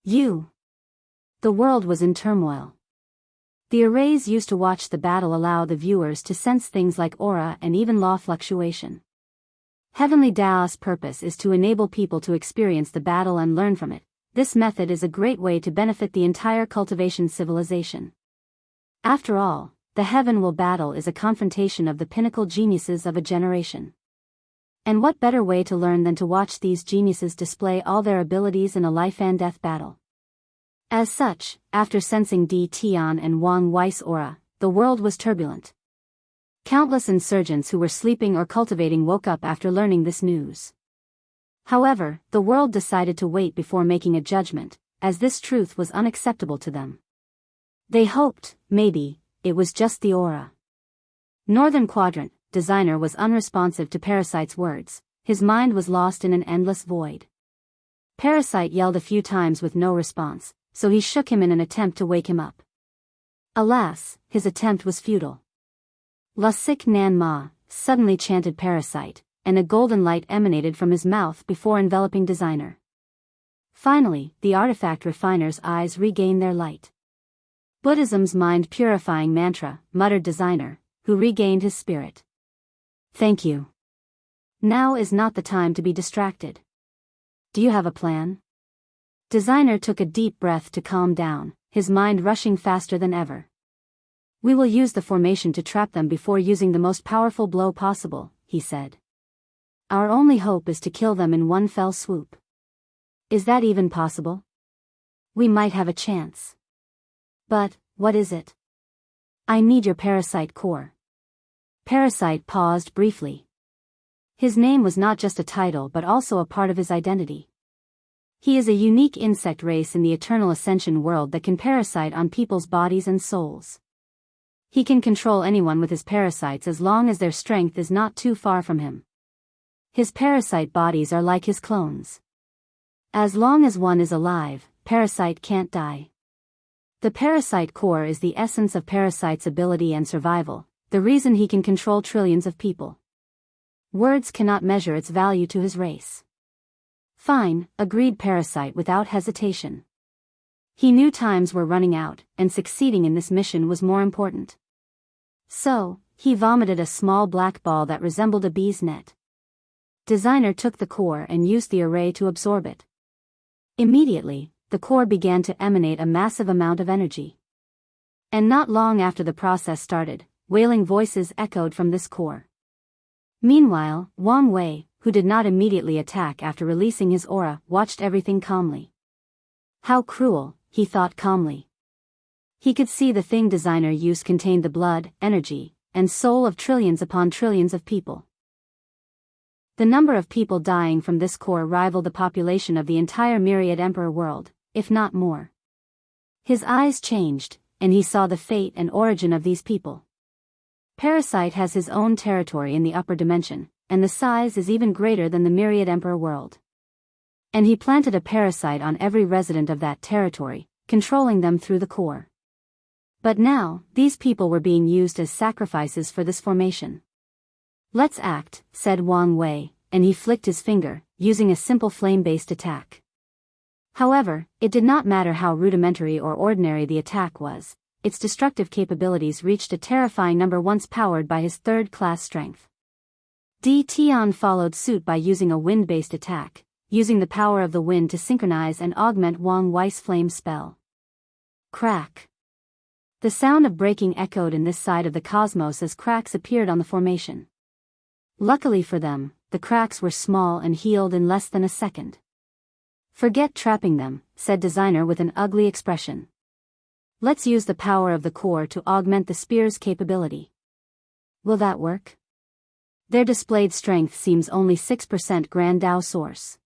The world was in turmoil. The arrays used to watch the battle allow the viewers to sense things like aura and even law fluctuation. Heavenly Daoist purpose is to enable people to experience the battle and learn from it. This method is a great way to benefit the entire cultivation civilization. After all, the heaven will battle is a confrontation of the pinnacle geniuses of a generation. And what better way to learn than to watch these geniuses display all their abilities in a life and death battle? As such, after sensing Di Tian and Wang Wei's aura, the world was turbulent. Countless insurgents who were sleeping or cultivating woke up after learning this news. However, the world decided to wait before making a judgment, as this truth was unacceptable to them. They hoped, maybe, it was just the aura. Northern Quadrant, designer was unresponsive to Parasite's words, his mind was lost in an endless void. Parasite yelled a few times with no response, so he shook him in an attempt to wake him up. Alas, his attempt was futile. La Sik Nan Ma, suddenly chanted Parasite, and a golden light emanated from his mouth before enveloping designer. Finally, the artifact refiner's eyes regained their light. Buddhism's mind-purifying mantra, muttered designer, who regained his spirit. Thank you. Now is not the time to be distracted. Do you have a plan? Designer took a deep breath to calm down, his mind rushing faster than ever. We will use the formation to trap them before using the most powerful blow possible, he said. Our only hope is to kill them in one fell swoop. Is that even possible? We might have a chance. But, what is it? I need your parasite core. Parasite paused briefly. His name was not just a title but also a part of his identity. He is a unique insect race in the Eternal Ascension world that can parasite on people's bodies and souls. He can control anyone with his parasites as long as their strength is not too far from him. His parasite bodies are like his clones. As long as one is alive, Parasite can't die. The parasite core is the essence of Parasite's ability and survival, the reason he can control trillions of people. Words cannot measure its value to his race. Fine, agreed Parasite without hesitation. He knew times were running out, and succeeding in this mission was more important. So, he vomited a small black ball that resembled a bee's net. Designer took the core and used the array to absorb it. Immediately, the core began to emanate a massive amount of energy. And not long after the process started, wailing voices echoed from this core. Meanwhile, Wang Wei, who did not immediately attack after releasing his aura, watched everything calmly. How cruel, he thought calmly. He could see the thing designer used contained the blood, energy, and soul of trillions upon trillions of people. The number of people dying from this core rivaled the population of the entire myriad emperor world, if not more. His eyes changed, and he saw the fate and origin of these people. Parasite has his own territory in the upper dimension, and the size is even greater than the myriad emperor world. And he planted a parasite on every resident of that territory, controlling them through the core. But now, these people were being used as sacrifices for this formation. Let's act, said Wang Wei, and he flicked his finger, using a simple flame-based attack. However, it did not matter how rudimentary or ordinary the attack was, its destructive capabilities reached a terrifying number once powered by his third-class strength. Di Tian followed suit by using a wind-based attack, using the power of the wind to synchronize and augment Wang Wei's flame spell. Crack. The sound of breaking echoed in this side of the cosmos as cracks appeared on the formation. Luckily for them, the cracks were small and healed in less than a second. Forget trapping them, said designer with an ugly expression. Let's use the power of the core to augment the spear's capability. Will that work? Their displayed strength seems only 6% Grand Dao source.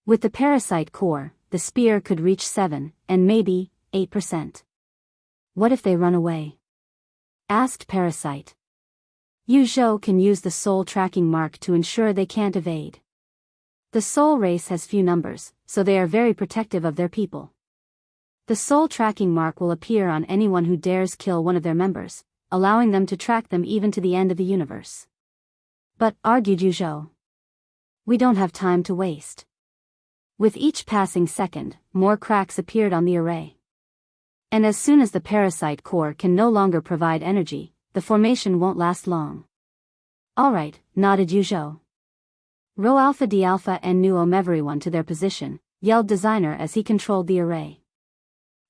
With the parasite core, the spear could reach 7, and maybe, 8%. What if they run away? Asked Parasite. Yu Zhou can use the soul tracking mark to ensure they can't evade. The soul race has few numbers, so they are very protective of their people. The soul tracking mark will appear on anyone who dares kill one of their members, allowing them to track them even to the end of the universe. But, argued Yu Zhou, we don't have time to waste. With each passing second, more cracks appeared on the array. And as soon as the parasite core can no longer provide energy, the formation won't last long. Alright, nodded Yuzhou. Rho Alpha D Alpha and Nuom everyone to their position, yelled Designer as he controlled the array.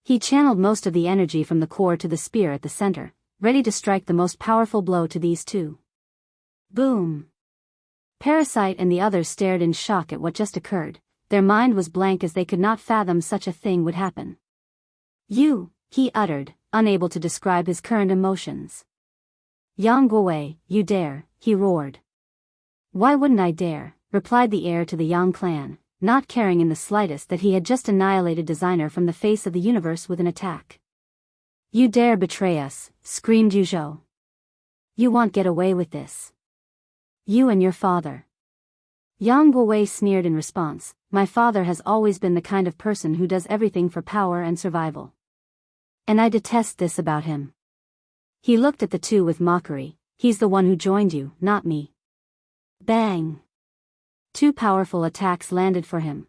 He channeled most of the energy from the core to the spear at the center, ready to strike the most powerful blow to these two. Boom! Parasite and the others stared in shock at what just occurred. Their mind was blank as they could not fathom such a thing would happen. You, he uttered, unable to describe his current emotions. Yang Guowei, you dare, he roared. Why wouldn't I dare, replied the heir to the Yang clan, not caring in the slightest that he had just annihilated Designer from the face of the universe with an attack. You dare betray us, screamed Yuzhou. You won't get away with this. You and your father. Yang Guowei sneered in response, my father has always been the kind of person who does everything for power and survival. And I detest this about him. He looked at the two with mockery, he's the one who joined you, not me. Bang! Two powerful attacks landed for him.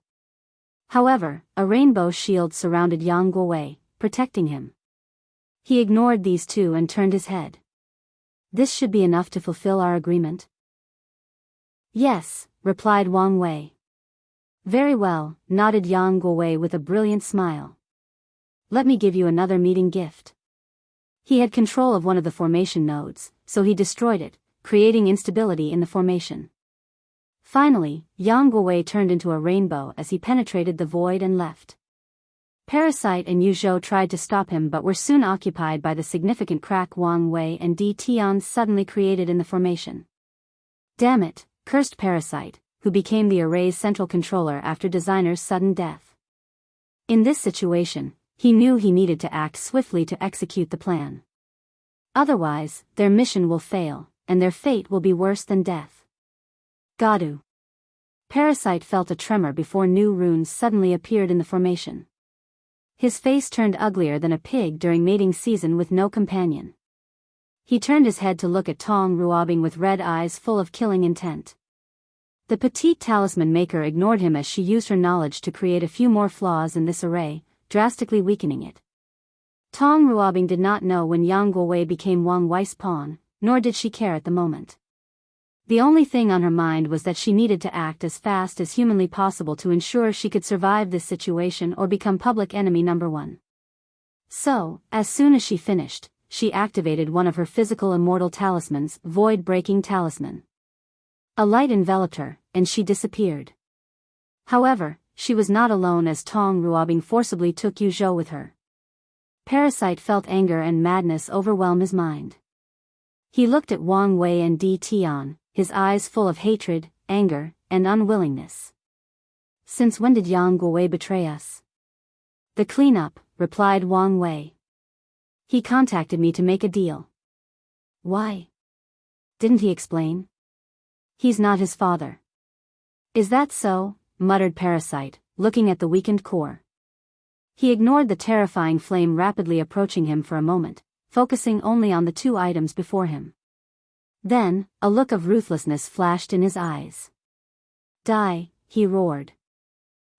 However, a rainbow shield surrounded Yang Guowei, protecting him. He ignored these two and turned his head. This should be enough to fulfill our agreement. Yes, replied Wang Wei. Very well, nodded Yang Guowei with a brilliant smile. Let me give you another meeting gift. He had control of one of the formation nodes, so he destroyed it, creating instability in the formation. Finally, Yang Guowei turned into a rainbow as he penetrated the void and left. Parasite and Yuzhou tried to stop him but were soon occupied by the significant crack Wang Wei and Di Tian suddenly created in the formation. Damn it, cursed Parasite, who became the array's central controller after Designer's sudden death. In this situation, he knew he needed to act swiftly to execute the plan. Otherwise, their mission will fail, and their fate will be worse than death. Gadu. Parasite felt a tremor before new runes suddenly appeared in the formation. His face turned uglier than a pig during mating season with no companion. He turned his head to look at Tong Ruobing with red eyes full of killing intent. The petite talisman maker ignored him as she used her knowledge to create a few more flaws in this array, drastically weakening it. Tong Ruobing did not know when Yang Guowei became Wang Wei's pawn, nor did she care at the moment. The only thing on her mind was that she needed to act as fast as humanly possible to ensure she could survive this situation or become public enemy number one. So, as soon as she finished, she activated one of her physical immortal talismans, Void-Breaking Talisman. A light enveloped her, and she disappeared. However, she was not alone as Tong Ruobing forcibly took Yuzhou with her. Parasite felt anger and madness overwhelm his mind. He looked at Wang Wei and Di Tian, his eyes full of hatred, anger, and unwillingness. Since when did Yang Guowei betray us? The cleanup, replied Wang Wei. He contacted me to make a deal. Why? Didn't he explain? He's not his father. Is that so? Muttered Parasite, looking at the weakened core. He ignored the terrifying flame rapidly approaching him for a moment, focusing only on the two items before him. Then, a look of ruthlessness flashed in his eyes. Die, he roared.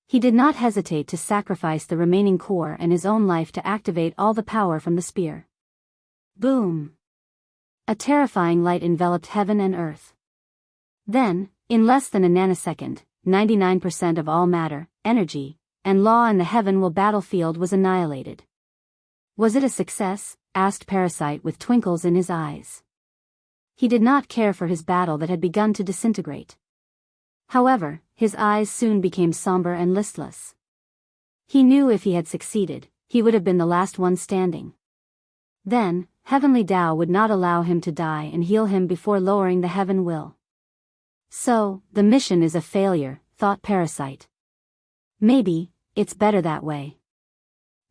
He did not hesitate to sacrifice the remaining core and his own life to activate all the power from the spear. Boom! A terrifying light enveloped heaven and earth. Then, in less than a nanosecond, 99% of all matter, energy, and law in the heaven-will battlefield was annihilated. Was it a success? Asked Parasite with twinkles in his eyes. He did not care for his battle that had begun to disintegrate. However, his eyes soon became somber and listless. He knew if he had succeeded, he would have been the last one standing. Then, Heavenly Tao would not allow him to die and heal him before lowering the heaven will. So, the mission is a failure, thought Parasite. Maybe, it's better that way.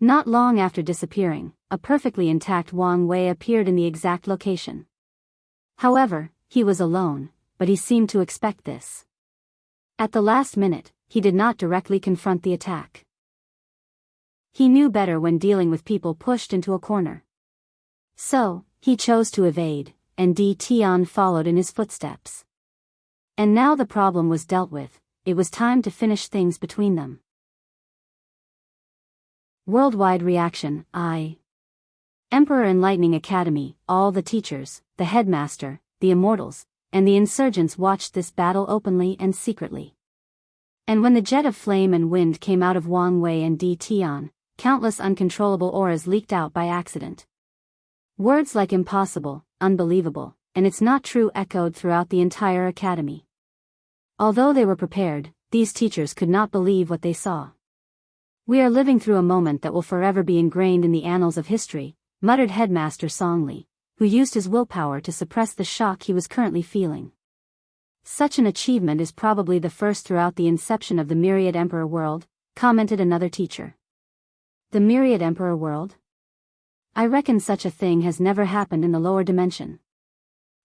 Not long after disappearing, a perfectly intact Wang Wei appeared in the exact location. However, he was alone, but he seemed to expect this. At the last minute, he did not directly confront the attack. He knew better when dealing with people pushed into a corner. So, he chose to evade, and Di Tian followed in his footsteps. And now the problem was dealt with, it was time to finish things between them. Worldwide reaction. Emperor Enlightening Academy, all the teachers, the headmaster, the immortals, and the insurgents watched this battle openly and secretly. And when the jet of flame and wind came out of Wang Wei and Di Tian, countless uncontrollable auras leaked out by accident. Words like impossible, unbelievable, and it's not true echoed throughout the entire academy. Although they were prepared, these teachers could not believe what they saw. "We are living through a moment that will forever be ingrained in the annals of history," muttered Headmaster Song Li, who used his willpower to suppress the shock he was currently feeling. "Such an achievement is probably the first throughout the inception of the Myriad Emperor world," commented another teacher. "The Myriad Emperor world? I reckon such a thing has never happened in the lower dimension.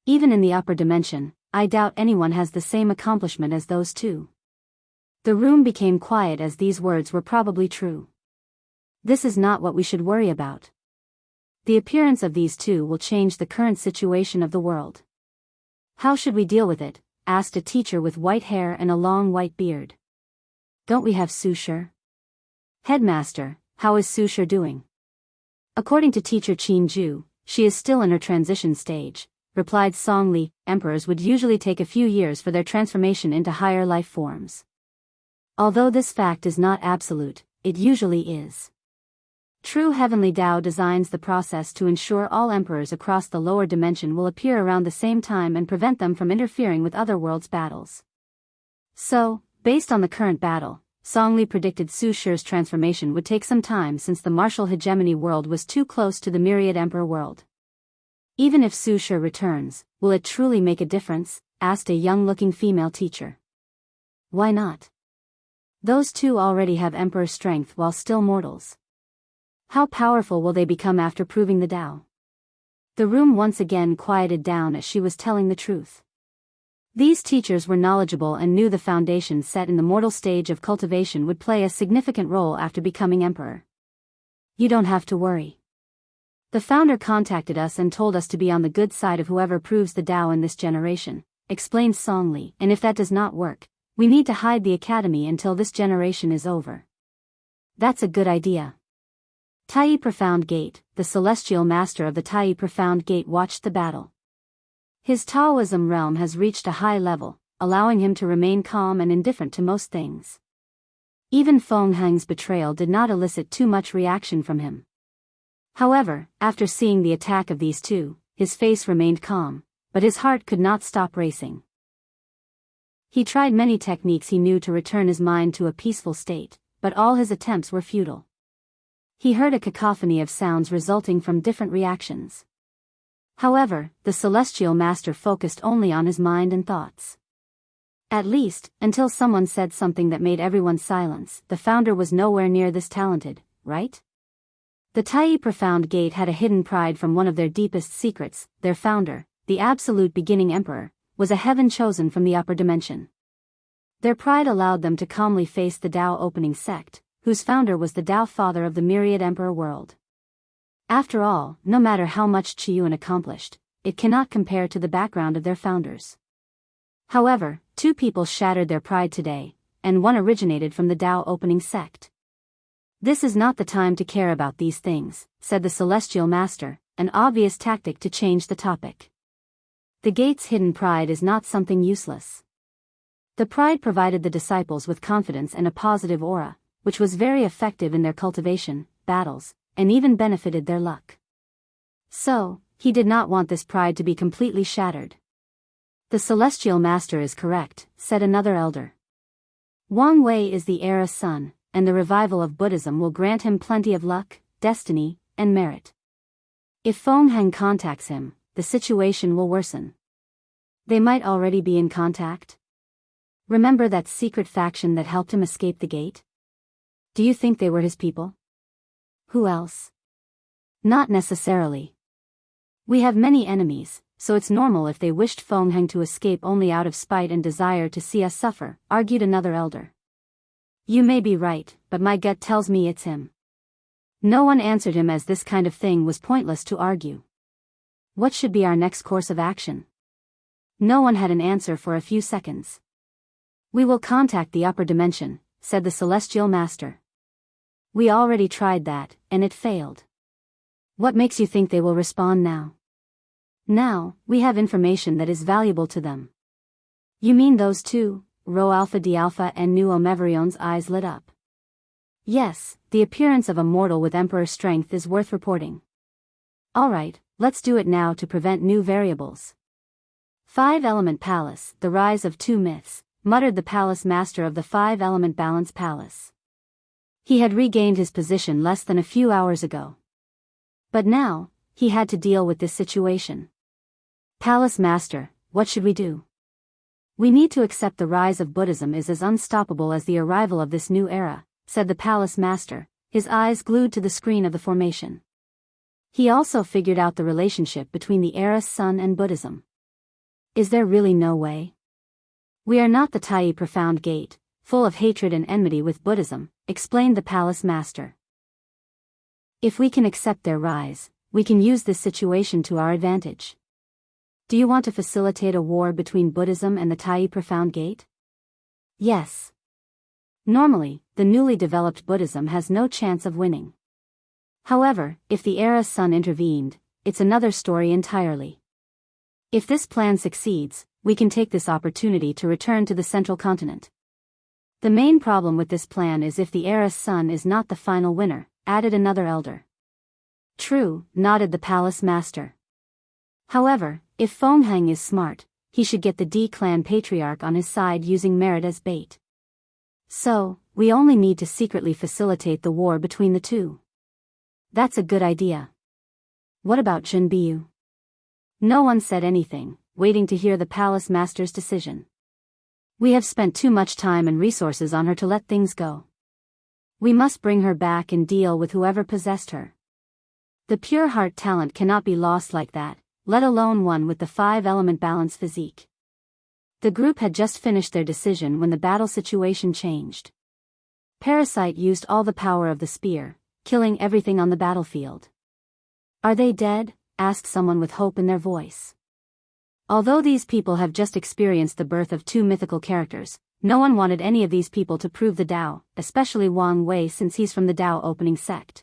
Even in the upper dimension, I doubt anyone has the same accomplishment as those two." The room became quiet as these words were probably true. "This is not what we should worry about. The appearance of these two will change the current situation of the world." "How should we deal with it?" asked a teacher with white hair and a long white beard. "Don't we have Su Shi?" "Headmaster, how is Su Shi doing?" "According to teacher Qin Ju, she is still in her transition stage," replied Song Li. "Emperors would usually take a few years for their transformation into higher life forms. Although this fact is not absolute, it usually is. True heavenly Tao designs the process to ensure all emperors across the lower dimension will appear around the same time and prevent them from interfering with other worlds' battles." So, based on the current battle, Song Li predicted Su Shi's transformation would take some time since the martial hegemony world was too close to the Myriad Emperor world. "Even if Su Shi returns, will it truly make a difference?" asked a young-looking female teacher. "Why not? Those two already have emperor strength while still mortals. How powerful will they become after proving the Tao?" The room once again quieted down as she was telling the truth. These teachers were knowledgeable and knew the foundation set in the mortal stage of cultivation would play a significant role after becoming emperor. "You don't have to worry. The founder contacted us and told us to be on the good side of whoever proves the Tao in this generation," explained Song Li, "and if that does not work, we need to hide the academy until this generation is over." "That's a good idea." Tai Profound Gate, the celestial master of the Tai Profound Gate, watched the battle. His Taoism realm has reached a high level, allowing him to remain calm and indifferent to most things. Even Feng Heng's betrayal did not elicit too much reaction from him. However, after seeing the attack of these two, his face remained calm, but his heart could not stop racing. He tried many techniques he knew to return his mind to a peaceful state, but all his attempts were futile. He heard a cacophony of sounds resulting from different reactions. However, the celestial master focused only on his mind and thoughts. At least, until someone said something that made everyone silence. The founder was nowhere near this talented, right? The Tai Profound Gate had a hidden pride from one of their deepest secrets. Their founder, the absolute beginning emperor, was a heaven chosen from the upper dimension. Their pride allowed them to calmly face the Tao opening sect, whose founder was the Tao father of the Myriad Emperor world. After all, no matter how much Qiyuan accomplished, it cannot compare to the background of their founders. However, two people shattered their pride today, and one originated from the Tao opening sect. "This is not the time to care about these things," said the celestial master, an obvious tactic to change the topic. "The gate's hidden pride is not something useless. The pride provided the disciples with confidence and a positive aura, which was very effective in their cultivation, battles, and even benefited their luck. So, he did not want this pride to be completely shattered." "The celestial master is correct," said another elder. "Wang Wei is the heir's son, and the revival of Buddhism will grant him plenty of luck, destiny, and merit. If Feng Heng contacts him, the situation will worsen. They might already be in contact. Remember that secret faction that helped him escape the gate? Do you think they were his people? Who else? Not necessarily. We have many enemies, so it's normal if they wished Feng Heng to escape only out of spite and desire to see us suffer," argued another elder. "You may be right, but my gut tells me it's him." No one answered him as this kind of thing was pointless to argue. "What should be our next course of action?" No one had an answer for a few seconds. We will contact the upper dimension, said the celestial master. We already tried that, and it failed. What makes you think they will respond now? Now, we have information that is valuable to them. You mean those two? Rho Alpha D Alpha and Nu Omeverion's eyes lit up. Yes, the appearance of a mortal with Emperor strength is worth reporting. Alright, let's do it now to prevent new variables. 5-Element Palace, the rise of two myths, muttered the palace master of the 5-Element Balance Palace. He had regained his position less than a few hours ago. But now, he had to deal with this situation. Palace master, what should we do? We need to accept the rise of Buddhism is as unstoppable as the arrival of this new era, said the palace master, his eyes glued to the screen of the formation. He also figured out the relationship between the era's sun and Buddhism. Is there really no way? We are not the Tai Profound Gate, full of hatred and enmity with Buddhism, explained the palace master. If we can accept their rise, we can use this situation to our advantage. Do you want to facilitate a war between Buddhism and the Tai Profound Gate? Yes. Normally, the newly developed Buddhism has no chance of winning. However, if the era's sun intervened, it's another story entirely. If this plan succeeds, we can take this opportunity to return to the central continent. The main problem with this plan is if the era's sun is not the final winner, added another elder. True, nodded the palace master. However, if Fenghang is smart, he should get the D-clan patriarch on his side using merit as bait. So, we only need to secretly facilitate the war between the two. That's a good idea. What about Jinbiyu? No one said anything, waiting to hear the palace master's decision. We have spent too much time and resources on her to let things go. We must bring her back and deal with whoever possessed her. The pure heart talent cannot be lost like that, let alone one with the 5-element balance physique. The group had just finished their decision when the battle situation changed. Parasite used all the power of the spear, killing everything on the battlefield. Are they dead? Asked someone with hope in their voice. Although these people have just experienced the birth of two mythical characters, no one wanted any of these people to prove the Tao, especially Wang Wei since he's from the Tao opening sect.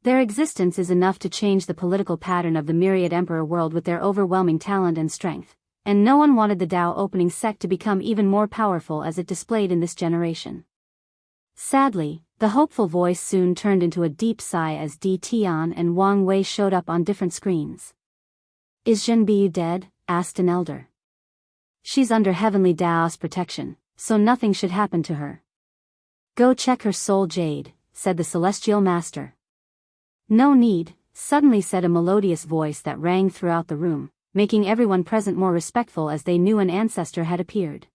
Their existence is enough to change the political pattern of the myriad emperor world with their overwhelming talent and strength, and no one wanted the Tao opening sect to become even more powerful as it displayed in this generation. Sadly, the hopeful voice soon turned into a deep sigh as Di Tian and Wang Wei showed up on different screens. Is Jinbiyu dead? Asked an elder. She's under heavenly Daoist protection, so nothing should happen to her. Go check her soul jade, said the celestial master. No need, suddenly said a melodious voice that rang throughout the room, making everyone present more respectful as they knew an ancestor had appeared.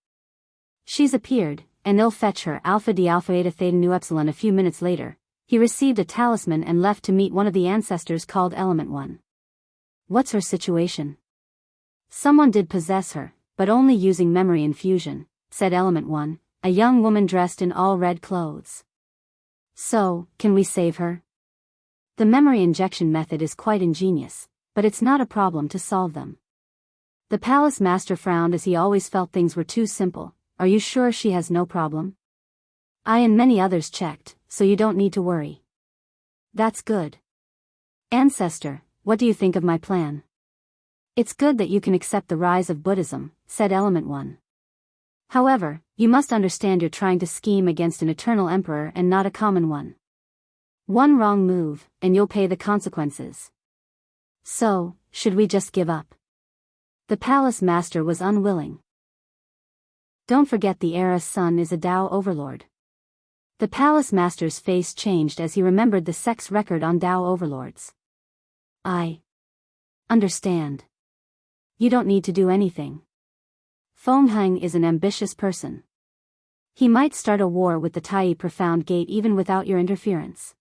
She's appeared, and they'll fetch her. Alpha D Alpha Eta Theta Nu Epsilon. A few minutes later, he received a talisman and left to meet one of the ancestors called Element 1. What's her situation? Someone did possess her, but only using memory infusion, said Element 1, a young woman dressed in all red clothes. So, can we save her? The memory injection method is quite ingenious, but it's not a problem to solve them. The palace master frowned as he always felt things were too simple. Are you sure she has no problem? I and many others checked, so you don't need to worry. That's good. Ancestor, what do you think of my plan? It's good that you can accept the rise of Buddhism, said Element 1. However, you must understand you're trying to scheme against an eternal emperor and not a common one. One wrong move, and you'll pay the consequences. So, should we just give up? The palace master was unwilling. Don't forget the era's son is a Tao overlord. The palace master's face changed as he remembered the sex record on Tao overlords. I understand. You don't need to do anything. Fenghang is an ambitious person. He might start a war with the Tai Profound Gate even without your interference.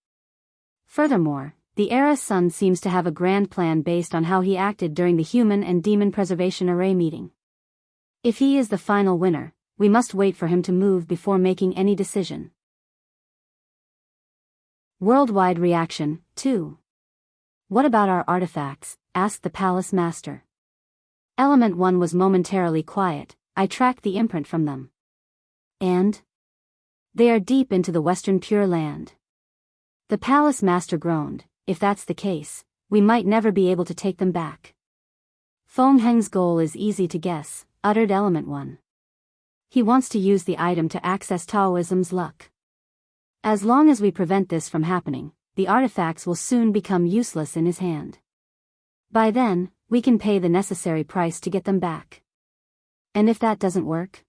Furthermore, the era's son seems to have a grand plan based on how he acted during the Human and Demon Preservation Array meeting. If he is the final winner, we must wait for him to move before making any decision. Worldwide reaction, 2. What about our artifacts? Asked the palace master. Element 1 was momentarily quiet. I tracked the imprint from them. And they are deep into the Western Pure Land. The palace master groaned. If that's the case, we might never be able to take them back. Feng Heng's goal is easy to guess, uttered Element 1. He wants to use the item to access Taoism's luck. As long as we prevent this from happening, the artifacts will soon become useless in his hand. By then, we can pay the necessary price to get them back. And if that doesn't work,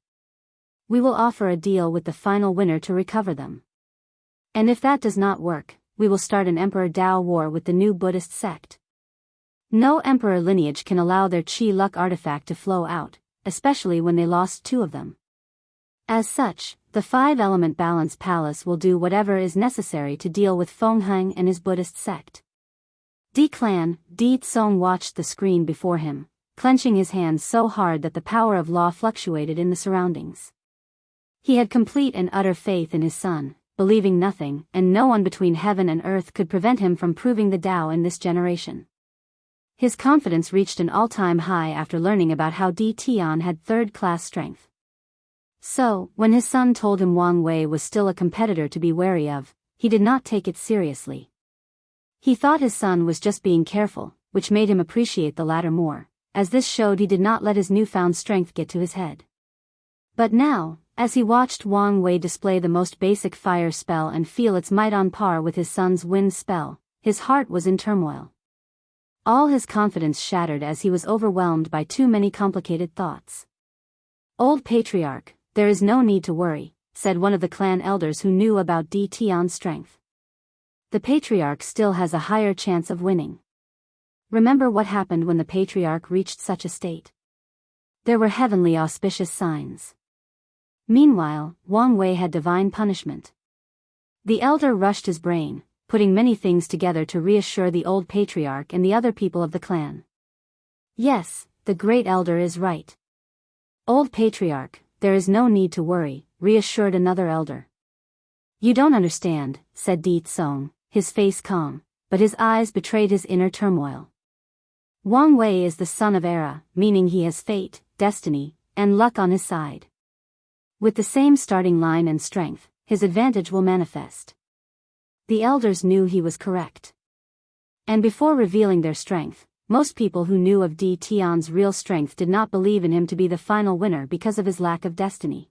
we will offer a deal with the final winner to recover them. And if that does not work, we will start an Emperor Dao war with the new Buddhist sect. No emperor lineage can allow their Qi luck artifact to flow out, especially when they lost 2 of them. As such, the 5-element balance palace will do whatever is necessary to deal with Feng Heng and his Buddhist sect. Di Tsong watched the screen before him, clenching his hands so hard that the power of law fluctuated in the surroundings. He had complete and utter faith in his son, believing nothing and no one between heaven and earth could prevent him from proving the Tao in this generation. His confidence reached an all-time high after learning about how Di Tian had third-class strength. So, when his son told him Wang Wei was still a competitor to be wary of, he did not take it seriously. He thought his son was just being careful, which made him appreciate the latter more, as this showed he did not let his newfound strength get to his head. But now, as he watched Wang Wei display the most basic fire spell and feel its might on par with his son's wind spell, his heart was in turmoil. All his confidence shattered as he was overwhelmed by too many complicated thoughts. Old Patriarch, there is no need to worry, said one of the clan elders who knew about Di Tian's strength. The Patriarch still has a higher chance of winning. Remember what happened when the Patriarch reached such a state. There were heavenly auspicious signs. Meanwhile, Wang Wei had divine punishment. The elder rushed his brain, putting many things together to reassure the old patriarch and the other people of the clan. Yes, the great elder is right. Old patriarch, there is no need to worry, reassured another elder. You don't understand, said Di Tsong, his face calm, but his eyes betrayed his inner turmoil. Wang Wei is the son of Era, meaning he has fate, destiny, and luck on his side. With the same starting line and strength, his advantage will manifest. The elders knew he was correct. And before revealing their strength, most people who knew of Di Tian's real strength did not believe in him to be the final winner because of his lack of destiny.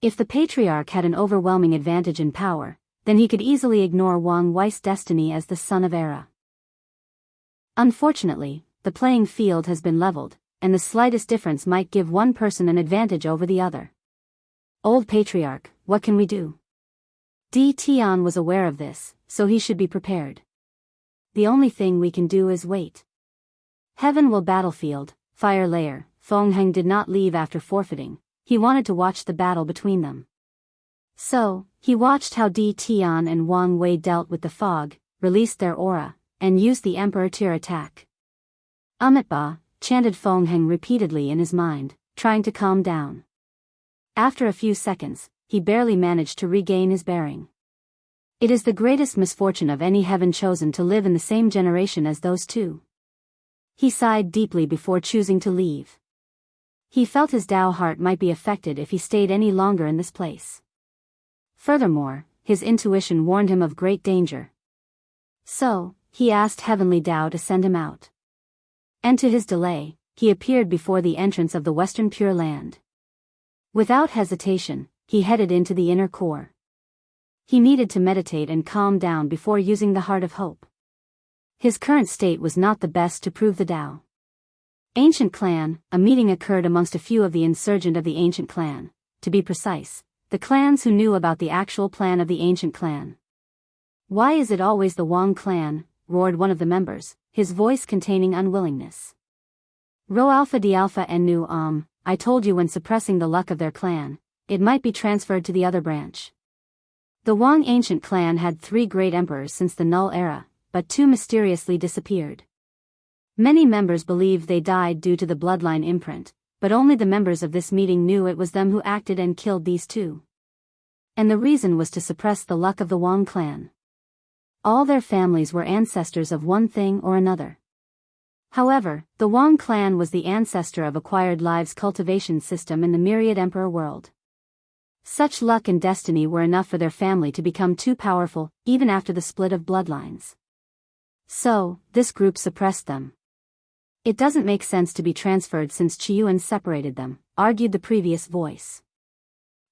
If the Patriarch had an overwhelming advantage in power, then he could easily ignore Wang Wei's destiny as the son of Era. Unfortunately, the playing field has been leveled, and the slightest difference might give one person an advantage over the other. Old Patriarch, what can we do? Di Tian was aware of this, so he should be prepared. The only thing we can do is wait. Heaven will battlefield, fire layer. Feng Heng did not leave after forfeiting. He wanted to watch the battle between them. So, he watched how Di Tian and Wang Wei dealt with the fog, released their aura, and used the Emperor Tier attack. Amitba, chanted Feng Heng repeatedly in his mind, trying to calm down. After a few seconds, he barely managed to regain his bearing. It is the greatest misfortune of any heaven chosen to live in the same generation as those two. He sighed deeply before choosing to leave. He felt his Tao heart might be affected if he stayed any longer in this place. Furthermore, his intuition warned him of great danger. So, he asked Heavenly Tao to send him out. And to his delay, he appeared before the entrance of the Western Pure Land. Without hesitation, he headed into the inner core. He needed to meditate and calm down before using the Heart of Hope. His current state was not the best to prove the Tao. Ancient Clan, a meeting occurred amongst a few of the insurgent of the Ancient Clan, to be precise, the clans who knew about the actual plan of the Ancient Clan. Why is it always the Wang clan? Roared one of the members, his voice containing unwillingness. Rho Alpha D Alpha Nu I told you when suppressing the luck of their clan, it might be transferred to the other branch. The Wang ancient clan had 3 great emperors since the Null era, but 2 mysteriously disappeared. Many members believed they died due to the bloodline imprint, but only the members of this meeting knew it was them who acted and killed these 2. And the reason was to suppress the luck of the Wang clan. All their families were ancestors of one thing or another. However, the Wang clan was the ancestor of Acquired Lives cultivation system in the Myriad Emperor world. Such luck and destiny were enough for their family to become too powerful, even after the split of bloodlines. So, this group suppressed them. It doesn't make sense to be transferred since Qiyuan separated them, argued the previous voice.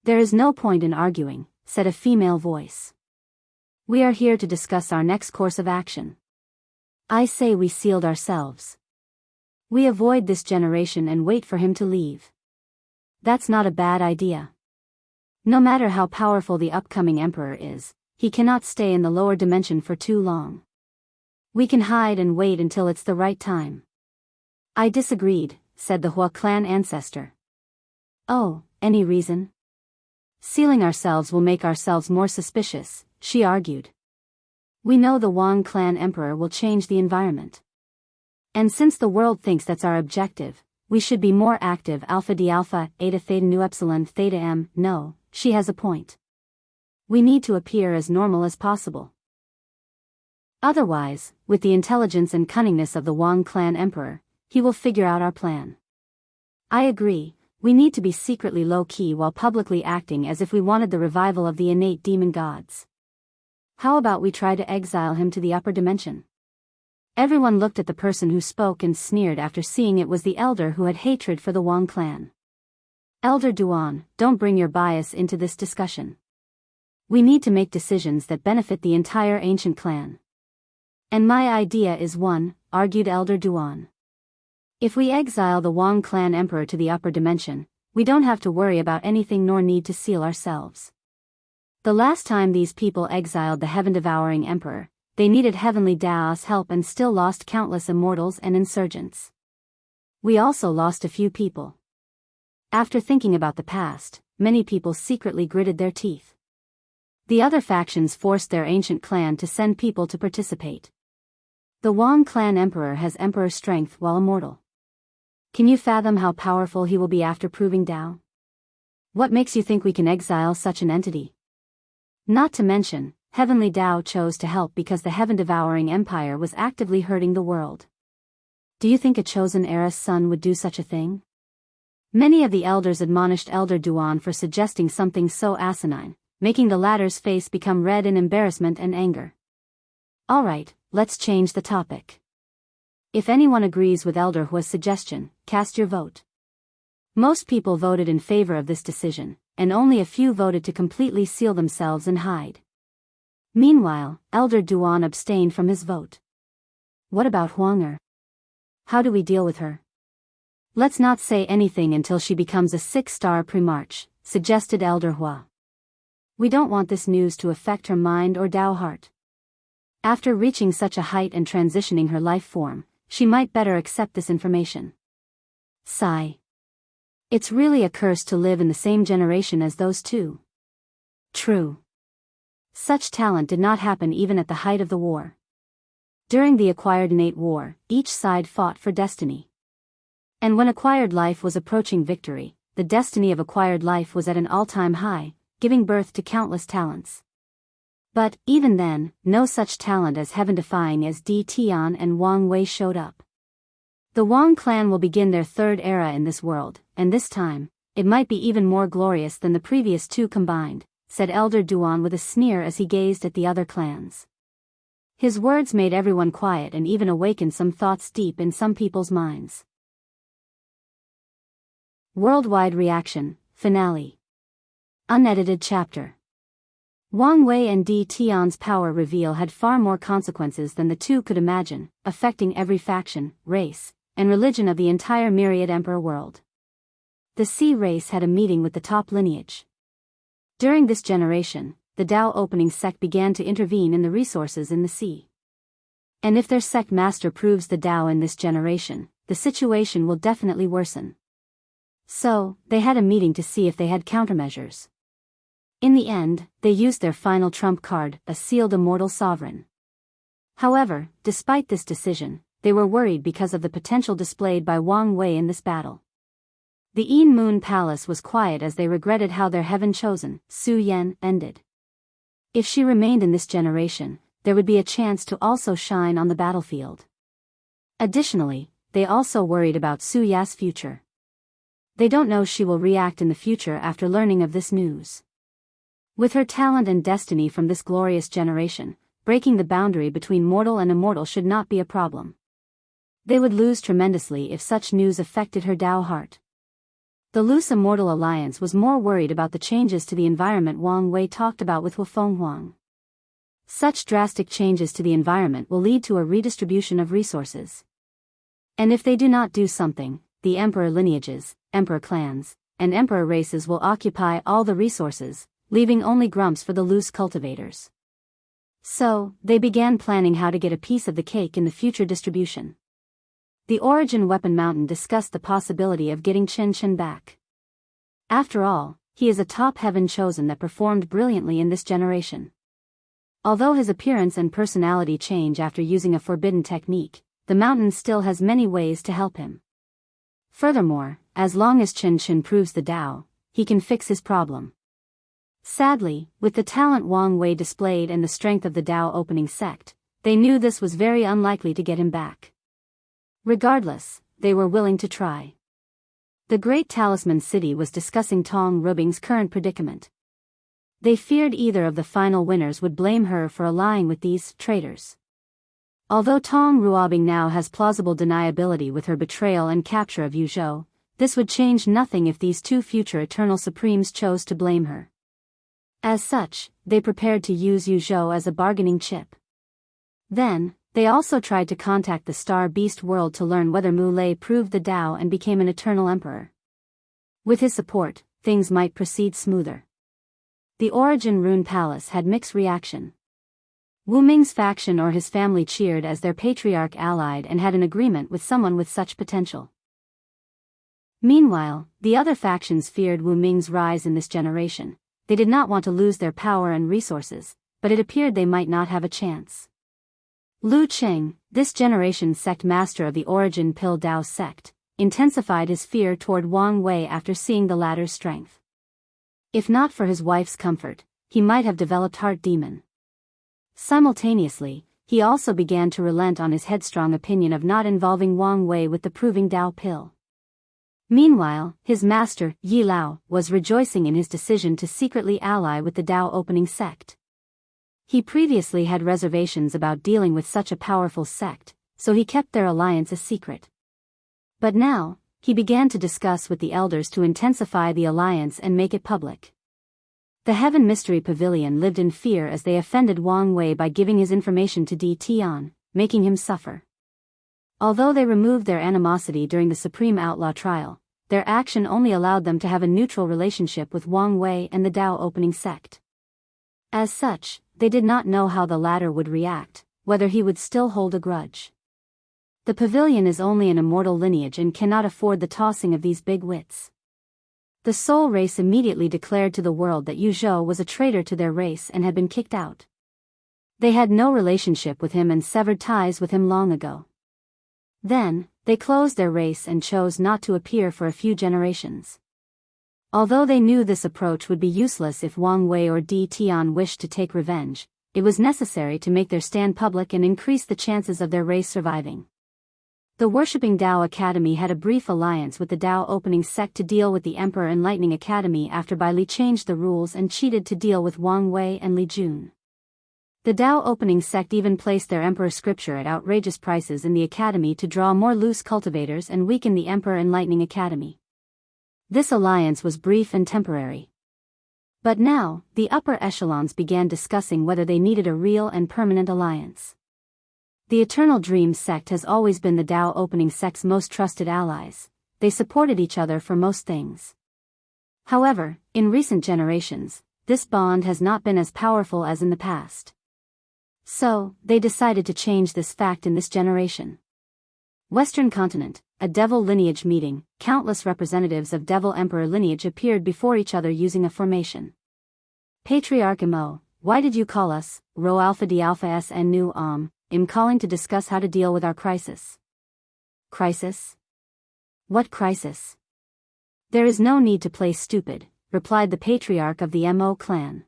There is no point in arguing, said a female voice. We are here to discuss our next course of action. I say we sealed ourselves. We avoid this generation and wait for him to leave. That's not a bad idea. No matter how powerful the upcoming emperor is, he cannot stay in the lower dimension for too long. We can hide and wait until it's the right time. I disagreed, said the Hua clan ancestor. Oh, any reason? Sealing ourselves will make ourselves more suspicious, she argued. We know the Wang clan emperor will change the environment. And since the world thinks that's our objective, we should be more active. Alpha D alpha, eta theta nu epsilon theta m. No, she has a point. We need to appear as normal as possible. Otherwise, with the intelligence and cunningness of the Wang clan emperor, he will figure out our plan. I agree, we need to be secretly low-key while publicly acting as if we wanted the revival of the innate demon gods. How about we try to exile him to the upper dimension? Everyone looked at the person who spoke and sneered after seeing it was the elder who had hatred for the Wang clan. Elder Duan, don't bring your bias into this discussion. We need to make decisions that benefit the entire ancient clan. And my idea is one, argued Elder Duan. If we exile the Wang clan emperor to the upper dimension, we don't have to worry about anything nor need to seal ourselves. The last time these people exiled the heaven-devouring emperor, they needed heavenly Daoist help and still lost countless immortals and insurgents. We also lost a few people. After thinking about the past, many people secretly gritted their teeth. The other factions forced their ancient clan to send people to participate. The Wang clan emperor has emperor strength while immortal. Can you fathom how powerful he will be after proving Dao? What makes you think we can exile such an entity? Not to mention, Heavenly Dao chose to help because the heaven-devouring empire was actively hurting the world. Do you think a chosen heiress son would do such a thing? Many of the elders admonished Elder Duan for suggesting something so asinine, making the latter's face become red in embarrassment and anger. Alright, let's change the topic. If anyone agrees with Elder Hua's suggestion, cast your vote. Most people voted in favor of this decision, and only a few voted to completely seal themselves and hide. Meanwhile, Elder Duan abstained from his vote. What about Huang? How do we deal with her? Let's not say anything until she becomes a 6-star Primarch, suggested Elder Hua. We don't want this news to affect her mind or Dao heart. After reaching such a height and transitioning her life form, she might better accept this information. Sigh. It's really a curse to live in the same generation as those two. True. Such talent did not happen even at the height of the war. During the acquired innate war, each side fought for destiny. And when acquired life was approaching victory, the destiny of acquired life was at an all-time high, giving birth to countless talents. But, even then, no such talent as heaven-defying as Di Tian and Wang Wei showed up. The Wang clan will begin their third era in this world, and this time, it might be even more glorious than the previous two combined, said Elder Duan with a sneer as he gazed at the other clans. His words made everyone quiet and even awakened some thoughts deep in some people's minds. Worldwide reaction, finale. Unedited chapter. Wang Wei and Di Tian's power reveal had far more consequences than the two could imagine, affecting every faction, race, and religion of the entire myriad emperor world. The Sea race had a meeting with the top lineage. During this generation, the Dao opening sect began to intervene in the resources in the sea. And if their sect master proves the Dao in this generation, the situation will definitely worsen. So, they had a meeting to see if they had countermeasures. In the end, they used their final trump card, a sealed immortal sovereign. However, despite this decision, they were worried because of the potential displayed by Wang Wei in this battle. The Yin Moon Palace was quiet as they regretted how their heaven-chosen, Su Yan, ended. If she remained in this generation, there would be a chance to also shine on the battlefield. Additionally, they also worried about Su Ya's future. They don't know she will react in the future after learning of this news. With her talent and destiny from this glorious generation, breaking the boundary between mortal and immortal should not be a problem. They would lose tremendously if such news affected her Dao heart. The loose immortal alliance was more worried about the changes to the environment Wang Wei talked about with Wu Fenghuang. Such drastic changes to the environment will lead to a redistribution of resources. And if they do not do something, the emperor lineages, emperor clans, and emperor races will occupy all the resources, leaving only grumps for the loose cultivators. So, they began planning how to get a piece of the cake in the future distribution. The Origin Weapon Mountain discussed the possibility of getting Chen Chen back. After all, he is a top heaven chosen that performed brilliantly in this generation. Although his appearance and personality change after using a forbidden technique, the mountain still has many ways to help him. Furthermore, as long as Chen Chen proves the Dao, he can fix his problem. Sadly, with the talent Wang Wei displayed and the strength of the Dao opening sect, they knew this was very unlikely to get him back. Regardless, they were willing to try. The Great Talisman City was discussing Tong Rubing's current predicament. They feared either of the final winners would blame her for allying with these traitors. Although Tong Ruobing now has plausible deniability with her betrayal and capture of Yu Zhou, this would change nothing if these two future Eternal Supremes chose to blame her. As such, they prepared to use Yu Zhou as a bargaining chip. Then, they also tried to contact the Star Beast world to learn whether Mu Lei proved the Dao and became an Eternal Emperor. With his support, things might proceed smoother. The Origin Rune Palace had mixed reaction. Wu Ming's faction or his family cheered as their patriarch allied and had an agreement with someone with such potential. Meanwhile, the other factions feared Wu Ming's rise in this generation. They did not want to lose their power and resources, but it appeared they might not have a chance. Lu Cheng, this generation's sect master of the Origin Pill Dao sect, intensified his fear toward Wang Wei after seeing the latter's strength. If not for his wife's comfort, he might have developed heart demon. Simultaneously, he also began to relent on his headstrong opinion of not involving Wang Wei with the proving Dao pill. Meanwhile, his master, Yi Lao, was rejoicing in his decision to secretly ally with the Dao opening sect. He previously had reservations about dealing with such a powerful sect, so he kept their alliance a secret. But now, he began to discuss with the elders to intensify the alliance and make it public. The Heaven Mystery Pavilion lived in fear as they offended Wang Wei by giving his information to Di Tian, making him suffer. Although they removed their animosity during the Supreme Outlaw trial, their action only allowed them to have a neutral relationship with Wang Wei and the Dao opening sect. As such, they did not know how the latter would react, whether he would still hold a grudge. The pavilion is only an immortal lineage and cannot afford the tossing of these big wits. The Soul race immediately declared to the world that Yu Zhou was a traitor to their race and had been kicked out. They had no relationship with him and severed ties with him long ago. Then, they closed their race and chose not to appear for a few generations. Although they knew this approach would be useless if Wang Wei or Di Tian wished to take revenge, it was necessary to make their stand public and increase the chances of their race surviving. The Worshipping Dao Academy had a brief alliance with the Dao opening sect to deal with the Emperor Enlightening Academy after Bai Li changed the rules and cheated to deal with Wang Wei and Li Jun. The Dao opening sect even placed their Emperor scripture at outrageous prices in the academy to draw more loose cultivators and weaken the Emperor Enlightening Academy. This alliance was brief and temporary. But now, the upper echelons began discussing whether they needed a real and permanent alliance. The Eternal Dream sect has always been the Dao opening sect's most trusted allies. They supported each other for most things. However, in recent generations, this bond has not been as powerful as in the past. So, they decided to change this fact in this generation. Western Continent, a Devil lineage meeting, countless representatives of Devil Emperor lineage appeared before each other using a formation. Patriarch Mo, why did you call us, Rho Alpha D Alpha S and Nu I'm calling to discuss how to deal with our crisis. Crisis? What crisis? There is no need to play stupid, replied the patriarch of the Mo clan.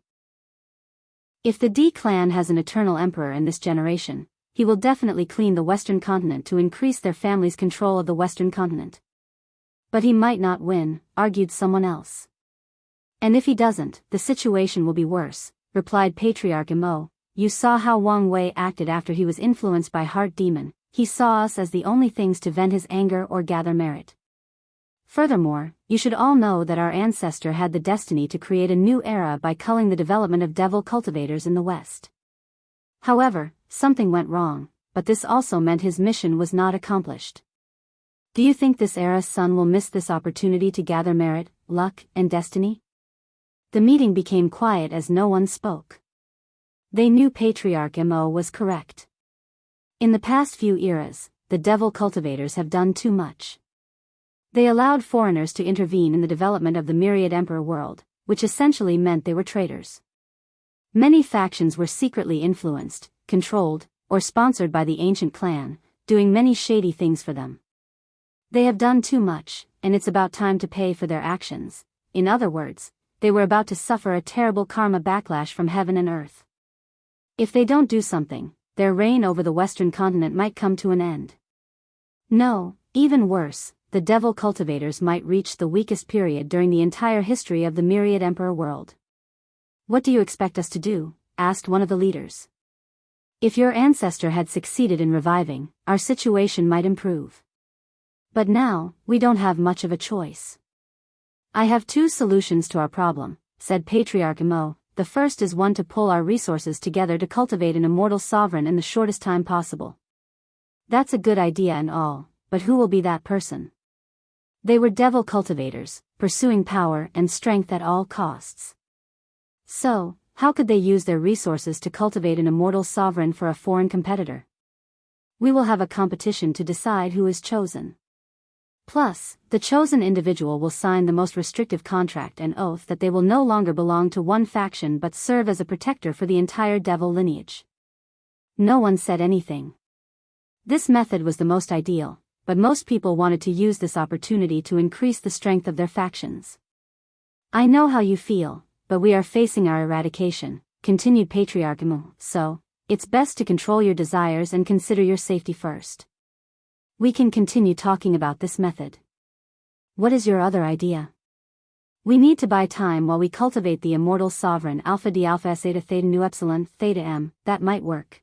If the D clan has an eternal emperor in this generation, he will definitely clean the Western Continent to increase their family's control of the Western Continent. But he might not win, argued someone else. And if he doesn't, the situation will be worse, replied Patriarch Imo. You saw how Wang Wei acted after he was influenced by Heart Demon. He saw us as the only things to vent his anger or gather merit. Furthermore, you should all know that our ancestor had the destiny to create a new era by culling the development of devil cultivators in the West. However, something went wrong, but this also meant his mission was not accomplished. Do you think this era's son will miss this opportunity to gather merit, luck, and destiny? The meeting became quiet as no one spoke. They knew Patriarch Imo was correct. In the past few eras, the devil cultivators have done too much. They allowed foreigners to intervene in the development of the myriad emperor world, which essentially meant they were traitors. Many factions were secretly influenced, controlled, or sponsored by the ancient clan, doing many shady things for them. They have done too much, and it's about time to pay for their actions. In other words, they were about to suffer a terrible karma backlash from heaven and earth. If they don't do something, their reign over the Western continent might come to an end. No, even worse, the devil cultivators might reach the weakest period during the entire history of the myriad emperor world. What do you expect us to do? Asked one of the leaders. If your ancestor had succeeded in reviving, our situation might improve. But now, we don't have much of a choice. I have two solutions to our problem, said Patriarch Imo. The first is one to pull our resources together to cultivate an immortal sovereign in the shortest time possible. That's a good idea and all, but who will be that person? They were devil cultivators, pursuing power and strength at all costs. So, how could they use their resources to cultivate an immortal sovereign for a foreign competitor? We will have a competition to decide who is chosen. Plus, the chosen individual will sign the most restrictive contract and oath that they will no longer belong to one faction but serve as a protector for the entire devil lineage. No one said anything. This method was the most ideal, but most people wanted to use this opportunity to increase the strength of their factions. I know how you feel, but we are facing our eradication, continued Patriarch Imo, so, it's best to control your desires and consider your safety first. We can continue talking about this method. What is your other idea? We need to buy time while we cultivate the immortal sovereign Alpha D Alpha S Eta Theta Nu Epsilon Theta M. That might work.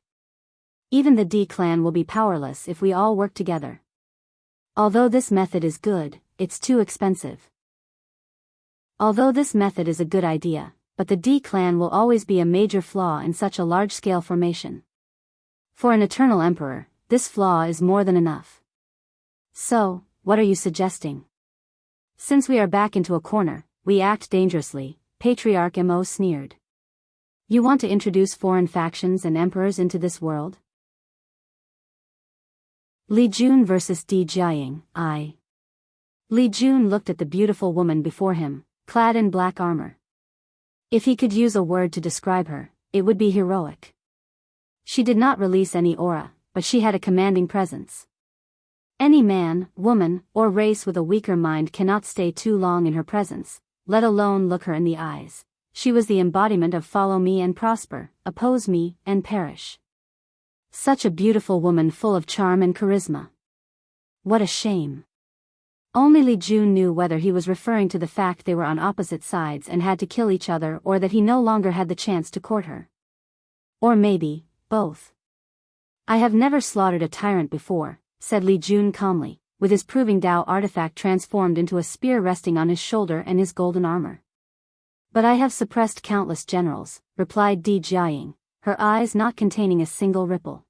Even the D clan will be powerless if we all work together. Although this method is good, it's too expensive. Although this method is a good idea, but the D clan will always be a major flaw in such a large-scale formation. For an eternal emperor, this flaw is more than enough. So, what are you suggesting? Since we are back into a corner, we act dangerously, Patriarch Imo sneered. You want to introduce foreign factions and emperors into this world? Li Jun versus Di Jiaying, I. Li Jun looked at the beautiful woman before him, clad in black armor. If he could use a word to describe her, it would be heroic. She did not release any aura, but she had a commanding presence. Any man, woman, or race with a weaker mind cannot stay too long in her presence, let alone look her in the eyes. She was the embodiment of follow me and prosper, oppose me and perish. Such a beautiful woman full of charm and charisma. What a shame. Only Li Jun knew whether he was referring to the fact they were on opposite sides and had to kill each other or that he no longer had the chance to court her. Or maybe, both. I have never slaughtered a tyrant before, said Li Jun calmly, with his proving Dao artifact transformed into a spear resting on his shoulder and his golden armor. But I have suppressed countless generals, replied Di Jiaying, her eyes not containing a single ripple.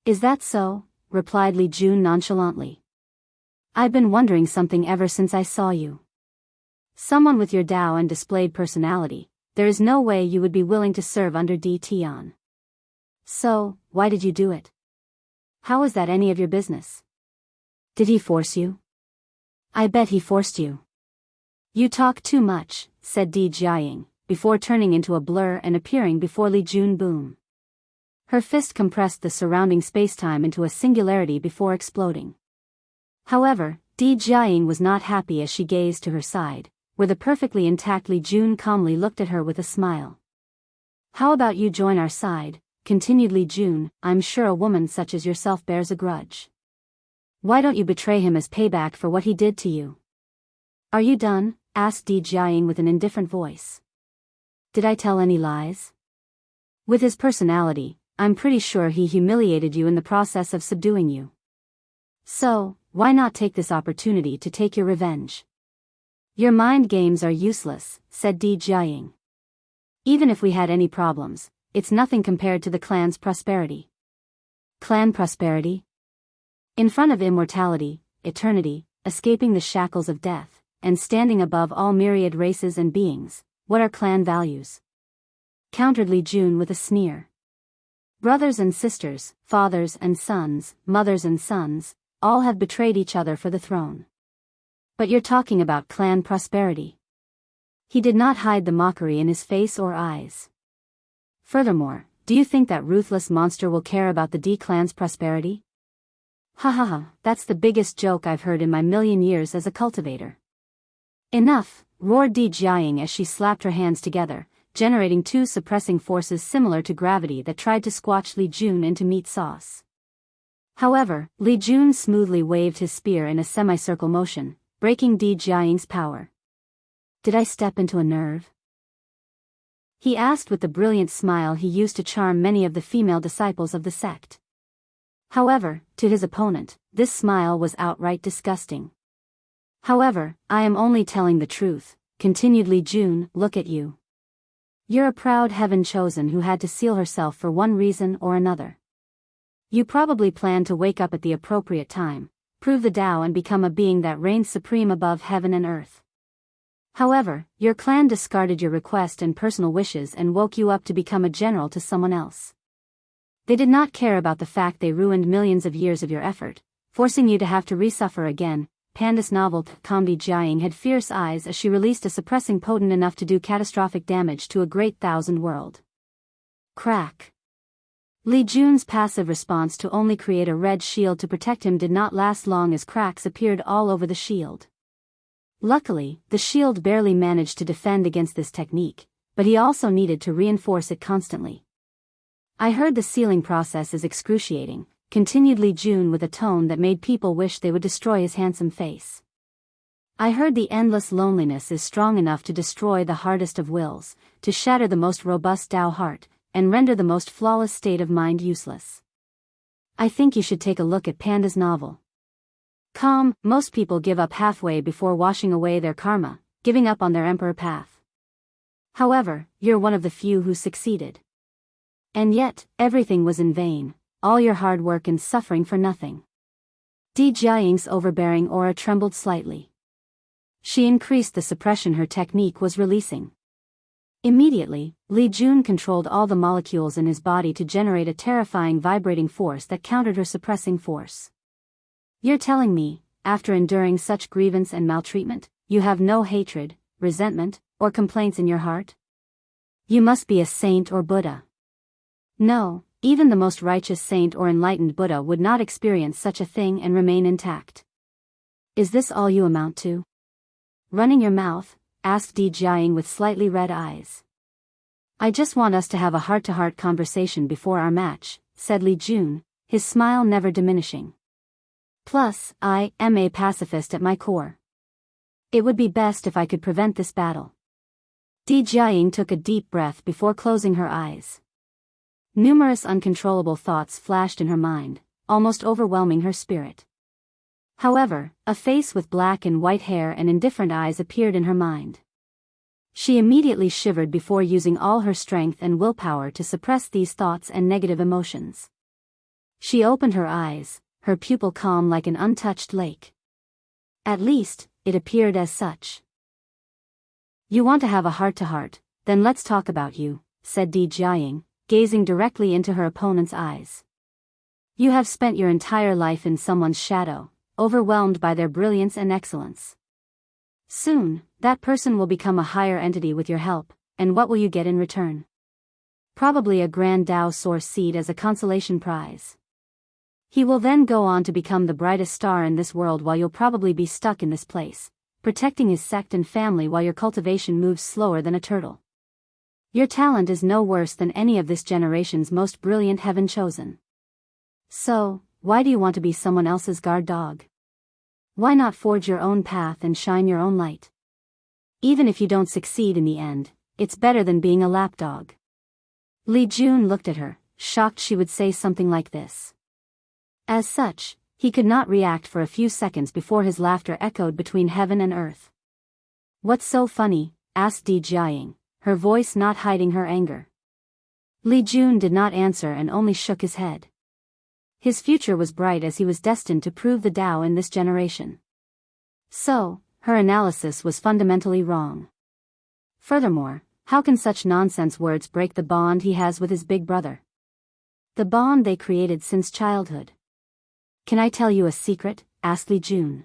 Is that so? Replied Li Jun nonchalantly. I've been wondering something ever since I saw you. Someone with your Dao and displayed personality, there is no way you would be willing to serve under Di Tian. So, why did you do it? How is that any of your business? Did he force you? I bet he forced you. You talk too much, said Di Jiaying, before turning into a blur and appearing before Li Jun. Boom. Her fist compressed the surrounding spacetime into a singularity before exploding. However, Di Jiaying was not happy as she gazed to her side, where the perfectly intact Li Jun calmly looked at her with a smile. How about you join our side? Continued Li Jun, I'm sure a woman such as yourself bears a grudge. Why don't you betray him as payback for what he did to you? Are you done? Asked Di Jiaying with an indifferent voice. Did I tell any lies? With his personality, I'm pretty sure he humiliated you in the process of subduing you. So, why not take this opportunity to take your revenge? Your mind games are useless, said Di Jiaying. Even if we had any problems, it's nothing compared to the clan's prosperity. Clan prosperity? In front of immortality, eternity, escaping the shackles of death, and standing above all myriad races and beings, what are clan values? Countered Li Jun with a sneer. Brothers and sisters, fathers and sons, mothers and sons, all have betrayed each other for the throne. But you're talking about clan prosperity. He did not hide the mockery in his face or eyes. Furthermore, do you think that ruthless monster will care about the D clan's prosperity? Ha ha ha, that's the biggest joke I've heard in my million years as a cultivator. Enough, roared Di Jiaying as she slapped her hands together, generating two suppressing forces similar to gravity that tried to squash Li Jun into meat sauce. However, Li Jun smoothly waved his spear in a semicircle motion, breaking Di Jiaying's power. Did I step into a nerve? He asked with the brilliant smile he used to charm many of the female disciples of the sect. However, to his opponent, this smile was outright disgusting. However, I am only telling the truth, continued Li Jun, look at you. You're a proud heaven chosen who had to seal herself for one reason or another. You probably planned to wake up at the appropriate time, prove the Tao and become a being that reigns supreme above heaven and earth. However, your clan discarded your request and personal wishes and woke you up to become a general to someone else. They did not care about the fact they ruined millions of years of your effort, forcing you to have to resuffer again. Panda's novel Di Jiaying had fierce eyes as she released a suppressing potent enough to do catastrophic damage to a great thousand world. Crack. Li Jun's passive response to only create a red shield to protect him did not last long as cracks appeared all over the shield. Luckily, the shield barely managed to defend against this technique, but he also needed to reinforce it constantly. I heard the sealing process is excruciating, continued Li Jun with a tone that made people wish they would destroy his handsome face. I heard the endless loneliness is strong enough to destroy the hardest of wills, to shatter the most robust Tao heart, and render the most flawless state of mind useless. I think you should take a look at Panda's novel. Most people give up halfway before washing away their karma, giving up on their emperor path. However, you're one of the few who succeeded. And yet, everything was in vain, all your hard work and suffering for nothing. Di Jiaying's overbearing aura trembled slightly. She increased the suppression her technique was releasing. Immediately, Li Jun controlled all the molecules in his body to generate a terrifying vibrating force that countered her suppressing force. You're telling me, after enduring such grievance and maltreatment, you have no hatred, resentment, or complaints in your heart? You must be a saint or Buddha. No, even the most righteous saint or enlightened Buddha would not experience such a thing and remain intact. Is this all you amount to? Running your mouth? Asked Di Jiaying with slightly red eyes. I just want us to have a heart-to-heart conversation before our match, said Li Jun, his smile never diminishing. Plus, I am a pacifist at my core. It would be best if I could prevent this battle. Di Jiaying took a deep breath before closing her eyes. Numerous uncontrollable thoughts flashed in her mind, almost overwhelming her spirit. However, a face with black and white hair and indifferent eyes appeared in her mind. She immediately shivered before using all her strength and willpower to suppress these thoughts and negative emotions. She opened her eyes, her pupil calm like an untouched lake. At least, it appeared as such. You want to have a heart-to-heart, then let's talk about you, said Di Jiaying, gazing directly into her opponent's eyes. You have spent your entire life in someone's shadow, overwhelmed by their brilliance and excellence. Soon, that person will become a higher entity with your help, and what will you get in return? Probably a grand Tao source seed as a consolation prize. He will then go on to become the brightest star in this world while you'll probably be stuck in this place, protecting his sect and family while your cultivation moves slower than a turtle. Your talent is no worse than any of this generation's most brilliant heaven chosen. So, why do you want to be someone else's guard dog? Why not forge your own path and shine your own light? Even if you don't succeed in the end, it's better than being a lapdog. Li Jun looked at her, shocked she would say something like this. As such, he could not react for a few seconds before his laughter echoed between heaven and earth. What's so funny? Asked Di Jiaying, her voice not hiding her anger. Li Jun did not answer and only shook his head. His future was bright as he was destined to prove the Tao in this generation. So, her analysis was fundamentally wrong. Furthermore, how can such nonsense words break the bond he has with his big brother? The bond they created since childhood. Can I tell you a secret? Asked Li Jun.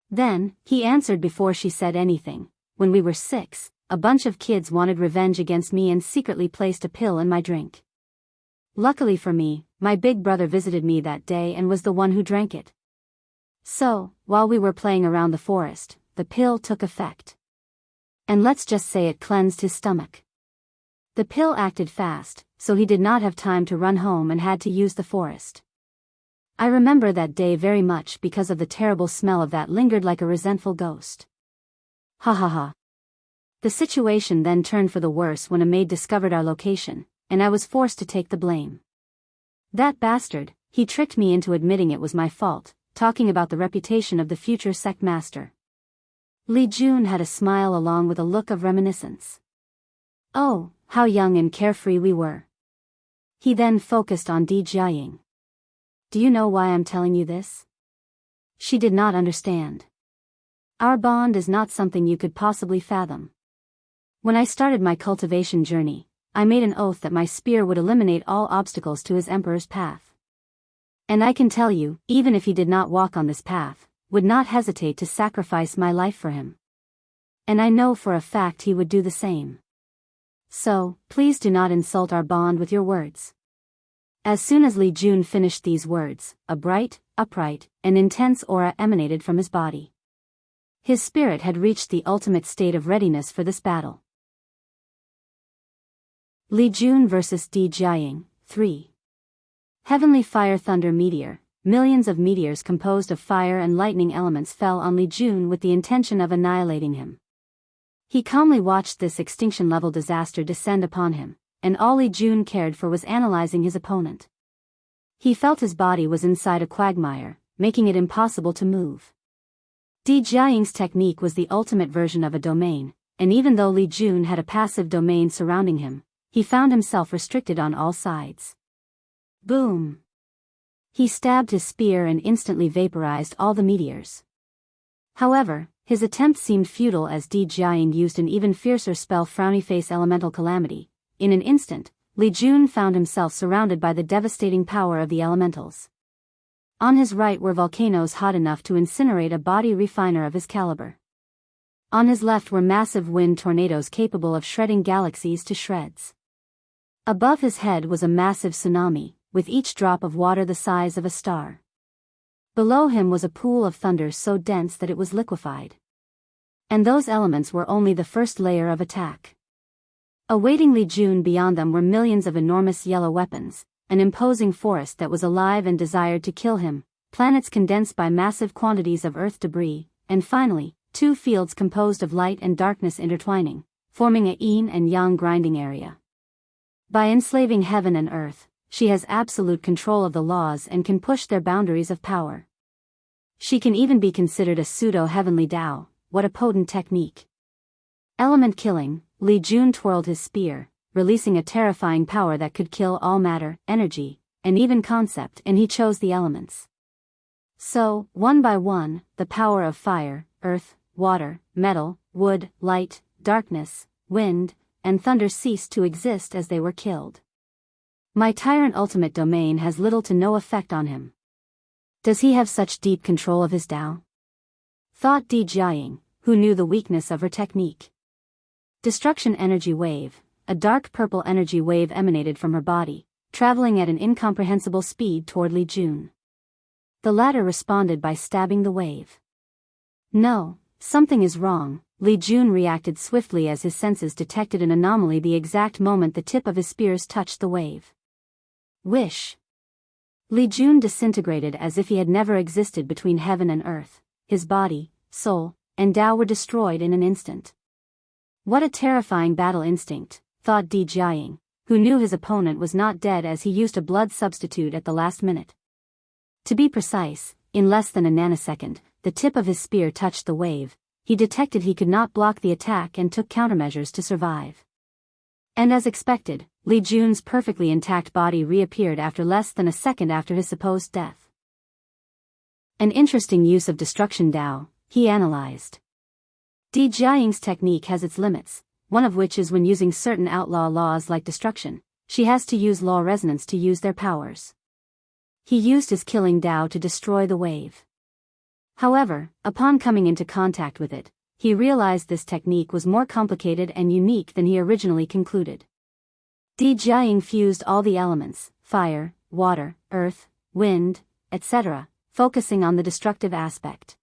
Then, he answered before she said anything. When we were 6, a bunch of kids wanted revenge against me and secretly placed a pill in my drink. Luckily for me, my big brother visited me that day and was the one who drank it. So, while we were playing around the forest, the pill took effect. And let's just say it cleansed his stomach. The pill acted fast, so he did not have time to run home and had to use the forest. I remember that day very much because of the terrible smell of that lingered like a resentful ghost. Ha ha ha. The situation then turned for the worse when a maid discovered our location, and I was forced to take the blame. That bastard, he tricked me into admitting it was my fault, talking about the reputation of the future sect master. Li Jun had a smile along with a look of reminiscence. Oh, how young and carefree we were. He then focused on Di Jiaying. Do you know why I'm telling you this? She did not understand. Our bond is not something you could possibly fathom. When I started my cultivation journey, I made an oath that my spear would eliminate all obstacles to his emperor's path. And I can tell you, even if he did not walk on this path, would not hesitate to sacrifice my life for him. And I know for a fact he would do the same. So, please do not insult our bond with your words. As soon as Li Jun finished these words, a bright, upright, and intense aura emanated from his body. His spirit had reached the ultimate state of readiness for this battle. Li Jun vs. Di Jiaying, 3. Heavenly Fire Thunder Meteor. Millions of meteors composed of fire and lightning elements fell on Li Jun with the intention of annihilating him. He calmly watched this extinction-level disaster descend upon him, and all Li Jun cared for was analyzing his opponent. He felt his body was inside a quagmire, making it impossible to move. Di Jiaying's technique was the ultimate version of a domain, and even though Li Jun had a passive domain surrounding him, he found himself restricted on all sides. Boom! He stabbed his spear and instantly vaporized all the meteors. However, his attempt seemed futile as Di Jiaying used an even fiercer spell, Frowny Face Elemental Calamity. In an instant, Li Jun found himself surrounded by the devastating power of the elementals. On his right were volcanoes hot enough to incinerate a body refiner of his caliber. On his left were massive wind tornadoes capable of shredding galaxies to shreds. Above his head was a massive tsunami, with each drop of water the size of a star. Below him was a pool of thunder so dense that it was liquefied. And those elements were only the first layer of attack. Awaiting Li Jun beyond them were millions of enormous yellow weapons, an imposing forest that was alive and desired to kill him, planets condensed by massive quantities of earth debris, and finally, 2 fields composed of light and darkness intertwining, forming a yin and yang grinding area. By enslaving heaven and earth, she has absolute control of the laws and can push their boundaries of power. She can even be considered a pseudo-heavenly Tao. What a potent technique. Element killing. Li Jun twirled his spear, releasing a terrifying power that could kill all matter, energy, and even concept, and he chose the elements. So, one by one, the power of fire, earth, water, metal, wood, light, darkness, wind, and thunder ceased to exist as they were killed. My tyrant ultimate domain has little to no effect on him. Does he have such deep control of his Tao? Thought Di Jiaying, who knew the weakness of her technique. Destruction energy wave. A dark purple energy wave emanated from her body, traveling at an incomprehensible speed toward Li Jun. The latter responded by stabbing the wave. No, something is wrong. Li Jun reacted swiftly as his senses detected an anomaly the exact moment the tip of his spears touched the wave. Wish! Li Jun disintegrated as if he had never existed between heaven and earth, his body, soul, and Dao were destroyed in an instant. What a terrifying battle instinct, thought Di Jiaying, who knew his opponent was not dead as he used a blood substitute at the last minute. To be precise, in less than a nanosecond, the tip of his spear touched the wave. He detected he could not block the attack and took countermeasures to survive. And as expected, Li Jun's perfectly intact body reappeared after less than a second after his supposed death. An interesting use of destruction Dao, he analyzed. Di Jiaying's technique has its limits, one of which is when using certain outlaw laws like destruction, she has to use law resonance to use their powers. He used his killing Dao to destroy the wave. However, upon coming into contact with it, he realized this technique was more complicated and unique than he originally concluded. Di Jiaying fused all the elements, fire, water, earth, wind, etc., focusing on the destructive aspect.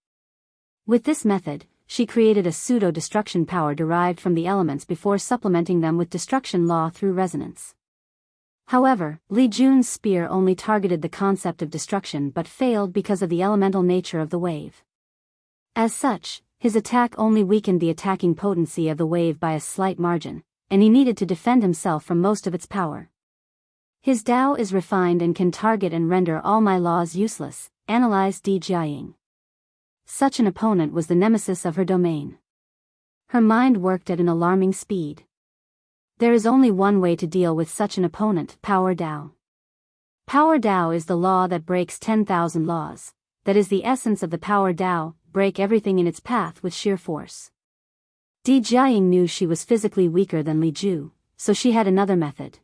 With this method, she created a pseudo-destruction power derived from the elements before supplementing them with destruction law through resonance. However, Li Jun's spear only targeted the concept of destruction but failed because of the elemental nature of the wave. As such, his attack only weakened the attacking potency of the wave by a slight margin, and he needed to defend himself from most of its power. His Dao is refined and can target and render all my laws useless, analyzed Di Jiaying. Such an opponent was the nemesis of her domain. Her mind worked at an alarming speed. There is only one way to deal with such an opponent, Power Dao. Power Dao is the law that breaks 10,000 laws, that is the essence of the Power Dao, break everything in its path with sheer force. Di Jiaying knew she was physically weaker than Li Ju, so she had another method.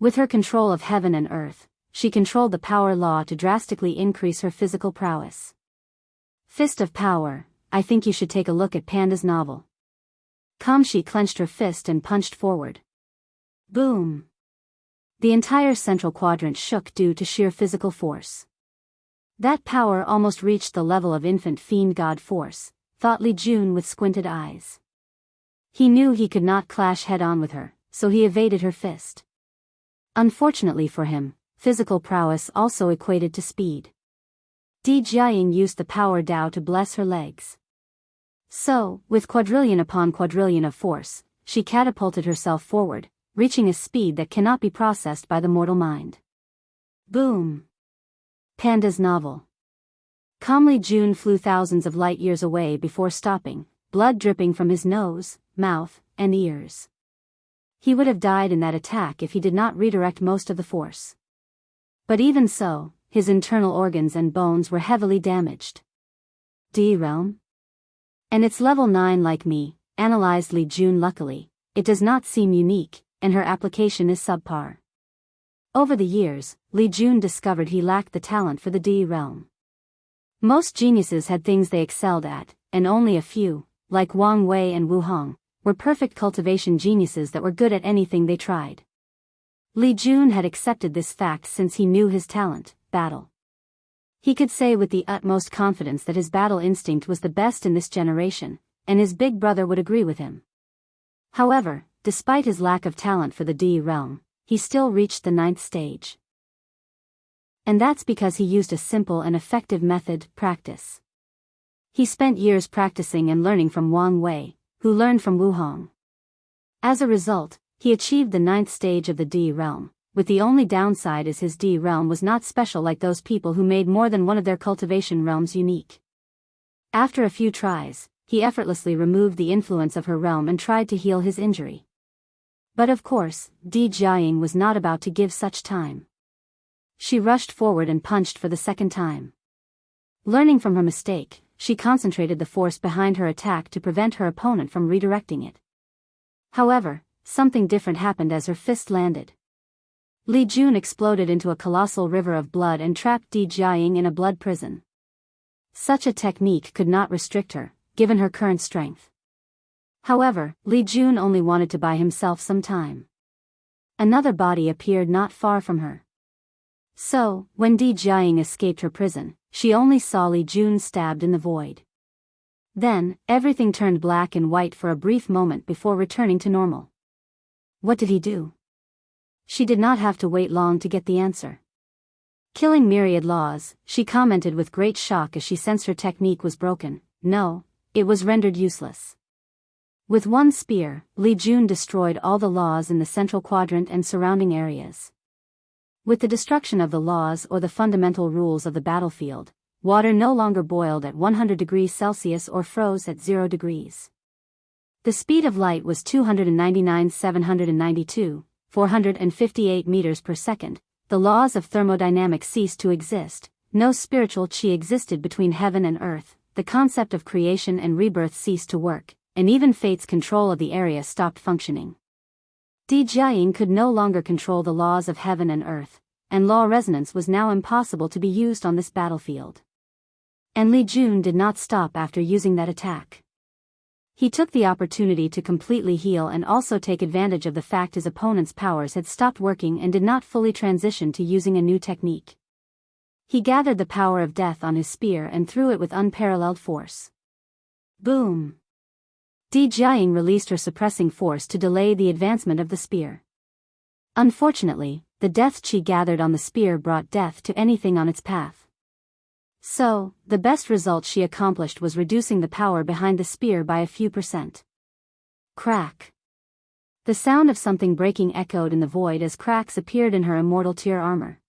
With her control of heaven and earth, she controlled the power law to drastically increase her physical prowess. Fist of Power, I think you should take a look at Panda's novel. Kamshi clenched her fist and punched forward. Boom! The entire central quadrant shook due to sheer physical force. That power almost reached the level of infant fiend god force, thought Li Jun with squinted eyes. He knew he could not clash head-on with her, so he evaded her fist. Unfortunately for him, physical prowess also equated to speed. Di Jiaying used the Power Dao to bless her legs. So, with quadrillion upon quadrillion of force, she catapulted herself forward, reaching a speed that cannot be processed by the mortal mind. Boom! Panda's novel. Calmly Jun flew thousands of light years away before stopping, blood dripping from his nose, mouth, and ears. He would have died in that attack if he did not redirect most of the force. But even so, his internal organs and bones were heavily damaged. D realm? And it's level 9 like me, analyzed Li Jun. Luckily, it does not seem unique, and her application is subpar. Over the years, Li Jun discovered he lacked the talent for the D realm. Most geniuses had things they excelled at, and only a few, like Wang Wei and Wu Hong, were perfect cultivation geniuses that were good at anything they tried. Li Jun had accepted this fact since he knew his talent, battle. He could say with the utmost confidence that his battle instinct was the best in this generation, and his big brother would agree with him. However, despite his lack of talent for the D realm, he still reached the 9th stage. And that's because he used a simple and effective method, practice. He spent years practicing and learning from Wang Wei, who learned from Wu Hong. As a result, he achieved the 9th stage of the D realm, with the only downside is his D realm was not special like those people who made more than one of their cultivation realms unique. After a few tries, he effortlessly removed the influence of her realm and tried to heal his injury. But of course, Di Jiaying was not about to give such time. She rushed forward and punched for the second time. Learning from her mistake, she concentrated the force behind her attack to prevent her opponent from redirecting it. However, something different happened as her fist landed. Li Jun exploded into a colossal river of blood and trapped Di Jiaying in a blood prison. Such a technique could not restrict her, given her current strength. However, Li Jun only wanted to buy himself some time. Another body appeared not far from her. So, when Di Jiaying escaped her prison, she only saw Li Jun stabbed in the void. Then, everything turned black and white for a brief moment before returning to normal. What did he do? She did not have to wait long to get the answer. Killing myriad laws, she commented with great shock as she sensed her technique was broken. No, it was rendered useless. With one spear, Li Jun destroyed all the laws in the central quadrant and surrounding areas. With the destruction of the laws or the fundamental rules of the battlefield, water no longer boiled at 100 degrees Celsius or froze at 0 degrees. The speed of light was 299,792, 458 meters per second. The laws of thermodynamics ceased to exist. No spiritual chi existed between heaven and earth. The concept of creation and rebirth ceased to work, and even fate's control of the area stopped functioning. Di Jiaying could no longer control the laws of heaven and earth, and law resonance was now impossible to be used on this battlefield. And Li Jun did not stop after using that attack. He took the opportunity to completely heal and also take advantage of the fact his opponent's powers had stopped working and did not fully transition to using a new technique. He gathered the power of death on his spear and threw it with unparalleled force. Boom! Di Jiaying released her suppressing force to delay the advancement of the spear. Unfortunately, the death chi gathered on the spear brought death to anything on its path. So, the best result she accomplished was reducing the power behind the spear by a few %. Crack! The sound of something breaking echoed in the void as cracks appeared in her immortal tier armor.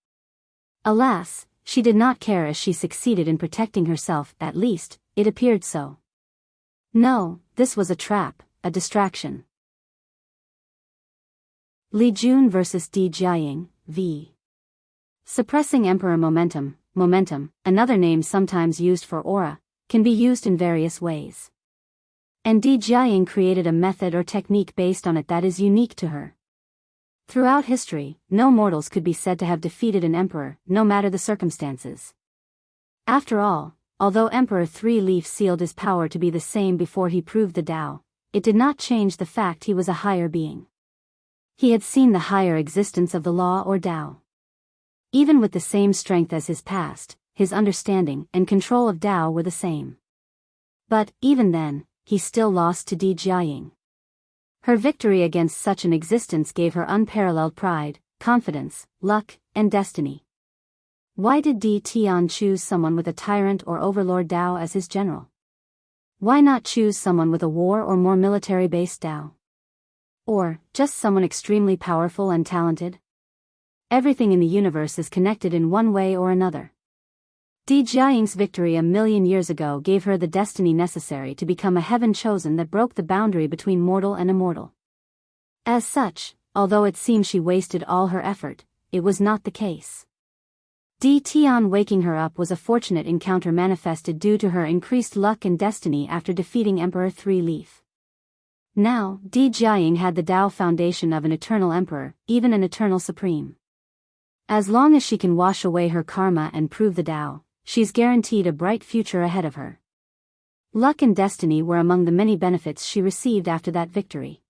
Alas, she did not care as she succeeded in protecting herself, at least, it appeared so. No, this was a trap, a distraction. Li Jun vs. Di Jiaying, v. Suppressing Emperor Momentum. Momentum, another name sometimes used for aura, can be used in various ways. And Di Jiaying created a method or technique based on it that is unique to her. Throughout history, no mortals could be said to have defeated an emperor, no matter the circumstances. After all, although Emperor Three Leaf sealed his power to be the same before he proved the Tao, it did not change the fact he was a higher being. He had seen the higher existence of the law or Tao. Even with the same strength as his past, his understanding and control of Tao were the same. But, even then, he still lost to Di Jiaying. Her victory against such an existence gave her unparalleled pride, confidence, luck, and destiny. Why did Di Tian choose someone with a tyrant or overlord Tao as his general? Why not choose someone with a war or more military-based Tao? Or, just someone extremely powerful and talented? Everything in the universe is connected in one way or another. Di Jiaying's victory a million years ago gave her the destiny necessary to become a heaven chosen that broke the boundary between mortal and immortal. As such, although it seemed she wasted all her effort, it was not the case. Di Tian waking her up was a fortunate encounter manifested due to her increased luck and destiny after defeating Emperor Three Leaf. Now, Di Jiaying had the Tao foundation of an eternal emperor, even an eternal supreme. As long as she can wash away her karma and prove the Tao, she's guaranteed a bright future ahead of her. Luck and destiny were among the many benefits she received after that victory.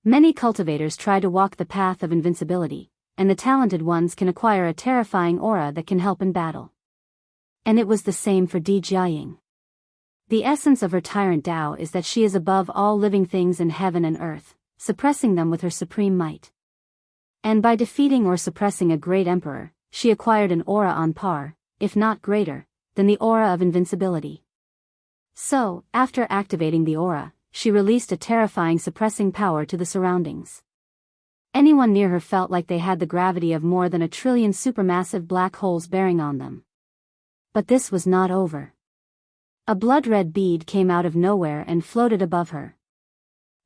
Many cultivators try to walk the path of invincibility, and the talented ones can acquire a terrifying aura that can help in battle. And it was the same for Di Jiaying. The essence of her tyrant Tao is that she is above all living things in heaven and earth, suppressing them with her supreme might. And by defeating or suppressing a great emperor, she acquired an aura on par, if not greater, than the aura of invincibility. So, after activating the aura, she released a terrifying suppressing power to the surroundings. Anyone near her felt like they had the gravity of more than 1 trillion supermassive black holes bearing on them. But this was not over. A blood-red bead came out of nowhere and floated above her.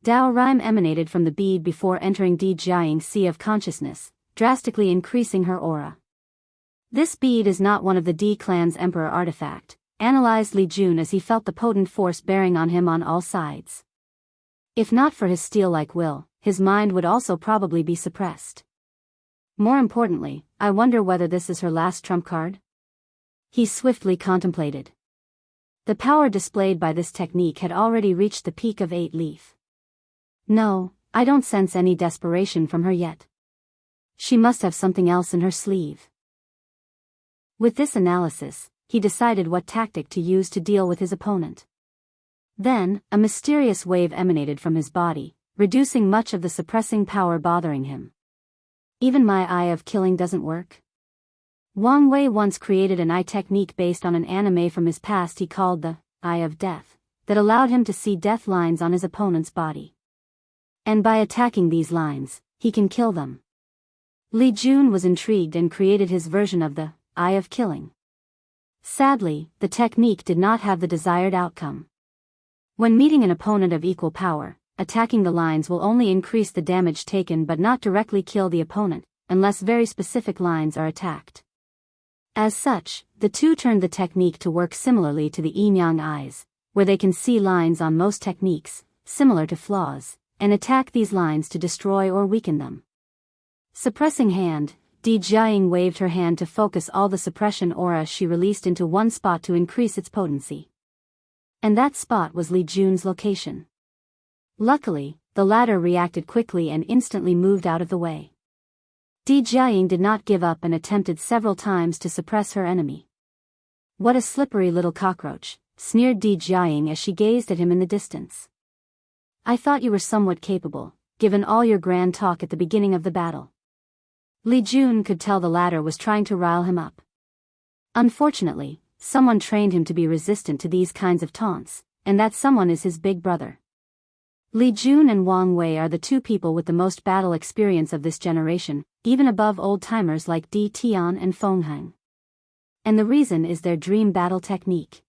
Tao Rime emanated from the bead before entering Di Jiaying's sea of consciousness, drastically increasing her aura. This bead is not one of the Di clan's emperor artifact, analyzed Li Jun as he felt the potent force bearing on him on all sides. If not for his steel-like will, his mind would also probably be suppressed. More importantly, I wonder whether this is her last trump card? He swiftly contemplated. The power displayed by this technique had already reached the peak of 8 leaf. No, I don't sense any desperation from her yet. She must have something else in her sleeve. With this analysis, he decided what tactic to use to deal with his opponent. Then, a mysterious wave emanated from his body, reducing much of the suppressing power bothering him. Even my eye of killing doesn't work? Wang Wei once created an eye technique based on an anime from his past he called the Eye of Death, that allowed him to see death lines on his opponent's body. And by attacking these lines, he can kill them. Li Jun was intrigued and created his version of the Eye of Killing. Sadly, the technique did not have the desired outcome. When meeting an opponent of equal power, attacking the lines will only increase the damage taken but not directly kill the opponent, unless very specific lines are attacked. As such, the two turned the technique to work similarly to the yin-yang eyes, where they can see lines on most techniques, similar to flaws, and attack these lines to destroy or weaken them. Suppressing hand, Di Jiaying waved her hand to focus all the suppression aura she released into one spot to increase its potency. And that spot was Li Jun's location. Luckily, the latter reacted quickly and instantly moved out of the way. Di Jiaying did not give up and attempted several times to suppress her enemy. "What a slippery little cockroach," sneered Di Jiaying as she gazed at him in the distance. "I thought you were somewhat capable, given all your grand talk at the beginning of the battle." Li Jun could tell the latter was trying to rile him up. Unfortunately, someone trained him to be resistant to these kinds of taunts, and that someone is his big brother. Li Jun and Wang Wei are the two people with the most battle experience of this generation, even above old-timers like Di Tian and Feng Heng. And the reason is their dream battle technique.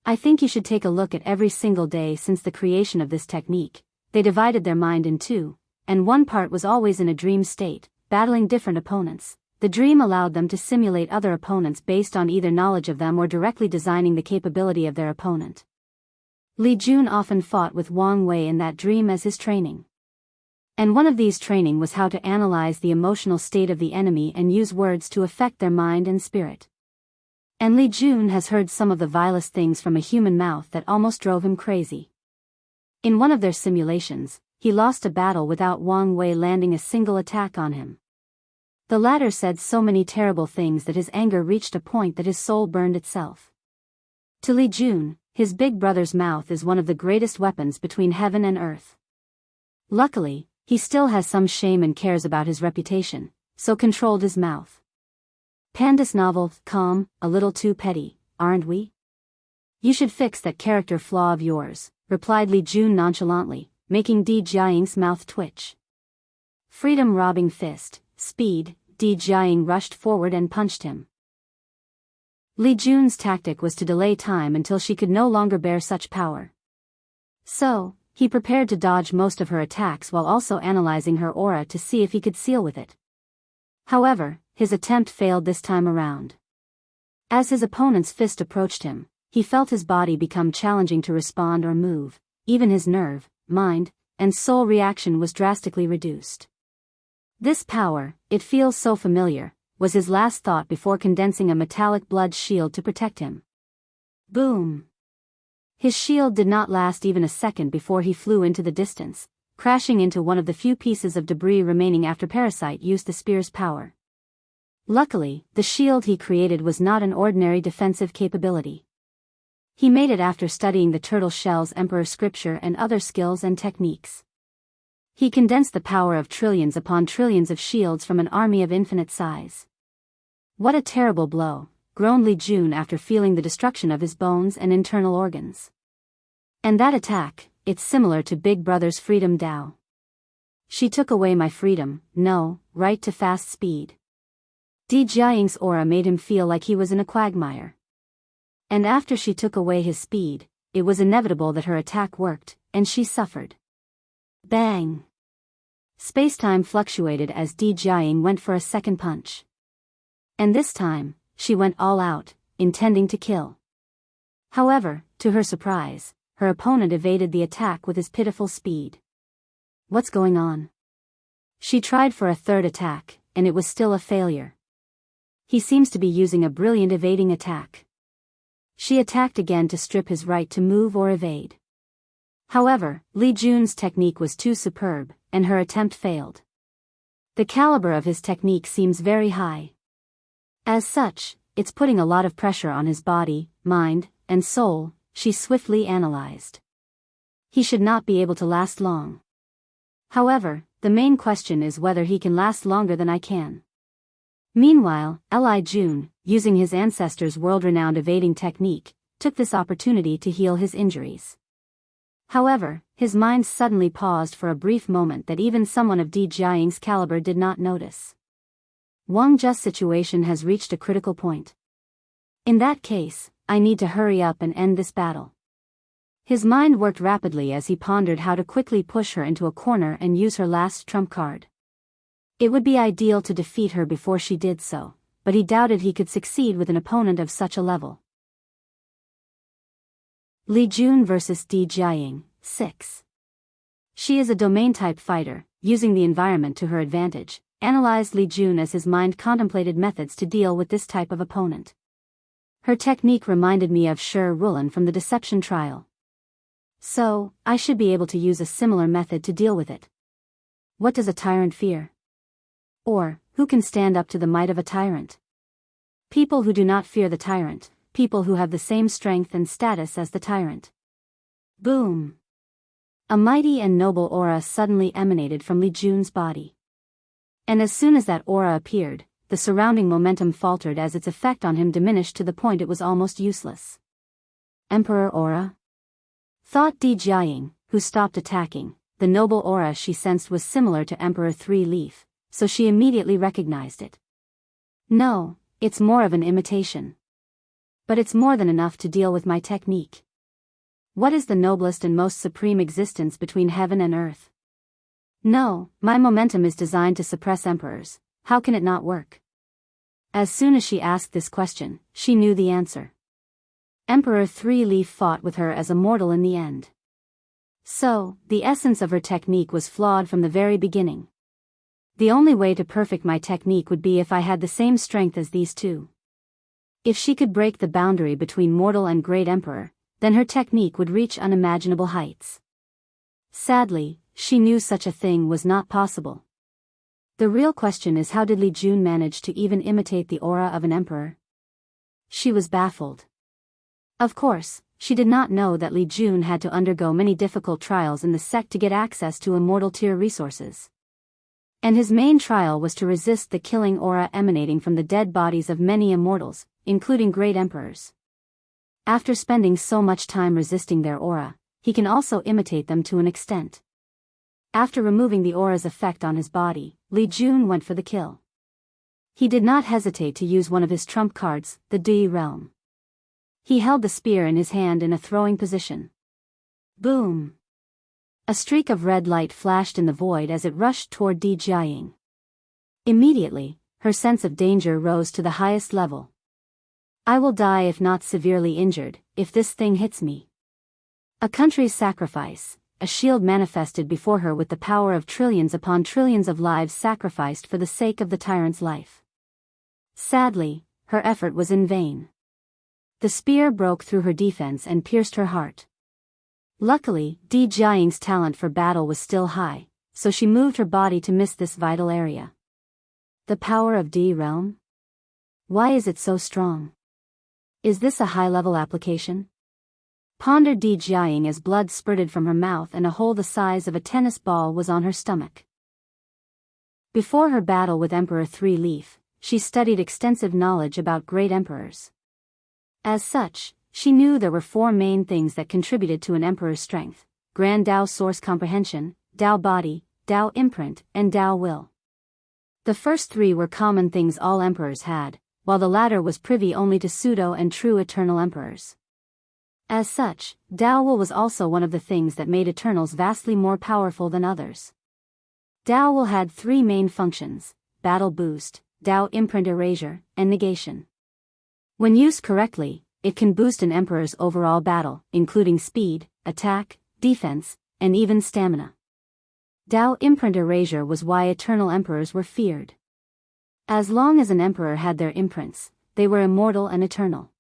I think you should take a look at every single day since the creation of this technique. They divided their mind in two, and one part was always in a dream state, battling different opponents. The dream allowed them to simulate other opponents based on either knowledge of them or directly designing the capability of their opponent. Li Jun often fought with Wang Wei in that dream as his training. And one of these training was how to analyze the emotional state of the enemy and use words to affect their mind and spirit. And Li Jun has heard some of the vilest things from a human mouth that almost drove him crazy. In one of their simulations, he lost a battle without Wang Wei landing a single attack on him. The latter said so many terrible things that his anger reached a point that his soul burned itself. To Li Jun, his big brother's mouth is one of the greatest weapons between heaven and earth. Luckily, he still has some shame and cares about his reputation, so controlled his mouth. Panda's novel, calm, a little too petty, aren't we? You should fix that character flaw of yours, replied Li Jun nonchalantly, making Di Jiaying's mouth twitch. Freedom robbing fist, speed, Di Jiaying rushed forward and punched him. Li Jun's tactic was to delay time until she could no longer bear such power. So, he prepared to dodge most of her attacks while also analyzing her aura to see if he could seal with it. However, his attempt failed this time around. As his opponent's fist approached him, he felt his body become challenging to respond or move. Even his nerve, mind, and soul reaction was drastically reduced. This power, it feels so familiar, was his last thought before condensing a metallic blood shield to protect him. Boom! His shield did not last even a second before he flew into the distance, crashing into one of the few pieces of debris remaining after Parasite used the spear's power. Luckily, the shield he created was not an ordinary defensive capability. He made it after studying the turtle shell's emperor scripture and other skills and techniques. He condensed the power of trillions upon trillions of shields from an army of infinite size. What a terrible blow, groaned Li Jun after feeling the destruction of his bones and internal organs. And that attack, it's similar to Big Brother's Freedom Dao. She took away my freedom, no, right to fast speed. Di Jiaying's aura made him feel like he was in a quagmire. And after she took away his speed, it was inevitable that her attack worked, and she suffered. Bang! Space-time fluctuated as Di Jiaying went for a second punch. And this time, she went all out, intending to kill. However, to her surprise, her opponent evaded the attack with his pitiful speed. What's going on? She tried for a third attack, and it was still a failure. He seems to be using a brilliant evading attack. She attacked again to strip his right to move or evade. However, Li Jun's technique was too superb, and her attempt failed. The caliber of his technique seems very high. As such, it's putting a lot of pressure on his body, mind, and soul, she swiftly analyzed. He should not be able to last long. However, the main question is whether he can last longer than I can. Meanwhile, Li Jun, using his ancestors' world-renowned evading technique, took this opportunity to heal his injuries. However, his mind suddenly paused for a brief moment that even someone of Di Jiaying's caliber did not notice. Wang Zhe's situation has reached a critical point. In that case, I need to hurry up and end this battle. His mind worked rapidly as he pondered how to quickly push her into a corner and use her last trump card. It would be ideal to defeat her before she did so, but he doubted he could succeed with an opponent of such a level. Li Jun vs Di Jiaying, 6. She is a domain-type fighter, using the environment to her advantage, analyzed Li Jun as his mind contemplated methods to deal with this type of opponent. Her technique reminded me of Shi Rulan from the Deception Trial. So, I should be able to use a similar method to deal with it. What does a tyrant fear? Or, who can stand up to the might of a tyrant? People who do not fear the tyrant, people who have the same strength and status as the tyrant. Boom! A mighty and noble aura suddenly emanated from Li Jun's body. And as soon as that aura appeared, the surrounding momentum faltered as its effect on him diminished to the point it was almost useless. Emperor aura? Thought Di Jiaying, who stopped attacking. The noble aura she sensed was similar to Emperor Three Leaf, so she immediately recognized it. No, it's more of an imitation. But it's more than enough to deal with my technique. What is the noblest and most supreme existence between heaven and earth? No, my momentum is designed to suppress emperors. How can it not work? As soon as she asked this question, she knew the answer. Emperor Three Leaf fought with her as a mortal in the end. So, the essence of her technique was flawed from the very beginning. The only way to perfect my technique would be if I had the same strength as these two. If she could break the boundary between mortal and great emperor, then her technique would reach unimaginable heights. Sadly, she knew such a thing was not possible. The real question is, how did Li Jun manage to even imitate the aura of an emperor? She was baffled. Of course, she did not know that Li Jun had to undergo many difficult trials in the sect to get access to immortal tier resources. And his main trial was to resist the killing aura emanating from the dead bodies of many immortals, including great emperors. After spending so much time resisting their aura, he can also imitate them to an extent. After removing the aura's effect on his body, Li Jun went for the kill. He did not hesitate to use one of his trump cards, the Di Realm. He held the spear in his hand in a throwing position. Boom! A streak of red light flashed in the void as it rushed toward Di Jiaying. Immediately, her sense of danger rose to the highest level. I will die if not severely injured, if this thing hits me. A country's sacrifice, a shield manifested before her with the power of trillions upon trillions of lives sacrificed for the sake of the tyrant's life. Sadly, her effort was in vain. The spear broke through her defense and pierced her heart. Luckily, Di Jiaying's talent for battle was still high, so she moved her body to miss this vital area. The power of Di Realm? Why is it so strong? Is this a high-level application? Pondered Di Jiaying as blood spurted from her mouth and a hole the size of a tennis ball was on her stomach. Before her battle with Emperor Three Leaf, she studied extensive knowledge about great emperors. As such, she knew there were four main things that contributed to an emperor's strength: Grand Dao Source Comprehension, Dao Body, Dao Imprint, and Dao Will. The first three were common things all emperors had, while the latter was privy only to pseudo and true eternal emperors. As such, Dao Will was also one of the things that made Eternals vastly more powerful than others. Dao Will had three main functions: battle boost, Dao Imprint erasure, and negation. When used correctly, it can boost an emperor's overall battle, including speed, attack, defense, and even stamina. Dao Imprint erasure was why eternal emperors were feared. As long as an emperor had their imprints, they were immortal and eternal.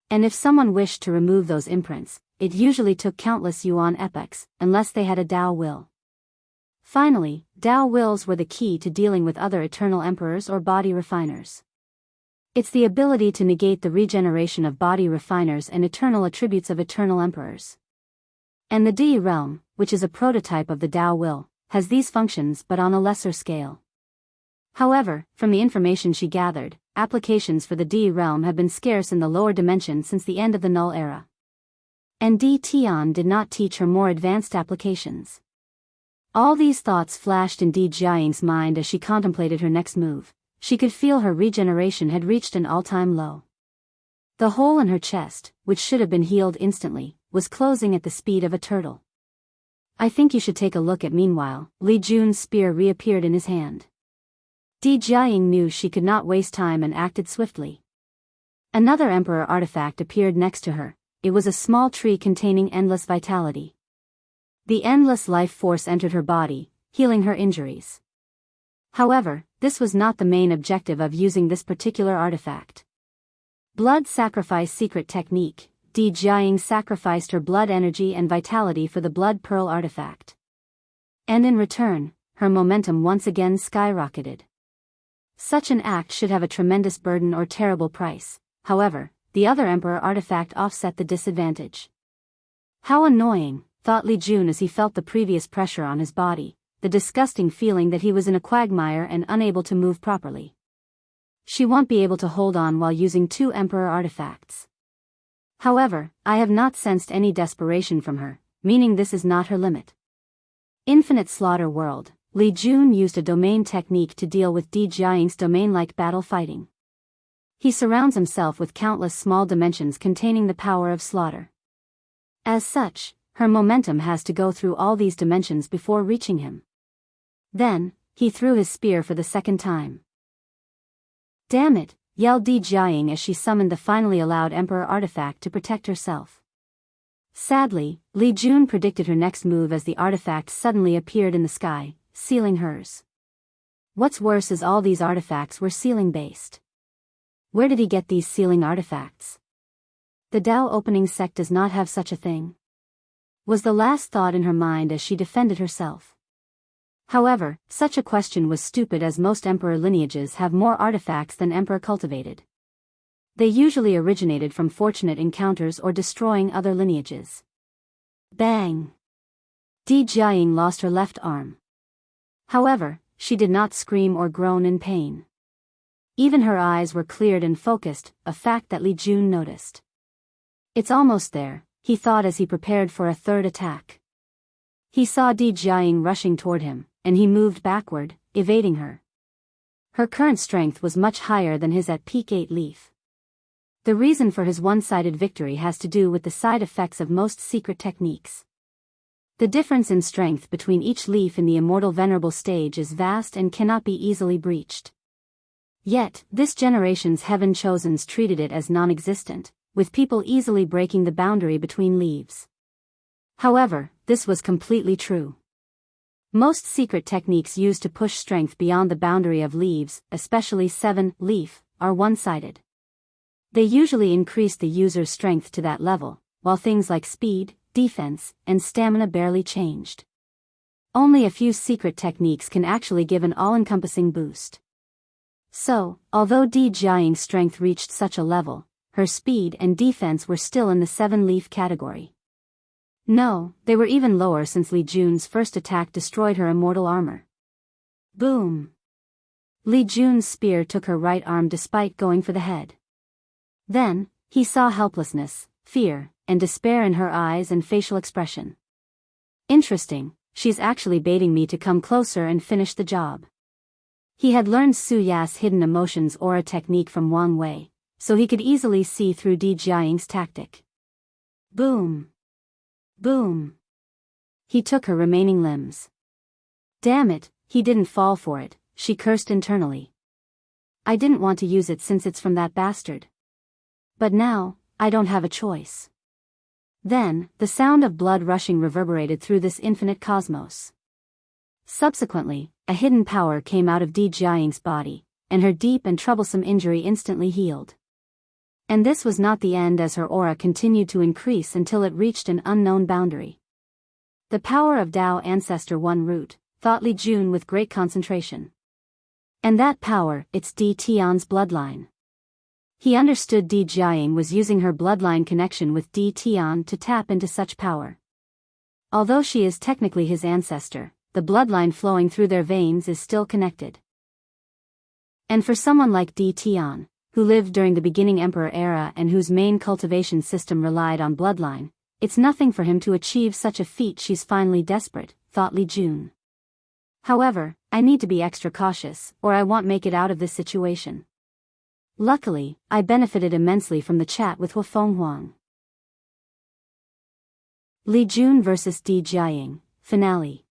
And if someone wished to remove those imprints, it usually took countless yuan epochs, unless they had a Dao Will. Finally, Dao Wills were the key to dealing with other eternal emperors or body refiners. It's the ability to negate the regeneration of body refiners and eternal attributes of eternal emperors. And the Di Realm, which is a prototype of the Dao Will, has these functions but on a lesser scale. However, from the information she gathered, applications for the D realm have been scarce in the lower dimension since the end of the Null Era. And D Tian did not teach her more advanced applications. All these thoughts flashed in Di Jiaying's mind as she contemplated her next move. She could feel her regeneration had reached an all-time low. The hole in her chest, which should have been healed instantly, was closing at the speed of a turtle. I think you should take a look at. Meanwhile, Li Jun's spear reappeared in his hand. Di Jiaying knew she could not waste time and acted swiftly. Another Emperor artifact appeared next to her. It was a small tree containing endless vitality. The endless life force entered her body, healing her injuries. However, this was not the main objective of using this particular artifact. Blood sacrifice secret technique. Di Jiaying sacrificed her blood energy and vitality for the blood pearl artifact. And in return, her momentum once again skyrocketed. Such an act should have a tremendous burden or terrible price. However, the other Emperor artifact offset the disadvantage. How annoying, thought Li Jun as he felt the previous pressure on his body, the disgusting feeling that he was in a quagmire and unable to move properly. She won't be able to hold on while using two Emperor artifacts. However, I have not sensed any desperation from her, meaning this is not her limit. Infinite Slaughter World. Li Jun used a domain technique to deal with Di Jiaying's domain-like battle fighting. He surrounds himself with countless small dimensions containing the power of slaughter. As such, her momentum has to go through all these dimensions before reaching him. Then, he threw his spear for the second time. Damn it, yelled Di Jiaying as she summoned the finally allowed Emperor artifact to protect herself. Sadly, Li Jun predicted her next move as the artifact suddenly appeared in the sky, sealing hers. What's worse is all these artifacts were sealing-based. Where did he get these sealing artifacts? The Dao opening sect does not have such a thing, was the last thought in her mind as she defended herself. However, such a question was stupid as most Emperor lineages have more artifacts than Emperor cultivated. They usually originated from fortunate encounters or destroying other lineages. Bang! Di Jiaying lost her left arm. However, she did not scream or groan in pain. Even her eyes were cleared and focused, a fact that Li Jun noticed. It's almost there, he thought as he prepared for a third attack. He saw Di Jiaying rushing toward him, and he moved backward, evading her. Her current strength was much higher than his at peak 8 leaf. The reason for his one-sided victory has to do with the side effects of most secret techniques. The difference in strength between each leaf in the Immortal Venerable stage is vast and cannot be easily breached. Yet, this generation's Heaven Chosens treated it as non-existent, with people easily breaking the boundary between leaves. However, this was completely true. Most secret techniques used to push strength beyond the boundary of leaves, especially 7 leaf, are one-sided. They usually increase the user's strength to that level, while things like speed, defense, and stamina barely changed. Only a few secret techniques can actually give an all-encompassing boost. So, although Di Jiaying's strength reached such a level, her speed and defense were still in the 7-leaf category. No, they were even lower since Li Jun's first attack destroyed her immortal armor. Boom! Li Jun's spear took her right arm despite going for the head. Then, he saw helplessness, fear, and despair in her eyes and facial expression. Interesting, she's actually baiting me to come closer and finish the job. He had learned Su Ya's hidden emotions aura technique from Wang Wei, so he could easily see through Di Jiaying's tactic. Boom! Boom! He took her remaining limbs. Damn it, he didn't fall for it, she cursed internally. I didn't want to use it since it's from that bastard. But now, I don't have a choice. Then, the sound of blood rushing reverberated through this infinite cosmos. Subsequently, a hidden power came out of Di Jiaying's body, and her deep and troublesome injury instantly healed. And this was not the end as her aura continued to increase until it reached an unknown boundary. The power of Dao Ancestor 1 Root, thought Li Jun with great concentration. And that power, it's Di Tian's bloodline. He understood Di Jiaying was using her bloodline connection with Di Tian to tap into such power. Although she is technically his ancestor, the bloodline flowing through their veins is still connected. And for someone like Di Tian, who lived during the beginning Emperor era and whose main cultivation system relied on bloodline, it's nothing for him to achieve such a feat. She's finally desperate, thought Li Jun. However, I need to be extra cautious, or I won't make it out of this situation. Luckily, I benefited immensely from the chat with Hufeng Huang. Li Jun vs. Di Jiaying, Finale.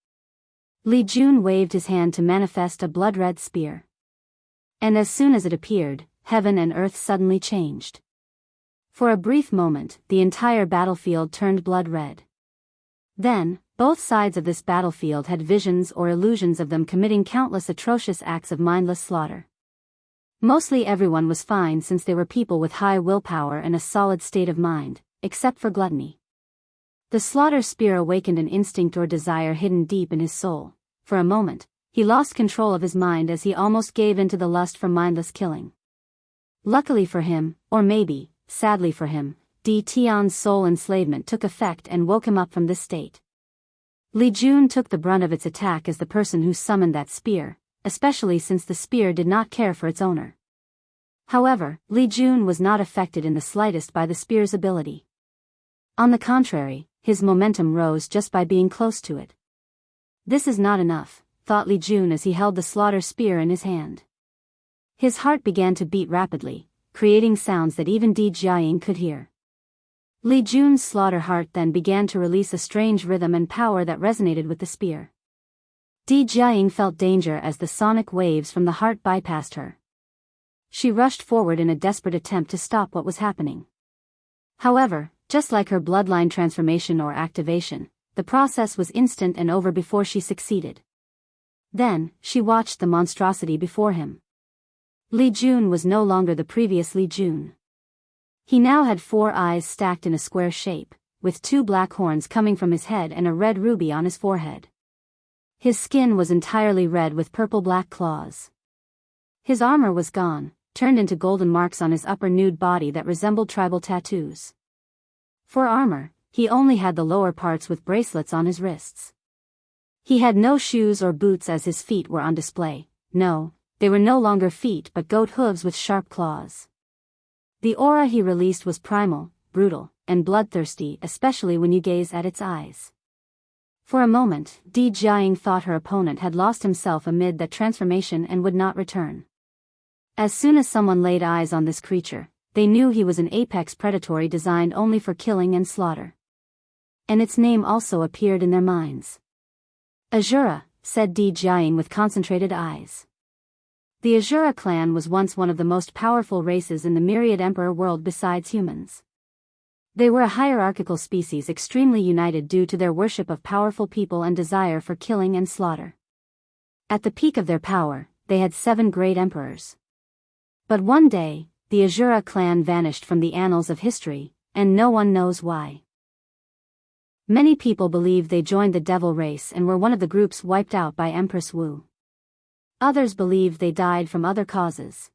Li Jun waved his hand to manifest a blood-red spear. And as soon as it appeared, heaven and earth suddenly changed. For a brief moment, the entire battlefield turned blood-red. Then, both sides of this battlefield had visions or illusions of them committing countless atrocious acts of mindless slaughter. Mostly everyone was fine since they were people with high willpower and a solid state of mind, except for gluttony. The slaughter spear awakened an instinct or desire hidden deep in his soul. For a moment, he lost control of his mind as he almost gave in to the lust for mindless killing. Luckily for him, or maybe, sadly for him, Di Tian's soul enslavement took effect and woke him up from this state. Li Jun took the brunt of its attack as the person who summoned that spear, especially since the spear did not care for its owner. However, Li Jun was not affected in the slightest by the spear's ability. On the contrary, his momentum rose just by being close to it. This is not enough, thought Li Jun as he held the slaughter spear in his hand. His heart began to beat rapidly, creating sounds that even Di Jiaying could hear. Li Jun's slaughter heart then began to release a strange rhythm and power that resonated with the spear. Di Jiaying felt danger as the sonic waves from the heart bypassed her. She rushed forward in a desperate attempt to stop what was happening. However, just like her bloodline transformation or activation, the process was instant and over before she succeeded. Then, she watched the monstrosity before him. Li Jun was no longer the previous Li Jun. He now had 4 eyes stacked in a square shape, with 2 black horns coming from his head and a red ruby on his forehead. His skin was entirely red with purple-black claws. His armor was gone, turned into golden marks on his upper nude body that resembled tribal tattoos. For armor, he only had the lower parts with bracelets on his wrists. He had no shoes or boots as his feet were on display. No, they were no longer feet but goat hooves with sharp claws. The aura he released was primal, brutal, and bloodthirsty, especially when you gaze at its eyes. For a moment, Di Jiaying thought her opponent had lost himself amid that transformation and would not return. As soon as someone laid eyes on this creature, they knew he was an apex predatory designed only for killing and slaughter. And its name also appeared in their minds. Azura, said Di Jiaying with concentrated eyes. The Azura clan was once one of the most powerful races in the myriad emperor world besides humans. They were a hierarchical species extremely united due to their worship of powerful people and desire for killing and slaughter. At the peak of their power, they had 7 great emperors. But one day, the Azura clan vanished from the annals of history, and no one knows why. Many people believe they joined the devil race and were one of the groups wiped out by Empress Wu. Others believe they died from other causes.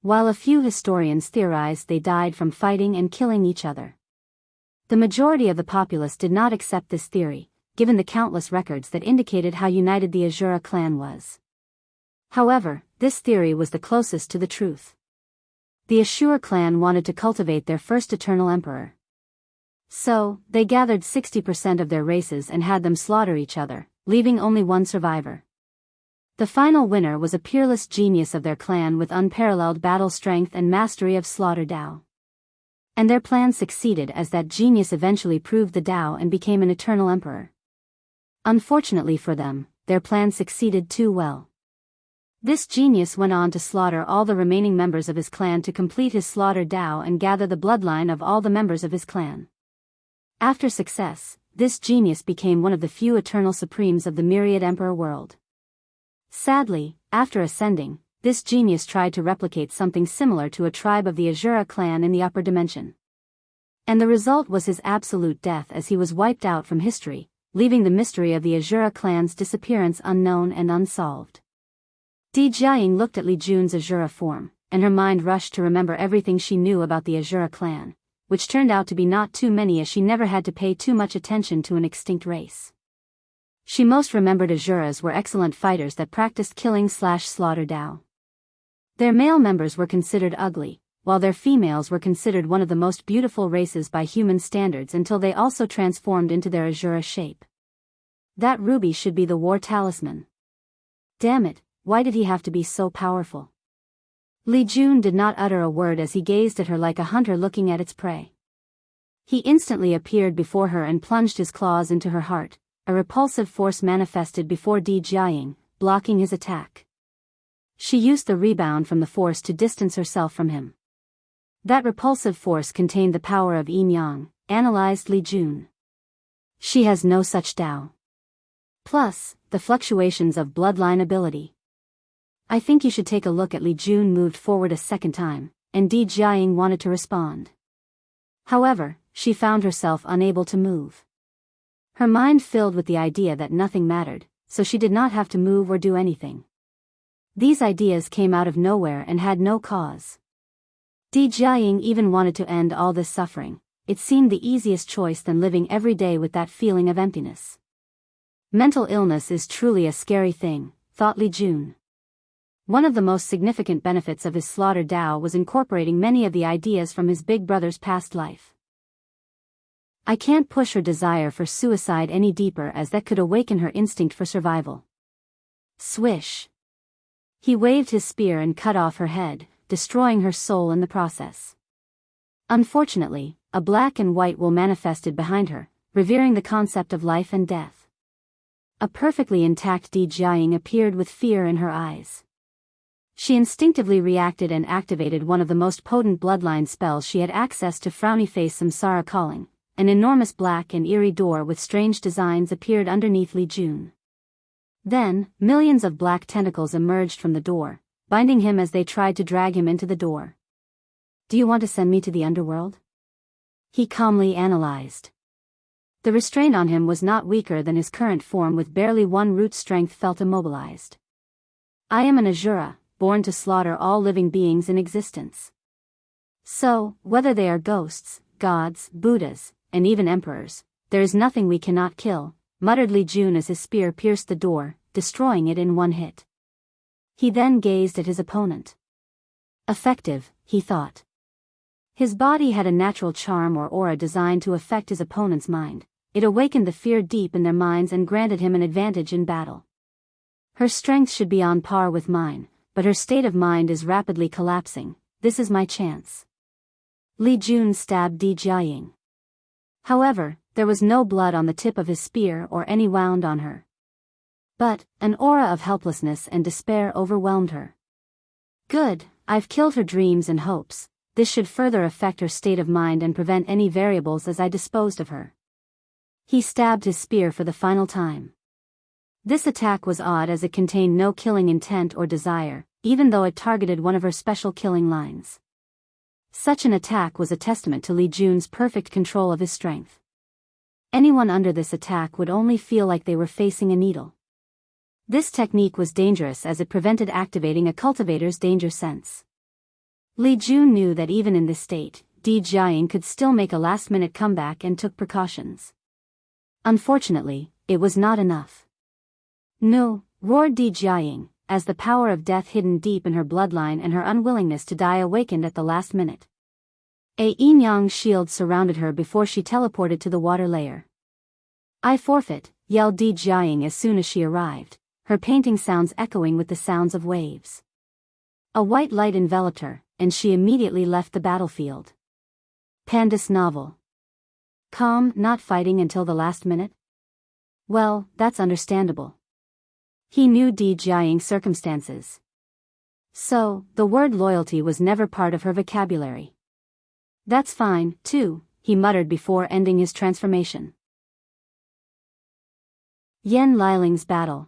While a few historians theorize they died from fighting and killing each other. The majority of the populace did not accept this theory, given the countless records that indicated how united the Azura clan was. However, this theory was the closest to the truth. The Ashur clan wanted to cultivate their first eternal emperor. So, they gathered 60% of their races and had them slaughter each other, leaving only one survivor. The final winner was a peerless genius of their clan with unparalleled battle strength and mastery of slaughter Dao. And their plan succeeded as that genius eventually proved the Dao and became an eternal emperor. Unfortunately for them, their plan succeeded too well. This genius went on to slaughter all the remaining members of his clan to complete his slaughter Dao and gather the bloodline of all the members of his clan. After success, this genius became one of the few eternal supremes of the myriad emperor world. Sadly, after ascending, this genius tried to replicate something similar to a tribe of the Azura clan in the upper dimension. And the result was his absolute death as he was wiped out from history, leaving the mystery of the Azura clan's disappearance unknown and unsolved. Di Jiaying looked at Li Jun's Azura form, and her mind rushed to remember everything she knew about the Azura clan, which turned out to be not too many as she never had to pay too much attention to an extinct race. She most remembered Azuras were excellent fighters that practiced killing/slaughter Dao. Their male members were considered ugly, while their females were considered one of the most beautiful races by human standards until they also transformed into their Azura shape. That ruby should be the war talisman. Damn it, why did he have to be so powerful? Li Jun did not utter a word as he gazed at her like a hunter looking at its prey. He instantly appeared before her and plunged his claws into her heart. A repulsive force manifested before Di Jiaying, blocking his attack. She used the rebound from the force to distance herself from him. That repulsive force contained the power of yin yang, analyzed Li Jun. She has no such Dao. Plus, the fluctuations of bloodline ability. I think you should take a look at Li Jun moved forward a second time, and Di Jiaying wanted to respond. However, she found herself unable to move. Her mind filled with the idea that nothing mattered, so she did not have to move or do anything. These ideas came out of nowhere and had no cause. Di Jiaying even wanted to end all this suffering. It seemed the easiest choice than living every day with that feeling of emptiness. Mental illness is truly a scary thing, thought Li Jun. One of the most significant benefits of his slaughter Dao was incorporating many of the ideas from his big brother's past life. I can't push her desire for suicide any deeper as that could awaken her instinct for survival. Swish. He waved his spear and cut off her head, destroying her soul in the process. Unfortunately, a black and white wool manifested behind her, revering the concept of life and death. A perfectly intact Di Jiaying appeared with fear in her eyes. She instinctively reacted and activated one of the most potent bloodline spells she had access to. Frowny face Samsara calling. An enormous black and eerie door with strange designs appeared underneath Li Jun. Then, millions of black tentacles emerged from the door, binding him as they tried to drag him into the door. Do you want to send me to the underworld? He calmly analyzed. The restraint on him was not weaker than his current form, with barely one root strength felt immobilized. I am an Azura, born to slaughter all living beings in existence. So, whether they are ghosts, gods, Buddhas, and even emperors, there is nothing we cannot kill, muttered Li Jun as his spear pierced the door, destroying it in one hit. He then gazed at his opponent. Effective, he thought. His body had a natural charm or aura designed to affect his opponent's mind. It awakened the fear deep in their minds and granted him an advantage in battle. Her strength should be on par with mine, but her state of mind is rapidly collapsing. This is my chance. Li Jun stabbed Di Jiaying. However, there was no blood on the tip of his spear or any wound on her. But, an aura of helplessness and despair overwhelmed her. Good, I've killed her dreams and hopes. This should further affect her state of mind and prevent any variables as I disposed of her. He stabbed his spear for the final time. This attack was odd as it contained no killing intent or desire, even though it targeted one of her special killing lines. Such an attack was a testament to Li Jun's perfect control of his strength. Anyone under this attack would only feel like they were facing a needle. This technique was dangerous as it prevented activating a cultivator's danger sense. Li Jun knew that even in this state, Di Jiaying could still make a last-minute comeback and took precautions. Unfortunately, it was not enough. No, roared Di Jiaying, as the power of death hidden deep in her bloodline and her unwillingness to die awakened at the last minute. A yin-yang shield surrounded her before she teleported to the water layer. I forfeit, yelled Di Jiaying as soon as she arrived, her painting sounds echoing with the sounds of waves. A white light enveloped her, and she immediately left the battlefield. Pandas novel. Calm, not fighting until the last minute? Well, that's understandable. He knew Di Jiaying's circumstances. So, the word loyalty was never part of her vocabulary. That's fine, too, he muttered before ending his transformation. Yan Liling's battle,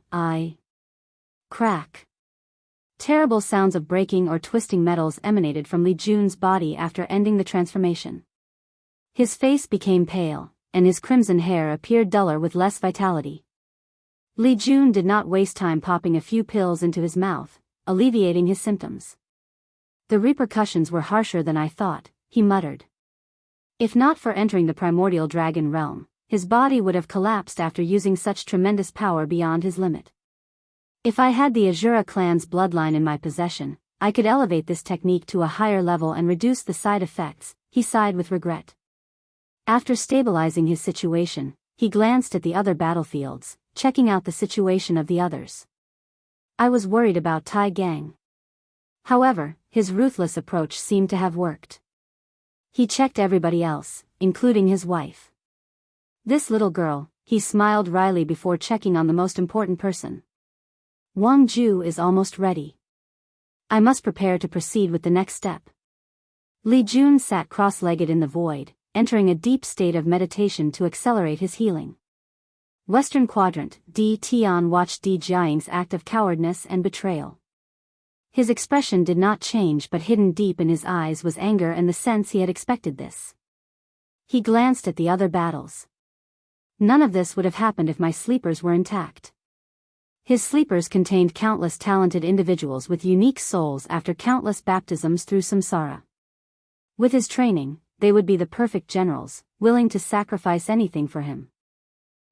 Crack. Terrible sounds of breaking or twisting metals emanated from Li Jun's body after ending the transformation. His face became pale, and his crimson hair appeared duller with less vitality. Li Jun did not waste time popping a few pills into his mouth, alleviating his symptoms. The repercussions were harsher than I thought, he muttered. If not for entering the primordial dragon realm, his body would have collapsed after using such tremendous power beyond his limit. If I had the Azura clan's bloodline in my possession, I could elevate this technique to a higher level and reduce the side effects, he sighed with regret. After stabilizing his situation, he glanced at the other battlefields, checking out the situation of the others. I was worried about Tai Gang. However, his ruthless approach seemed to have worked. He checked everybody else, including his wife. This little girl, he smiled wryly before checking on the most important person. Wang Ju is almost ready. I must prepare to proceed with the next step. Li Jun sat cross-legged in the void, entering a deep state of meditation to accelerate his healing. Western Quadrant, Di Tian watched Di Jiang's act of cowardness and betrayal. His expression did not change, but hidden deep in his eyes was anger and the sense he had expected this. He glanced at the other battles. None of this would have happened if my sleepers were intact. His sleepers contained countless talented individuals with unique souls after countless baptisms through samsara. With his training, they would be the perfect generals, willing to sacrifice anything for him.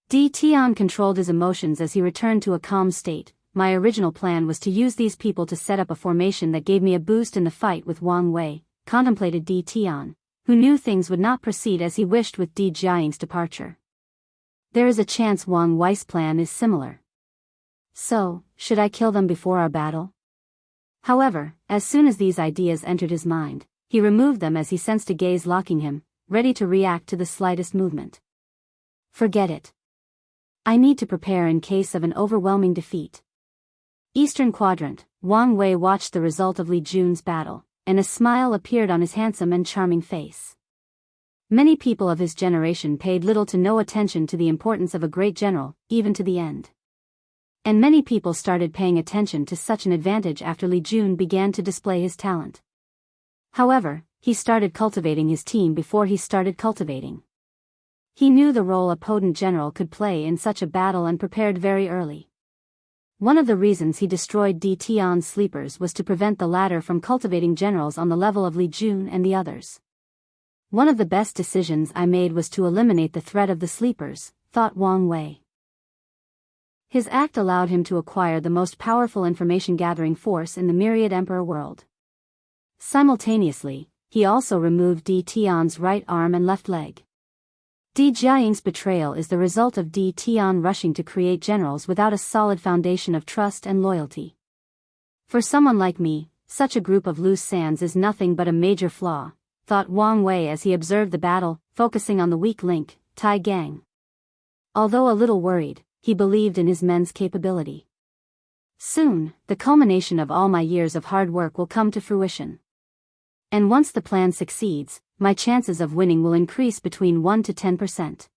Di Tian controlled his emotions as he returned to a calm state. My original plan was to use these people to set up a formation that gave me a boost in the fight with Wang Wei, contemplated Di Tian, who knew things would not proceed as he wished with Di Jiang's departure. There is a chance Wang Wei's plan is similar. So, should I kill them before our battle? However, as soon as these ideas entered his mind, he removed them as he sensed a gaze locking him, ready to react to the slightest movement. Forget it. I need to prepare in case of an overwhelming defeat. Eastern Quadrant, Wang Wei watched the result of Li Jun's battle, and a smile appeared on his handsome and charming face. Many people of his generation paid little to no attention to the importance of a great general, even to the end. And many people started paying attention to such an advantage after Li Jun began to display his talent. However, he started cultivating his team before he started cultivating. He knew the role a potent general could play in such a battle and prepared very early. One of the reasons he destroyed Di Tian's sleepers was to prevent the latter from cultivating generals on the level of Li Jun and the others. One of the best decisions I made was to eliminate the threat of the sleepers, thought Wang Wei. His act allowed him to acquire the most powerful information-gathering force in the myriad emperor world. Simultaneously, he also removed Di Tian's right arm and left leg. Di Jiang's betrayal is the result of Di Tian rushing to create generals without a solid foundation of trust and loyalty. For someone like me, such a group of loose sands is nothing but a major flaw, thought Wang Wei as he observed the battle, focusing on the weak link, Tai Gang. Although a little worried, he believed in his men's capability. Soon, the culmination of all my years of hard work will come to fruition. And once the plan succeeds, my chances of winning will increase between 1 to 10%.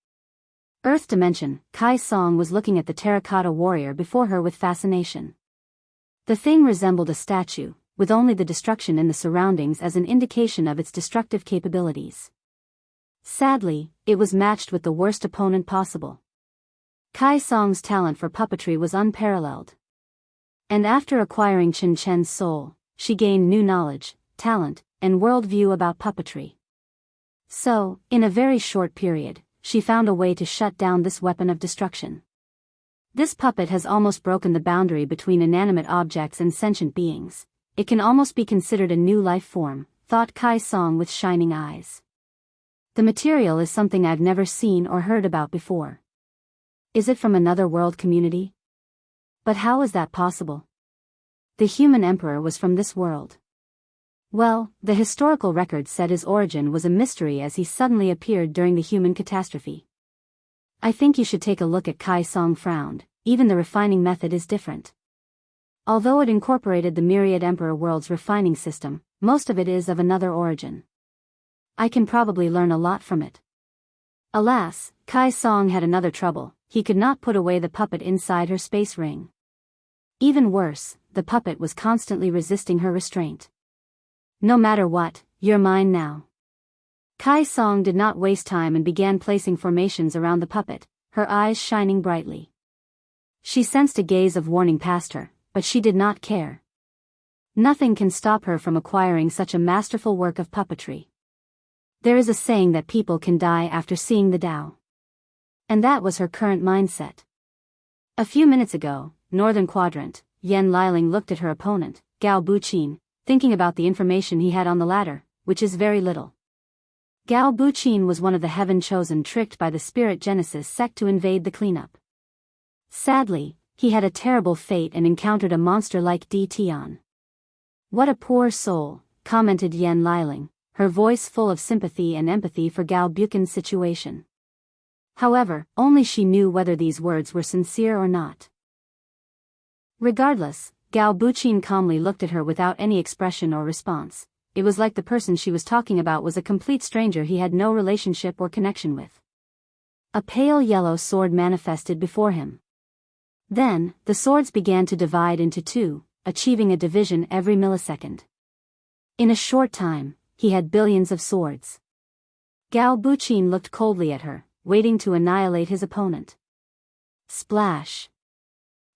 Earth Dimension, Kai Song was looking at the terracotta warrior before her with fascination. The thing resembled a statue, with only the destruction in the surroundings as an indication of its destructive capabilities. Sadly, it was matched with the worst opponent possible. Kai Song's talent for puppetry was unparalleled. And after acquiring Chen Chen's soul, she gained new knowledge, talent, and worldview about puppetry. So, in a very short period, she found a way to shut down this weapon of destruction. This puppet has almost broken the boundary between inanimate objects and sentient beings. It can almost be considered a new life form, thought Kai Song with shining eyes. The material is something I've never seen or heard about before. Is it from another world community? But how is that possible? The human emperor was from this world. Well, the historical record said his origin was a mystery as he suddenly appeared during the human catastrophe. I think you should take a look at. Kai Song frowned, even the refining method is different. Although it incorporated the myriad emperor world's refining system, most of it is of another origin. I can probably learn a lot from it. Alas, Kai Song had another trouble, he could not put away the puppet inside her space ring. Even worse, the puppet was constantly resisting her restraint. No matter what, you're mine now. Kai Song did not waste time and began placing formations around the puppet, her eyes shining brightly. She sensed a gaze of warning past her, but she did not care. Nothing can stop her from acquiring such a masterful work of puppetry. There is a saying that people can die after seeing the Tao. And that was her current mindset. A few minutes ago, Northern Quadrant, Yan Liling looked at her opponent, Gao Buqin, thinking about the information he had on the ladder, which is very little. Gao Buqin was one of the heaven-chosen tricked by the Spirit Genesis sect to invade the cleanup. Sadly, he had a terrible fate and encountered a monster like Di Tian. What a poor soul, commented Yan Liling, her voice full of sympathy and empathy for Gao Buqin's situation. However, only she knew whether these words were sincere or not. Regardless, Gao Buqin calmly looked at her without any expression or response. It was like the person she was talking about was a complete stranger he had no relationship or connection with. A pale yellow sword manifested before him. Then, the swords began to divide into two, achieving a division every millisecond. In a short time, he had billions of swords. Gao Buqin looked coldly at her, waiting to annihilate his opponent. Splash!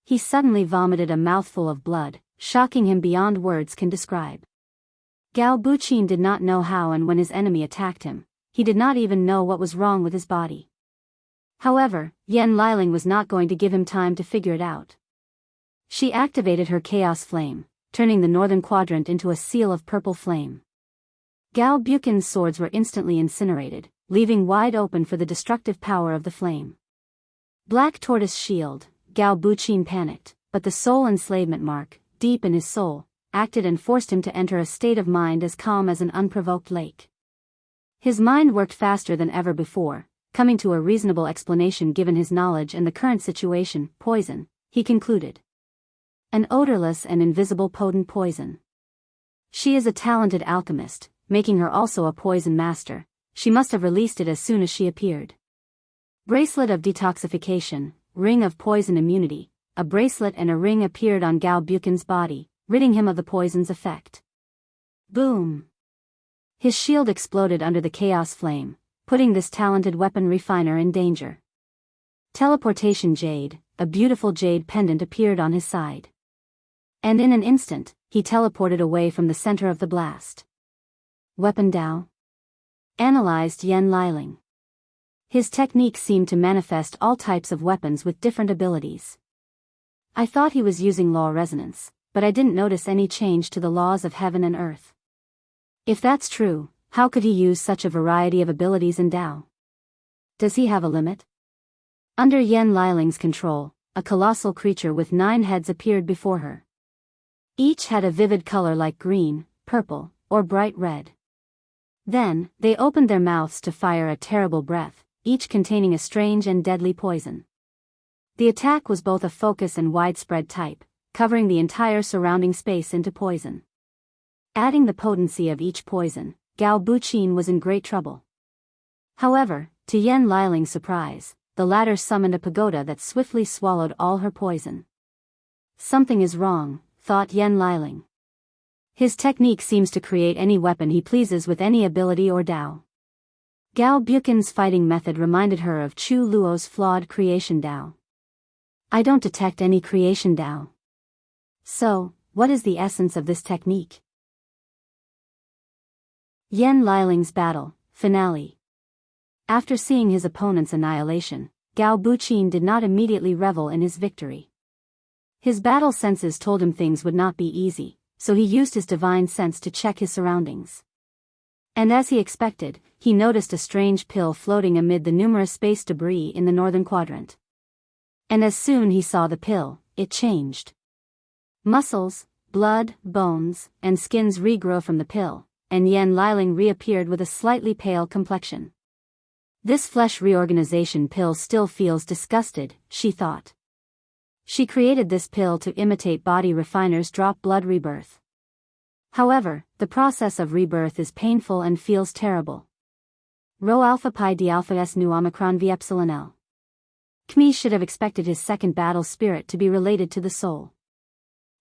He suddenly vomited a mouthful of blood, shocking him beyond words can describe. Gao Buqin did not know how and when his enemy attacked him. He did not even know what was wrong with his body. However, Yan Liling was not going to give him time to figure it out. She activated her chaos flame, turning the northern quadrant into a seal of purple flame. Gao Buqin's swords were instantly incinerated, leaving wide open for the destructive power of the flame. Black Tortoise Shield, Gao Buqin panicked, but the soul enslavement mark, deep in his soul, acted and forced him to enter a state of mind as calm as an unprovoked lake. His mind worked faster than ever before, coming to a reasonable explanation given his knowledge and the current situation. Poison, he concluded. An odorless and invisible potent poison. She is a talented alchemist, making her also a poison master. She must have released it as soon as she appeared. Bracelet of detoxification, ring of poison immunity. A bracelet and a ring appeared on Gao Buqin's body, ridding him of the poison's effect. Boom! His shield exploded under the chaos flame, putting this talented weapon refiner in danger. Teleportation Jade, a beautiful jade pendant appeared on his side. And in an instant, he teleported away from the center of the blast. Weapon Dao? Analyzed Yan Liling. His technique seemed to manifest all types of weapons with different abilities. I thought he was using law resonance, but I didn't notice any change to the laws of heaven and earth. If that's true, how could he use such a variety of abilities in Dao? Does he have a limit? Under Yan Liling's control, a colossal creature with 9 heads appeared before her. Each had a vivid color like green, purple, or bright red. Then, they opened their mouths to fire a terrible breath, each containing a strange and deadly poison. The attack was both a focus and widespread type, covering the entire surrounding space into poison. Adding the potency of each poison, Gao Buqin was in great trouble. However, to Yan Liling's surprise, the latter summoned a pagoda that swiftly swallowed all her poison. Something is wrong, thought Yan Liling. His technique seems to create any weapon he pleases with any ability or Dao. Gao Buqin's fighting method reminded her of Chu Luo's flawed creation Dao. I don't detect any creation Dao. So, what is the essence of this technique? Yan Liling's battle, finale. After seeing his opponent's annihilation, Gao Buqin did not immediately revel in his victory. His battle senses told him things would not be easy, so he used his divine sense to check his surroundings. And as he expected, he noticed a strange pill floating amid the numerous space debris in the northern quadrant. And as soon he saw the pill, it changed. Muscles, blood, bones, and skins regrow from the pill, and Yan Liling reappeared with a slightly pale complexion. This flesh reorganization pill still feels disgusted, she thought. She created this pill to imitate body refiners' drop blood rebirth. However, the process of rebirth is painful and feels terrible. Rho alpha pi d alpha s nu omicron v epsilon l. Kmi should have expected his second battle spirit to be related to the soul.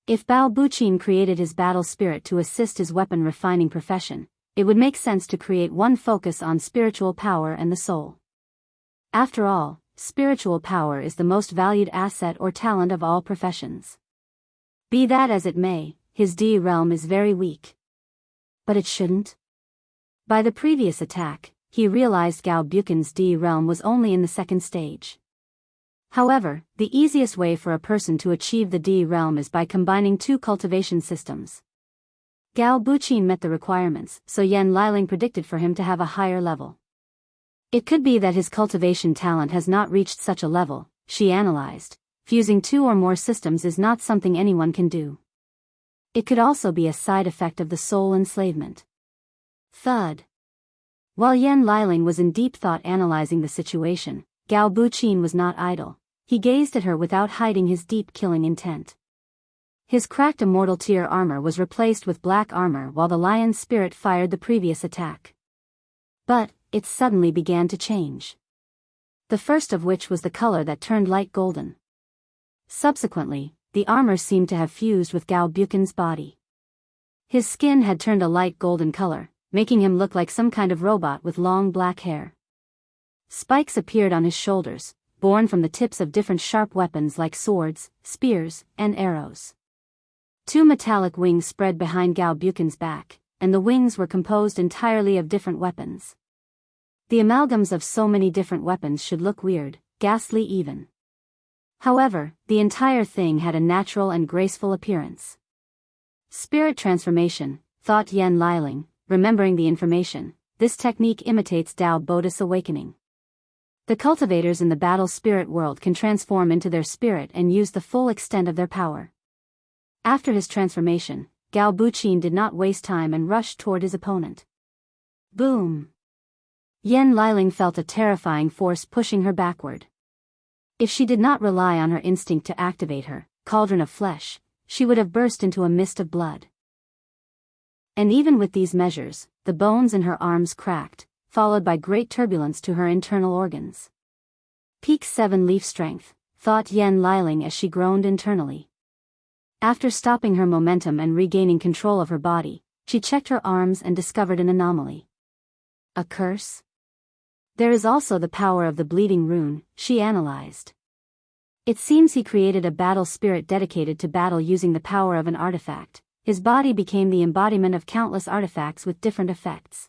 If Bao Buqin created his battle spirit to assist his weapon refining profession, it would make sense to create one focus on spiritual power and the soul. After all, spiritual power is the most valued asset or talent of all professions. Be that as it may, his D realm is very weak. But it shouldn't. By the previous attack, he realized Gao Buqin's D realm was only in the second stage. However, the easiest way for a person to achieve the D realm is by combining 2 cultivation systems. Gao Buqin met the requirements, so Yan Liling predicted for him to have a higher level. It could be that his cultivation talent has not reached such a level, she analyzed. Fusing two or more systems is not something anyone can do. It could also be a side effect of the soul enslavement. Thud. While Yan Liling was in deep thought analyzing the situation, Gao Buqin was not idle. He gazed at her without hiding his deep killing intent. His cracked immortal tier armor was replaced with black armor while the lion's spirit fired the previous attack. But it suddenly began to change. The first of which was the color that turned light golden. Subsequently, the armor seemed to have fused with Gao Buqin's body. His skin had turned a light golden color, making him look like some kind of robot with long black hair. Spikes appeared on his shoulders, born from the tips of different sharp weapons like swords, spears, and arrows. Two metallic wings spread behind Gao Buqin's back, and the wings were composed entirely of different weapons. The amalgams of so many different weapons should look weird, ghastly even. However, the entire thing had a natural and graceful appearance. Spirit transformation, thought Yan Liling, remembering the information. This technique imitates Tao Buddhist awakening. The cultivators in the battle spirit world can transform into their spirit and use the full extent of their power. After his transformation, Gao Buqin did not waste time and rushed toward his opponent. Boom! Yan Liling felt a terrifying force pushing her backward. If she did not rely on her instinct to activate her cauldron of flesh, she would have burst into a mist of blood. And even with these measures, the bones in her arms cracked, followed by great turbulence to her internal organs. Peak 7 leaf strength, thought Yan Liling as she groaned internally. After stopping her momentum and regaining control of her body, she checked her arms and discovered an anomaly. A curse? There is also the power of the bleeding rune, she analyzed. It seems he created a battle spirit dedicated to battle using the power of an artifact. His body became the embodiment of countless artifacts with different effects.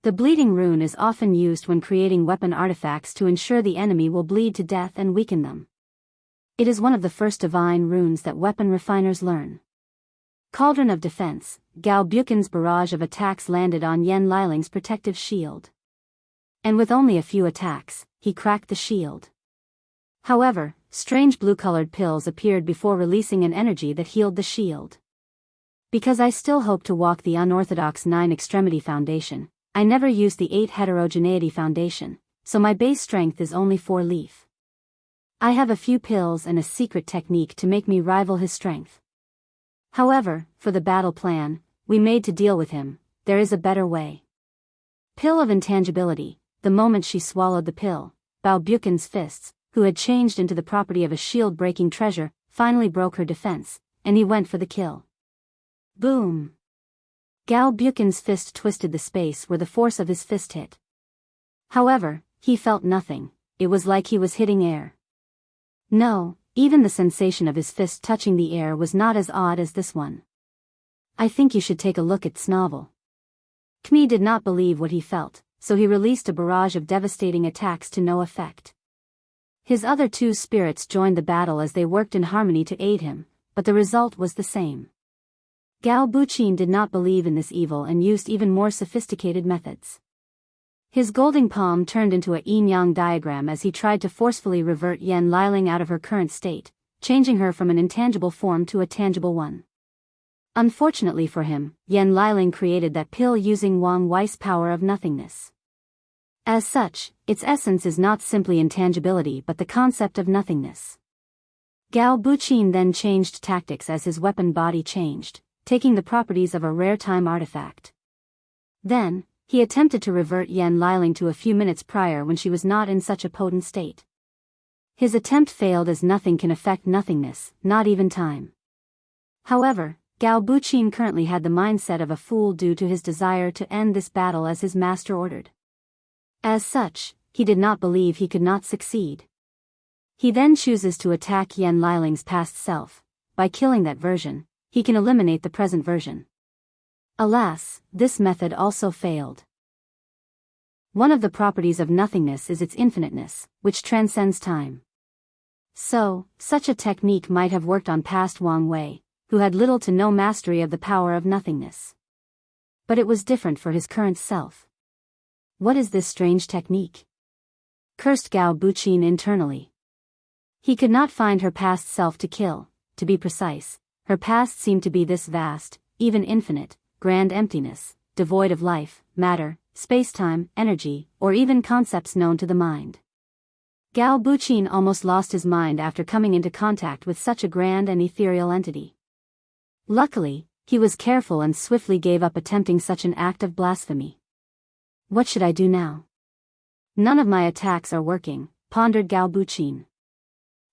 The bleeding rune is often used when creating weapon artifacts to ensure the enemy will bleed to death and weaken them. It is one of the first divine runes that weapon refiners learn. Cauldron of defense, Gao Buqin's barrage of attacks landed on Yan Liling's protective shield. And with only a few attacks, he cracked the shield. However, strange blue-colored pills appeared before releasing an energy that healed the shield. Because I still hope to walk the unorthodox 9-extremity foundation, I never used the 8 heterogeneity foundation, so my base strength is only 4 leaf. I have a few pills and a secret technique to make me rival his strength. However, for the battle plan we made to deal with him, there is a better way. Pill of intangibility. The moment she swallowed the pill, Gao Buqin's fists, who had changed into the property of a shield-breaking treasure, finally broke her defense, and he went for the kill. Boom! Gao Buqin's fist twisted the space where the force of his fist hit. However, he felt nothing. It was like he was hitting air. No, even the sensation of his fist touching the air was not as odd as this one. I think you should take a look at Snovel. Kmi did not believe what he felt, so he released a barrage of devastating attacks to no effect. His other 2 spirits joined the battle as they worked in harmony to aid him, but the result was the same. Gao Buqin did not believe in this evil and used even more sophisticated methods. His golden palm turned into a yin-yang diagram as he tried to forcefully revert Yan Liling out of her current state, changing her from an intangible form to a tangible one. Unfortunately for him, Yan Liling created that pill using Wang Wei's power of nothingness. As such, its essence is not simply intangibility but the concept of nothingness. Gao Buqin then changed tactics as his weapon body changed, taking the properties of a rare time artifact. Then, he attempted to revert Yan Liling to a few minutes prior when she was not in such a potent state. His attempt failed as nothing can affect nothingness, not even time. However, Gao Buqin currently had the mindset of a fool due to his desire to end this battle as his master ordered. As such, he did not believe he could not succeed. He then chooses to attack Yan Liling's past self. By killing that version, he can eliminate the present version. Alas, this method also failed. One of the properties of nothingness is its infiniteness, which transcends time. So, such a technique might have worked on past Wang Wei, who had little to no mastery of the power of nothingness. But it was different for his current self. What is this strange technique? Cursed Gao Buqin internally. He could not find her past self to kill. To be precise, her past seemed to be this vast, even infinite, grand emptiness, devoid of life, matter, space-time, energy, or even concepts known to the mind. Gao Buqin almost lost his mind after coming into contact with such a grand and ethereal entity. Luckily, he was careful and swiftly gave up attempting such an act of blasphemy. What should I do now? None of my attacks are working, pondered Gao Buqin.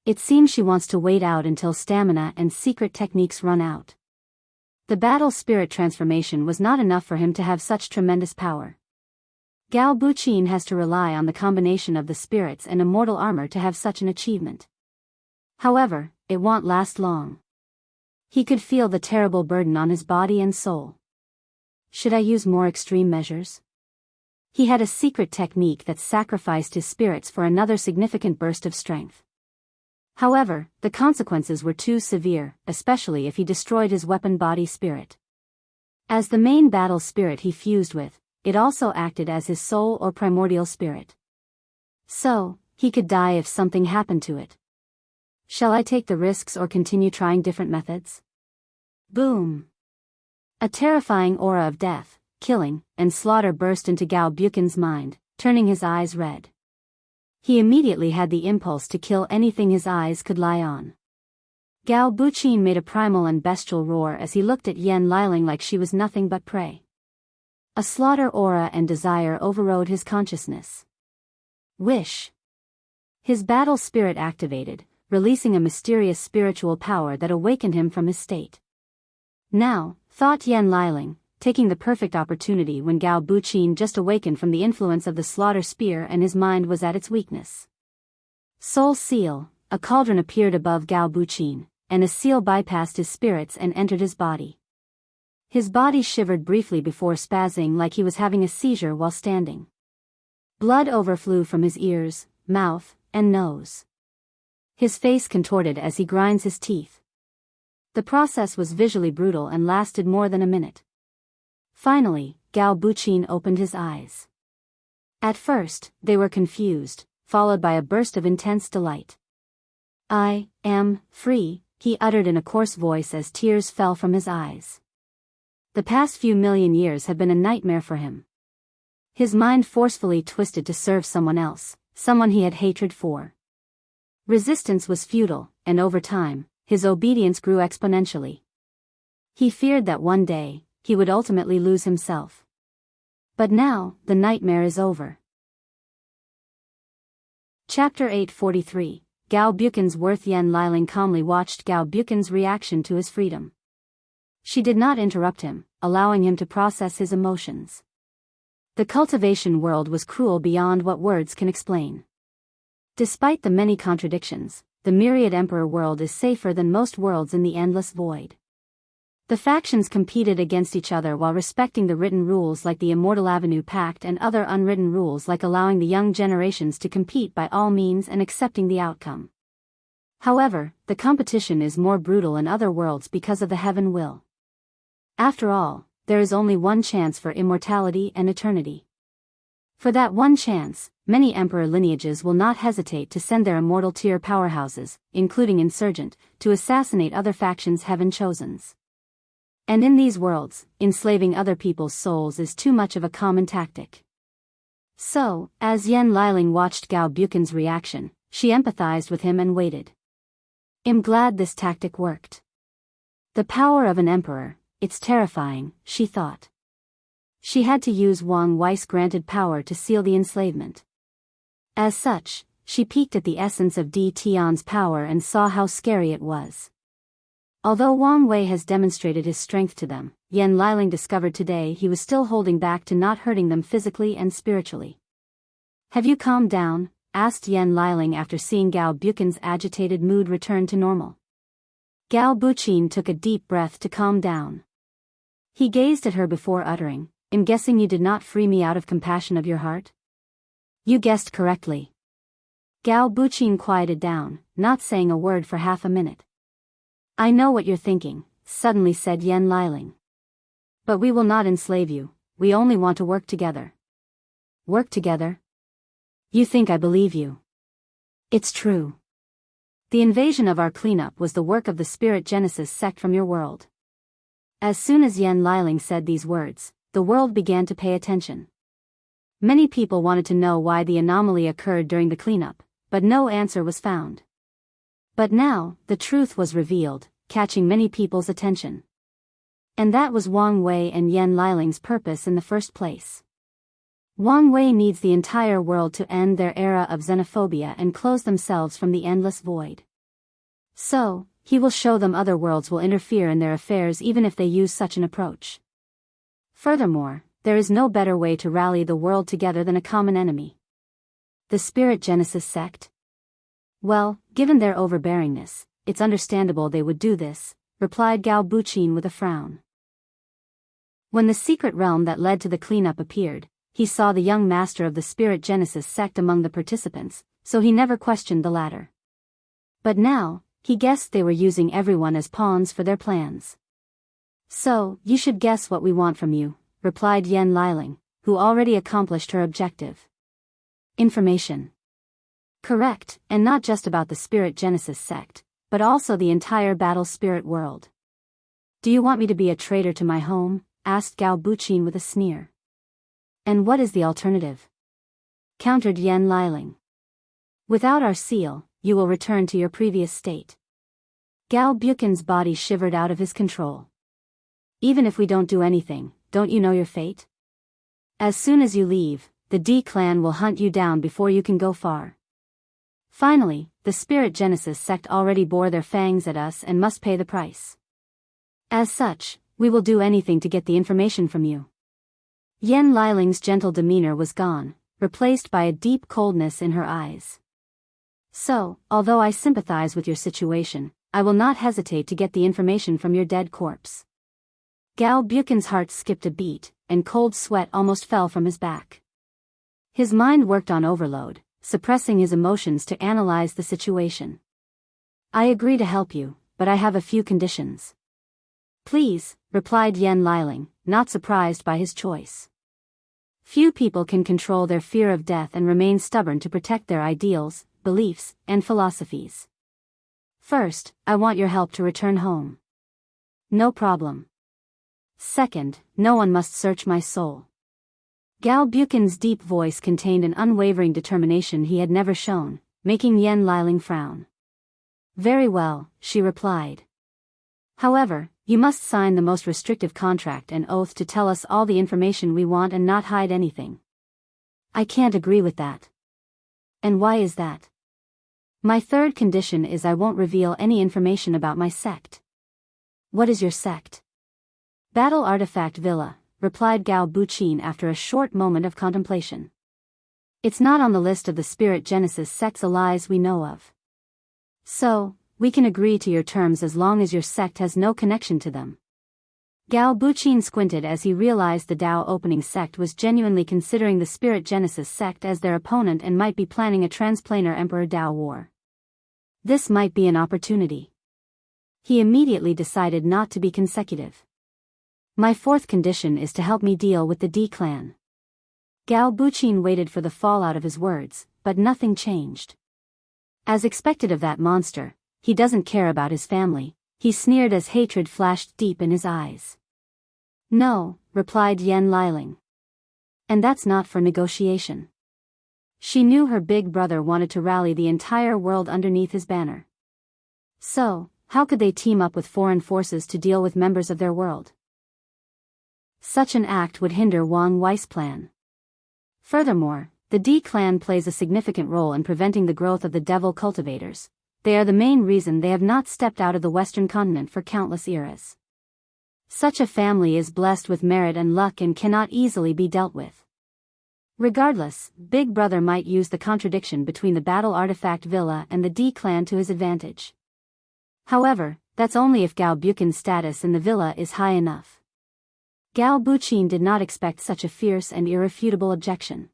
It seems she wants to wait out until stamina and secret techniques run out. The battle spirit transformation was not enough for him to have such tremendous power. Gao Buqin has to rely on the combination of the spirits and immortal armor to have such an achievement. However, it won't last long. He could feel the terrible burden on his body and soul. Should I use more extreme measures? He had a secret technique that sacrificed his spirits for another significant burst of strength. However, the consequences were too severe, especially if he destroyed his weapon body spirit. As the main battle spirit he fused with, it also acted as his soul or primordial spirit. So, he could die if something happened to it. Shall I take the risks or continue trying different methods? Boom! A terrifying aura of death, killing, and slaughter burst into Gao Buqin's mind, turning his eyes red. He immediately had the impulse to kill anything his eyes could lie on. Gao Buqin made a primal and bestial roar as he looked at Yan Liling like she was nothing but prey. A slaughter aura and desire overrode his consciousness. Wish. His battle spirit activated, releasing a mysterious spiritual power that awakened him from his state. Now, thought Yan Liling, taking the perfect opportunity when Gao Buqin just awakened from the influence of the slaughter spear and his mind was at its weakness. Soul seal, a cauldron appeared above Gao Buqin, and a seal bypassed his spirits and entered his body. His body shivered briefly before spazzing like he was having a seizure while standing. Blood overflew from his ears, mouth, and nose. His face contorted as he grinds his teeth. The process was visually brutal and lasted more than a minute. Finally, Gao Buqin opened his eyes. At first, they were confused, followed by a burst of intense delight. I am free, he uttered in a coarse voice as tears fell from his eyes. The past few million years had been a nightmare for him. His mind forcefully twisted to serve someone else, someone he had hatred for. Resistance was futile, and over time, his obedience grew exponentially. He feared that one day, he would ultimately lose himself. But now, the nightmare is over. Chapter 843, Gao Buqin's worth. Yan Liling calmly watched Gao Buqin's reaction to his freedom. She did not interrupt him, allowing him to process his emotions. The cultivation world was cruel beyond what words can explain. Despite the many contradictions, the myriad emperor world is safer than most worlds in the endless void. The factions competed against each other while respecting the written rules like the Immortal Avenue Pact and other unwritten rules like allowing the young generations to compete by all means and accepting the outcome. However, the competition is more brutal in other worlds because of the heaven will. After all, there is only one chance for immortality and eternity. For that one chance, many emperor lineages will not hesitate to send their immortal tier powerhouses, including insurgent, to assassinate other factions' heaven-chosens. And in these worlds, enslaving other people's souls is too much of a common tactic. So, as Yan Liling watched Gao Buqin's reaction, she empathized with him and waited. I'm glad this tactic worked. The power of an emperor, it's terrifying, she thought. She had to use Wang Wei's granted power to seal the enslavement. As such, she peeked at the essence of Di Tian's power and saw how scary it was. Although Wang Wei has demonstrated his strength to them, Yan Liling discovered today he was still holding back to not hurting them physically and spiritually. Have you calmed down? Asked Yan Liling after seeing Gao Buqin's agitated mood return to normal. Gao Buqin took a deep breath to calm down. He gazed at her before uttering, I'm guessing you did not free me out of compassion of your heart? You guessed correctly. Gao Buqin quieted down, not saying a word for half a minute. I know what you're thinking, suddenly said Yan Liling. But we will not enslave you, we only want to work together. Work together? You think I believe you? It's true. The invasion of our cleanup was the work of the Spirit Genesis sect from your world. As soon as Yan Liling said these words, the world began to pay attention. Many people wanted to know why the anomaly occurred during the cleanup, but no answer was found. But now, the truth was revealed, catching many people's attention. And that was Wang Wei and Yan Liling's purpose in the first place. Wang Wei needs the entire world to end their era of xenophobia and close themselves from the endless void. So, he will show them other worlds will interfere in their affairs even if they use such an approach. Furthermore, there is no better way to rally the world together than a common enemy. The Spirit Genesis sect? Well, given their overbearingness, it's understandable they would do this, replied Gao Buqin with a frown. When the secret realm that led to the cleanup appeared, he saw the young master of the Spirit Genesis sect among the participants, so he never questioned the latter. But now, he guessed they were using everyone as pawns for their plans. So, you should guess what we want from you, replied Yan Liling, who already accomplished her objective. Information. Correct, and not just about the Spirit Genesis sect, but also the entire battle spirit world. Do you want me to be a traitor to my home? Asked Gao Buqin with a sneer. And what is the alternative? Countered Yan Liling. Without our seal, you will return to your previous state. Gao Buqin's body shivered out of his control. Even if we don't do anything, don't you know your fate? As soon as you leave, the D clan will hunt you down before you can go far. Finally, the Spirit Genesis sect already bore their fangs at us and must pay the price. As such, we will do anything to get the information from you. Yan Liling's gentle demeanor was gone, replaced by a deep coldness in her eyes. So, although I sympathize with your situation, I will not hesitate to get the information from your dead corpse. Gao Buqin's heart skipped a beat, and cold sweat almost fell from his back. His mind worked on overload, suppressing his emotions to analyze the situation. I agree to help you, but I have a few conditions. Please, replied Yan Liling, not surprised by his choice. Few people can control their fear of death and remain stubborn to protect their ideals, beliefs, and philosophies. First, I want your help to return home. No problem. Second, no one must search my soul. Gao Buqin's deep voice contained an unwavering determination he had never shown, making Yan Liling frown. Very well, she replied. However, you must sign the most restrictive contract and oath to tell us all the information we want and not hide anything. I can't agree with that. And why is that? My third condition is I won't reveal any information about my sect. What is your sect? Battle Artifact Villa, replied Gao Buqin after a short moment of contemplation. It's not on the list of the Spirit Genesis sect's allies we know of. So, we can agree to your terms as long as your sect has no connection to them. Gao Buqin squinted as he realized the Dao opening sect was genuinely considering the Spirit Genesis sect as their opponent and might be planning a transplanar Emperor Dao war. This might be an opportunity. He immediately decided not to be consecutive. My fourth condition is to help me deal with the D clan. Gao Buqin waited for the fallout of his words, but nothing changed. As expected of that monster, he doesn't care about his family, he sneered as hatred flashed deep in his eyes. No, replied Yan Liling. And that's not for negotiation. She knew her big brother wanted to rally the entire world underneath his banner. So, how could they team up with foreign forces to deal with members of their world? Such an act would hinder Wang Wei's plan. Furthermore, the D clan plays a significant role in preventing the growth of the devil cultivators. They are the main reason they have not stepped out of the Western continent for countless eras. Such a family is blessed with merit and luck and cannot easily be dealt with. Regardless, Big Brother might use the contradiction between the Battle Artifact Villa and the D clan to his advantage. However, that's only if Gao Buqin's status in the villa is high enough. Gao Buqin did not expect such a fierce and irrefutable objection.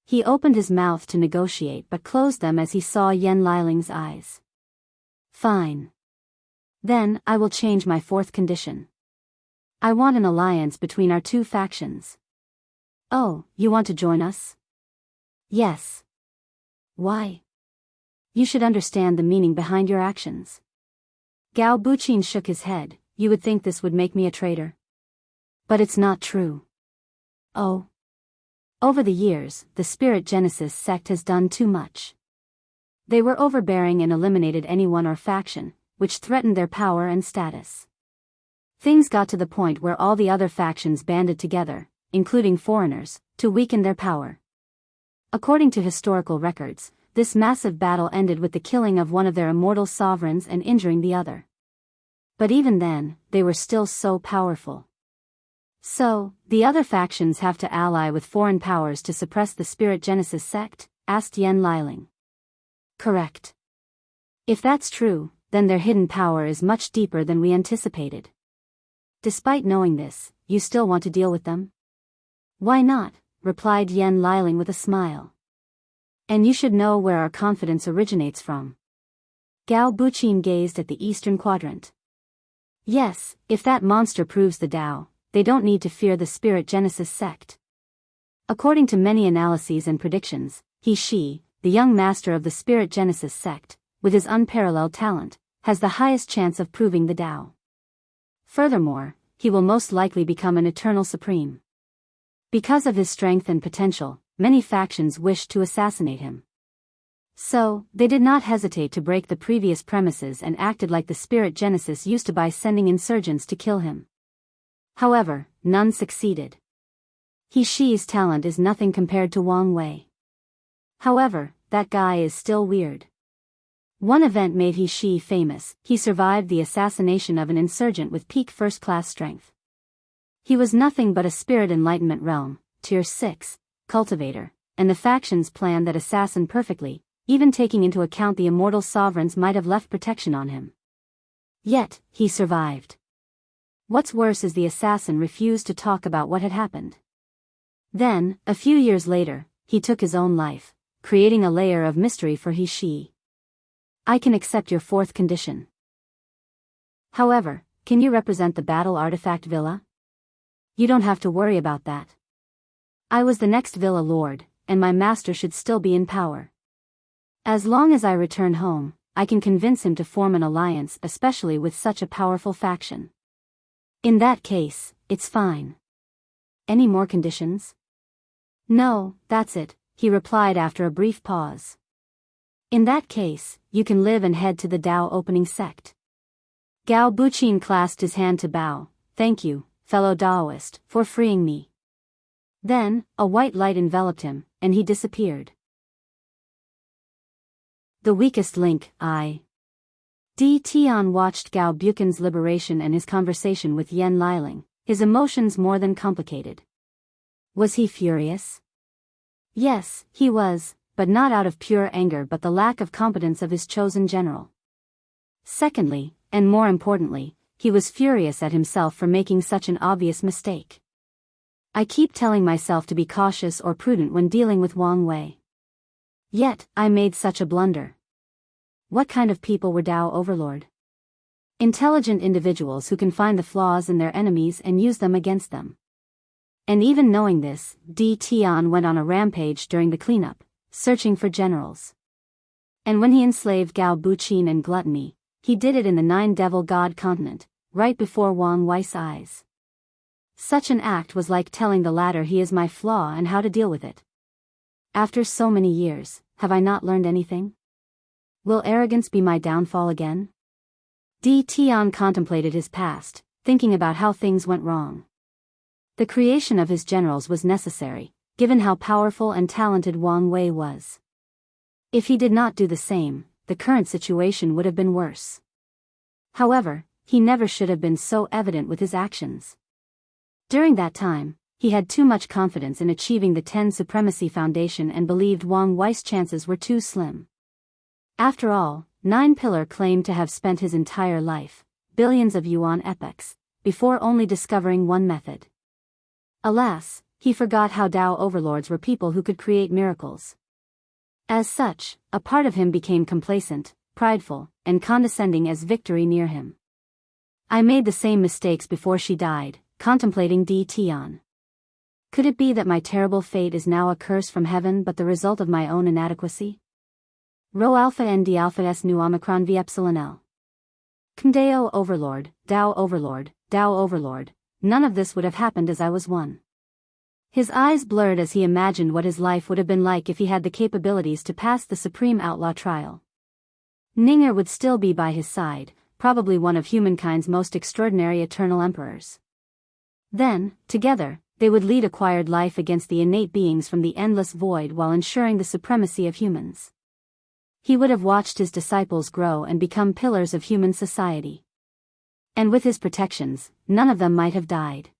He opened his mouth to negotiate but closed them as he saw Yan Liling's eyes. Fine. Then, I will change my fourth condition. I want an alliance between our two factions. Oh, you want to join us? Yes. Why? You should understand the meaning behind your actions. Gao Buqin shook his head. You would think this would make me a traitor. But it's not true. Oh. Over the years, the Spirit Genesis sect has done too much. They were overbearing and eliminated anyone or faction, which threatened their power and status. Things got to the point where all the other factions banded together, including foreigners, to weaken their power. According to historical records, this massive battle ended with the killing of one of their immortal sovereigns and injuring the other. But even then, they were still so powerful. So, the other factions have to ally with foreign powers to suppress the Spirit Genesis sect? Asked Yen Liling. Correct. If that's true, then their hidden power is much deeper than we anticipated. Despite knowing this, you still want to deal with them? Why not? Replied Yen Liling with a smile. And you should know where our confidence originates from. Gao Buqin gazed at the eastern quadrant. Yes, if that monster proves the Tao, they don't need to fear the Spirit Genesis sect. According to many analyses and predictions, he, the young master of the Spirit Genesis sect, with his unparalleled talent, has the highest chance of proving the Tao. Furthermore, he will most likely become an eternal supreme. Because of his strength and potential, many factions wished to assassinate him. So, they did not hesitate to break the previous premises and acted like the Spirit Genesis used to by sending insurgents to kill him. However, none succeeded. He's talent is nothing compared to Wang Wei. However, that guy is still weird. One event made He famous. He survived the assassination of an insurgent with peak first-class strength. He was nothing but a spirit enlightenment realm, tier 6, cultivator, and the factions planned that assassin perfectly, even taking into account the immortal sovereigns might have left protection on him. Yet, he survived. What's worse is the assassin refused to talk about what had happened. Then, a few years later, he took his own life, creating a layer of mystery for He. I can accept your fourth condition. However, can you represent the battle artifact villa? You don't have to worry about that. I was the next villa lord, and my master should still be in power. As long as I return home, I can convince him to form an alliance, especially with such a powerful faction. In that case, it's fine. Any more conditions? No, that's it, he replied after a brief pause. In that case, you can live and head to the Tao opening sect. Gao Buqin clasped his hand to bow. Thank you, fellow Daoist, for freeing me. Then, a white light enveloped him, and he disappeared. The weakest link, Tian watched Gao Buqin's liberation and his conversation with Yen Liling, his emotions more than complicated. Was he furious? Yes, he was, but not out of pure anger but the lack of competence of his chosen general. Secondly, and more importantly, he was furious at himself for making such an obvious mistake. I keep telling myself to be cautious or prudent when dealing with Wang Wei. Yet, I made such a blunder. What kind of people were Tao Overlord? Intelligent individuals who can find the flaws in their enemies and use them against them. And even knowing this, Tian went on a rampage during the cleanup, searching for generals. And when he enslaved Gao Buqin and Gluttony, he did it in the Nine-Devil God continent, right before Wang Wei's eyes. Such an act was like telling the latter he is my flaw and how to deal with it. After so many years, have I not learned anything? Will arrogance be my downfall again? Tian contemplated his past, thinking about how things went wrong. The creation of his generals was necessary, given how powerful and talented Wang Wei was. If he did not do the same, the current situation would have been worse. However, he never should have been so evident with his actions. During that time, he had too much confidence in achieving the 10 Supremacy Foundation and believed Wang Wei's chances were too slim. After all, Nine Pillar claimed to have spent his entire life, billions of yuan epochs, before only discovering one method. Alas, he forgot how Tao overlords were people who could create miracles. As such, a part of him became complacent, prideful, and condescending as victory near him. I made the same mistakes before she died, contemplating Di Tian. Could it be that my terrible fate is now a curse from heaven but the result of my own inadequacy? Rho alpha n d alpha s nu omicron v epsilon l. Kmdao overlord, Dao overlord, Dao overlord, none of this would have happened as I was one. His eyes blurred as he imagined what his life would have been like if he had the capabilities to pass the supreme outlaw trial. Ninger would still be by his side, probably one of humankind's most extraordinary eternal emperors. Then, together, they would lead acquired life against the innate beings from the endless void while ensuring the supremacy of humans. He would have watched his disciples grow and become pillars of human society. And with his protections, none of them might have died.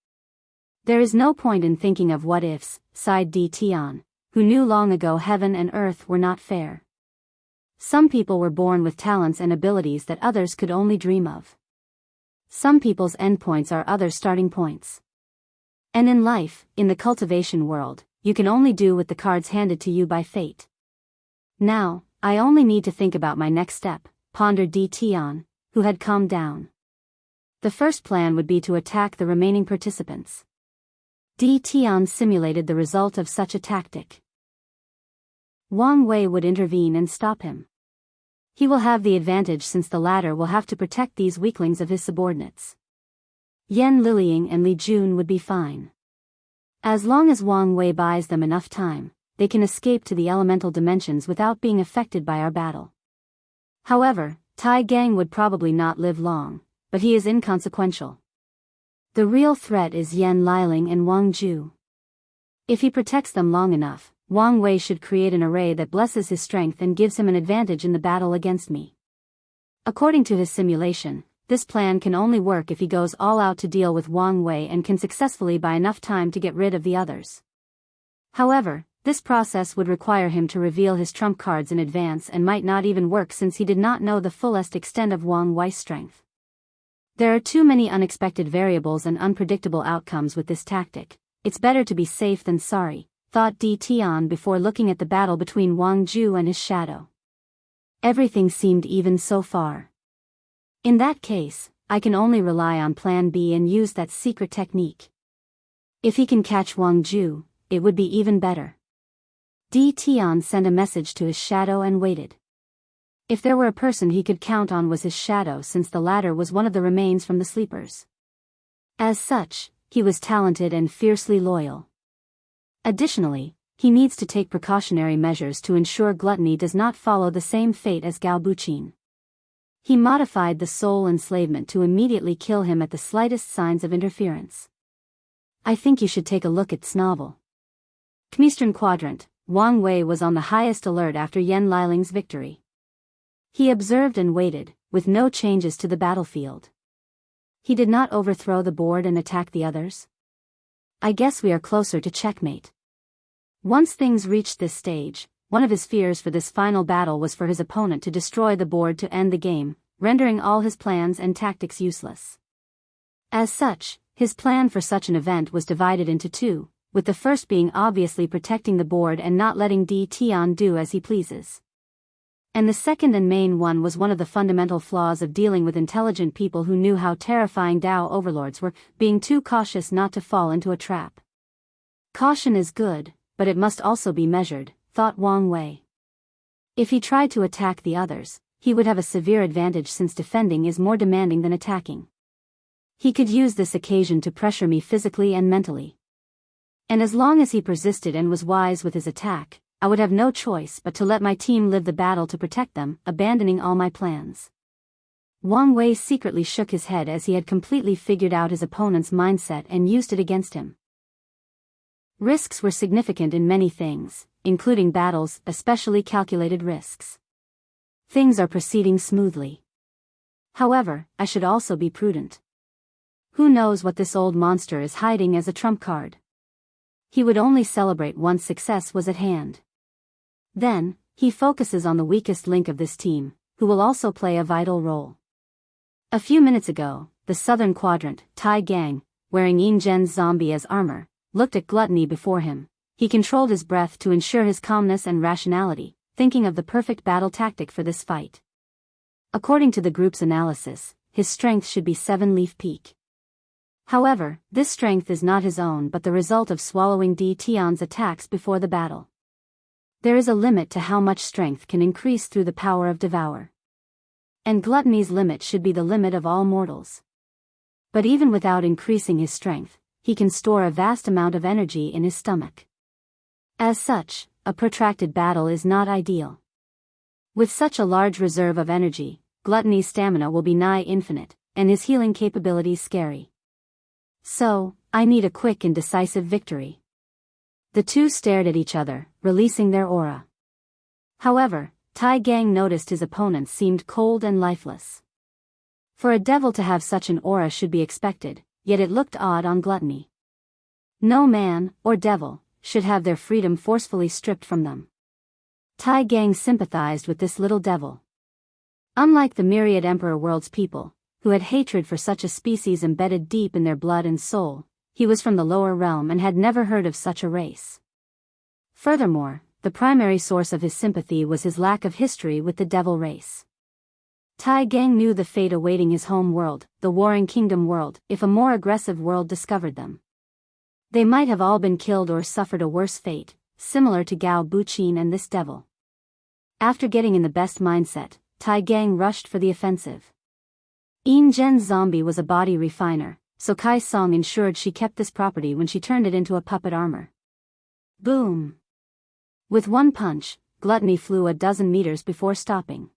There is no point in thinking of what-ifs, sighed Di Tian, who knew long ago heaven and earth were not fair. Some people were born with talents and abilities that others could only dream of. Some people's endpoints are other starting points. And in life, in the cultivation world, you can only do with the cards handed to you by fate. Now, I only need to think about my next step, pondered Di Tian, who had calmed down. The first plan would be to attack the remaining participants. Di Tian simulated the result of such a tactic. Wang Wei would intervene and stop him. He will have the advantage since the latter will have to protect these weaklings of his subordinates. Yan Liying and Li Jun would be fine. As long as Wang Wei buys them enough time, they can escape to the elemental dimensions without being affected by our battle. However, Tai Gang would probably not live long, but he is inconsequential. The real threat is Yan Liying and Wang Ju. If he protects them long enough, Wang Wei should create an array that blesses his strength and gives him an advantage in the battle against me. According to his simulation, this plan can only work if he goes all out to deal with Wang Wei and can successfully buy enough time to get rid of the others. However, this process would require him to reveal his trump cards in advance and might not even work since he did not know the fullest extent of Wang Wei's strength. There are too many unexpected variables and unpredictable outcomes with this tactic. It's better to be safe than sorry, thought Di Tian before looking at the battle between Wang Ju and his shadow. Everything seemed even so far. In that case, I can only rely on Plan B and use that secret technique. If he can catch Wang Ju, it would be even better. Di Tian sent a message to his shadow and waited. If there were a person he could count on was his shadow since the latter was one of the remains from the sleepers. As such, he was talented and fiercely loyal. Additionally, he needs to take precautionary measures to ensure gluttony does not follow the same fate as Gao Buqin. He modified the soul enslavement to immediately kill him at the slightest signs of interference. I think you should take a look at this novel. Eastern Quadrant, Wang Wei was on the highest alert after Yan Liying's victory. He observed and waited, with no changes to the battlefield. He did not overthrow the board and attack the others. I guess we are closer to checkmate. Once things reached this stage, one of his fears for this final battle was for his opponent to destroy the board to end the game, rendering all his plans and tactics useless. As such, his plan for such an event was divided into two, with the first being obviously protecting the board and not letting Di Tian do as he pleases. And the second and main one was one of the fundamental flaws of dealing with intelligent people who knew how terrifying Dao overlords were, being too cautious not to fall into a trap. Caution is good, but it must also be measured, thought Wang Wei. If he tried to attack the others, he would have a severe advantage since defending is more demanding than attacking. He could use this occasion to pressure me physically and mentally. And as long as he persisted and was wise with his attack, I would have no choice but to let my team live the battle to protect them, abandoning all my plans. Wang Wei secretly shook his head as he had completely figured out his opponent's mindset and used it against him. Risks were significant in many things, including battles, especially calculated risks. Things are proceeding smoothly. However, I should also be prudent. Who knows what this old monster is hiding as a trump card? He would only celebrate once success was at hand. Then, he focuses on the weakest link of this team, who will also play a vital role. A few minutes ago, the southern quadrant, Tai Gang, wearing Yin Zhen's zombie as armor, looked at gluttony before him. He controlled his breath to ensure his calmness and rationality, thinking of the perfect battle tactic for this fight. According to the group's analysis, his strength should be 7-leaf peak. However, this strength is not his own but the result of swallowing Di Tian's attacks before the battle. There is a limit to how much strength can increase through the power of devour. And gluttony's limit should be the limit of all mortals. But even without increasing his strength, he can store a vast amount of energy in his stomach. As such, a protracted battle is not ideal. With such a large reserve of energy, gluttony's stamina will be nigh infinite, and his healing capabilities scary. So, I need a quick and decisive victory. The two stared at each other, releasing their aura. However, Tai Gang noticed his opponents seemed cold and lifeless. For a devil to have such an aura should be expected, yet it looked odd on gluttony. No man, or devil, should have their freedom forcefully stripped from them. Tai Gang sympathized with this little devil. Unlike the myriad Emperor World's people, who had hatred for such a species embedded deep in their blood and soul, he was from the lower realm and had never heard of such a race. Furthermore, the primary source of his sympathy was his lack of history with the devil race. Tai Gang knew the fate awaiting his home world, the Warring Kingdom world, if a more aggressive world discovered them. They might have all been killed or suffered a worse fate, similar to Gao Buqin and this devil. After getting in the best mindset, Tai Gang rushed for the offensive. Yin Zhen's zombie was a body refiner, so Kai Song ensured she kept this property when she turned it into a puppet armor. Boom! With one punch, Gluttony flew a dozen meters before stopping.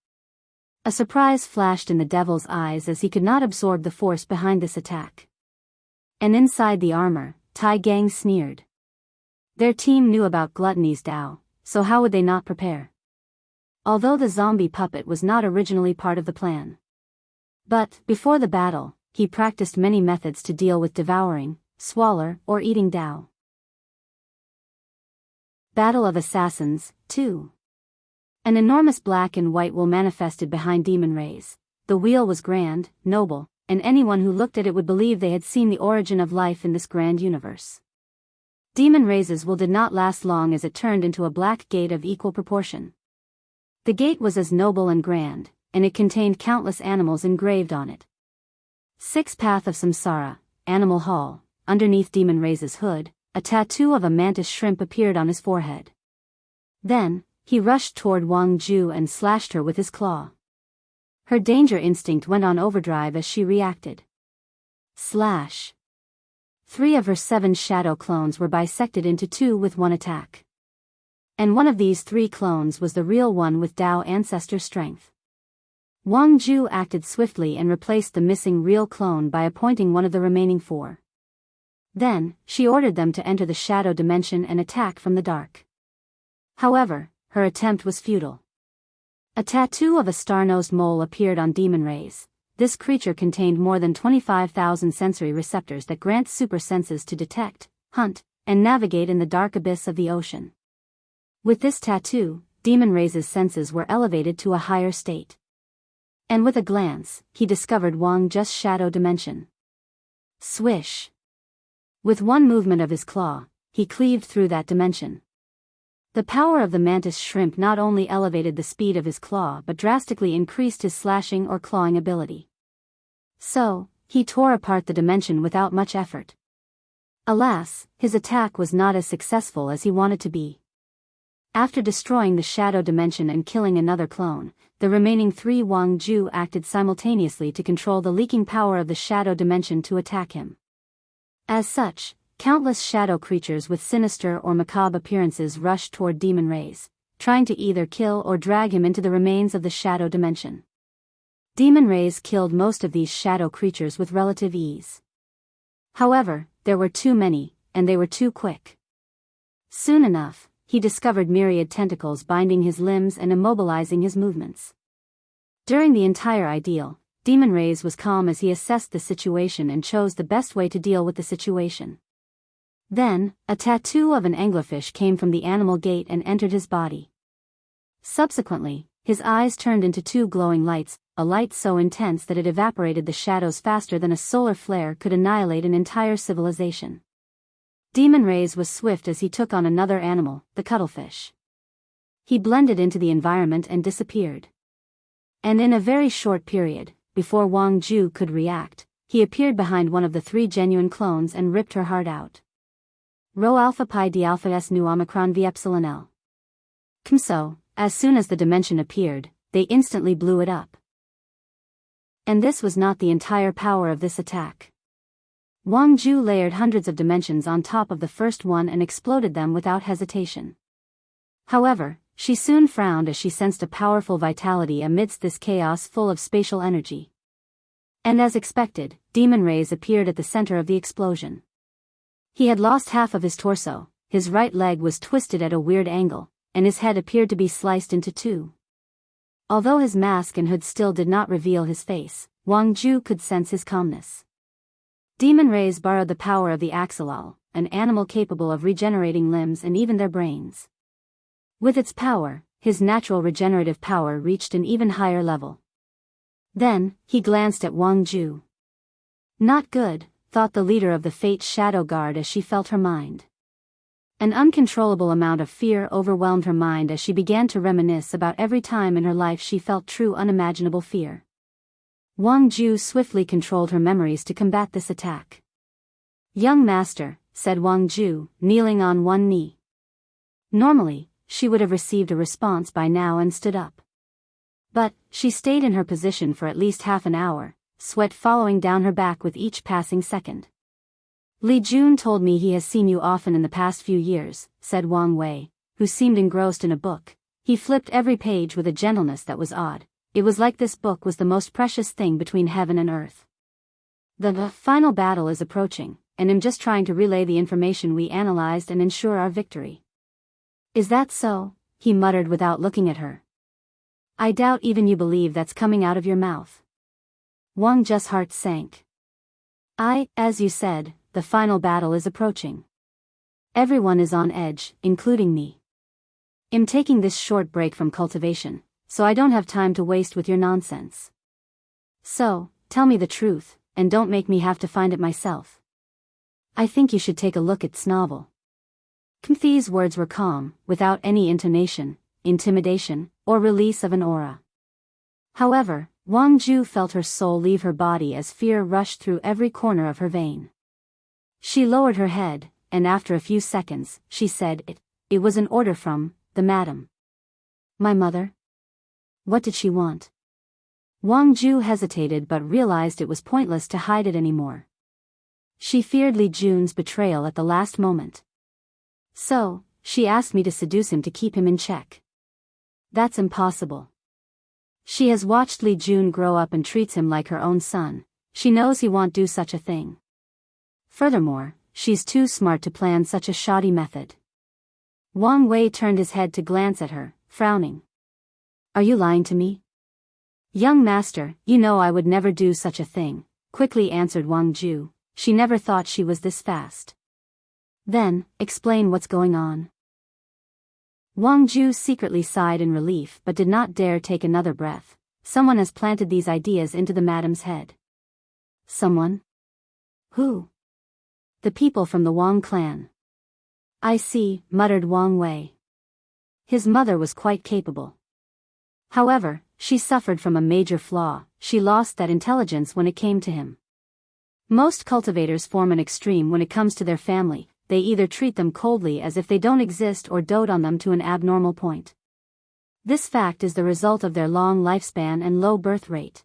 A surprise flashed in the devil's eyes as he could not absorb the force behind this attack. And inside the armor, Tai Gang sneered. Their team knew about Gluttony's Dao, so how would they not prepare? Although the zombie puppet was not originally part of the plan. But, before the battle, he practiced many methods to deal with devouring, swaller, or eating Dao. Battle of Assassins, 2. An enormous black and white wheel manifested behind demon rays. The wheel was grand, noble, and anyone who looked at it would believe they had seen the origin of life in this grand universe. Demon Rays' will did not last long as it turned into a black gate of equal proportion. The gate was as noble and grand, and it contained countless animals engraved on it. 6 Path of Samsara, Animal Hall. Underneath Demon Rays' hood, a tattoo of a mantis shrimp appeared on his forehead. Then, he rushed toward Wang Ju and slashed her with his claw. Her danger instinct went on overdrive as she reacted. Slash. 3 of her 7 shadow clones were bisected into 2 with one attack. And one of these 3 clones was the real one with Dao ancestor strength. Wang Ju acted swiftly and replaced the missing real clone by appointing one of the remaining 4. Then, she ordered them to enter the shadow dimension and attack from the dark. However, her attempt was futile. A tattoo of a star-nosed mole appeared on Demon Rays. This creature contained more than 25,000 sensory receptors that grant super senses to detect, hunt, and navigate in the dark abyss of the ocean. With this tattoo, Demon Rays' senses were elevated to a higher state. And with a glance, he discovered Wang Ju's shadow dimension. Swish! With one movement of his claw, he cleaved through that dimension. The power of the mantis shrimp not only elevated the speed of his claw but drastically increased his slashing or clawing ability. So, he tore apart the dimension without much effort. Alas, his attack was not as successful as he wanted to be. After destroying the shadow dimension and killing another clone, the remaining 3 Wang Ju acted simultaneously to control the leaking power of the shadow dimension to attack him. As such, countless shadow creatures with sinister or macabre appearances rushed toward Demon Rays, trying to either kill or drag him into the remains of the shadow dimension. Demon Rays killed most of these shadow creatures with relative ease. However, there were too many, and they were too quick. Soon enough, he discovered myriad tentacles binding his limbs and immobilizing his movements. During the entire ordeal, Demon Rays was calm as he assessed the situation and chose the best way to deal with the situation. Then, a tattoo of an anglerfish came from the animal gate and entered his body. Subsequently, his eyes turned into 2 glowing lights, a light so intense that it evaporated the shadows faster than a solar flare could annihilate an entire civilization. Demon Rays was swift as he took on another animal, the cuttlefish. He blended into the environment and disappeared. And in a very short period, before Wang Ju could react, he appeared behind one of the 3 genuine clones and ripped her heart out. Rho alpha pi d alpha s nu omicron v epsilon L. So, as soon as the dimension appeared, they instantly blew it up. And this was not the entire power of this attack. Wang Ju layered hundreds of dimensions on top of the first one and exploded them without hesitation. However, she soon frowned as she sensed a powerful vitality amidst this chaos full of spatial energy. And as expected, demon rays appeared at the center of the explosion. He had lost half of his torso, his right leg was twisted at a weird angle, and his head appeared to be sliced into 2. Although his mask and hood still did not reveal his face, Wang Ju could sense his calmness. Demon rays borrowed the power of the axolotl, an animal capable of regenerating limbs and even their brains. With its power, his natural regenerative power reached an even higher level. Then, he glanced at Wang Ju. Not good, thought the leader of the Fate's Shadow Guard as she felt her mind. An uncontrollable amount of fear overwhelmed her mind as she began to reminisce about every time in her life she felt true unimaginable fear. Wang Ju swiftly controlled her memories to combat this attack. "Young master," said Wang Ju, kneeling on one knee. Normally, she would have received a response by now and stood up. But, she stayed in her position for at least half an hour, sweat following down her back with each passing second. "Li Jun told me he has seen you often in the past few years," said Wang Wei, who seemed engrossed in a book. He flipped every page with a gentleness that was odd. It was like this book was the most precious thing between heaven and earth. "The final battle is approaching, and I'm just trying to relay the information we analyzed and ensure our victory." "Is that so?" he muttered without looking at her. "I doubt even you believe that's coming out of your mouth." Wang Ju's heart sank. As you said, the final battle is approaching. Everyone is on edge, including me. I'm taking this short break from cultivation, so I don't have time to waste with your nonsense. So, tell me the truth, and don't make me have to find it myself. I think you should take a look at this novel." Kmthi's words were calm, without any intonation, intimidation, or release of an aura. However, Wang Ju felt her soul leave her body as fear rushed through every corner of her vein. She lowered her head, and after a few seconds, she said, It was an order from, the madam." "My mother? What did she want?" Wang Ju hesitated but realized it was pointless to hide it anymore. She feared Li Jun's betrayal at the last moment. "So, she asked me to seduce him to keep him in check." "That's impossible. She has watched Li Jun grow up and treats him like her own son. She knows he won't do such a thing. Furthermore, she's too smart to plan such a shoddy method." Wang Wei turned his head to glance at her, frowning. "Are you lying to me?" "Young master, you know I would never do such a thing," quickly answered Wang Ju. She never thought she was this fast. "Then, explain what's going on." Wang Ju secretly sighed in relief but did not dare take another breath. Someone has planted these ideas into the madam's head. "Someone? Who?" "The people from the Wang clan." "I see," muttered Wang Wei. His mother was quite capable. However, she suffered from a major flaw. She lost that intelligence when it came to him. Most cultivators form an extreme when it comes to their family. They either treat them coldly as if they don't exist or dote on them to an abnormal point. This fact is the result of their long lifespan and low birth rate.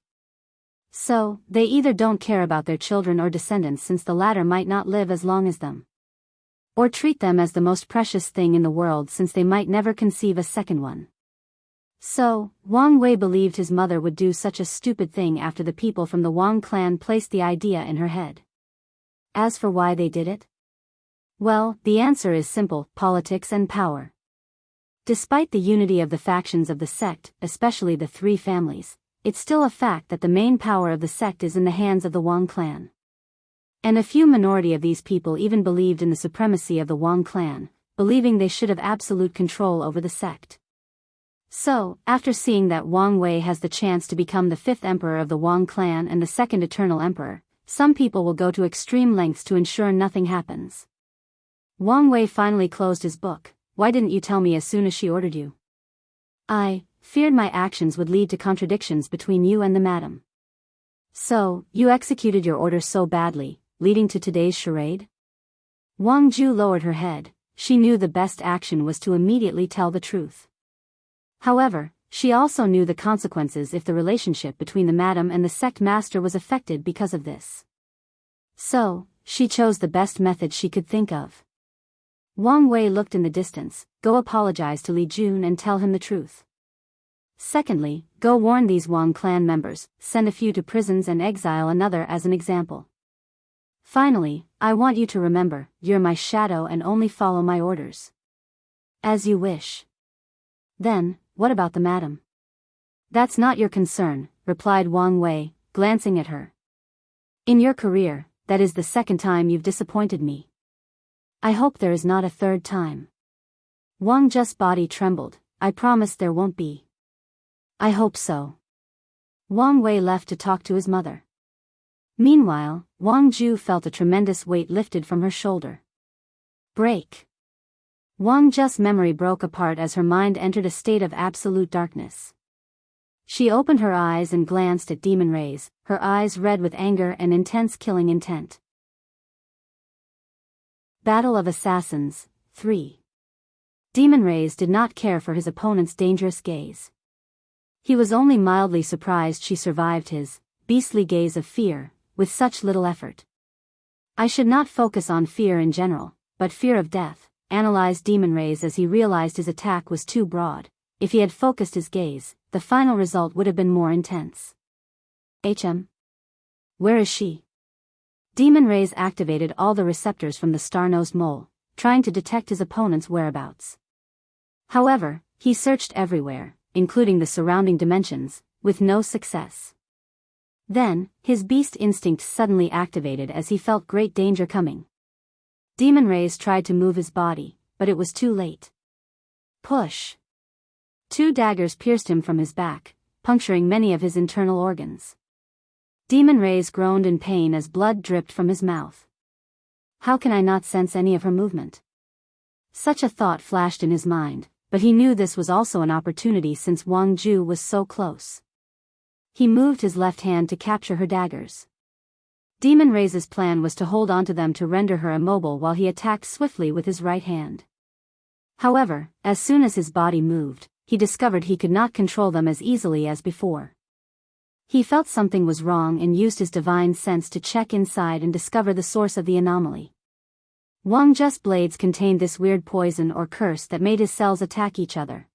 So, they either don't care about their children or descendants since the latter might not live as long as them, or treat them as the most precious thing in the world since they might never conceive a second one. So, Wang Wei believed his mother would do such a stupid thing after the people from the Wang clan placed the idea in her head. As for why they did it? Well, the answer is simple: politics and power. Despite the unity of the factions of the sect, especially the 3 families, it's still a fact that the main power of the sect is in the hands of the Wang clan. And a few minority of these people even believed in the supremacy of the Wang clan, believing they should have absolute control over the sect. So, after seeing that Wang Wei has the chance to become the 5th emperor of the Wang clan and the 2nd eternal emperor, some people will go to extreme lengths to ensure nothing happens. Wang Wei finally closed his book. "Why didn't you tell me as soon as she ordered you?" "I feared my actions would lead to contradictions between you and the madam." So, you executed your orders so badly, leading to today's charade? Wang Ju lowered her head. She knew the best action was to immediately tell the truth. However, she also knew the consequences if the relationship between the madam and the sect master was affected because of this. So, she chose the best method she could think of. Wang Wei looked in the distance. Go apologize to Li Jun and tell him the truth. Secondly, go warn these Wang clan members, send a few to prisons and exile another as an example. Finally, I want you to remember, you're my shadow and only follow my orders. As you wish. Then, what about the madam? That's not your concern, replied Wang Wei, glancing at her. In your career, that is the second time you've disappointed me. I hope there is not a third time. Wang Ju's body trembled. I promise there won't be. I hope so. Wang Wei left to talk to his mother. Meanwhile, Wang Ju felt a tremendous weight lifted from her shoulder. Break. Wang Ju's memory broke apart as her mind entered a state of absolute darkness. She opened her eyes and glanced at demon rays, her eyes red with anger and intense killing intent. Battle of Assassins, 3. Demon Rays did not care for his opponent's dangerous gaze. He was only mildly surprised she survived his beastly gaze of fear, with such little effort. I should not focus on fear in general, but fear of death, analyzed Demon Rays as he realized his attack was too broad. If he had focused his gaze, the final result would have been more intense. Where is she? Demon Rays activated all the receptors from the star-nosed mole, trying to detect his opponent's whereabouts. However, he searched everywhere, including the surrounding dimensions, with no success. Then, his beast instinct suddenly activated as he felt great danger coming. Demon Rays tried to move his body, but it was too late. Push. 2 daggers pierced him from his back, puncturing many of his internal organs. Demon Rays groaned in pain as blood dripped from his mouth. How can I not sense any of her movement? Such a thought flashed in his mind, but he knew this was also an opportunity since Wang Ju was so close. He moved his left hand to capture her daggers. Demon Rays' plan was to hold onto them to render her immobile while he attacked swiftly with his right hand. However, as soon as his body moved, he discovered he could not control them as easily as before. He felt something was wrong and used his divine sense to check inside and discover the source of the anomaly. Wang Ju's blades contained this weird poison or curse that made his cells attack each other.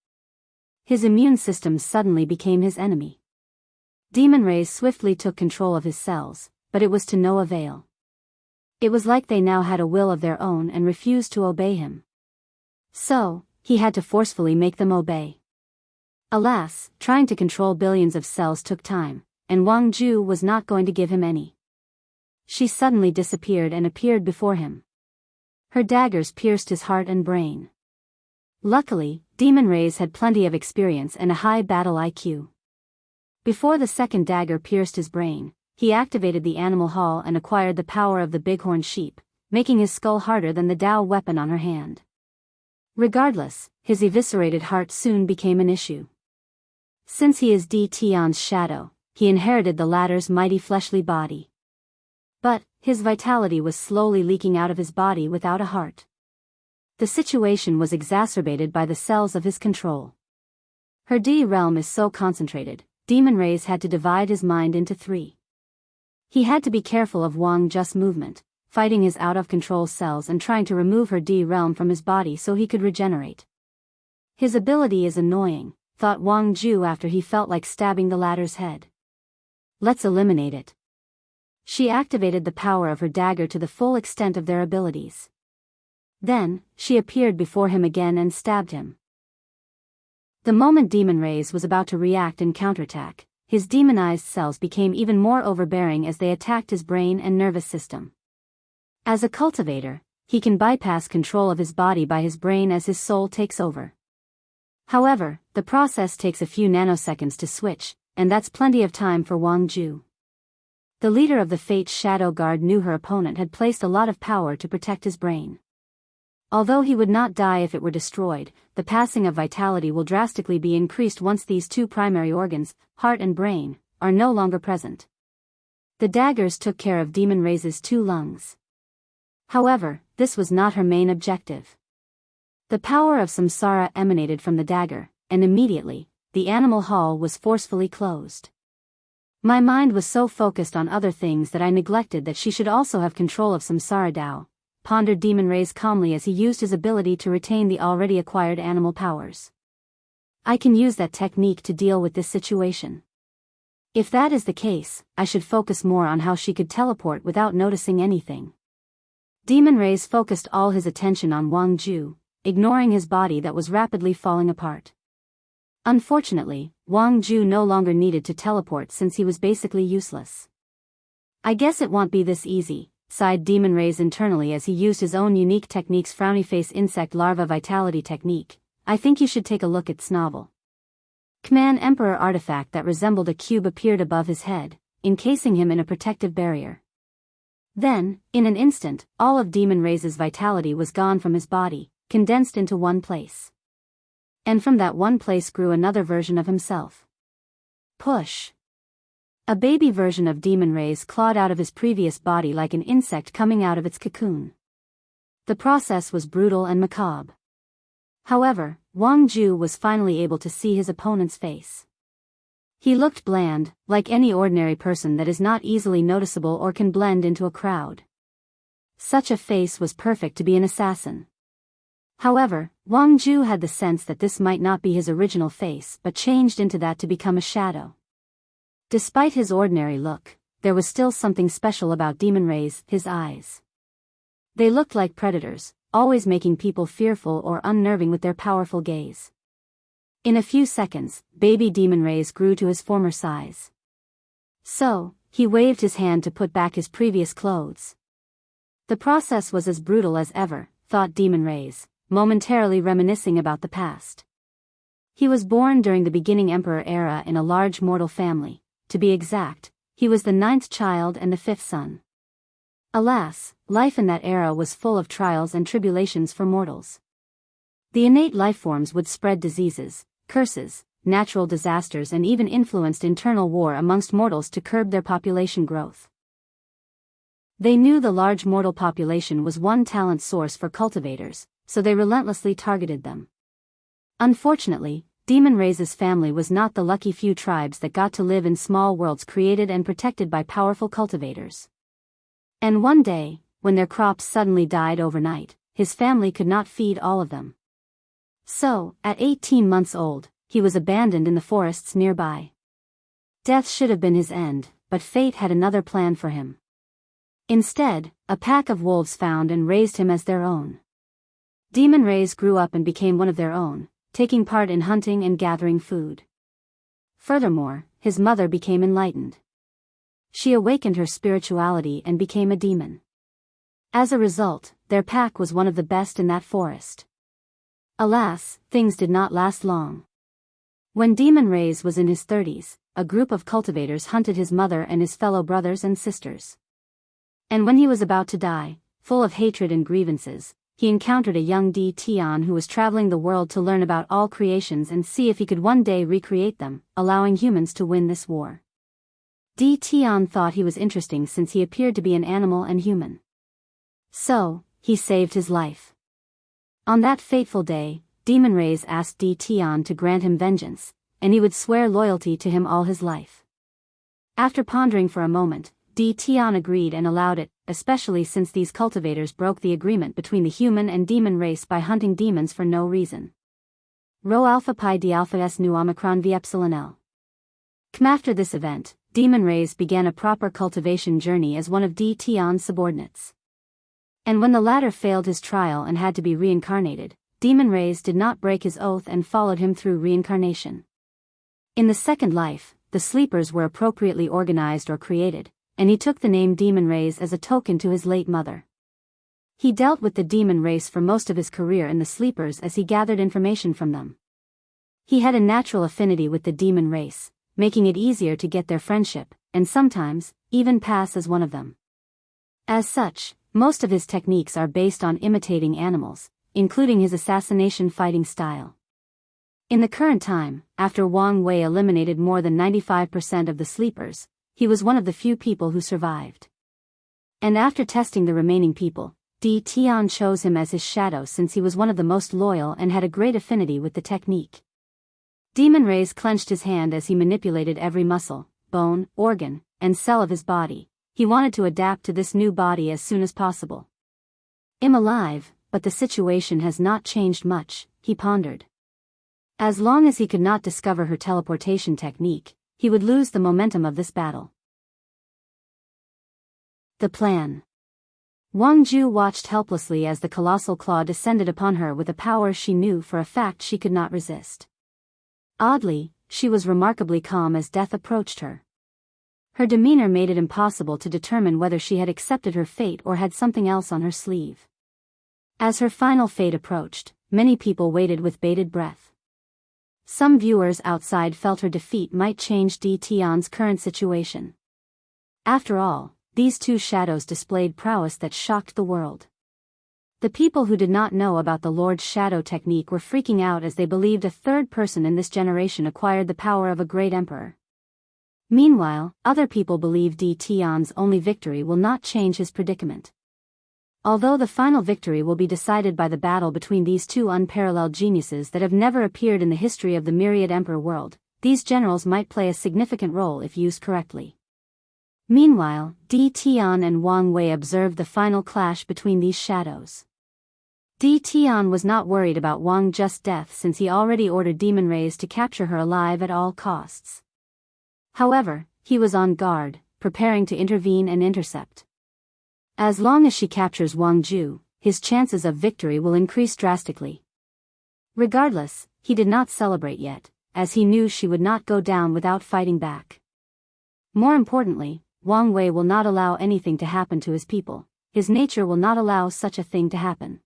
His immune system suddenly became his enemy. Demon Rays swiftly took control of his cells, but it was to no avail. It was like they now had a will of their own and refused to obey him. So, he had to forcefully make them obey. Alas, trying to control billions of cells took time, and Wang Ju was not going to give him any. She suddenly disappeared and appeared before him. Her daggers pierced his heart and brain. Luckily, Demon Rays had plenty of experience and a high battle IQ. Before the second dagger pierced his brain, he activated the animal hall and acquired the power of the bighorn sheep, making his skull harder than the Dao weapon on her hand. Regardless, his eviscerated heart soon became an issue. Since he is Di Tian's shadow, he inherited the latter's mighty fleshly body. But, his vitality was slowly leaking out of his body without a heart. The situation was exacerbated by the cells of his control. Her Di realm is so concentrated, Demon Rays had to divide his mind into 3. He had to be careful of Wang Ju's movement, fighting his out-of-control cells and trying to remove her Di realm from his body so he could regenerate. His ability is annoying, thought Wang Ju after he felt like stabbing the latter's head. Let's eliminate it. She activated the power of her dagger to the full extent of their abilities. Then, she appeared before him again and stabbed him. The moment Demon Rays was about to react and counterattack, his demonized cells became even more overbearing as they attacked his brain and nervous system. As a cultivator, he can bypass control of his body by his brain as his soul takes over. However, the process takes a few nanoseconds to switch, and that's plenty of time for Wang Ju. The leader of the Fate's Shadow Guard knew her opponent had placed a lot of power to protect his brain. Although he would not die if it were destroyed, the passing of vitality will drastically be increased once these 2 primary organs, heart and brain, are no longer present. The daggers took care of Demon Ray's 2 lungs. However, this was not her main objective. The power of samsara emanated from the dagger, and immediately, the animal hall was forcefully closed. My mind was so focused on other things that I neglected that she should also have control of samsara Dao, pondered Demon Ray calmly as he used his ability to retain the already acquired animal powers. I can use that technique to deal with this situation. If that is the case, I should focus more on how she could teleport without noticing anything. Demon Ray focused all his attention on Wang Ju, ignoring his body that was rapidly falling apart. Unfortunately, Wang Ju no longer needed to teleport since he was basically useless. I guess it won't be this easy, sighed Demon Ray internally as he used his own unique technique's frowny face insect larva vitality technique. I think you should take a look at Snovel. Command Emperor artifact that resembled a cube appeared above his head, encasing him in a protective barrier. Then, in an instant, all of Demon Ray's vitality was gone from his body, condensed into one place. And from that one place grew another version of himself. Push. A baby version of Demon Ray clawed out of his previous body like an insect coming out of its cocoon. The process was brutal and macabre. However, Wang Ju was finally able to see his opponent's face. He looked bland, like any ordinary person that is not easily noticeable or can blend into a crowd. Such a face was perfect to be an assassin. However, Wang Ju had the sense that this might not be his original face but changed into that to become a shadow. Despite his ordinary look, there was still something special about Demon Ray's, his eyes. They looked like predators, always making people fearful or unnerving with their powerful gaze. In a few seconds, baby Demon Ray grew to his former size. So, he waved his hand to put back his previous clothes. The process was as brutal as ever, thought Demon Ray, momentarily reminiscing about the past. He was born during the beginning Emperor era in a large mortal family. To be exact, he was the 9th child and the 5th son. Alas, life in that era was full of trials and tribulations for mortals. The innate lifeforms would spread diseases, curses, natural disasters and even influenced internal war amongst mortals to curb their population growth. They knew the large mortal population was one talent source for cultivators, so they relentlessly targeted them. Unfortunately, Demon Ray's family was not the lucky few tribes that got to live in small worlds created and protected by powerful cultivators. And one day, when their crops suddenly died overnight, his family could not feed all of them. So, at 18 months old, he was abandoned in the forests nearby. Death should have been his end, but fate had another plan for him. Instead, a pack of wolves found and raised him as their own. Demon Ray grew up and became one of their own, taking part in hunting and gathering food. Furthermore, his mother became enlightened. She awakened her spirituality and became a demon. As a result, their pack was one of the best in that forest. Alas, things did not last long. When Demon Ray was in his 30s, a group of cultivators hunted his mother and his fellow brothers and sisters. And when he was about to die, full of hatred and grievances, he encountered a young Di Tian who was traveling the world to learn about all creations and see if he could one day recreate them, allowing humans to win this war. Di Tian thought he was interesting since he appeared to be an animal and human. So, he saved his life. On that fateful day, Demon Ray asked Di Tian to grant him vengeance, and he would swear loyalty to him all his life. After pondering for a moment, Di Tian agreed and allowed it, especially since these cultivators broke the agreement between the human and demon race by hunting demons for no reason. Rho alpha pi d alpha s nu omicron v epsilon l. After this event, Demon Ray began a proper cultivation journey as one of Di Tian's subordinates. And when the latter failed his trial and had to be reincarnated, Demon Ray did not break his oath and followed him through reincarnation. In the second life, the sleepers were appropriately organized or created, and he took the name Demon Ray as a token to his late mother. He dealt with the demon race for most of his career in the sleepers as he gathered information from them. He had a natural affinity with the demon race, making it easier to get their friendship, and sometimes, even pass as one of them. As such, most of his techniques are based on imitating animals, including his assassination fighting style. In the current time, after Wang Wei eliminated more than 95% of the sleepers, he was one of the few people who survived. And after testing the remaining people, Di Tian chose him as his shadow since he was one of the most loyal and had a great affinity with the technique. Demon Rays clenched his hand as he manipulated every muscle, bone, organ, and cell of his body. He wanted to adapt to this new body as soon as possible. I'm alive, but the situation has not changed much, he pondered. As long as he could not discover her teleportation technique, he would lose the momentum of this battle. The plan. Wang Ju watched helplessly as the colossal claw descended upon her with a power she knew for a fact she could not resist. Oddly, she was remarkably calm as death approached her. Her demeanor made it impossible to determine whether she had accepted her fate or had something else on her sleeve. As her final fate approached, many people waited with bated breath. Some viewers outside felt her defeat might change Di Tian's current situation. After all, these two shadows displayed prowess that shocked the world. The people who did not know about the Lord's shadow technique were freaking out as they believed a third person in this generation acquired the power of a great emperor. Meanwhile, other people believe Di Tian's only victory will not change his predicament. Although the final victory will be decided by the battle between these two unparalleled geniuses that have never appeared in the history of the myriad emperor world, these generals might play a significant role if used correctly. Meanwhile, Di Tian and Wang Wei observed the final clash between these shadows. Di Tian was not worried about Wang Ju's death since he already ordered Demon Rays to capture her alive at all costs. However, he was on guard, preparing to intervene and intercept. As long as she captures Wang Ju, his chances of victory will increase drastically. Regardless, he did not celebrate yet, as he knew she would not go down without fighting back. More importantly, Wang Wei will not allow anything to happen to his people. His nature will not allow such a thing to happen.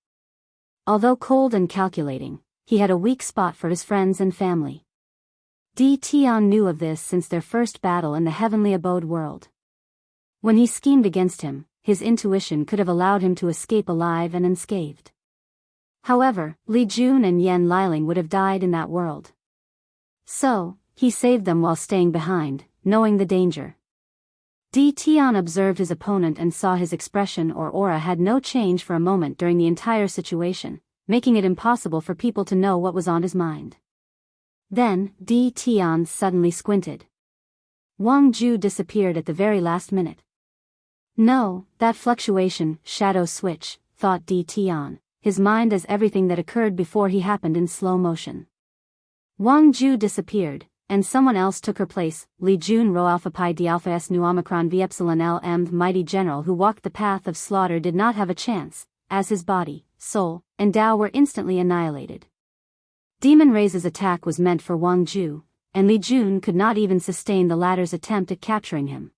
Although cold and calculating, he had a weak spot for his friends and family. Di Tian knew of this since their first battle in the heavenly abode world. When he schemed against him, his intuition could have allowed him to escape alive and unscathed. However, Li Jun and Yan Liling would have died in that world. So, he saved them while staying behind, knowing the danger. Di Tian observed his opponent and saw his expression or aura had no change for a moment during the entire situation, making it impossible for people to know what was on his mind. Then, Di Tian suddenly squinted. Wang Ju disappeared at the very last minute. No, that fluctuation, shadow switch, thought Di Tian, his mind as everything that occurred before he happened in slow motion. Wang Ju disappeared, and someone else took her place. Li Jun Rho Alpha Pi D Alpha S Nu Omicron V Epsilon L M. The mighty general who walked the path of slaughter did not have a chance, as his body, soul, and Tao were instantly annihilated. Demon Rays' attack was meant for Wang Ju, and Li Jun could not even sustain the latter's attempt at capturing him.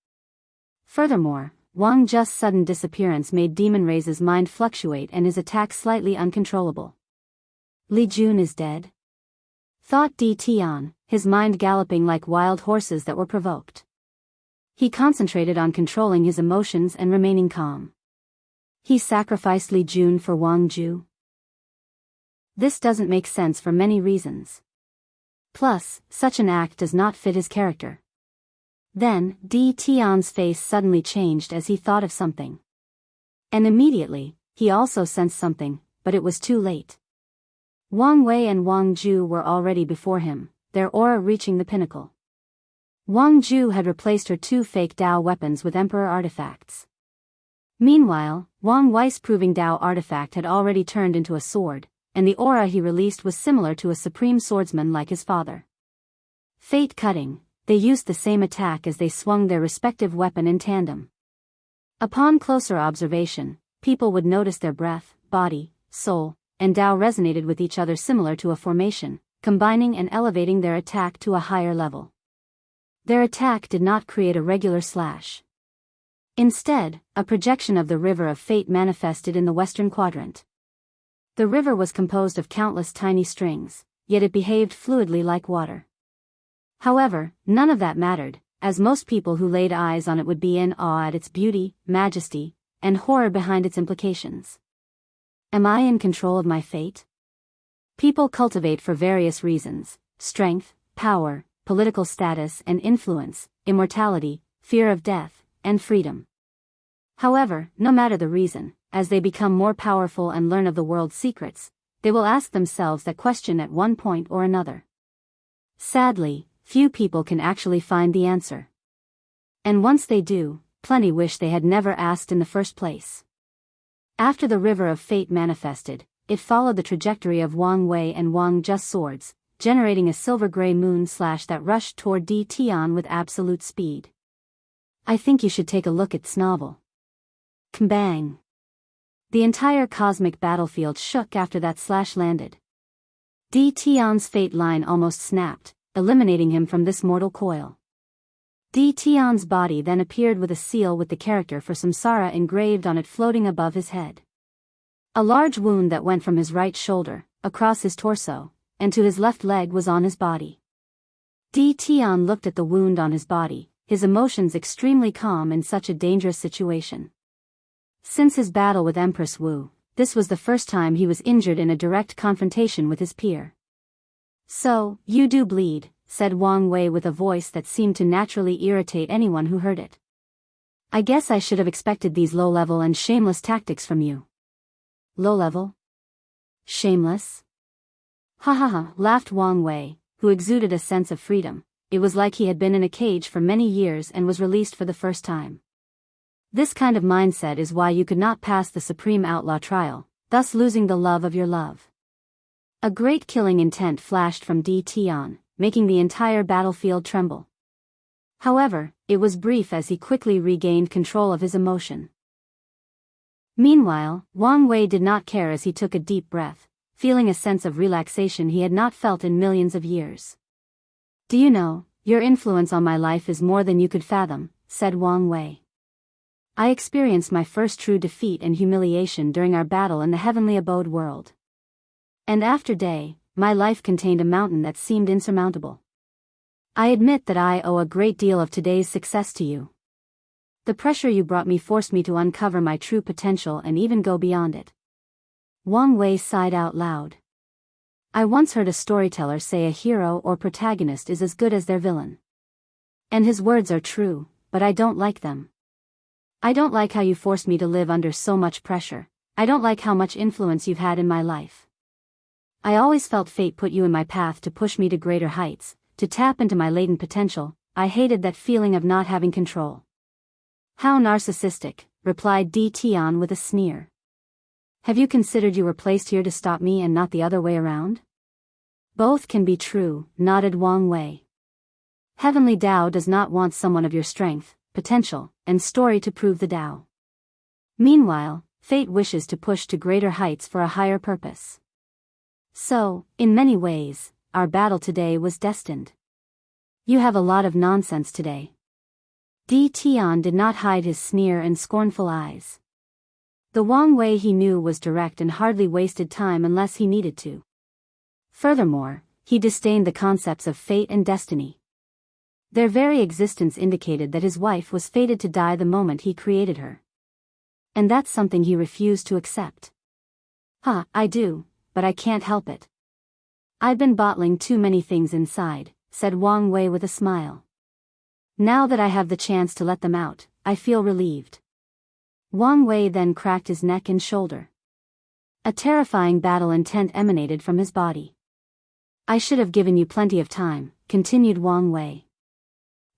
Furthermore, Wang Ju's sudden disappearance made Demon Rays' mind fluctuate and his attack slightly uncontrollable. Li Jun is dead? Thought Di Tian, his mind galloping like wild horses that were provoked. He concentrated on controlling his emotions and remaining calm. He sacrificed Li Jun for Wang Ju? This doesn't make sense for many reasons. Plus, such an act does not fit his character. Then, Di Tian's face suddenly changed as he thought of something. And immediately, he also sensed something, but it was too late. Wang Wei and Wang Ju were already before him, their aura reaching the pinnacle. Wang Ju had replaced her two fake Dao weapons with Emperor artifacts. Meanwhile, Wang Wei's proving Dao artifact had already turned into a sword, and the aura he released was similar to a supreme swordsman like his father. Fate cutting, they used the same attack as they swung their respective weapon in tandem. Upon closer observation, people would notice their breath, body, soul, and Dao resonated with each other similar to a formation, combining and elevating their attack to a higher level. Their attack did not create a regular slash. Instead, a projection of the river of fate manifested in the western quadrant. The river was composed of countless tiny strings, yet it behaved fluidly like water. However, none of that mattered, as most people who laid eyes on it would be in awe at its beauty, majesty, and horror behind its implications. Am I in control of my fate? People cultivate for various reasons: strength, power, political status and influence, immortality, fear of death, and freedom. However, no matter the reason, as they become more powerful and learn of the world's secrets, they will ask themselves that question at one point or another. Sadly, few people can actually find the answer. And once they do, plenty wish they had never asked in the first place. After the River of Fate manifested, it followed the trajectory of Wang Wei and Wang Zhe's swords, generating a silver-gray moon slash that rushed toward Di Tian with absolute speed. I think you should take a look at this novel. Kabang! The entire cosmic battlefield shook after that slash landed. Di Tian's fate line almost snapped, eliminating him from this mortal coil. Di Tian's body then appeared with a seal with the character for Samsara engraved on it floating above his head. A large wound that went from his right shoulder, across his torso, and to his left leg was on his body. Di Tian looked at the wound on his body, his emotions extremely calm in such a dangerous situation. Since his battle with Empress Wu, this was the first time he was injured in a direct confrontation with his peer. So, you do bleed, said Wang Wei with a voice that seemed to naturally irritate anyone who heard it. I guess I should have expected these low-level and shameless tactics from you. Low-level? Shameless? Ha ha ha, laughed Wang Wei, who exuded a sense of freedom. It was like he had been in a cage for many years and was released for the first time. This kind of mindset is why you could not pass the Supreme Outlaw trial, thus losing the love of your love. A great killing intent flashed from Di Tian, making the entire battlefield tremble. However, it was brief as he quickly regained control of his emotion. Meanwhile, Wang Wei did not care as he took a deep breath, feeling a sense of relaxation he had not felt in millions of years. Do you know, your influence on my life is more than you could fathom, said Wang Wei. I experienced my first true defeat and humiliation during our battle in the heavenly abode world. And after day, my life contained a mountain that seemed insurmountable. I admit that I owe a great deal of today's success to you. The pressure you brought me forced me to uncover my true potential and even go beyond it. Wang Wei sighed out loud. I once heard a storyteller say a hero or protagonist is as good as their villain. And his words are true, but I don't like them. I don't like how you forced me to live under so much pressure. I don't like how much influence you've had in my life. I always felt fate put you in my path to push me to greater heights, to tap into my latent potential. I hated that feeling of not having control. How narcissistic, replied Di Tian with a sneer. Have you considered you were placed here to stop me and not the other way around? Both can be true, nodded Wang Wei. Heavenly Tao does not want someone of your strength, potential, and story to prove the Tao. Meanwhile, fate wishes to push to greater heights for a higher purpose. So, in many ways, our battle today was destined. You have a lot of nonsense today. Di Tian did not hide his sneer and scornful eyes. The Wang Wei he knew was direct and hardly wasted time unless he needed to. Furthermore, he disdained the concepts of fate and destiny. Their very existence indicated that his wife was fated to die the moment he created her. And that's something he refused to accept. I do, but I can't help it. I've been bottling too many things inside, said Wang Wei with a smile. Now that I have the chance to let them out, I feel relieved. Wang Wei then cracked his neck and shoulder. A terrifying battle intent emanated from his body. I should have given you plenty of time, continued Wang Wei.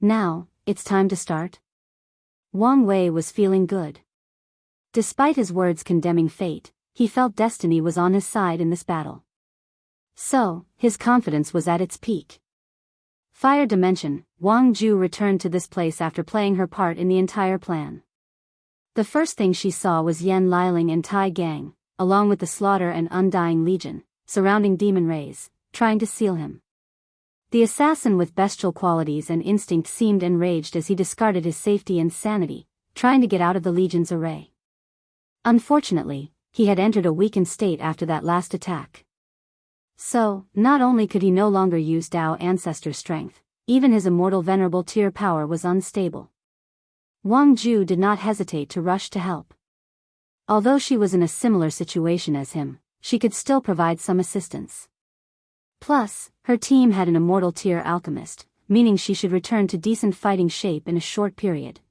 Now, it's time to start? Wang Wei was feeling good. Despite his words condemning fate, he felt destiny was on his side in this battle. So, his confidence was at its peak. Fire Dimension, Wang Ju returned to this place after playing her part in the entire plan. The first thing she saw was Yan Liling and Tai Gang, along with the Slaughter and Undying Legion, surrounding Demon Rays, trying to seal him. The assassin with bestial qualities and instinct seemed enraged as he discarded his safety and sanity, trying to get out of the Legion's array. Unfortunately, he had entered a weakened state after that last attack. So, not only could he no longer use Dao Ancestor strength, even his immortal venerable tier power was unstable. Wang Ju did not hesitate to rush to help. Although she was in a similar situation as him, she could still provide some assistance. Plus, her team had an immortal tier alchemist, meaning she should return to decent fighting shape in a short period.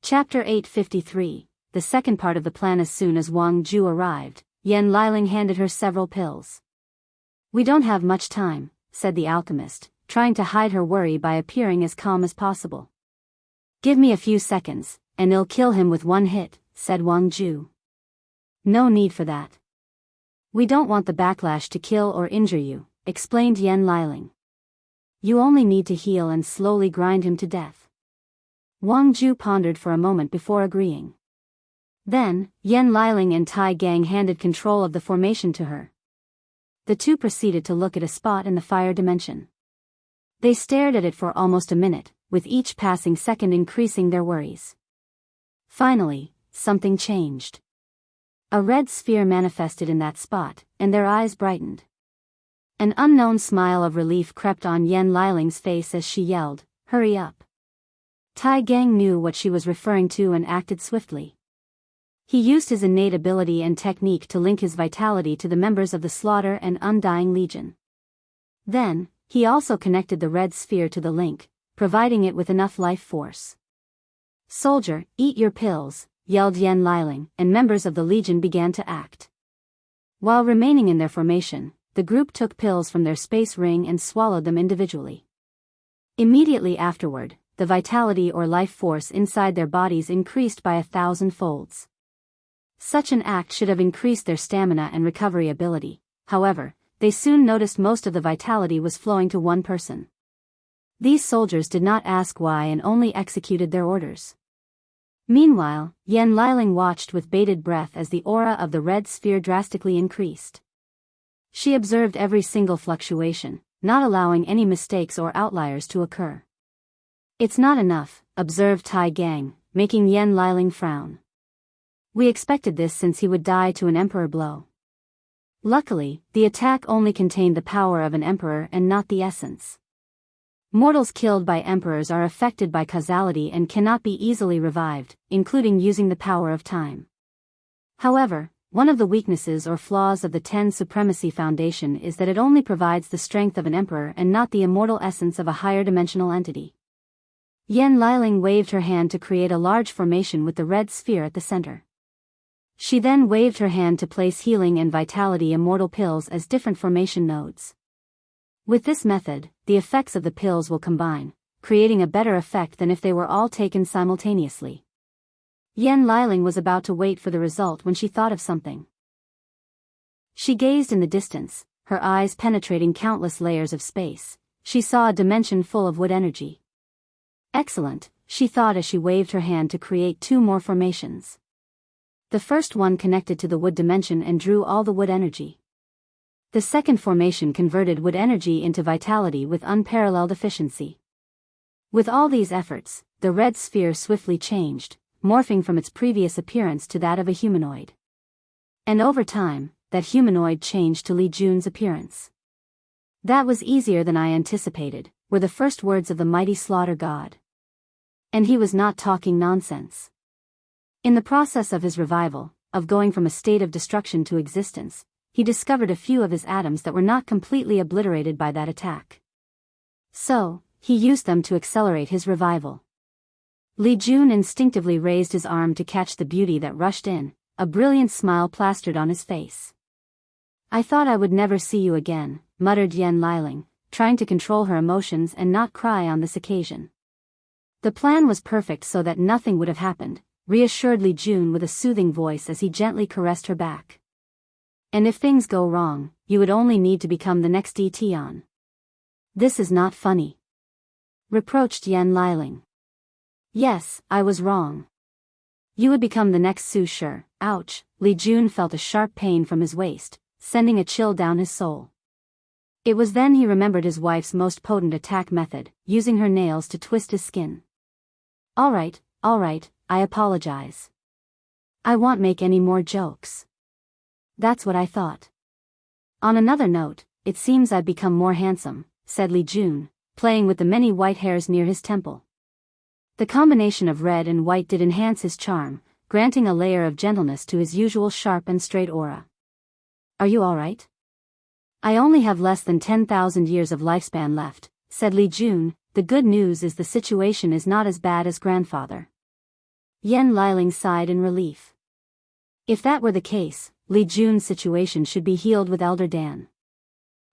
Chapter 853. The second part of the plan. As soon as Wang Ju arrived, Yan Liling handed her several pills. "We don't have much time," said the alchemist, trying to hide her worry by appearing as calm as possible. "Give me a few seconds, and I'll kill him with one hit," said Wang Ju. "No need for that. We don't want the backlash to kill or injure you," explained Yan Liling. "You only need to heal and slowly grind him to death." Wang Ju pondered for a moment before agreeing. Then, Yan Liling and Tai Gang handed control of the formation to her. The two proceeded to look at a spot in the fire dimension. They stared at it for almost a minute, with each passing second increasing their worries. Finally, something changed. A red sphere manifested in that spot, and their eyes brightened. An unknown smile of relief crept on Yan Liling's face as she yelled, "Hurry up!" Tai Gang knew what she was referring to and acted swiftly. He used his innate ability and technique to link his vitality to the members of the Slaughter and Undying Legion. Then, he also connected the red sphere to the link, providing it with enough life force. "Soldier, eat your pills," yelled Yan Liling, and members of the Legion began to act. While remaining in their formation, the group took pills from their space ring and swallowed them individually. Immediately afterward, the vitality or life force inside their bodies increased by 1,000 folds. Such an act should have increased their stamina and recovery ability. However, they soon noticed most of the vitality was flowing to one person. These soldiers did not ask why and only executed their orders. Meanwhile, Yan Liling watched with bated breath as the aura of the red sphere drastically increased. She observed every single fluctuation, not allowing any mistakes or outliers to occur. "It's not enough," observed Tai Gang, making Yan Liling frown. "We expected this since he would die to an emperor blow." Luckily, the attack only contained the power of an emperor and not the essence. Mortals killed by emperors are affected by causality and cannot be easily revived, including using the power of time. However, one of the weaknesses or flaws of the Ten Supremacy Foundation is that it only provides the strength of an emperor and not the immortal essence of a higher dimensional entity. Yan Liling waved her hand to create a large formation with the red sphere at the center. She then waved her hand to place healing and vitality immortal pills as different formation nodes. With this method, the effects of the pills will combine, creating a better effect than if they were all taken simultaneously. Yan Liling was about to wait for the result when she thought of something. She gazed in the distance, her eyes penetrating countless layers of space. She saw a dimension full of wood energy. "Excellent," she thought as she waved her hand to create two more formations. The first one connected to the wood dimension and drew all the wood energy. The second formation converted wood energy into vitality with unparalleled efficiency. With all these efforts, the red sphere swiftly changed, morphing from its previous appearance to that of a humanoid. And over time, that humanoid changed to Li Jun's appearance. "That was easier than I anticipated," were the first words of the mighty slaughter god. And he was not talking nonsense. In the process of his revival, of going from a state of destruction to existence, he discovered a few of his atoms that were not completely obliterated by that attack. So, he used them to accelerate his revival. Li Jun instinctively raised his arm to catch the beauty that rushed in, a brilliant smile plastered on his face. "I thought I would never see you again," muttered Yan Liling, trying to control her emotions and not cry on this occasion. The plan was perfect so that nothing would have happened, reassured Li Jun with a soothing voice as he gently caressed her back. "And if things go wrong, you would only need to become the next Tian." "This is not funny," reproached Yan Liling. "Yes, I was wrong. You would become the next Su Shi." Ouch, Li Jun felt a sharp pain from his waist, sending a chill down his soul. It was then he remembered his wife's most potent attack method, using her nails to twist his skin. All right, I apologize. I won't make any more jokes." "That's what I thought. On another note, it seems I've become more handsome," said Li Jun, playing with the many white hairs near his temple. The combination of red and white did enhance his charm, granting a layer of gentleness to his usual sharp and straight aura. "Are you all right?" I only have less than 10,000 years of lifespan left, said Li Jun. The good news is the situation is not as bad as grandfather. Yan Liling sighed in relief. If that were the case, Li Jun's situation should be healed with Elder Dan.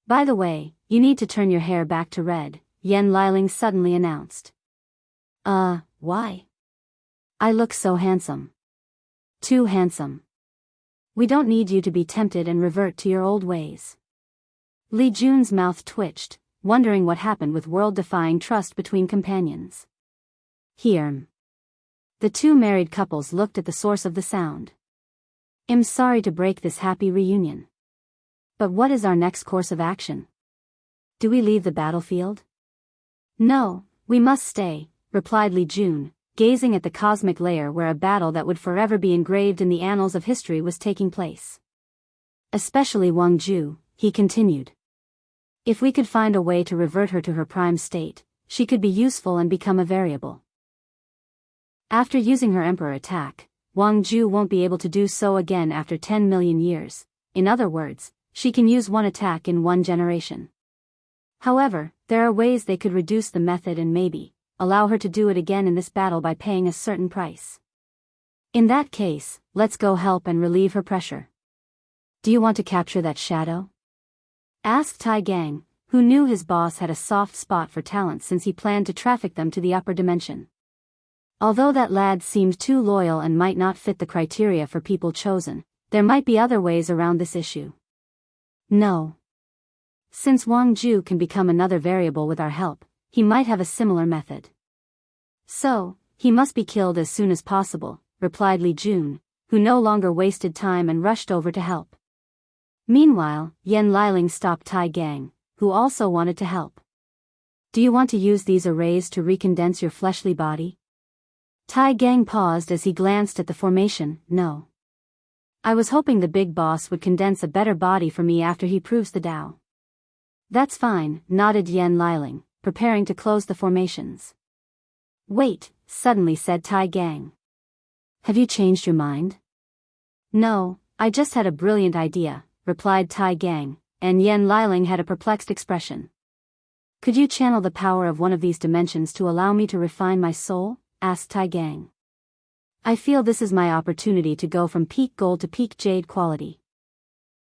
By the way, you need to turn your hair back to red, Yan Liling suddenly announced. Why? I look so handsome. Too handsome. We don't need you to be tempted and revert to your old ways. Li Jun's mouth twitched, wondering what happened with world-defying trust between companions. Here. The two married couples looked at the source of the sound. I'm sorry to break this happy reunion. But what is our next course of action? Do we leave the battlefield? No, we must stay, replied Li Jun, gazing at the cosmic layer where a battle that would forever be engraved in the annals of history was taking place. Especially Wang Ju, he continued. If we could find a way to revert her to her prime state, she could be useful and become a variable. After using her emperor attack, Wang Ju won't be able to do so again after 10 million years. In other words, she can use one attack in one generation. However, there are ways they could reduce the method and maybe allow her to do it again in this battle by paying a certain price. In that case, let's go help and relieve her pressure. Do you want to capture that shadow? Asked Tai Gang, who knew his boss had a soft spot for talent since he planned to traffic them to the upper dimension. Although that lad seemed too loyal and might not fit the criteria for people chosen, there might be other ways around this issue. No. Since Wang Ju can become another variable with our help, he might have a similar method. So, he must be killed as soon as possible, replied Li Jun, who no longer wasted time and rushed over to help. Meanwhile, Yan Liling stopped Tai Gang, who also wanted to help. Do you want to use these arrays to recondense your fleshly body? Tai Gang paused as he glanced at the formation. No. I was hoping the big boss would condense a better body for me after he proves the Tao. That's fine, nodded Yan Liling, preparing to close the formations. Wait, suddenly said Tai Gang. Have you changed your mind? No, I just had a brilliant idea, replied Tai Gang, and Yan Liling had a perplexed expression. Could you channel the power of one of these dimensions to allow me to refine my soul? Asked Tai Gang. I feel this is my opportunity to go from peak gold to peak jade quality.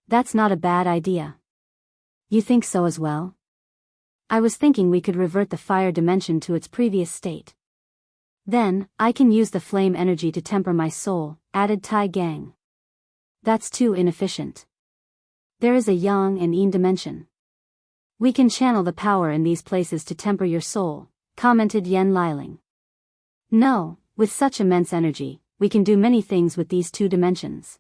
That's not a bad idea. You think so as well? I was thinking we could revert the fire dimension to its previous state. Then, I can use the flame energy to temper my soul, added Tai Gang. That's too inefficient. There is a yang and yin dimension. We can channel the power in these places to temper your soul, commented Yan Liling. No, with such immense energy, we can do many things with these two dimensions.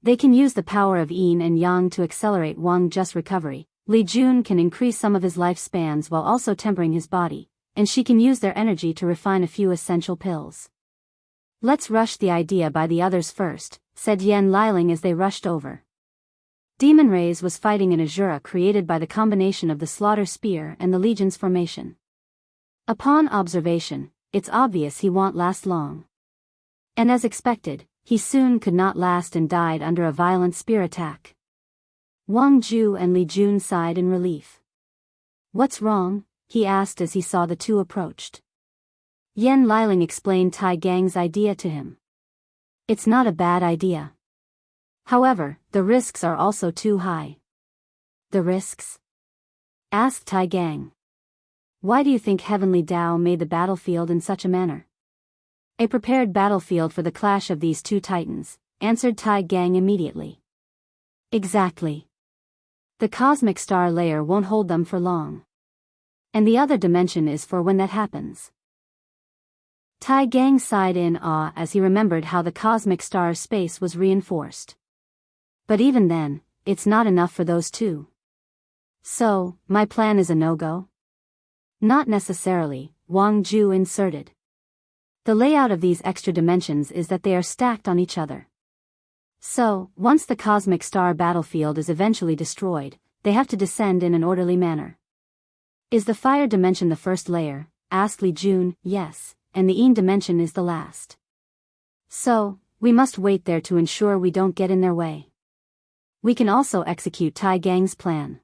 They can use the power of yin and yang to accelerate Wang Ju's recovery. Li Jun can increase some of his lifespans while also tempering his body, and she can use their energy to refine a few essential pills. Let's rush the idea by the others first, said Yan Liling as they rushed over. Demon Rays was fighting an Azura created by the combination of the Slaughter Spear and the Legion's formation. Upon observation, it's obvious he won't last long. And as expected, he soon could not last and died under a violent spear attack. Wang Ju and Li Jun sighed in relief. What's wrong? He asked as he saw the two approached. Yan Liling explained Tai Gang's idea to him. It's not a bad idea. However, the risks are also too high. The risks? Asked Tai Gang. Why do you think Heavenly Tao made the battlefield in such a manner? A prepared battlefield for the clash of these two titans, answered Tai Gang immediately. Exactly. The cosmic star layer won't hold them for long. And the other dimension is for when that happens. Tai Gang sighed in awe as he remembered how the cosmic star's space was reinforced. But even then, it's not enough for those two. So, my plan is a no-go? Not necessarily, Wang Ju inserted. The layout of these extra dimensions is that they are stacked on each other. So, once the cosmic star battlefield is eventually destroyed, they have to descend in an orderly manner. Is the fire dimension the first layer? Asked Li Jun. Yes, and the yin dimension is the last. So, we must wait there to ensure we don't get in their way. We can also execute Tai Gang's plan.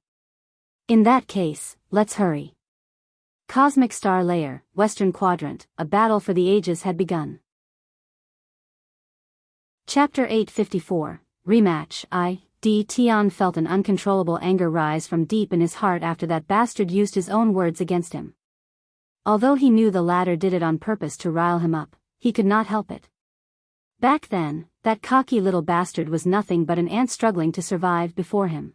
In that case, let's hurry. Cosmic Star Layer, Western Quadrant, a battle for the ages had begun. Chapter 854, Rematch. Tian felt an uncontrollable anger rise from deep in his heart after that bastard used his own words against him. Although he knew the latter did it on purpose to rile him up, he could not help it. Back then, that cocky little bastard was nothing but an ant struggling to survive before him.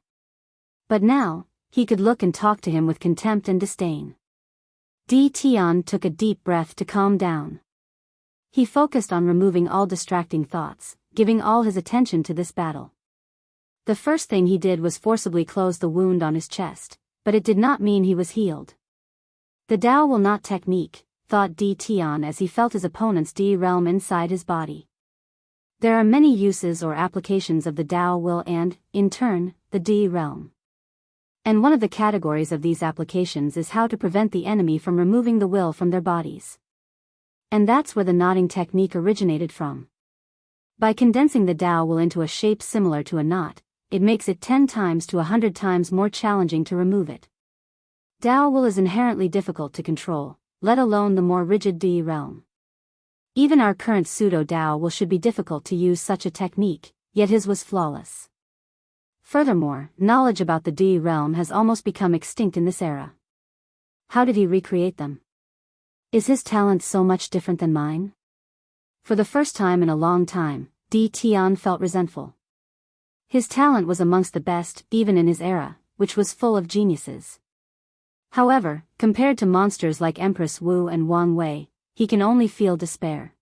But now, he could look and talk to him with contempt and disdain. Tian took a deep breath to calm down. He focused on removing all distracting thoughts, giving all his attention to this battle. The first thing he did was forcibly close the wound on his chest, but it did not mean he was healed. The Tao will not technique, thought Tian as he felt his opponent's Di realm inside his body. There are many uses or applications of the Tao will and, in turn, the Di realm. And one of the categories of these applications is how to prevent the enemy from removing the will from their bodies. And that's where the knotting technique originated from. By condensing the Tao will into a shape similar to a knot, it makes it 10 times to 100 times more challenging to remove it. Tao will is inherently difficult to control, let alone the more rigid Di realm. Even our current pseudo-Tao will should be difficult to use such a technique, yet his was flawless. Furthermore, knowledge about the Di realm has almost become extinct in this era. How did he recreate them? Is his talent so much different than mine? For the first time in a long time, Tian felt resentful. His talent was amongst the best, even in his era, which was full of geniuses. However, compared to monsters like Empress Wu and Wang Wei, he can only feel despair.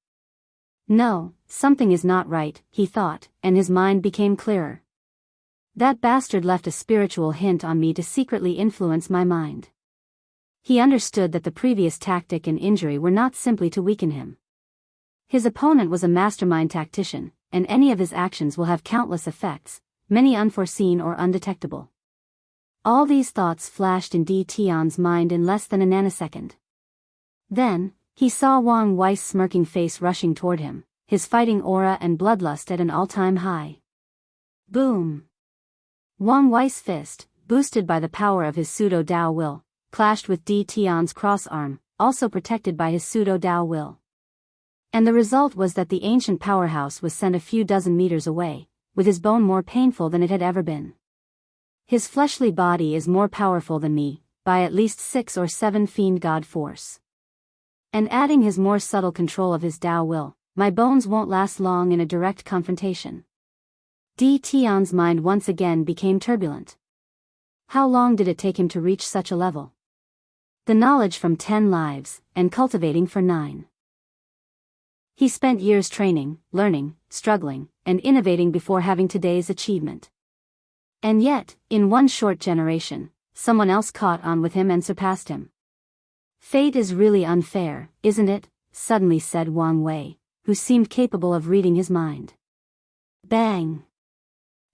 No, something is not right, he thought, and his mind became clearer. That bastard left a spiritual hint on me to secretly influence my mind. He understood that the previous tactic and injury were not simply to weaken him. His opponent was a mastermind tactician, and any of his actions will have countless effects, many unforeseen or undetectable. All these thoughts flashed in Tian's mind in less than a nanosecond. Then, he saw Wang Wei's smirking face rushing toward him, his fighting aura and bloodlust at an all-time high. Boom! Wang Wei's fist, boosted by the power of his pseudo-Tao will, clashed with Tian's cross arm, also protected by his pseudo-Tao will. And the result was that the ancient powerhouse was sent a few dozen meters away, with his bone more painful than it had ever been. His fleshly body is more powerful than me, by at least 6 or 7 fiend god force. And adding his more subtle control of his Tao will, my bones won't last long in a direct confrontation. Tian's mind once again became turbulent. How long did it take him to reach such a level? The knowledge from 10 lives, and cultivating for 9. He spent years training, learning, struggling, and innovating before having today's achievement. And yet, in one short generation, someone else caught on with him and surpassed him. Fate is really unfair, isn't it? Suddenly said Wang Wei, who seemed capable of reading his mind. Bang!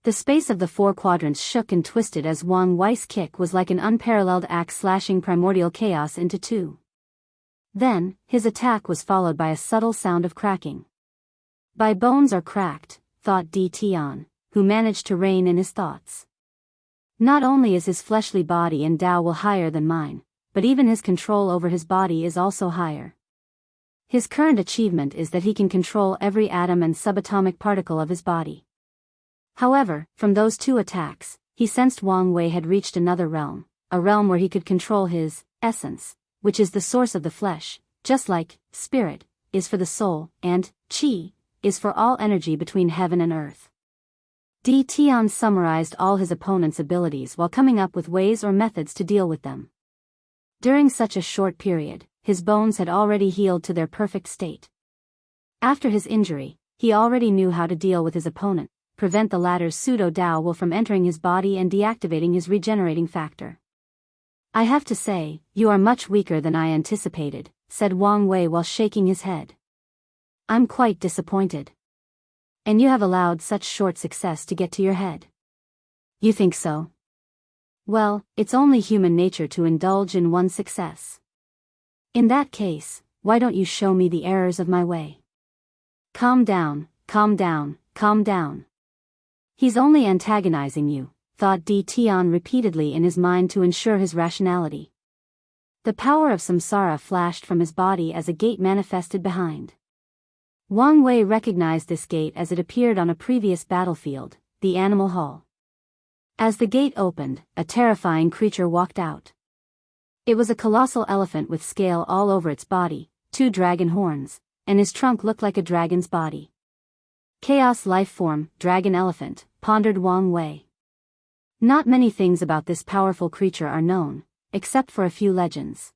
The space of the 4 quadrants shook and twisted as Wang Wei's kick was like an unparalleled axe slashing primordial chaos into 2. Then, his attack was followed by a subtle sound of cracking. My bones are cracked, thought Tian, who managed to rein in his thoughts. Not only is his fleshly body and Tao will higher than mine, but even his control over his body is also higher. His current achievement is that he can control every atom and subatomic particle of his body. However, from those 2 attacks, he sensed Wang Wei had reached another realm, a realm where he could control his essence, which is the source of the flesh, just like spirit is for the soul, and qi is for all energy between heaven and earth. Tian summarized all his opponent's abilities while coming up with ways or methods to deal with them. During such a short period, his bones had already healed to their perfect state. After his injury, he already knew how to deal with his opponent, prevent the latter's pseudo-Tao will from entering his body and deactivating his regenerating factor. I have to say, you are much weaker than I anticipated, said Wang Wei while shaking his head. I'm quite disappointed. And you have allowed such short success to get to your head. You think so? Well, it's only human nature to indulge in one success. In that case, why don't you show me the errors of my way? Calm down, calm down, calm down. He's only antagonizing you, thought Di Tian repeatedly in his mind to ensure his rationality. The power of samsara flashed from his body as a gate manifested behind. Wang Wei recognized this gate as it appeared on a previous battlefield, the animal hall. As the gate opened, a terrifying creature walked out. It was a colossal elephant with scale all over its body, 2 dragon horns, and his trunk looked like a dragon's body. Chaos life form, dragon elephant, pondered Wang Wei. Not many things about this powerful creature are known, except for a few legends.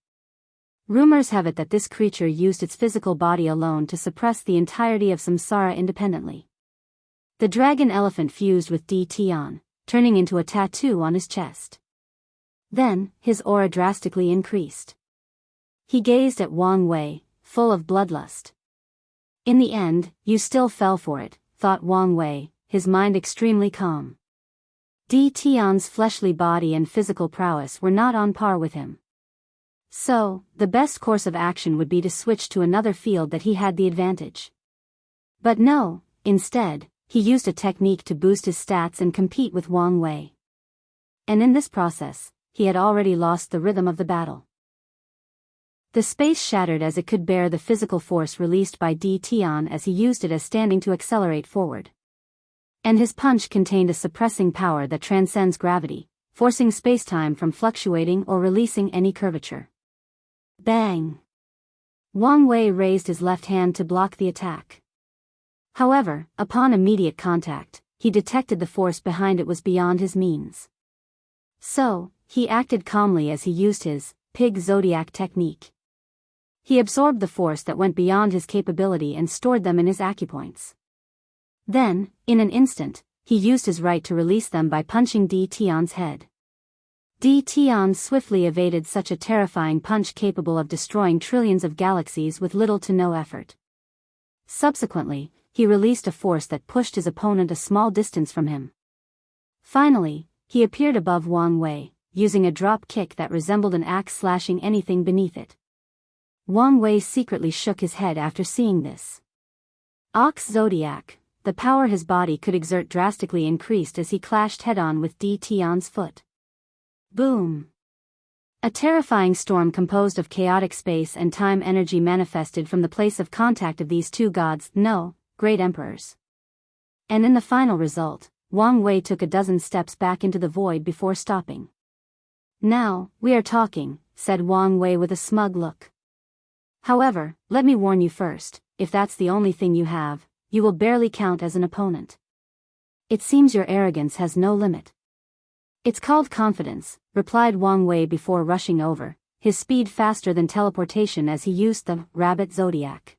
Rumors have it that this creature used its physical body alone to suppress the entirety of samsara independently. The dragon elephant fused with Di Tian, turning into a tattoo on his chest. Then, his aura drastically increased. He gazed at Wang Wei, full of bloodlust. In the end, you still fell for it, thought Wang Wei, his mind extremely calm. Di Tian's fleshly body and physical prowess were not on par with him. So, the best course of action would be to switch to another field that he had the advantage. But no, instead, he used a technique to boost his stats and compete with Wang Wei. And in this process, he had already lost the rhythm of the battle. The space shattered as it could bear the physical force released by Di Tian as he used it as standing to accelerate forward. And his punch contained a suppressing power that transcends gravity, forcing space-time from fluctuating or releasing any curvature. Bang! Wang Wei raised his left hand to block the attack. However, upon immediate contact, he detected the force behind it was beyond his means. So, he acted calmly as he used his pig zodiac technique. He absorbed the force that went beyond his capability and stored them in his acupoints. Then, in an instant, he used his right to release them by punching Di Tian's head. Di Tian swiftly evaded such a terrifying punch capable of destroying trillions of galaxies with little to no effort. Subsequently, he released a force that pushed his opponent a small distance from him. Finally, he appeared above Wang Wei, using a drop kick that resembled an axe slashing anything beneath it. Wang Wei secretly shook his head after seeing this. Ox Zodiac, the power his body could exert drastically increased as he clashed head-on with Di Tian's foot. Boom! A terrifying storm composed of chaotic space and time energy manifested from the place of contact of these two gods, no, great emperors. And in the final result, Wang Wei took a dozen steps back into the void before stopping. Now, we are talking, said Wang Wei with a smug look. However, let me warn you first, if that's the only thing you have, you will barely count as an opponent. It seems your arrogance has no limit. It's called confidence, replied Wang Wei before rushing over, his speed faster than teleportation as he used the rabbit zodiac.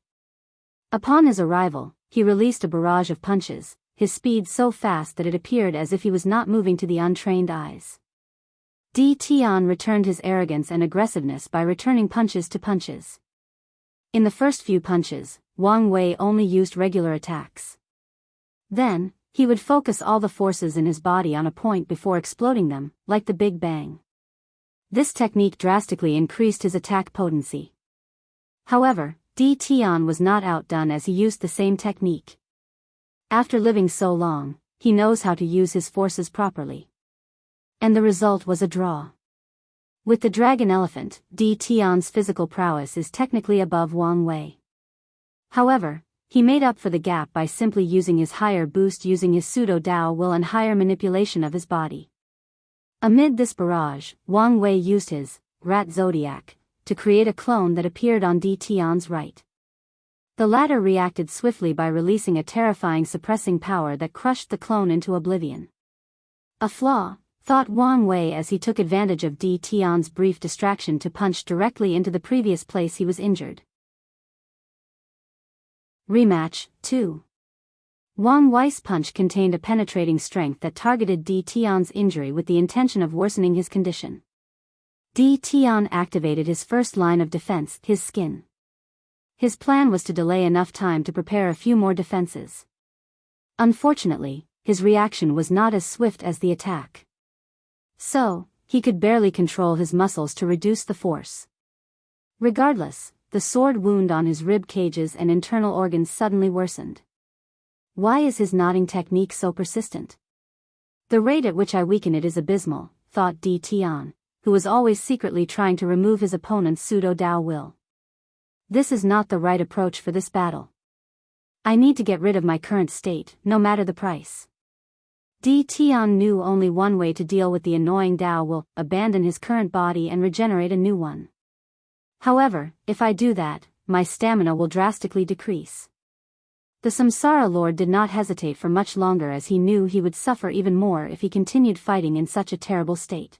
Upon his arrival, he released a barrage of punches, his speed so fast that it appeared as if he was not moving to the untrained eyes. Di Tian returned his arrogance and aggressiveness by returning punches to punches. In the first few punches, Wang Wei only used regular attacks. Then, he would focus all the forces in his body on a point before exploding them, like the Big Bang. This technique drastically increased his attack potency. However, Di Tian was not outdone as he used the same technique. After living so long, he knows how to use his forces properly. And the result was a draw. With the dragon elephant, Di Tian's physical prowess is technically above Wang Wei. However, he made up for the gap by simply using his higher boost using his pseudo-Dao will and higher manipulation of his body. Amid this barrage, Wang Wei used his rat zodiac to create a clone that appeared on Di Tian's right. The latter reacted swiftly by releasing a terrifying suppressing power that crushed the clone into oblivion. A flaw, thought Wang Wei as he took advantage of Di Tian's brief distraction to punch directly into the previous place he was injured. Rematch 2. Wang Wei's punch contained a penetrating strength that targeted Di Tian's injury with the intention of worsening his condition. Di Tian activated his first line of defense, his skin. His plan was to delay enough time to prepare a few more defenses. Unfortunately, his reaction was not as swift as the attack. So, he could barely control his muscles to reduce the force. Regardless, the sword wound on his rib cages and internal organs suddenly worsened. Why is his nodding technique so persistent? The rate at which I weaken it is abysmal, thought Di Tian, who was always secretly trying to remove his opponent's pseudo-Dao will. This is not the right approach for this battle. I need to get rid of my current state, no matter the price. Di Tian knew only one way to deal with the annoying Dao will: abandon his current body and regenerate a new one. However, if I do that, my stamina will drastically decrease. The Samsara Lord did not hesitate for much longer, as he knew he would suffer even more if he continued fighting in such a terrible state.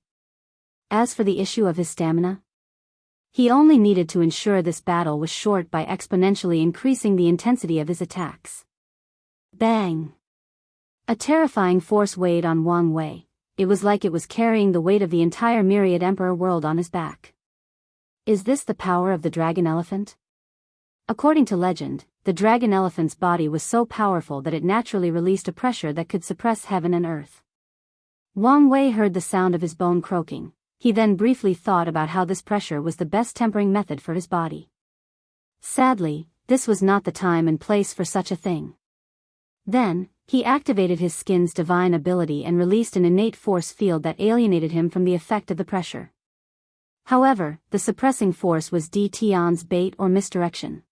As for the issue of his stamina, he only needed to ensure this battle was short by exponentially increasing the intensity of his attacks. Bang! A terrifying force weighed on Wang Wei. It was like it was carrying the weight of the entire myriad emperor world on his back. Is this the power of the dragon elephant? According to legend, the dragon elephant's body was so powerful that it naturally released a pressure that could suppress heaven and earth. Wang Wei heard the sound of his bone croaking. He then briefly thought about how this pressure was the best tempering method for his body. Sadly, this was not the time and place for such a thing. Then, he activated his skin's divine ability and released an innate force field that alienated him from the effect of the pressure. However, the suppressing force was Di Tian's bait or misdirection.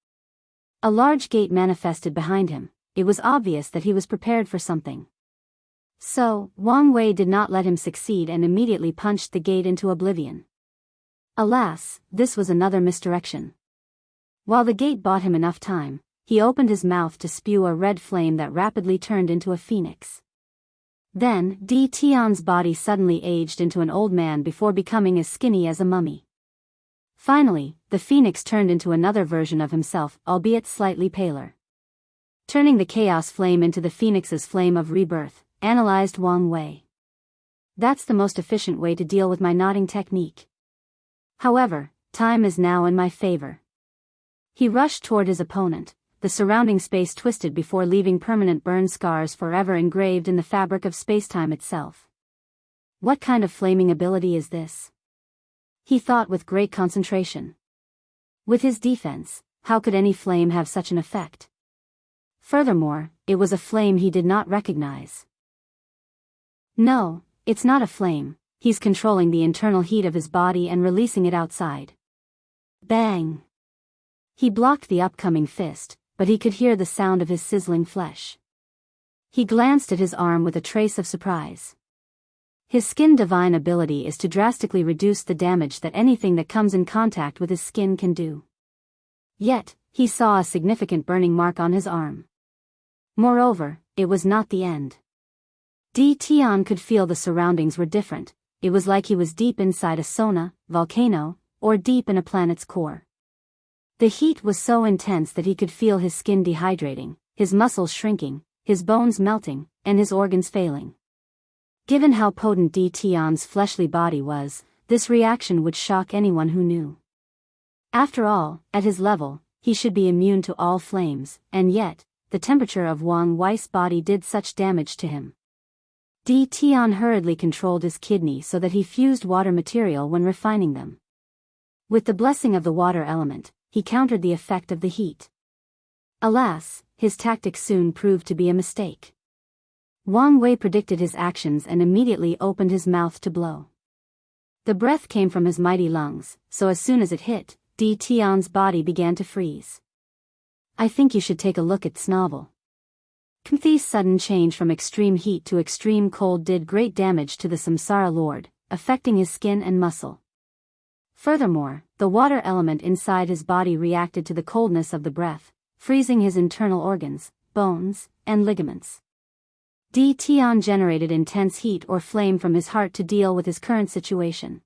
A large gate manifested behind him. It was obvious that he was prepared for something. So, Wang Wei did not let him succeed and immediately punched the gate into oblivion. Alas, this was another misdirection. While the gate bought him enough time, he opened his mouth to spew a red flame that rapidly turned into a phoenix. Then, Di Tian's body suddenly aged into an old man before becoming as skinny as a mummy. Finally, the phoenix turned into another version of himself, albeit slightly paler. Turning the chaos flame into the phoenix's flame of rebirth, analyzed Wang Wei. That's the most efficient way to deal with my nodding technique. However, time is now in my favor. He rushed toward his opponent. The surrounding space twisted before leaving permanent burn scars forever engraved in the fabric of spacetime itself. What kind of flaming ability is this? He thought with great concentration. With his defense, how could any flame have such an effect? Furthermore, it was a flame he did not recognize. No, it's not a flame. He's controlling the internal heat of his body and releasing it outside. Bang! He blocked the upcoming fist, but he could hear the sound of his sizzling flesh. He glanced at his arm with a trace of surprise. His skin divine ability is to drastically reduce the damage that anything that comes in contact with his skin can do. Yet, he saw a significant burning mark on his arm. Moreover, it was not the end. Di Tian could feel the surroundings were different. It was like he was deep inside a sauna, volcano, or deep in a planet's core. The heat was so intense that he could feel his skin dehydrating, his muscles shrinking, his bones melting, and his organs failing. Given how potent Di Tian's fleshly body was, this reaction would shock anyone who knew. After all, at his level, he should be immune to all flames, and yet, the temperature of Wang Wei's body did such damage to him. Di Tian hurriedly controlled his kidney so that he fused water material when refining them. With the blessing of the water element, he countered the effect of the heat. Alas, his tactic soon proved to be a mistake. Wang Wei predicted his actions and immediately opened his mouth to blow. The breath came from his mighty lungs, so as soon as it hit, Di Tian's body began to freeze. I think you should take a look at Snovel. Kmthi's sudden change from extreme heat to extreme cold did great damage to the Samsara Lord, affecting his skin and muscle. Furthermore, the water element inside his body reacted to the coldness of the breath, freezing his internal organs, bones, and ligaments. Di Tian generated intense heat or flame from his heart to deal with his current situation.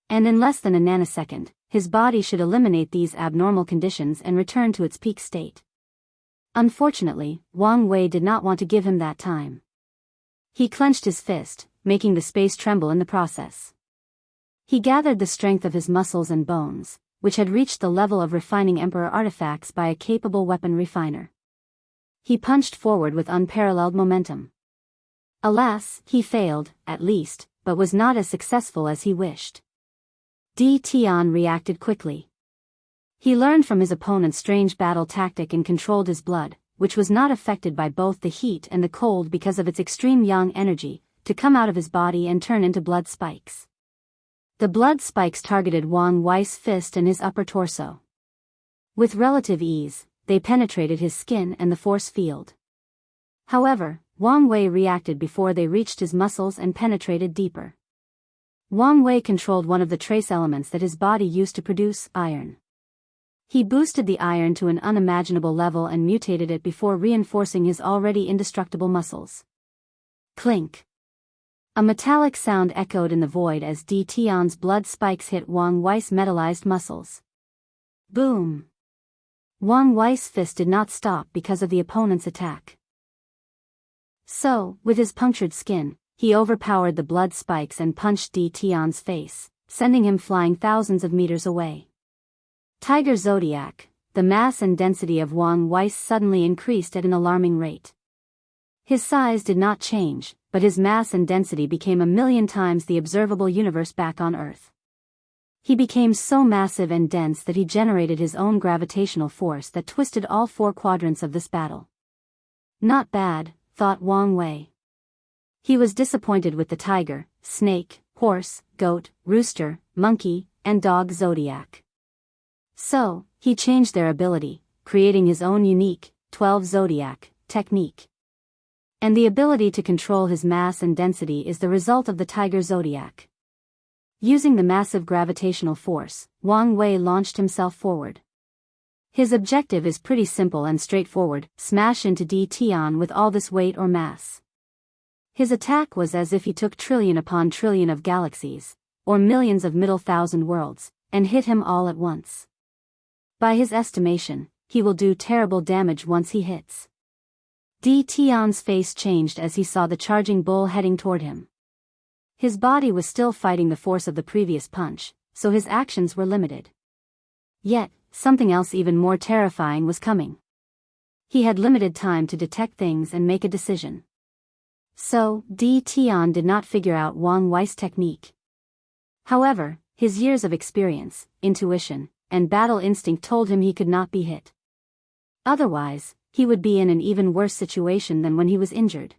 And in less than a nanosecond, his body should eliminate these abnormal conditions and return to its peak state. Unfortunately, Wang Wei did not want to give him that time. He clenched his fist, making the space tremble in the process. He gathered the strength of his muscles and bones, which had reached the level of refining Emperor artifacts by a capable weapon refiner. He punched forward with unparalleled momentum. Alas, he failed, at least, but was not as successful as he wished. Di Tian reacted quickly. He learned from his opponent's strange battle tactic and controlled his blood, which was not affected by both the heat and the cold because of its extreme yang energy, to come out of his body and turn into blood spikes. The blood spikes targeted Wang Wei's fist and his upper torso. With relative ease, they penetrated his skin and the force field. However, Wang Wei reacted before they reached his muscles and penetrated deeper. Wang Wei controlled one of the trace elements that his body used to produce, iron. He boosted the iron to an unimaginable level and mutated it before reinforcing his already indestructible muscles. Clink. A metallic sound echoed in the void as Di Tian's blood spikes hit Wang Wei's metallized muscles. Boom. Wang Wei's fist did not stop because of the opponent's attack. So, with his punctured skin, he overpowered the blood spikes and punched Di Tian's face, sending him flying thousands of meters away. Tiger Zodiac, the mass and density of Wang Wei suddenly increased at an alarming rate. His size did not change, but his mass and density became 1,000,000 times the observable universe back on Earth. He became so massive and dense that he generated his own gravitational force that twisted all 4 quadrants of this battle. Not bad, thought Wang Wei. He was disappointed with the tiger, snake, horse, goat, rooster, monkey, and dog zodiac. So, he changed their ability, creating his own unique, 12 zodiac, technique. And the ability to control his mass and density is the result of the tiger zodiac. Using the massive gravitational force, Wang Wei launched himself forward. His objective is pretty simple and straightforward: smash into Di Tian with all this weight or mass. His attack was as if he took trillion upon trillion of galaxies, or millions of middle thousand worlds, and hit him all at once. By his estimation, he will do terrible damage once he hits. Di Tian's face changed as he saw the charging bull heading toward him. His body was still fighting the force of the previous punch, so his actions were limited. Yet, something else even more terrifying was coming. He had limited time to detect things and make a decision. So, Di Tian did not figure out Wang Wei's technique. However, his years of experience, intuition, and battle instinct told him he could not be hit. Otherwise, he would be in an even worse situation than when he was injured.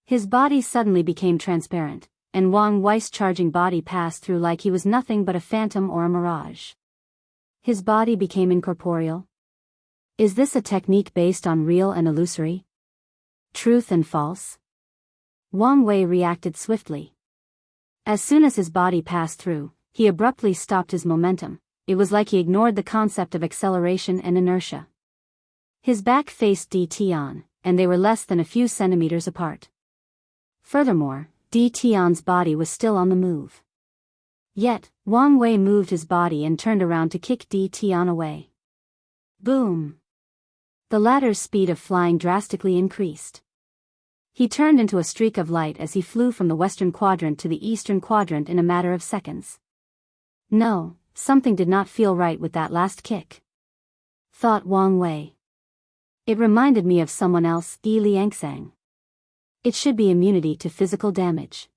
His body suddenly became transparent, and Wang Wei's charging body passed through like he was nothing but a phantom or a mirage. His body became incorporeal. Is this a technique based on real and illusory? Truth and false? Wang Wei reacted swiftly. As soon as his body passed through, he abruptly stopped his momentum. It was like he ignored the concept of acceleration and inertia. His back faced Di Tian, and they were less than a few centimeters apart. Furthermore, Di Tian's body was still on the move. Yet, Wang Wei moved his body and turned around to kick Di Tian away. Boom! The latter's speed of flying drastically increased. He turned into a streak of light as he flew from the western quadrant to the eastern quadrant in a matter of seconds. No, something did not feel right with that last kick, thought Wang Wei. It reminded me of someone else, Yi Liangsang. It should be immunity to physical damage.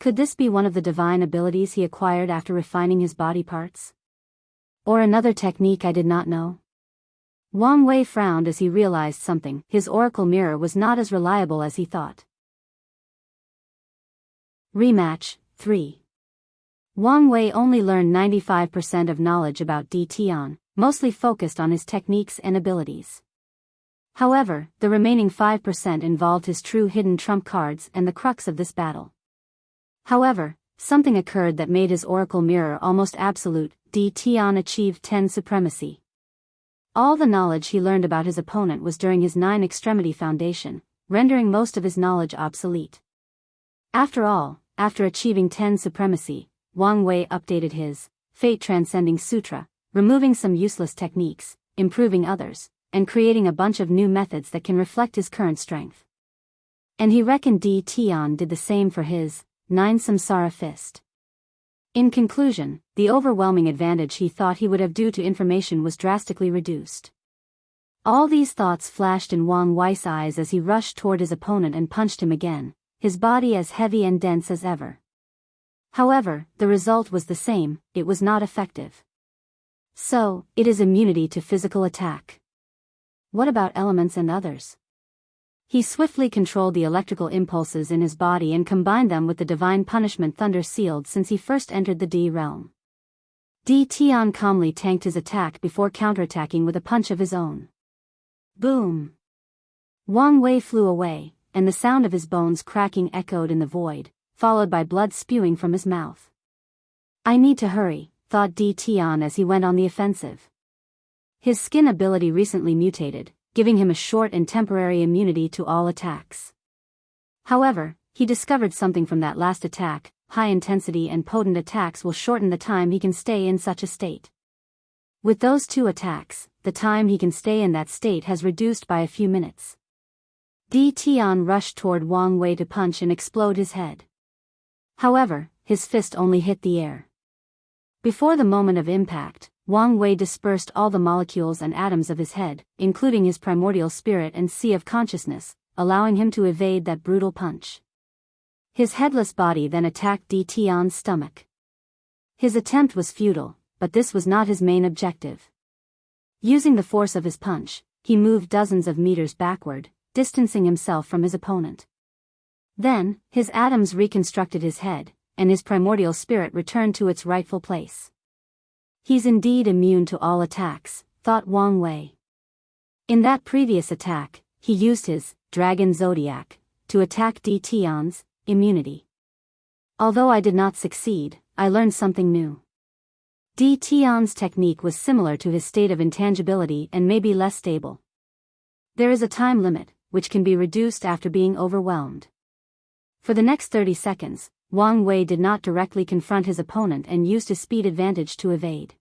Could this be one of the divine abilities he acquired after refining his body parts? Or another technique I did not know? Wang Wei frowned as he realized something. His oracle mirror was not as reliable as he thought. Rematch 3. Wang Wei only learned 95% of knowledge about Di Tian, mostly focused on his techniques and abilities. However, the remaining 5% involved his true hidden trump cards and the crux of this battle. However, something occurred that made his oracle mirror almost absolute. Di Tian achieved 10 supremacy. All the knowledge he learned about his opponent was during his 9 extremity foundation, rendering most of his knowledge obsolete. After all, after achieving 10 supremacy, Wang Wei updated his Fate Transcending Sutra, removing some useless techniques, improving others, and creating a bunch of new methods that can reflect his current strength. And he reckoned Di Tian did the same for his 9 Samsara Fist. In conclusion, the overwhelming advantage he thought he would have due to information was drastically reduced. All these thoughts flashed in Wang Wei's eyes as he rushed toward his opponent and punched him again, his body as heavy and dense as ever. However, the result was the same: it was not effective. So, it is immunity to physical attack. What about elements and others? He swiftly controlled the electrical impulses in his body and combined them with the divine punishment thunder sealed since he first entered the D realm. Di Tian calmly tanked his attack before counterattacking with a punch of his own. Boom! Wang Wei flew away, and the sound of his bones cracking echoed in the void, followed by blood spewing from his mouth. I need to hurry, thought Di Tian as he went on the offensive. His skin ability recently mutated, giving him a short and temporary immunity to all attacks. However, he discovered something from that last attack: high-intensity and potent attacks will shorten the time he can stay in such a state. With those two attacks, the time he can stay in that state has reduced by a few minutes. Di Tian rushed toward Wang Wei to punch and explode his head. However, his fist only hit the air. Before the moment of impact, Wang Wei dispersed all the molecules and atoms of his head, including his primordial spirit and sea of consciousness, allowing him to evade that brutal punch. His headless body then attacked Di Tian's stomach. His attempt was futile, but this was not his main objective. Using the force of his punch, he moved dozens of meters backward, distancing himself from his opponent. Then, his atoms reconstructed his head, and his primordial spirit returned to its rightful place. He's indeed immune to all attacks, thought Wang Wei. In that previous attack, he used his Dragon Zodiac to attack Di Tian's immunity. Although I did not succeed, I learned something new. Di Tian's technique was similar to his state of intangibility and may be less stable. There is a time limit, which can be reduced after being overwhelmed. For the next 30 seconds, Wang Wei did not directly confront his opponent and used his speed advantage to evade.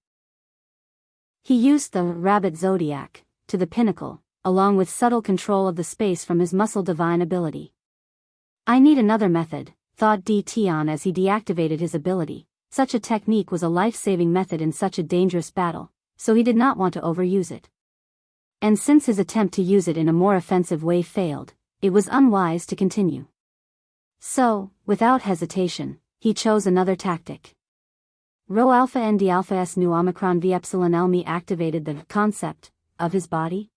He used the Rabbit Zodiac to the pinnacle, along with subtle control of the space from his muscle divine ability. I need another method, thought Di Tian as he deactivated his ability. Such a technique was a life-saving method in such a dangerous battle, so he did not want to overuse it. And since his attempt to use it in a more offensive way failed, it was unwise to continue. So, without hesitation, he chose another tactic. Rho alpha and d alpha s nu omicron v epsilon l me activated the concept of his body?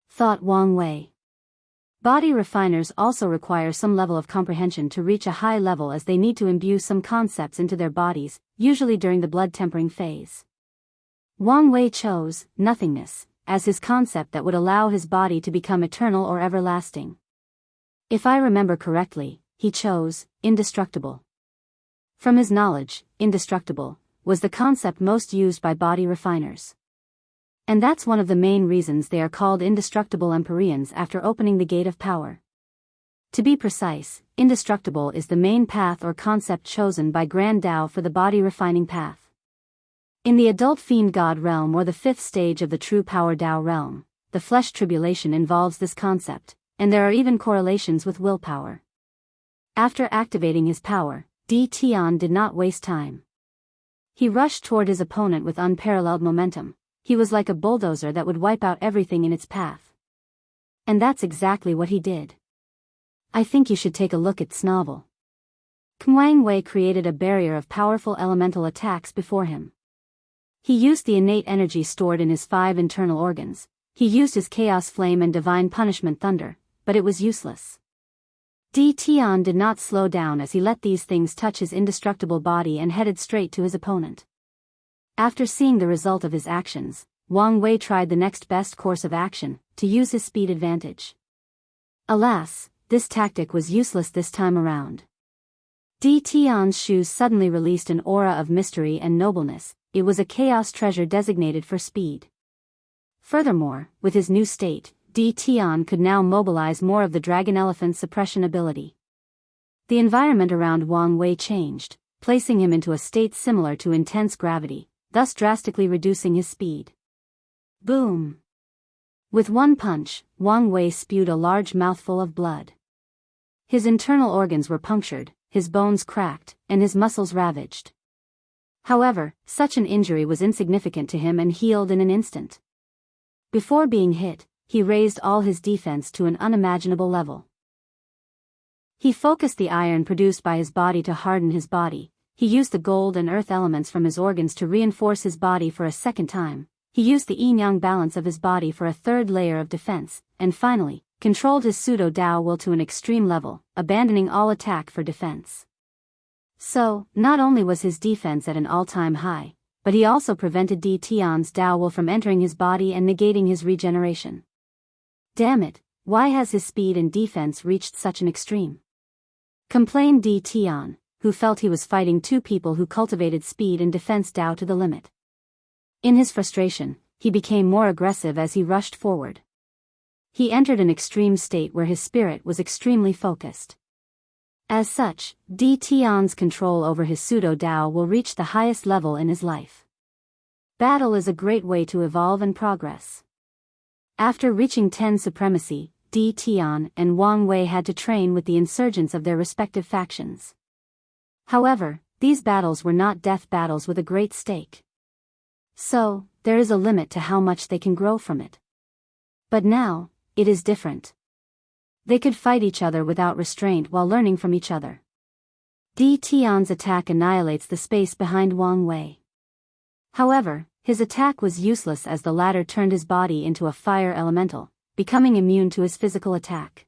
Thought Wang Wei. Body refiners also require some level of comprehension to reach a high level, as they need to imbue some concepts into their bodies, usually during the blood tempering phase. Wang Wei chose nothingness as his concept that would allow his body to become eternal or everlasting. If I remember correctly, he chose indestructible. From his knowledge, indestructible was the concept most used by body refiners. And that's one of the main reasons they are called indestructible Empyreans after opening the gate of power. To be precise, indestructible is the main path or concept chosen by Grand Tao for the body refining path. In the adult fiend god realm or the fifth stage of the true power Tao realm, the flesh tribulation involves this concept, and there are even correlations with willpower. After activating his power, Di Tian did not waste time. He rushed toward his opponent with unparalleled momentum. He was like a bulldozer that would wipe out everything in its path. And that's exactly what he did. I think you should take a look at Snovel. Wang Wei created a barrier of powerful elemental attacks before him. He used the innate energy stored in his 5 internal organs. He used his chaos flame and divine punishment thunder, but it was useless. Di Tian did not slow down as he let these things touch his indestructible body and headed straight to his opponent. After seeing the result of his actions, Wang Wei tried the next best course of action, to use his speed advantage. Alas, this tactic was useless this time around. Di Tian's shoes suddenly released an aura of mystery and nobleness. It was a chaos treasure designated for speed. Furthermore, with his new state, Di Tian could now mobilize more of the dragon elephant suppression ability. The environment around Wang Wei changed, placing him into a state similar to intense gravity, thus drastically reducing his speed. Boom! With one punch, Wang Wei spewed a large mouthful of blood. His internal organs were punctured, his bones cracked, and his muscles ravaged. However, such an injury was insignificant to him and healed in an instant. Before being hit, he raised all his defense to an unimaginable level. He focused the iron produced by his body to harden his body. He used the gold and earth elements from his organs to reinforce his body for a second time. He used the yin-yang balance of his body for a third layer of defense, and finally, controlled his pseudo-Dao will to an extreme level, abandoning all attack for defense. So, not only was his defense at an all-time high, but he also prevented Di Tian's Dao will from entering his body and negating his regeneration. Damn it, why has his speed and defense reached such an extreme? Complained Di Tian, who felt he was fighting two people who cultivated speed and defense Dao to the limit. In his frustration, he became more aggressive as he rushed forward. He entered an extreme state where his spirit was extremely focused. As such, Di Tian's control over his pseudo-Dao will reach the highest level in his life. Battle is a great way to evolve and progress. After reaching 10 supremacy, Di Tian and Wang Wei had to train with the insurgents of their respective factions. However, these battles were not death battles with a great stake. So, there is a limit to how much they can grow from it. But now, it is different. They could fight each other without restraint while learning from each other. Di Tian's attack annihilates the space behind Wang Wei. However, his attack was useless as the latter turned his body into a fire elemental, becoming immune to his physical attack.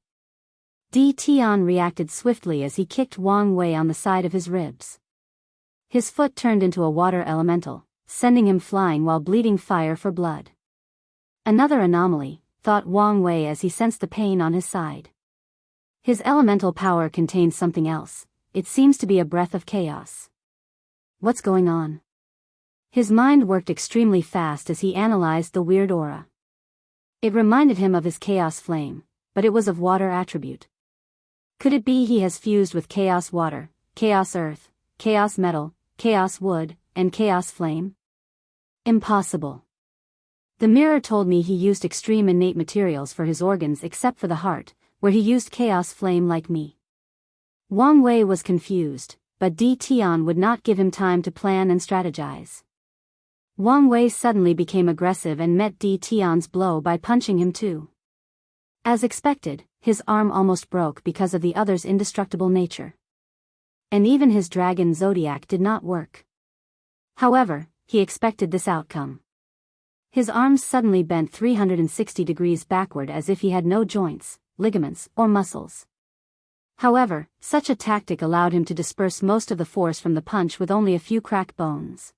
Di Tian reacted swiftly as he kicked Wang Wei on the side of his ribs. His foot turned into a water elemental, sending him flying while bleeding fire for blood. Another anomaly, thought Wang Wei as he sensed the pain on his side. His elemental power contains something else, it seems to be a breath of chaos. What's going on? His mind worked extremely fast as he analyzed the weird aura. It reminded him of his chaos flame, but it was of water attribute. Could it be he has fused with chaos water, chaos earth, chaos metal, chaos wood, and chaos flame? Impossible. The mirror told me he used extreme innate materials for his organs except for the heart, where he used chaos flame like me. Wang Wei was confused, but Di Tian would not give him time to plan and strategize. Wang Wei suddenly became aggressive and met Di Tian's blow by punching him too. As expected, his arm almost broke because of the other's indestructible nature. And even his dragon zodiac did not work. However, he expected this outcome. His arms suddenly bent 360 degrees backward as if he had no joints, ligaments, or muscles. However, such a tactic allowed him to disperse most of the force from the punch with only a few cracked bones.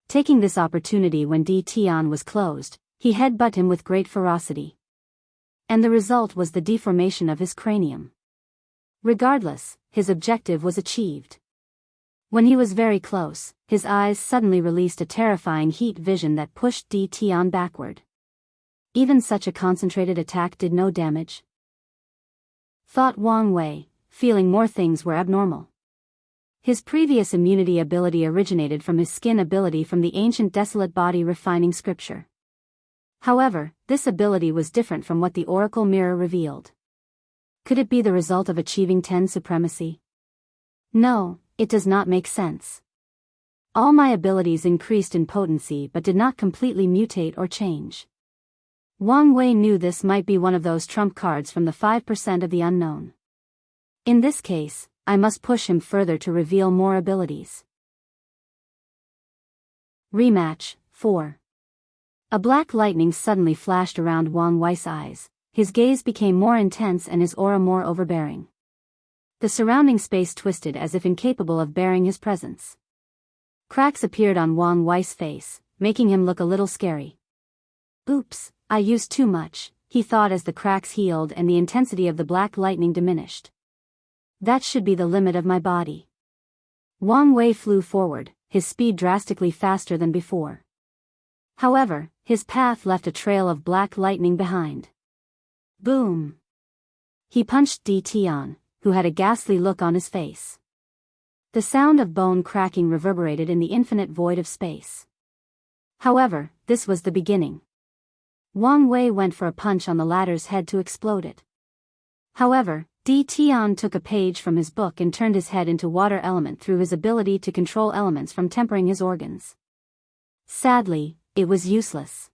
Taking this opportunity when Di Tian was closed, he headbutted him with great ferocity. And the result was the deformation of his cranium. Regardless, his objective was achieved. When he was very close, his eyes suddenly released a terrifying heat vision that pushed Di Tian backward. Even such a concentrated attack did no damage. Thought Wang Wei, feeling more things were abnormal. His previous immunity ability originated from his skin ability from the ancient desolate body refining scripture. However, this ability was different from what the oracle mirror revealed. Could it be the result of achieving 10 supremacy? No, it does not make sense. All my abilities increased in potency but did not completely mutate or change. Wang Wei knew this might be one of those trump cards from the 5% of the unknown. In this case, I must push him further to reveal more abilities. Rematch 4. A black lightning suddenly flashed around Wang Wei's eyes, his gaze became more intense and his aura more overbearing. The surrounding space twisted as if incapable of bearing his presence. Cracks appeared on Wang Wei's face, making him look a little scary. Oops, I used too much, he thought as the cracks healed and the intensity of the black lightning diminished. That should be the limit of my body. Wang Wei flew forward, his speed drastically faster than before. However, his path left a trail of black lightning behind. Boom! He punched Di Tian, who had a ghastly look on his face. The sound of bone cracking reverberated in the infinite void of space. However, this was the beginning. Wang Wei went for a punch on the latter's head to explode it. However, Di Tian took a page from his book and turned his head into water element through his ability to control elements from tempering his organs. Sadly, it was useless.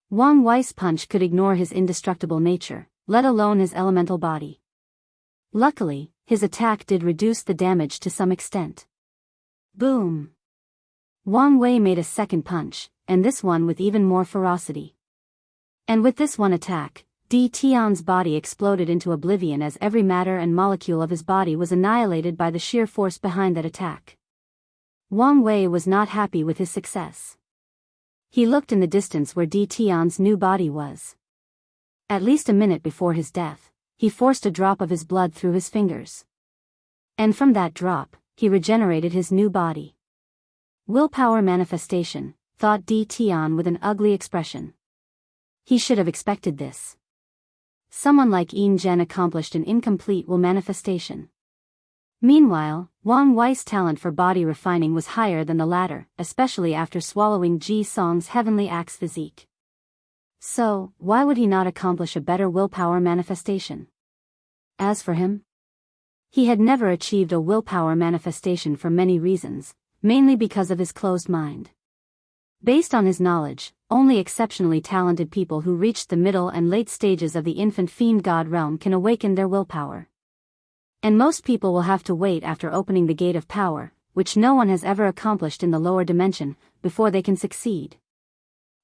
Wang Wei's punch could ignore his indestructible nature, let alone his elemental body. Luckily, his attack did reduce the damage to some extent. Boom! Wang Wei made a second punch, and this one with even more ferocity. And with this one attack, Di Tian's body exploded into oblivion as every matter and molecule of his body was annihilated by the sheer force behind that attack. Wang Wei was not happy with his success. He looked in the distance where Di Tian's new body was. At least a minute before his death, he forced a drop of his blood through his fingers. And from that drop, he regenerated his new body. Willpower manifestation, thought Di Tian with an ugly expression. He should have expected this. Someone like Yin Zhen accomplished an incomplete will manifestation. Meanwhile, Wang Wei's talent for body refining was higher than the latter, especially after swallowing Ji Song's heavenly axe physique. So, why would he not accomplish a better willpower manifestation? As for him, he had never achieved a willpower manifestation for many reasons, mainly because of his closed mind. Based on his knowledge, only exceptionally talented people who reached the middle and late stages of the infant fiend god realm can awaken their willpower. And most people will have to wait after opening the gate of power, which no one has ever accomplished in the lower dimension, before they can succeed.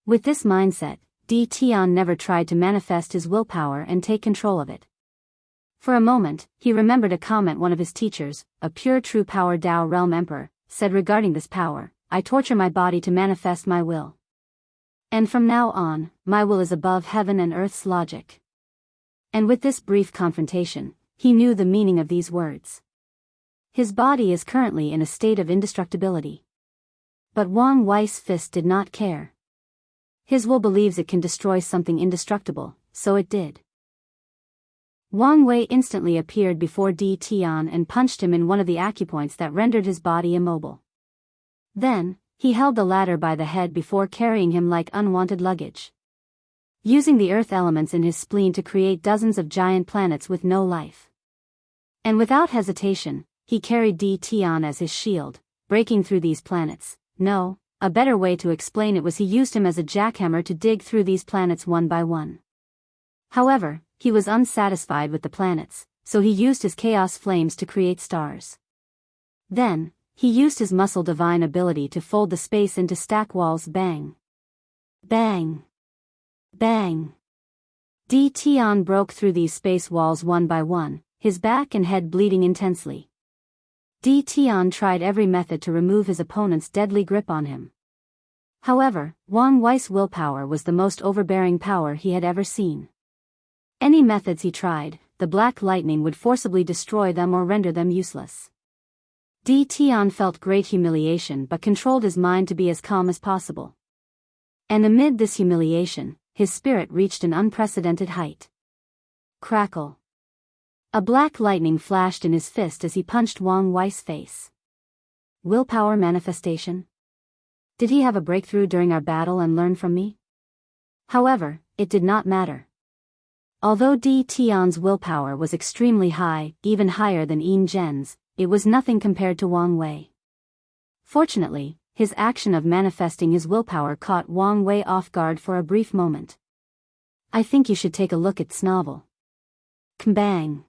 With this mindset, Di Tian never tried to manifest his willpower and take control of it. For a moment, he remembered a comment one of his teachers, a pure true power Dao realm emperor, said regarding this power: I torture my body to manifest my will. And from now on, my will is above heaven and earth's logic. And with this brief confrontation, he knew the meaning of these words. His body is currently in a state of indestructibility. But Wang Wei's fist did not care. His will believes it can destroy something indestructible, so it did. Wang Wei instantly appeared before Di Tian and punched him in one of the acupoints that rendered his body immobile. Then, he held the latter by the head before carrying him like unwanted luggage. Using the earth elements in his spleen to create dozens of giant planets with no life. And without hesitation, he carried Di Tian as his shield, breaking through these planets. No, a better way to explain it was he used him as a jackhammer to dig through these planets one by one. However, he was unsatisfied with the planets, so he used his chaos flames to create stars. Then, he used his muscle divine ability to fold the space into stack walls. Bang! Bang! Bang! Di Tian broke through these space walls one by one, his back and head bleeding intensely. Di Tian tried every method to remove his opponent's deadly grip on him. However, Wang Wei's willpower was the most overbearing power he had ever seen. Any methods he tried, the black lightning would forcibly destroy them or render them useless. Di Tian felt great humiliation but controlled his mind to be as calm as possible. And amid this humiliation, his spirit reached an unprecedented height. Crackle! A black lightning flashed in his fist as he punched Wang Wei's face. Willpower manifestation? Did he have a breakthrough during our battle and learn from me? However, it did not matter. Although Di Tian's willpower was extremely high, even higher than Yin Zhen's, it was nothing compared to Wang Wei. Fortunately, his action of manifesting his willpower caught Wang Wei off guard for a brief moment. I think you should take a look at this novel. Kambang!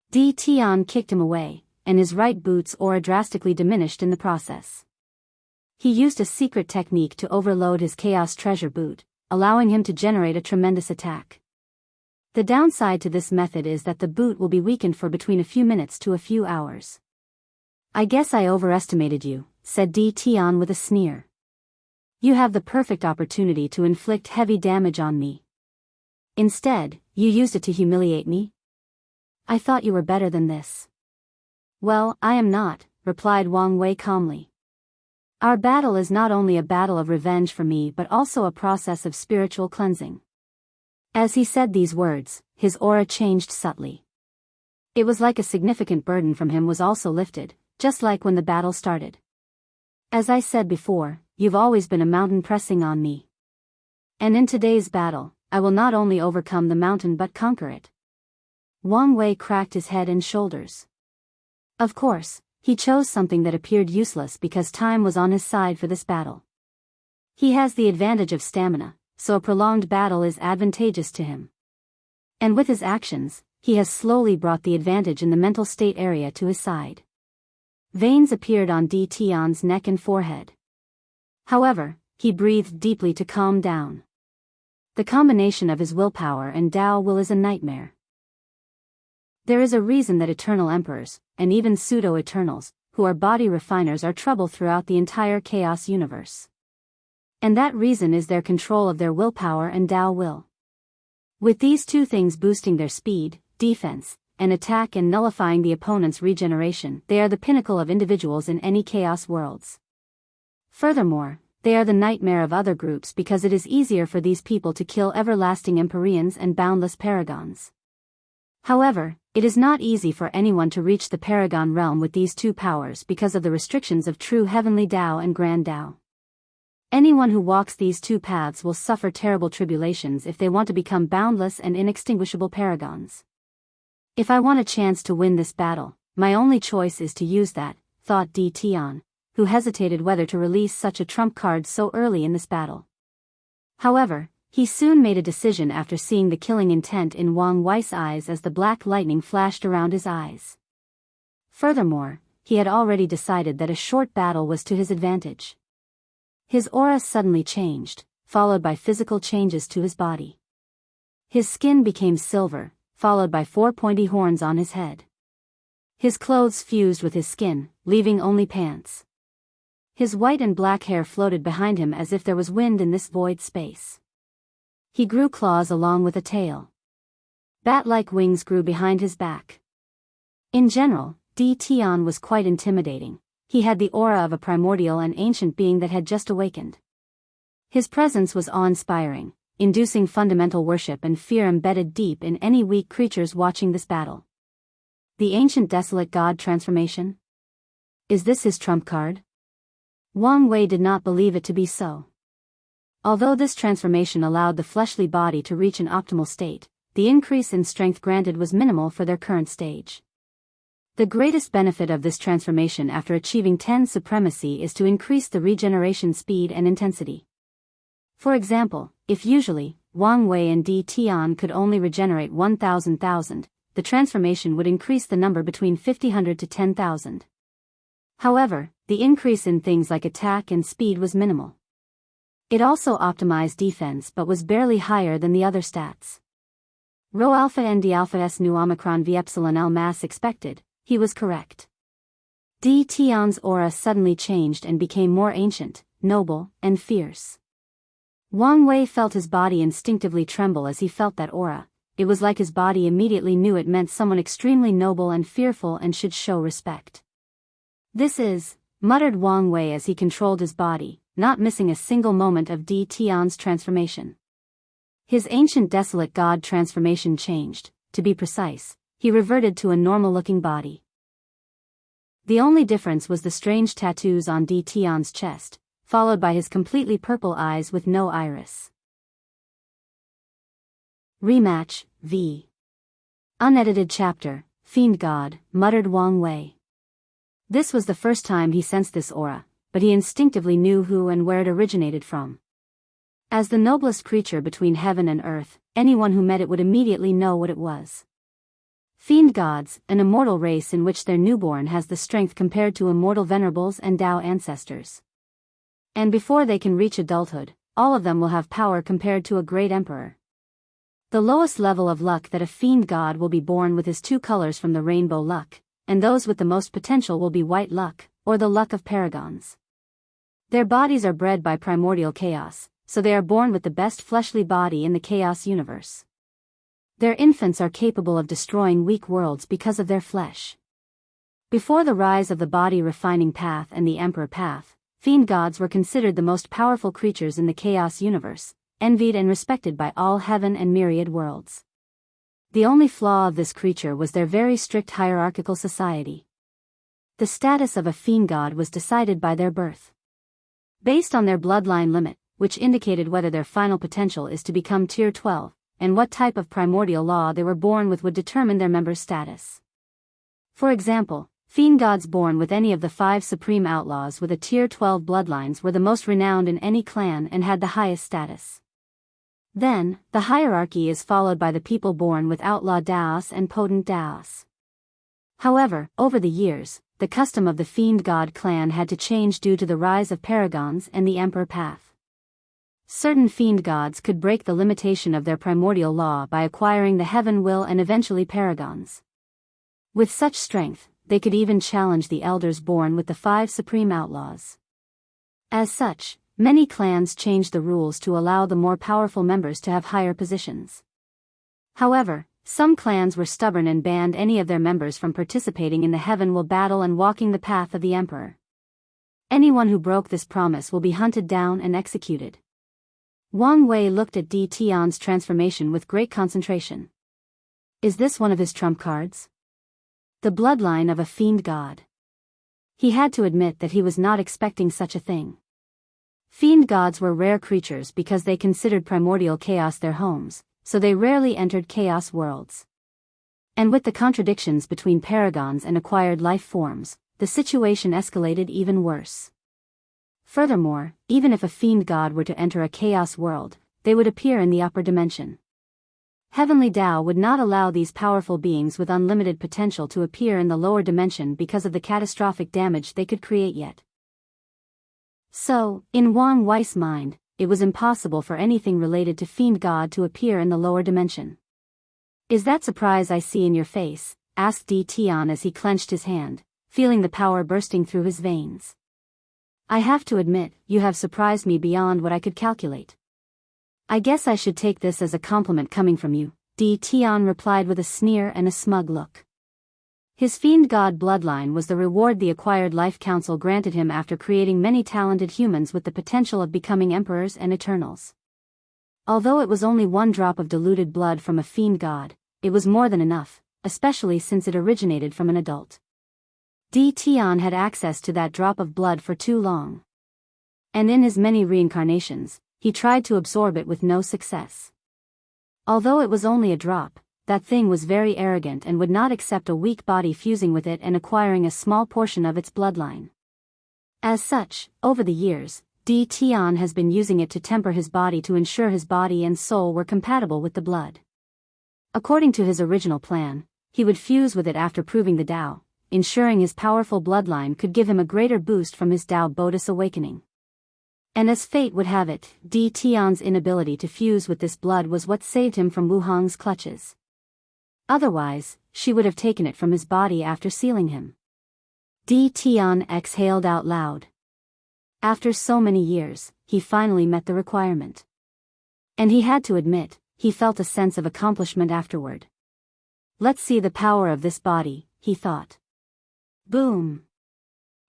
Di Tian kicked him away, and his right boot's aura drastically diminished in the process. He used a secret technique to overload his Chaos Treasure boot, allowing him to generate a tremendous attack. The downside to this method is that the boot will be weakened for between a few minutes to a few hours. I guess I overestimated you, said Di Tian with a sneer. You have the perfect opportunity to inflict heavy damage on me. Instead, you used it to humiliate me? I thought you were better than this. Well, I am not, replied Wang Wei calmly. Our battle is not only a battle of revenge for me but also a process of spiritual cleansing. As he said these words, his aura changed subtly. It was like a significant burden from him was also lifted, just like when the battle started. As I said before, you've always been a mountain pressing on me. And in today's battle, I will not only overcome the mountain but conquer it. Wang Wei cracked his head and shoulders. Of course, he chose something that appeared useless because time was on his side for this battle. He has the advantage of stamina, so a prolonged battle is advantageous to him. And with his actions, he has slowly brought the advantage in the mental state area to his side. Veins appeared on Di Tian's neck and forehead. However, he breathed deeply to calm down. The combination of his willpower and Dao will is a nightmare. There is a reason that eternal emperors, and even pseudo-eternals, who are body refiners, are trouble throughout the entire chaos universe. And that reason is their control of their willpower and Dao will. With these two things boosting their speed, defense, and attack and nullifying the opponent's regeneration, they are the pinnacle of individuals in any chaos worlds. Furthermore, they are the nightmare of other groups because it is easier for these people to kill everlasting Empyreans and boundless paragons. However, it is not easy for anyone to reach the paragon realm with these two powers because of the restrictions of true heavenly Dao and grand Dao. Anyone who walks these two paths will suffer terrible tribulations if they want to become boundless and inextinguishable paragons. If I want a chance to win this battle, my only choice is to use that, thought Di Tian, who hesitated whether to release such a trump card so early in this battle. However, he soon made a decision after seeing the killing intent in Wang Wei's eyes as the black lightning flashed around his eyes. Furthermore, he had already decided that a short battle was to his advantage. His aura suddenly changed, followed by physical changes to his body. His skin became silver, followed by 4 pointy horns on his head. His clothes fused with his skin, leaving only pants. His white and black hair floated behind him as if there was wind in this void space. He grew claws along with a tail. Bat-like wings grew behind his back. In general, Di Tian was quite intimidating. He had the aura of a primordial and ancient being that had just awakened. His presence was awe-inspiring, inducing fundamental worship and fear embedded deep in any weak creatures watching this battle. The ancient desolate god transformation? Is this his trump card? Wang Wei did not believe it to be so. Although this transformation allowed the fleshly body to reach an optimal state, the increase in strength granted was minimal for their current stage. The greatest benefit of this transformation after achieving 10 supremacy is to increase the regeneration speed and intensity. For example, if usually, Wang Wei and Di Tian could only regenerate 1,000, the transformation would increase the number between 50,000 to 10,000. However, the increase in things like attack and speed was minimal. It also optimized defense but was barely higher than the other stats. Rho alpha and D alpha S nu omicron V epsilon L mass expected, he was correct. Di Tian's aura suddenly changed and became more ancient, noble, and fierce. Wang Wei felt his body instinctively tremble as he felt that aura. It was like his body immediately knew it meant someone extremely noble and fearful and should show respect. "This is," muttered Wang Wei as he controlled his body, not missing a single moment of Di Tian's transformation. His ancient desolate god transformation changed, to be precise, he reverted to a normal-looking body. The only difference was the strange tattoos on Di Tian's chest, followed by his completely purple eyes with no iris. Rematch, v. Unedited chapter, Fiend God, muttered Wang Wei. This was the first time he sensed this aura, but he instinctively knew who and where it originated from. As the noblest creature between heaven and earth, anyone who met it would immediately know what it was. Fiend gods, an immortal race in which their newborn has the strength compared to immortal venerables and Dao ancestors. And before they can reach adulthood, all of them will have power compared to a great emperor. The lowest level of luck that a fiend god will be born with is 2 colors from the rainbow luck, and those with the most potential will be white luck, or the luck of paragons. Their bodies are bred by primordial chaos, so they are born with the best fleshly body in the chaos universe. Their infants are capable of destroying weak worlds because of their flesh. Before the rise of the body refining path and the emperor path, fiend gods were considered the most powerful creatures in the chaos universe, envied and respected by all heaven and myriad worlds. The only flaw of this creature was their very strict hierarchical society. The status of a fiend god was decided by their birth. Based on their bloodline limit, which indicated whether their final potential is to become tier 12, and what type of primordial law they were born with would determine their members' status. For example, fiend gods born with any of the 5 supreme outlaws with a tier 12 bloodlines were the most renowned in any clan and had the highest status. Then, the hierarchy is followed by the people born with outlaw Daos and potent Daos. However, over the years, the custom of the fiend god clan had to change due to the rise of paragons and the emperor path. Certain fiend gods could break the limitation of their primordial law by acquiring the heaven will and eventually paragons. With such strength, they could even challenge the elders born with the 5 supreme outlaws. As such, many clans changed the rules to allow the more powerful members to have higher positions. However, some clans were stubborn and banned any of their members from participating in the heaven will battle and walking the path of the emperor. Anyone who broke this promise will be hunted down and executed. Wang Wei looked at Di Tian's transformation with great concentration. Is this one of his trump cards? The bloodline of a fiend god. He had to admit that he was not expecting such a thing. Fiend gods were rare creatures because they considered primordial chaos their homes, so they rarely entered chaos worlds. And with the contradictions between paragons and acquired life forms, the situation escalated even worse. Furthermore, even if a fiend god were to enter a chaos world, they would appear in the upper dimension. Heavenly Tao would not allow these powerful beings with unlimited potential to appear in the lower dimension because of the catastrophic damage they could create yet. So, in Wang Wei's mind, it was impossible for anything related to fiend god to appear in the lower dimension. Is that surprise I see in your face? Asked Di Tian as he clenched his hand, feeling the power bursting through his veins. I have to admit, you have surprised me beyond what I could calculate. I guess I should take this as a compliment coming from you, Di Tian replied with a sneer and a smug look. His fiend god bloodline was the reward the acquired life council granted him after creating many talented humans with the potential of becoming emperors and eternals. Although it was only 1 drop of diluted blood from a fiend god, it was more than enough, especially since it originated from an adult. Di Tian had access to that drop of blood for too long. And in his many reincarnations, he tried to absorb it with no success. Although it was only a drop, that thing was very arrogant and would not accept a weak body fusing with it and acquiring a small portion of its bloodline. As such, over the years, Di Tian has been using it to temper his body to ensure his body and soul were compatible with the blood. According to his original plan, he would fuse with it after proving the Tao, ensuring his powerful bloodline could give him a greater boost from his Tao Bodhis awakening. And as fate would have it, Di Tian's inability to fuse with this blood was what saved him from Wu Hong's clutches. Otherwise, she would have taken it from his body after sealing him. Di Tian exhaled out loud. After so many years, he finally met the requirement. And he had to admit, he felt a sense of accomplishment afterward. Let's see the power of this body, he thought. Boom!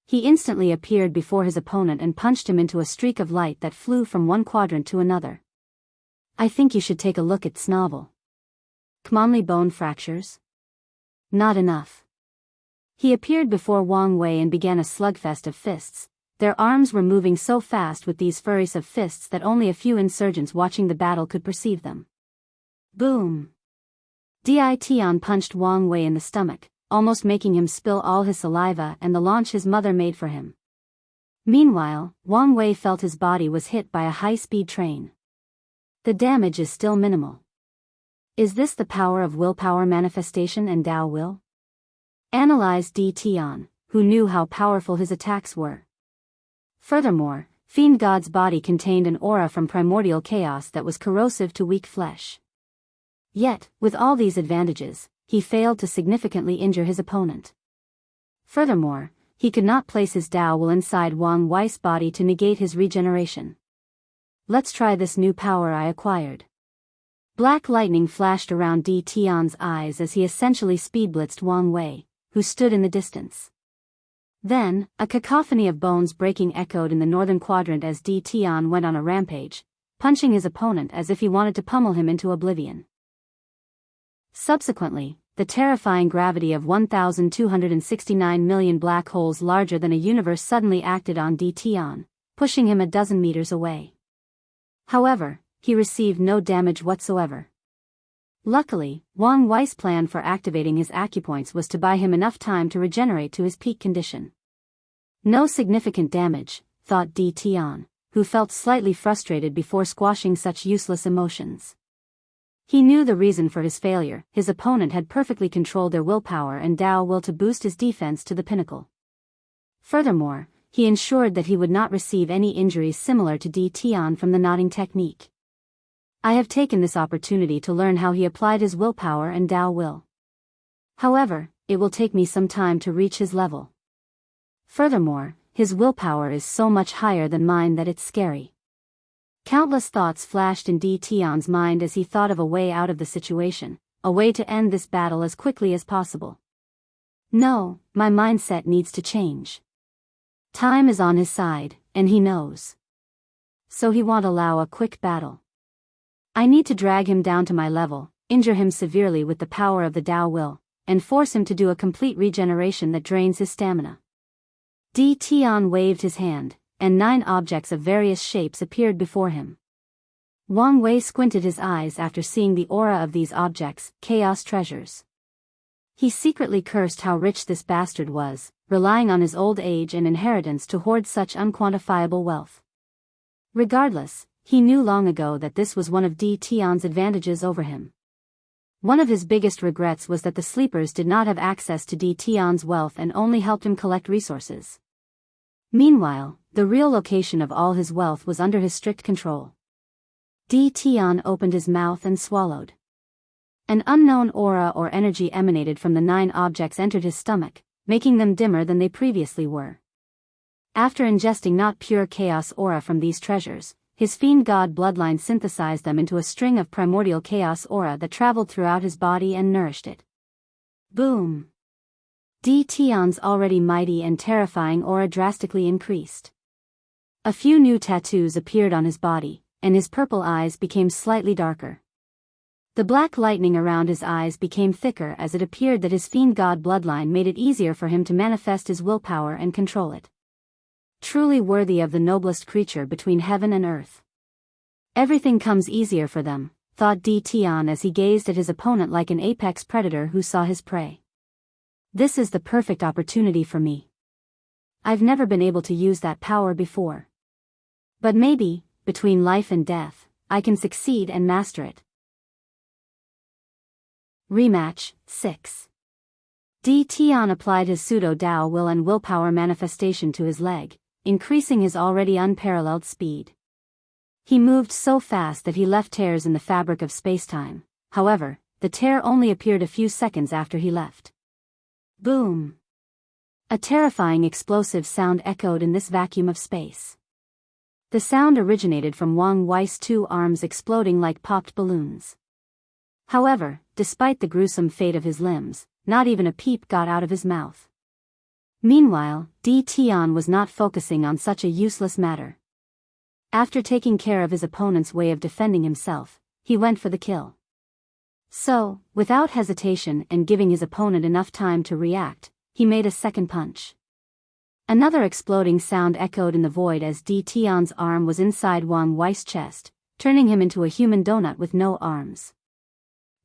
He instantly appeared before his opponent and punched him into a streak of light that flew from one quadrant to another. I think you should take a look at Snovel. Commonly bone fractures? Not enough. He appeared before Wang Wei and began a slugfest of fists. Their arms were moving so fast with these flurries of fists that only a few insurgents watching the battle could perceive them. Boom! Di Tian punched Wang Wei in the stomach, almost making him spill all his saliva and the launch his mother made for him. Meanwhile, Wang Wei felt his body was hit by a high-speed train. The damage is still minimal. Is this the power of willpower manifestation and Tao will? Analyzed Di Tian, who knew how powerful his attacks were. Furthermore, Fiend God's body contained an aura from primordial chaos that was corrosive to weak flesh. Yet, with all these advantages, he failed to significantly injure his opponent. Furthermore, he could not place his Tao will inside Wang Wei's body to negate his regeneration. Let's try this new power I acquired. Black lightning flashed around Di Tian's eyes as he essentially speed-blitzed Wang Wei, who stood in the distance. Then, a cacophony of bones breaking echoed in the northern quadrant as Di Tian went on a rampage, punching his opponent as if he wanted to pummel him into oblivion. Subsequently, the terrifying gravity of 1,269 million black holes larger than a universe suddenly acted on Di Tian, pushing him a dozen meters away. However, he received no damage whatsoever. Luckily, Wang Wei's plan for activating his acupoints was to buy him enough time to regenerate to his peak condition. No significant damage, thought Di Tian, who felt slightly frustrated before squashing such useless emotions. He knew the reason for his failure: his opponent had perfectly controlled their willpower and Tao will to boost his defense to the pinnacle. Furthermore, he ensured that he would not receive any injuries similar to Di Tian from the knotting technique. I have taken this opportunity to learn how he applied his willpower and Dao will. However, it will take me some time to reach his level. Furthermore, his willpower is so much higher than mine that it's scary. Countless thoughts flashed in Di Tian's mind as he thought of a way out of the situation, a way to end this battle as quickly as possible. No, my mindset needs to change. Time is on his side, and he knows. So he won't allow a quick battle. I need to drag him down to my level, injure him severely with the power of the Dao will, and force him to do a complete regeneration that drains his stamina. Di Tian waved his hand, and 9 objects of various shapes appeared before him. Wang Wei squinted his eyes after seeing the aura of these objects, chaos treasures. He secretly cursed how rich this bastard was, relying on his old age and inheritance to hoard such unquantifiable wealth. Regardless, he knew long ago that this was one of Di Tian's advantages over him. One of his biggest regrets was that the sleepers did not have access to Di Tian's wealth and only helped him collect resources. Meanwhile, the real location of all his wealth was under his strict control. Di Tian opened his mouth and swallowed. An unknown aura or energy emanated from the 9 objects entered his stomach, making them dimmer than they previously were. After ingesting not pure chaos aura from these treasures, his fiend god bloodline synthesized them into a string of primordial chaos aura that traveled throughout his body and nourished it. Boom! Di Tian's already mighty and terrifying aura drastically increased. A few new tattoos appeared on his body, and his purple eyes became slightly darker. The black lightning around his eyes became thicker as it appeared that his fiend god bloodline made it easier for him to manifest his willpower and control it. Truly worthy of the noblest creature between heaven and earth. Everything comes easier for them, thought Di Tian as he gazed at his opponent like an apex predator who saw his prey. This is the perfect opportunity for me. I've never been able to use that power before. But maybe, between life and death, I can succeed and master it. Rematch 6. Di Tian applied his pseudo-Dao will and willpower manifestation to his leg, increasing his already unparalleled speed. He moved so fast that he left tears in the fabric of space-time. However, the tear only appeared a few seconds after he left. Boom! A terrifying explosive sound echoed in this vacuum of space. The sound originated from Wang Wei's 2 arms exploding like popped balloons. However, despite the gruesome fate of his limbs, not even a peep got out of his mouth. Meanwhile, Di Tian was not focusing on such a useless matter. After taking care of his opponent's way of defending himself, he went for the kill. So, without hesitation and giving his opponent enough time to react, he made a second punch. Another exploding sound echoed in the void as Di Tian's arm was inside Wang Wei's chest, turning him into a human donut with no arms.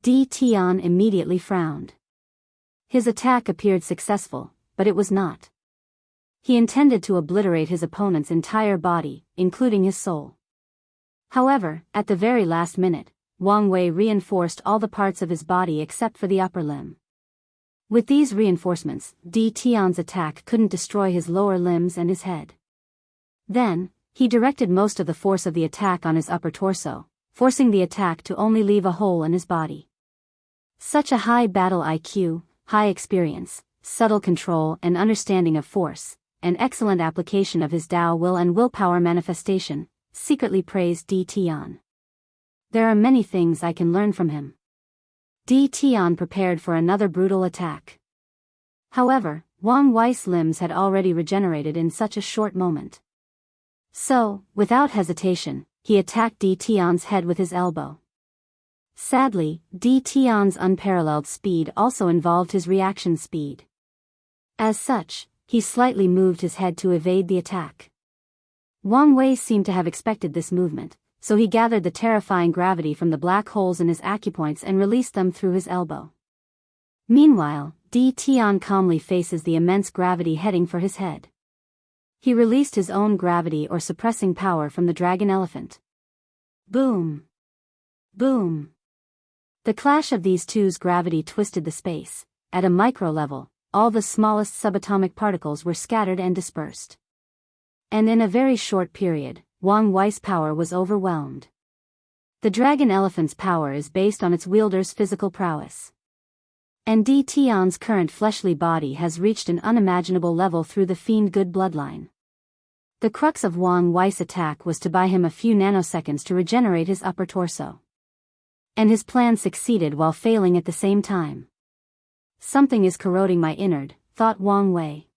Di Tian immediately frowned. His attack appeared successful, but it was not. He intended to obliterate his opponent's entire body, including his soul. However, at the very last minute, Wang Wei reinforced all the parts of his body except for the upper limb. With these reinforcements, Di Tian's attack couldn't destroy his lower limbs and his head. Then, he directed most of the force of the attack on his upper torso, forcing the attack to only leave a hole in his body. Such a high battle IQ, high experience, subtle control and understanding of force, an excellent application of his Dao will and willpower manifestation, secretly praised Di Tian. There are many things I can learn from him. Di Tian prepared for another brutal attack. However, Wang Wei's limbs had already regenerated in such a short moment. So, without hesitation, he attacked Di Tian's head with his elbow. Sadly, Di Tian's unparalleled speed also involved his reaction speed. As such, he slightly moved his head to evade the attack. Wang Wei seemed to have expected this movement, so he gathered the terrifying gravity from the black holes in his acupoints and released them through his elbow. Meanwhile, Di Tian calmly faces the immense gravity heading for his head. He released his own gravity or suppressing power from the dragon elephant. Boom! Boom! The clash of these two's gravity twisted the space. At a micro level, all the smallest subatomic particles were scattered and dispersed. And in a very short period, Wang Wei's power was overwhelmed. The dragon elephant's power is based on its wielder's physical prowess. And Di Tian's current fleshly body has reached an unimaginable level through the fiend good bloodline. The crux of Wang Wei's attack was to buy him a few nanoseconds to regenerate his upper torso. And his plan succeeded while failing at the same time. Something is corroding my innard, thought Wang Wei.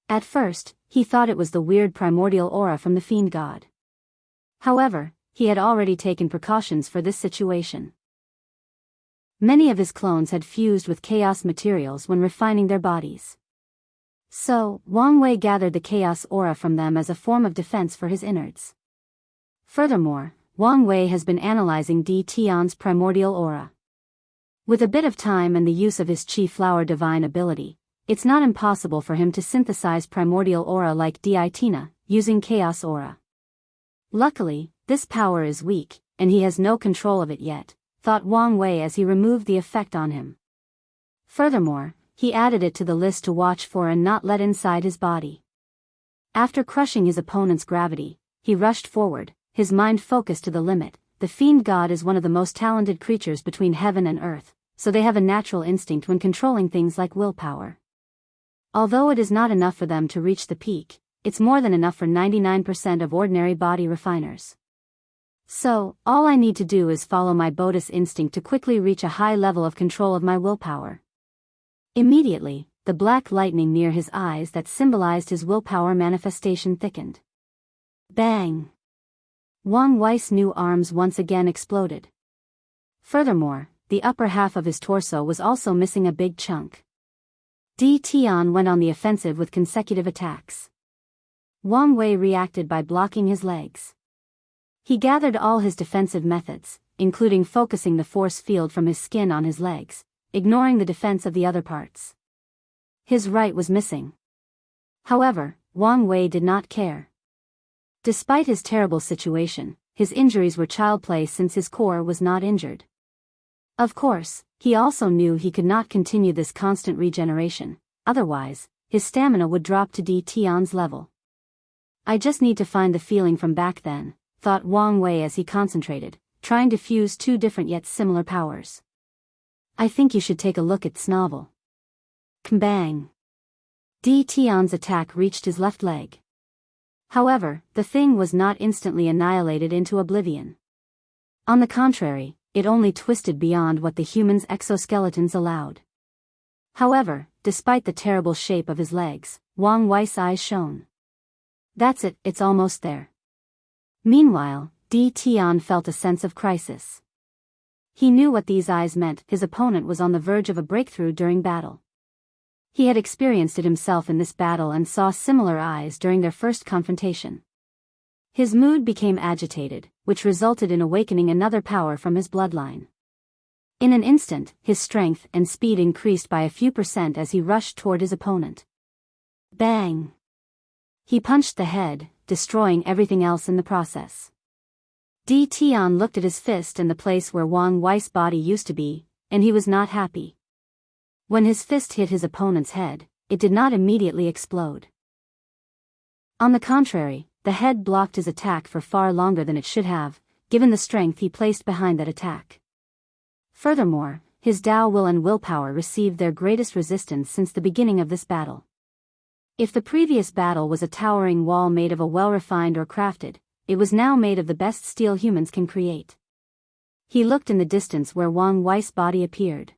At first, he thought it was the weird primordial aura from the fiend god. However, he had already taken precautions for this situation. Many of his clones had fused with chaos materials when refining their bodies. So, Wang Wei gathered the chaos aura from them as a form of defense for his innards. Furthermore, Wang Wei has been analyzing Di Tian's primordial aura. With a bit of time and the use of his Qi Flower divine ability, it's not impossible for him to synthesize primordial aura like Di Tina, using chaos aura. Luckily, this power is weak, and he has no control of it yet, thought Wang Wei as he removed the effect on him. Furthermore, he added it to the list to watch for and not let inside his body. After crushing his opponent's gravity, he rushed forward, his mind focused to the limit. The fiend god is one of the most talented creatures between heaven and earth, so they have a natural instinct when controlling things like willpower. Although it is not enough for them to reach the peak, it's more than enough for 99% of ordinary body refiners. So, all I need to do is follow my Bodhi's instinct to quickly reach a high level of control of my willpower. Immediately, the black lightning near his eyes that symbolized his willpower manifestation thickened. Bang! Wang Wei's new arms once again exploded. Furthermore, the upper half of his torso was also missing a big chunk. Di Tian went on the offensive with consecutive attacks. Wang Wei reacted by blocking his legs. He gathered all his defensive methods, including focusing the force field from his skin on his legs, ignoring the defense of the other parts. His right was missing. However, Wang Wei did not care. Despite his terrible situation, his injuries were child play since his core was not injured. Of course, he also knew he could not continue this constant regeneration, otherwise, his stamina would drop to Di Tian's level. I just need to find the feeling from back then, thought Wang Wei as he concentrated, trying to fuse two different yet similar powers. I think you should take a look at Snovel. Kmbang! Di Tian's attack reached his left leg. However, the thing was not instantly annihilated into oblivion. On the contrary, it only twisted beyond what the human's exoskeletons allowed. However, despite the terrible shape of his legs, Wang Wei's eyes shone. That's it, it's almost there. Meanwhile, Di Tian felt a sense of crisis. He knew what these eyes meant. His opponent was on the verge of a breakthrough during battle. He had experienced it himself in this battle and saw similar eyes during their first confrontation. His mood became agitated, which resulted in awakening another power from his bloodline. In an instant, his strength and speed increased by a few % as he rushed toward his opponent. Bang! He punched the head, destroying everything else in the process. Di Tian looked at his fist and the place where Wang Wei's body used to be, and he was not happy. When his fist hit his opponent's head, it did not immediately explode. On the contrary, the head blocked his attack for far longer than it should have, given the strength he placed behind that attack. Furthermore, his Dao will and willpower received their greatest resistance since the beginning of this battle. If the previous battle was a towering wall made of a well-refined or crafted, it was now made of the best steel humans can create. He looked in the distance where Wang Wei's body appeared.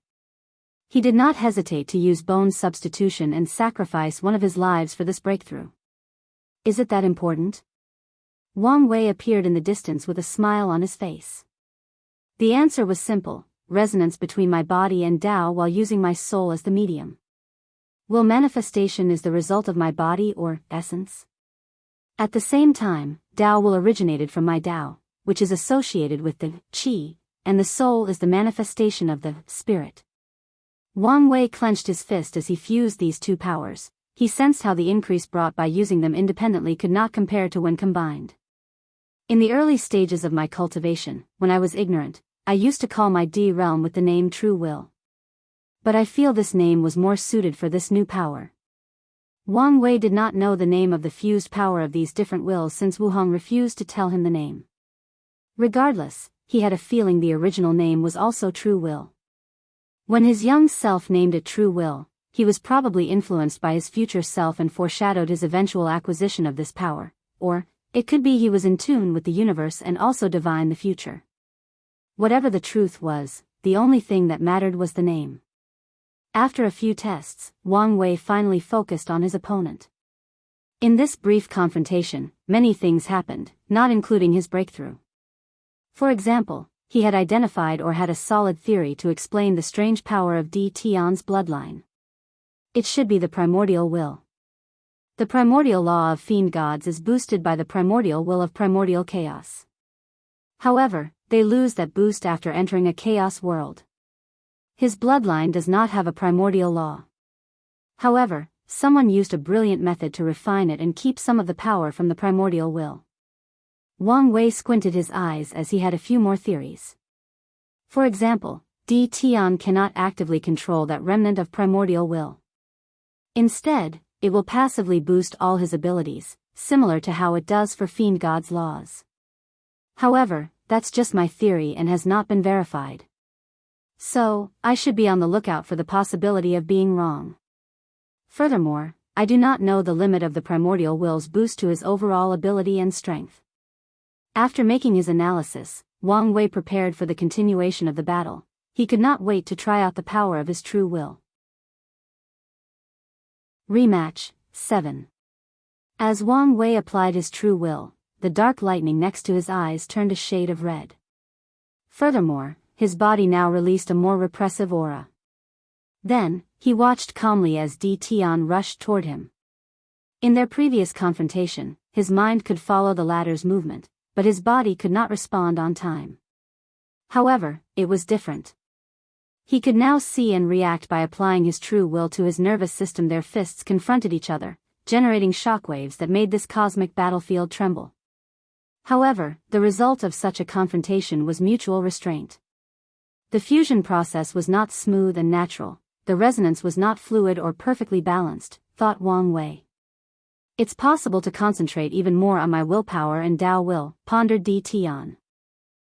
He did not hesitate to use bone substitution and sacrifice one of his lives for this breakthrough. Is it that important? Wang Wei appeared in the distance with a smile on his face. The answer was simple: resonance between my body and Dao while using my soul as the medium. Will manifestation is the result of my body or essence? At the same time, Dao will originated from my Dao, which is associated with the Qi, and the soul is the manifestation of the spirit. Wang Wei clenched his fist as he fused these two powers. He sensed how the increase brought by using them independently could not compare to when combined. In the early stages of my cultivation, when I was ignorant, I used to call my D realm with the name True Will. But I feel this name was more suited for this new power. Wang Wei did not know the name of the fused power of these different wills since Wu Hong refused to tell him the name. Regardless, he had a feeling the original name was also True Will. When his young self named it True Will, he was probably influenced by his future self and foreshadowed his eventual acquisition of this power, or, it could be he was in tune with the universe and also divined the future. Whatever the truth was, the only thing that mattered was the name. After a few tests, Wang Wei finally focused on his opponent. In this brief confrontation, many things happened, not including his breakthrough. For example, he had identified or had a solid theory to explain the strange power of Di Tian's bloodline. It should be the primordial will. The primordial law of fiend gods is boosted by the primordial will of primordial chaos. However, they lose that boost after entering a chaos world. His bloodline does not have a primordial law. However, someone used a brilliant method to refine it and keep some of the power from the primordial will. Wang Wei squinted his eyes as he had a few more theories. For example, Di Tian cannot actively control that remnant of primordial will. Instead, it will passively boost all his abilities, similar to how it does for fiend gods' laws. However, that's just my theory and has not been verified. So, I should be on the lookout for the possibility of being wrong. Furthermore, I do not know the limit of the primordial will's boost to his overall ability and strength. After making his analysis, Wang Wei prepared for the continuation of the battle. He could not wait to try out the power of his true will. Rematch 7. As Wang Wei applied his true will, the dark lightning next to his eyes turned a shade of red. Furthermore, his body now released a more repressive aura. Then, he watched calmly as Di Tian rushed toward him. In their previous confrontation, his mind could follow the latter's movement, but his body could not respond on time. However, it was different. He could now see and react by applying his true will to his nervous system. Their fists confronted each other, generating shockwaves that made this cosmic battlefield tremble. However, the result of such a confrontation was mutual restraint. The fusion process was not smooth and natural, the resonance was not fluid or perfectly balanced, thought Wang Wei. It's possible to concentrate even more on my willpower and Dao will, pondered Di Tian.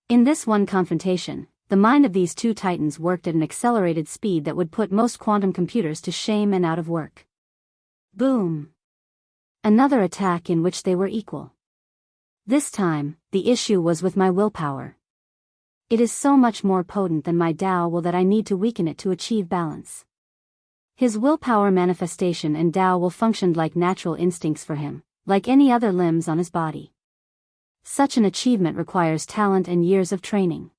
In this one confrontation, the mind of these two titans worked at an accelerated speed that would put most quantum computers to shame and out of work. Boom! Another attack in which they were equal. This time, the issue was with my willpower. It is so much more potent than my Dao will that I need to weaken it to achieve balance. His willpower manifestation and Dao will functioned like natural instincts for him, like any other limbs on his body. Such an achievement requires talent and years of training.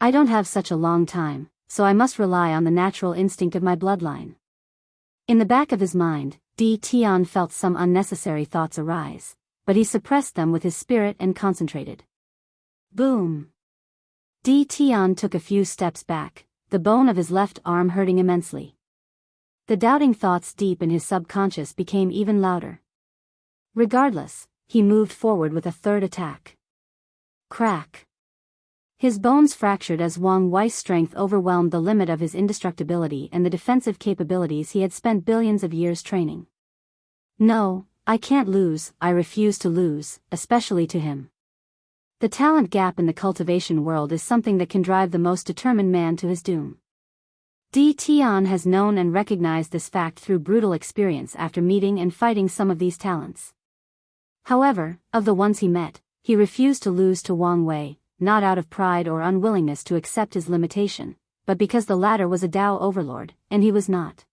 I don't have such a long time, so I must rely on the natural instinct of my bloodline. In the back of his mind, Di Tian felt some unnecessary thoughts arise, but he suppressed them with his spirit and concentrated. Boom! Di Tian took a few steps back, the bone of his left arm hurting immensely. The doubting thoughts deep in his subconscious became even louder. Regardless, he moved forward with a third attack. Crack! His bones fractured as Wang Wei's strength overwhelmed the limit of his indestructibility and the defensive capabilities he had spent billions of years training. No, I can't lose, I refuse to lose, especially to him. The talent gap in the cultivation world is something that can drive the most determined man to his doom. Di Tian has known and recognized this fact through brutal experience after meeting and fighting some of these talents. However, of the ones he met, he refused to lose to Wang Wei, not out of pride or unwillingness to accept his limitation, but because the latter was a Dao overlord, and he was not.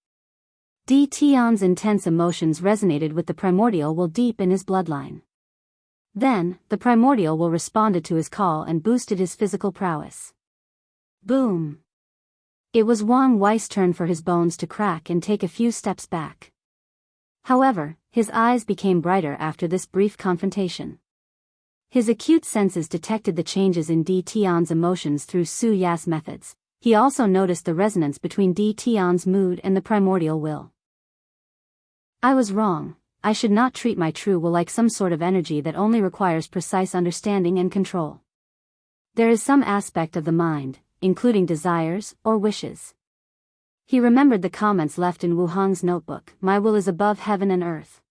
Di Tian's intense emotions resonated with the primordial will deep in his bloodline. Then, the primordial will responded to his call and boosted his physical prowess. Boom! It was Wang Wei's turn for his bones to crack and take a few steps back. However, his eyes became brighter after this brief confrontation. His acute senses detected the changes in Di Tian's emotions through Su Ya's methods. He also noticed the resonance between Di Tian's mood and the primordial will. I was wrong. I should not treat my true will like some sort of energy that only requires precise understanding and control. There is some aspect of the mind, including desires or wishes. He remembered the comments left in Wu Hong's notebook, "My will is above heaven and earth."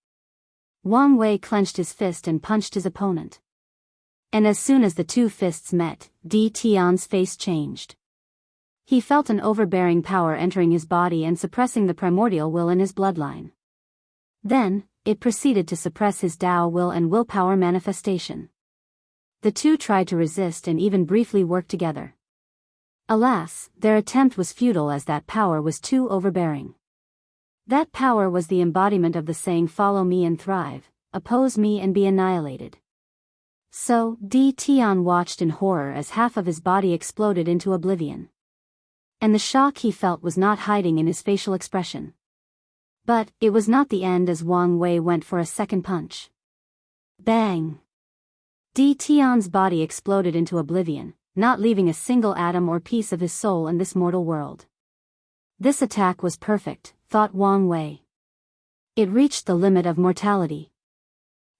Wang Wei clenched his fist and punched his opponent. And as soon as the two fists met, Di Tian's face changed. He felt an overbearing power entering his body and suppressing the primordial will in his bloodline. Then, it proceeded to suppress his Dao will and willpower manifestation. The two tried to resist and even briefly worked together. Alas, their attempt was futile as that power was too overbearing. That power was the embodiment of the saying, "Follow me and thrive, oppose me and be annihilated." So, Di Tian watched in horror as half of his body exploded into oblivion. And the shock he felt was not hiding in his facial expression. But, it was not the end as Wang Wei went for a second punch. Bang! Di Tian's body exploded into oblivion, not leaving a single atom or piece of his soul in this mortal world. This attack was perfect, thought Wang Wei. It reached the limit of mortality.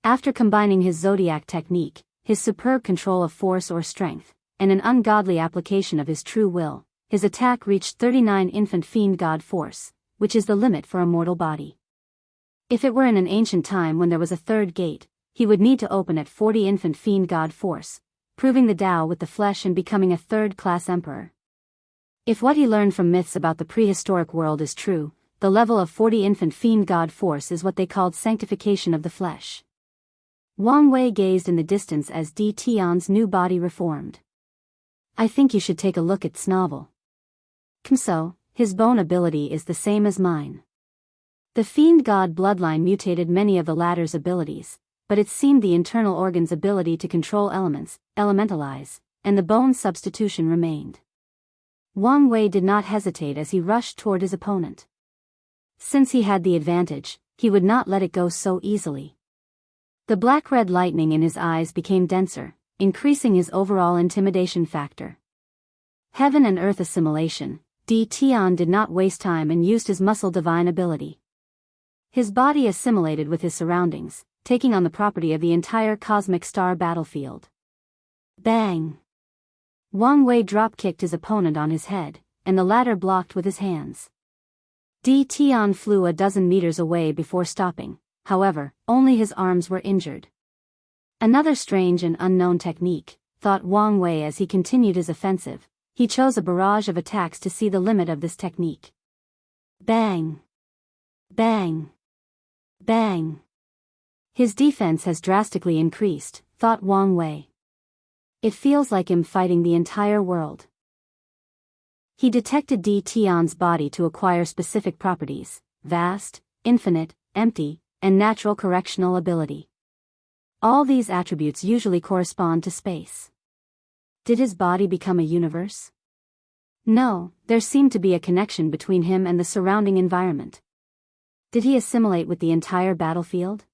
After combining his zodiac technique, his superb control of force or strength, and an ungodly application of his true will, his attack reached 39 infant fiend god force, which is the limit for a mortal body. If it were in an ancient time when there was a third gate, he would need to open at 40 infant fiend god force, proving the Tao with the flesh and becoming a third-class emperor. If what he learned from myths about the prehistoric world is true, the level of 40 infant fiend god force is what they called sanctification of the flesh. Wang Wei gazed in the distance as Di Tian's new body reformed. "I think you should take a look at Snovel. Kimso, his bone ability is the same as mine." The fiend god bloodline mutated many of the latter's abilities, but it seemed the internal organ's ability to control elements, elementalize, and the bone substitution remained. Wang Wei did not hesitate as he rushed toward his opponent. Since he had the advantage, he would not let it go so easily. The black-red lightning in his eyes became denser, increasing his overall intimidation factor. Heaven and earth assimilation, Di Tian did not waste time and used his muscle divine ability. His body assimilated with his surroundings, taking on the property of the entire cosmic star battlefield. Bang! Wang Wei drop-kicked his opponent on his head, and the latter blocked with his hands. Di Tian flew a dozen meters away before stopping, however, only his arms were injured. Another strange and unknown technique, thought Wang Wei as he continued his offensive. He chose a barrage of attacks to see the limit of this technique. Bang! Bang! Bang! His defense has drastically increased, thought Wang Wei. It feels like him fighting the entire world. He detected Di Tian's body to acquire specific properties: vast, infinite, empty, and natural correctional ability. All these attributes usually correspond to space. Did his body become a universe? No, there seemed to be a connection between him and the surrounding environment. Did he assimilate with the entire battlefield?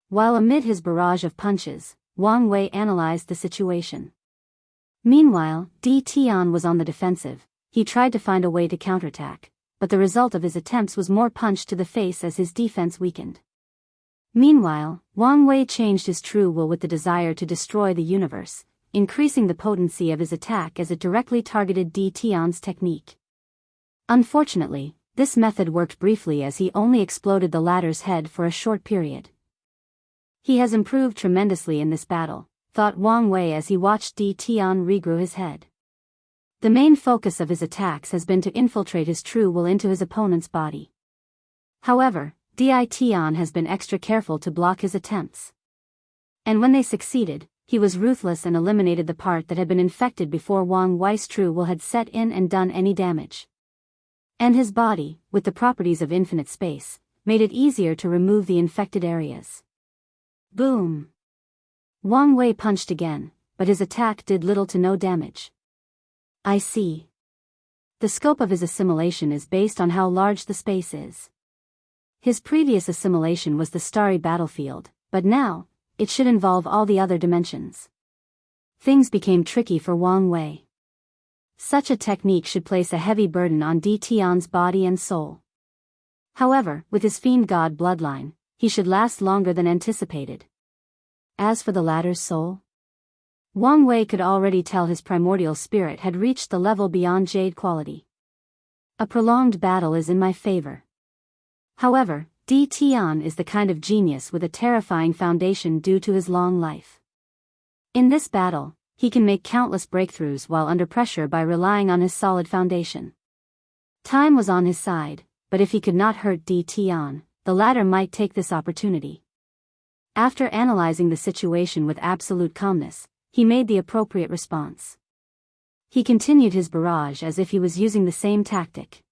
While amid his barrage of punches, Wang Wei analyzed the situation. Meanwhile, Di Tian was on the defensive. He tried to find a way to counterattack, but the result of his attempts was more punch to the face as his defense weakened. Meanwhile, Wang Wei changed his true will with the desire to destroy the universe, increasing the potency of his attack as it directly targeted Di Tian's technique. Unfortunately, this method worked briefly as he only exploded the latter's head for a short period. He has improved tremendously in this battle, thought Wang Wei as he watched Di Tian regrew his head. The main focus of his attacks has been to infiltrate his true will into his opponent's body. However, Di Tian has been extra careful to block his attempts. And when they succeeded, he was ruthless and eliminated the part that had been infected before Wang Wei's true will had set in and done any damage. And his body, with the properties of infinite space, made it easier to remove the infected areas. Boom! Wang Wei punched again, but his attack did little to no damage. I see. The scope of his assimilation is based on how large the space is. His previous assimilation was the starry battlefield, but now, it should involve all the other dimensions. Things became tricky for Wang Wei. Such a technique should place a heavy burden on Di Tian's body and soul. However, with his fiend god bloodline, he should last longer than anticipated. As for the latter's soul, Wang Wei could already tell his primordial spirit had reached the level beyond jade quality. A prolonged battle is in my favor. However, Di Tian is the kind of genius with a terrifying foundation due to his long life. In this battle, he can make countless breakthroughs while under pressure by relying on his solid foundation. Time was on his side, but if he could not hurt Di Tian, the latter might take this opportunity. After analyzing the situation with absolute calmness, he made the appropriate response. He continued his barrage as if he was using the same tactic.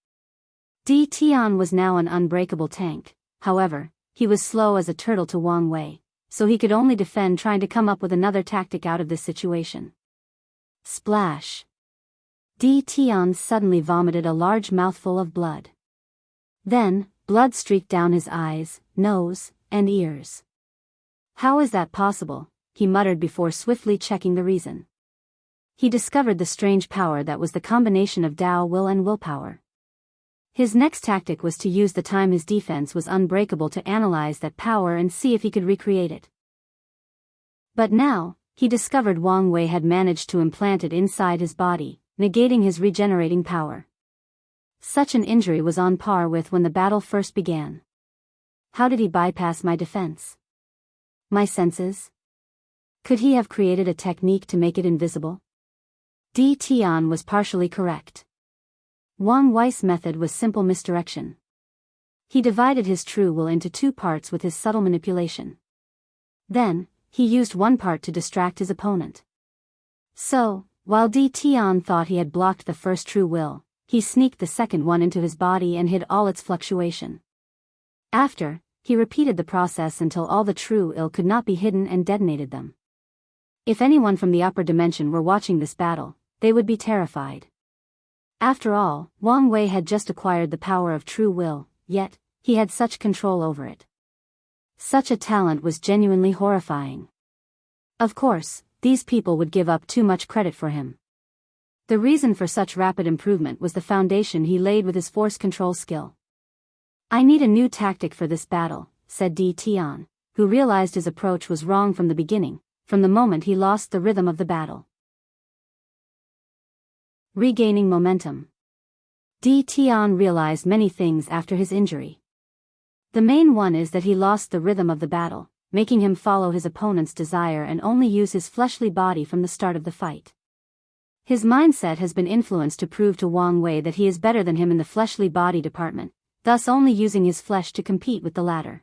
Di Tian was now an unbreakable tank, however, he was slow as a turtle to Wang Wei, so he could only defend trying to come up with another tactic out of this situation. Splash! Di Tian suddenly vomited a large mouthful of blood. Then, blood streaked down his eyes, nose, and ears. How is that possible? He muttered before swiftly checking the reason. He discovered the strange power that was the combination of Dao will and willpower. His next tactic was to use the time his defense was unbreakable to analyze that power and see if he could recreate it. But now, he discovered Wang Wei had managed to implant it inside his body, negating his regenerating power. Such an injury was on par with when the battle first began. How did he bypass my defense? My senses? Could he have created a technique to make it invisible? Di Tian was partially correct. Wang Wei's method was simple misdirection. He divided his true will into two parts with his subtle manipulation. Then, he used one part to distract his opponent. So, while Di Tian thought he had blocked the first true will, he sneaked the second one into his body and hid all its fluctuation. After, he repeated the process until all the true ill could not be hidden and detonated them. If anyone from the upper dimension were watching this battle, they would be terrified. After all, Wang Wei had just acquired the power of true will, yet, he had such control over it. Such a talent was genuinely horrifying. Of course, these people would give up too much credit for him. The reason for such rapid improvement was the foundation he laid with his force control skill. I need a new tactic for this battle, said Di Tian, who realized his approach was wrong from the beginning, from the moment he lost the rhythm of the battle. Regaining momentum. Di Tian realized many things after his injury. The main one is that he lost the rhythm of the battle, making him follow his opponent's desire and only use his fleshly body from the start of the fight. His mindset has been influenced to prove to Wang Wei that he is better than him in the fleshly body department, thus only using his flesh to compete with the latter.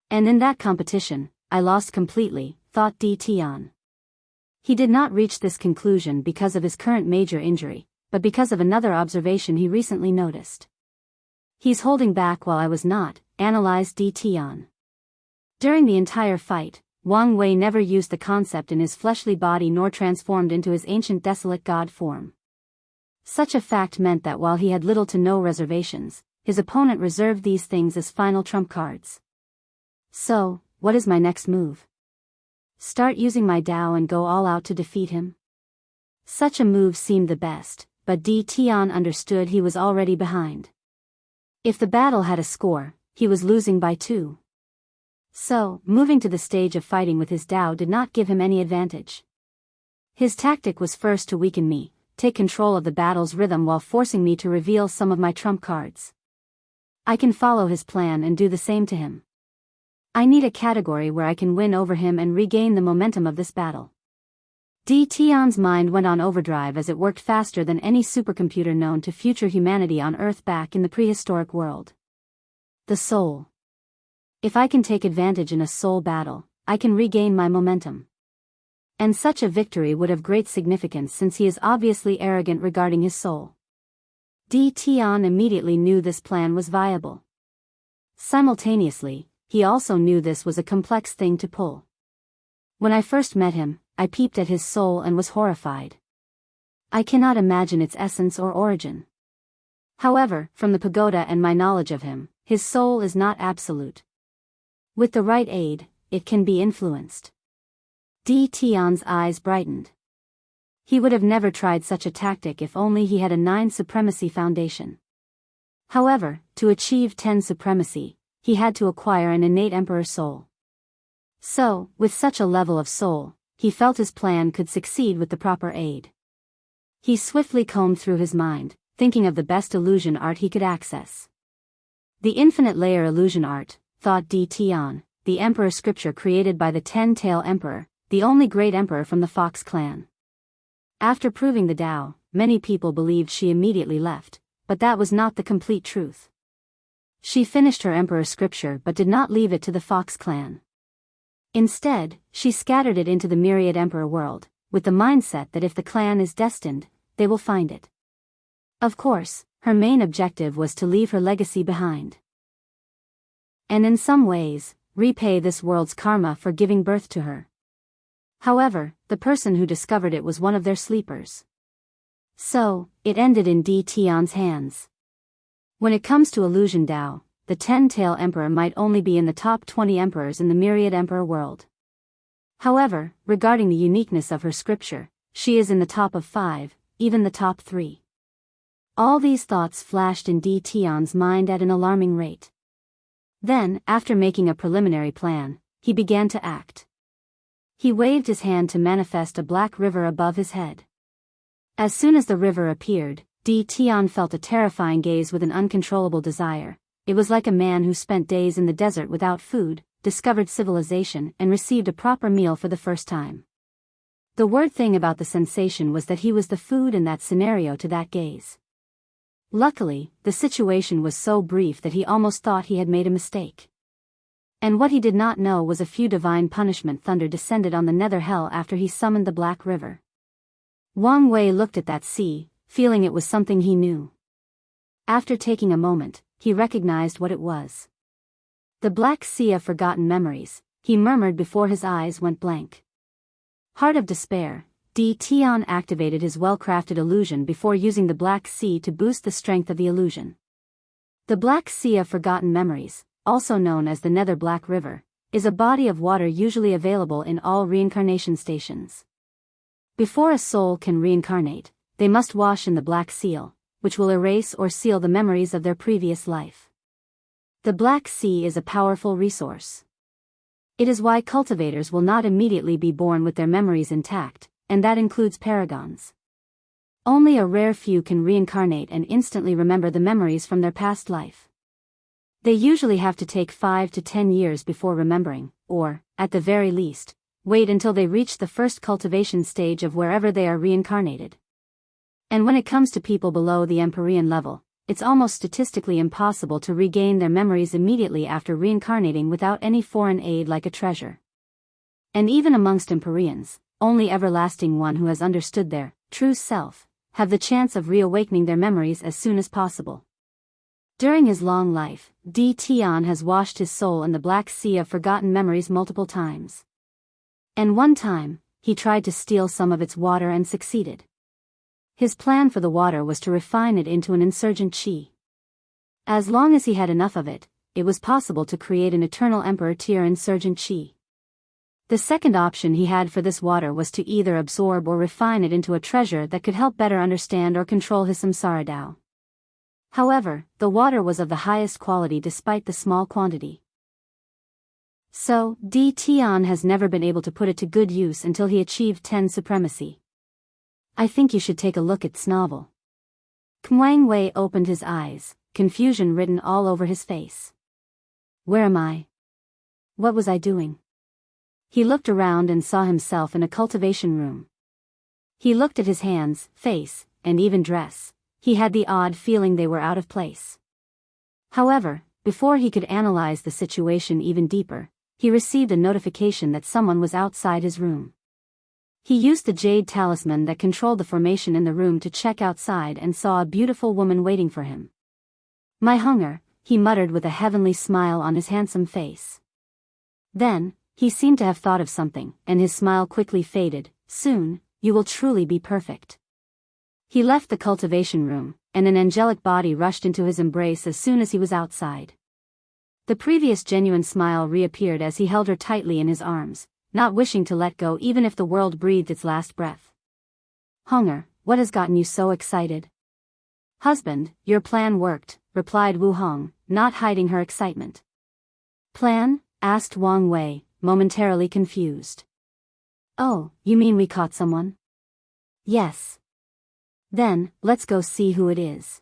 And in that competition, I lost completely, thought Di Tian. He did not reach this conclusion because of his current major injury, but because of another observation he recently noticed. He's holding back while I was not, analyzed Di Tian. During the entire fight, Wang Wei never used the concept in his fleshly body nor transformed into his ancient desolate god form. Such a fact meant that while he had little to no reservations, his opponent reserved these things as final trump cards. So, what is my next move? Start using my Dao and go all out to defeat him? Such a move seemed the best, but Di Tian understood he was already behind. If the battle had a score, he was losing by 2. So, moving to the stage of fighting with his Dao did not give him any advantage. His tactic was first to weaken me, take control of the battle's rhythm while forcing me to reveal some of my trump cards. I can follow his plan and do the same to him. I need a category where I can win over him and regain the momentum of this battle. Di Tian's mind went on overdrive as it worked faster than any supercomputer known to future humanity on Earth back in the prehistoric world. The soul. If I can take advantage in a soul battle, I can regain my momentum. And such a victory would have great significance since he is obviously arrogant regarding his soul. Di Tian immediately knew this plan was viable. Simultaneously, he also knew this was a complex thing to pull. When I first met him, I peeped at his soul and was horrified. I cannot imagine its essence or origin. However, from the pagoda and my knowledge of him, his soul is not absolute. With the right aid, it can be influenced. Di Tian's eyes brightened. He would have never tried such a tactic if only he had a 9 supremacy foundation. However, to achieve 10 supremacy, he had to acquire an innate emperor soul. So, with such a level of soul, he felt his plan could succeed with the proper aid. He swiftly combed through his mind, thinking of the best illusion art he could access. The infinite layer illusion art, thought Di Tian, the emperor scripture created by the 10-tail emperor, the only great emperor from the Fox clan. After proving the Tao, many people believed she immediately left, but that was not the complete truth. She finished her emperor scripture but did not leave it to the Fox clan. Instead, she scattered it into the myriad emperor world, with the mindset that if the clan is destined, they will find it. Of course, her main objective was to leave her legacy behind. And in some ways, repay this world's karma for giving birth to her. However, the person who discovered it was one of their sleepers. So, it ended in Di Tian's hands. When it comes to illusion Tao, the 10-tail emperor might only be in the top 20 emperors in the myriad emperor world. However, regarding the uniqueness of her scripture, she is in the top of 5, even the top 3. All these thoughts flashed in Di Tian's mind at an alarming rate. Then, after making a preliminary plan, he began to act. He waved his hand to manifest a black river above his head. As soon as the river appeared, Di Tian felt a terrifying gaze with an uncontrollable desire. It was like a man who spent days in the desert without food, discovered civilization and received a proper meal for the first time. The weird thing about the sensation was that he was the food in that scenario to that gaze. Luckily, the situation was so brief that he almost thought he had made a mistake. And what he did not know was a few divine punishment thunder descended on the nether hell after he summoned the Black River. Wang Wei looked at that sea, feeling it was something he knew. After taking a moment, he recognized what it was. The Black Sea of Forgotten Memories, he murmured before his eyes went blank. Heart of despair, Di Tian activated his well-crafted illusion before using the Black Sea to boost the strength of the illusion. The Black Sea of Forgotten Memories, also known as the Nether Black River, is a body of water usually available in all reincarnation stations. Before a soul can reincarnate, they must wash in the Black Seal, which will erase or seal the memories of their previous life. The Black Sea is a powerful resource. It is why cultivators will not immediately be born with their memories intact, and that includes paragons. Only a rare few can reincarnate and instantly remember the memories from their past life. They usually have to take 5 to 10 years before remembering, or, at the very least, wait until they reach the first cultivation stage of wherever they are reincarnated. And when it comes to people below the Empyrean level, it's almost statistically impossible to regain their memories immediately after reincarnating without any foreign aid like a treasure. And even amongst Empyreans, only Everlasting One who has understood their true self have the chance of reawakening their memories as soon as possible. During his long life, Di Tian has washed his soul in the Black Sea of Forgotten Memories multiple times. And one time, he tried to steal some of its water and succeeded. His plan for the water was to refine it into an insurgent chi. As long as he had enough of it, it was possible to create an eternal emperor tier insurgent chi. The second option he had for this water was to either absorb or refine it into a treasure that could help better understand or control his samsara Tao. However, the water was of the highest quality despite the small quantity. So, Di Tian has never been able to put it to good use until he achieved 10 supremacy. I think you should take a look at this novel. Wang Wei opened his eyes, confusion written all over his face. Where am I? What was I doing? He looked around and saw himself in a cultivation room. He looked at his hands, face, and even dress. He had the odd feeling they were out of place. However, before he could analyze the situation even deeper, he received a notification that someone was outside his room. He used the jade talisman that controlled the formation in the room to check outside and saw a beautiful woman waiting for him. My hunger, he muttered with a heavenly smile on his handsome face. Then, he seemed to have thought of something, and his smile quickly faded. Soon, you will truly be perfect. He left the cultivation room, and an angelic body rushed into his embrace as soon as he was outside. The previous genuine smile reappeared as he held her tightly in his arms, not wishing to let go even if the world breathed its last breath. Hunger, what has gotten you so excited? Husband, your plan worked, replied Wu Hong, not hiding her excitement. Plan? Asked Wang Wei, momentarily confused. Oh, you mean we caught someone? Yes. Then, let's go see who it is.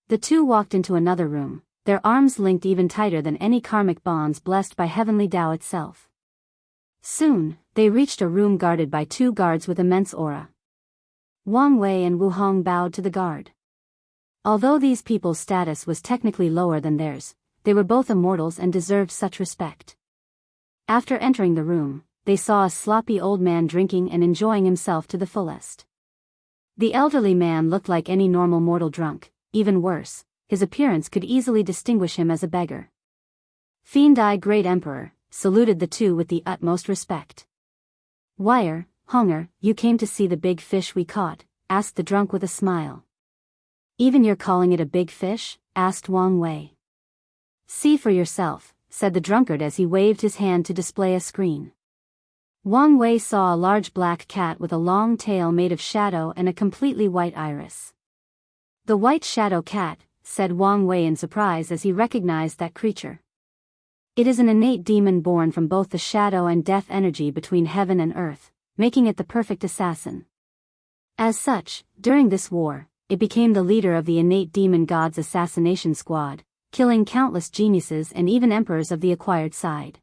The two walked into another room, their arms linked even tighter than any karmic bonds blessed by heavenly Tao itself. Soon, they reached a room guarded by two guards with immense aura. Wang Wei and Wu Hong bowed to the guard. Although these people's status was technically lower than theirs, they were both immortals and deserved such respect. After entering the room, they saw a sloppy old man drinking and enjoying himself to the fullest. The elderly man looked like any normal mortal drunk, even worse, his appearance could easily distinguish him as a beggar. Fiend Eye Great Emperor saluted the two with the utmost respect. "Wire, Honger, you came to see the big fish we caught?" asked the drunk with a smile. "Even you're calling it a big fish?" asked Wang Wei. "See for yourself," said the drunkard as he waved his hand to display a screen. Wang Wei saw a large black cat with a long tail made of shadow and a completely white iris. "The white shadow cat," said Wang Wei in surprise as he recognized that creature. "It is an innate demon born from both the shadow and death energy between heaven and earth, making it the perfect assassin. As such, during this war, it became the leader of the innate demon god's assassination squad, killing countless geniuses and even emperors of the acquired side.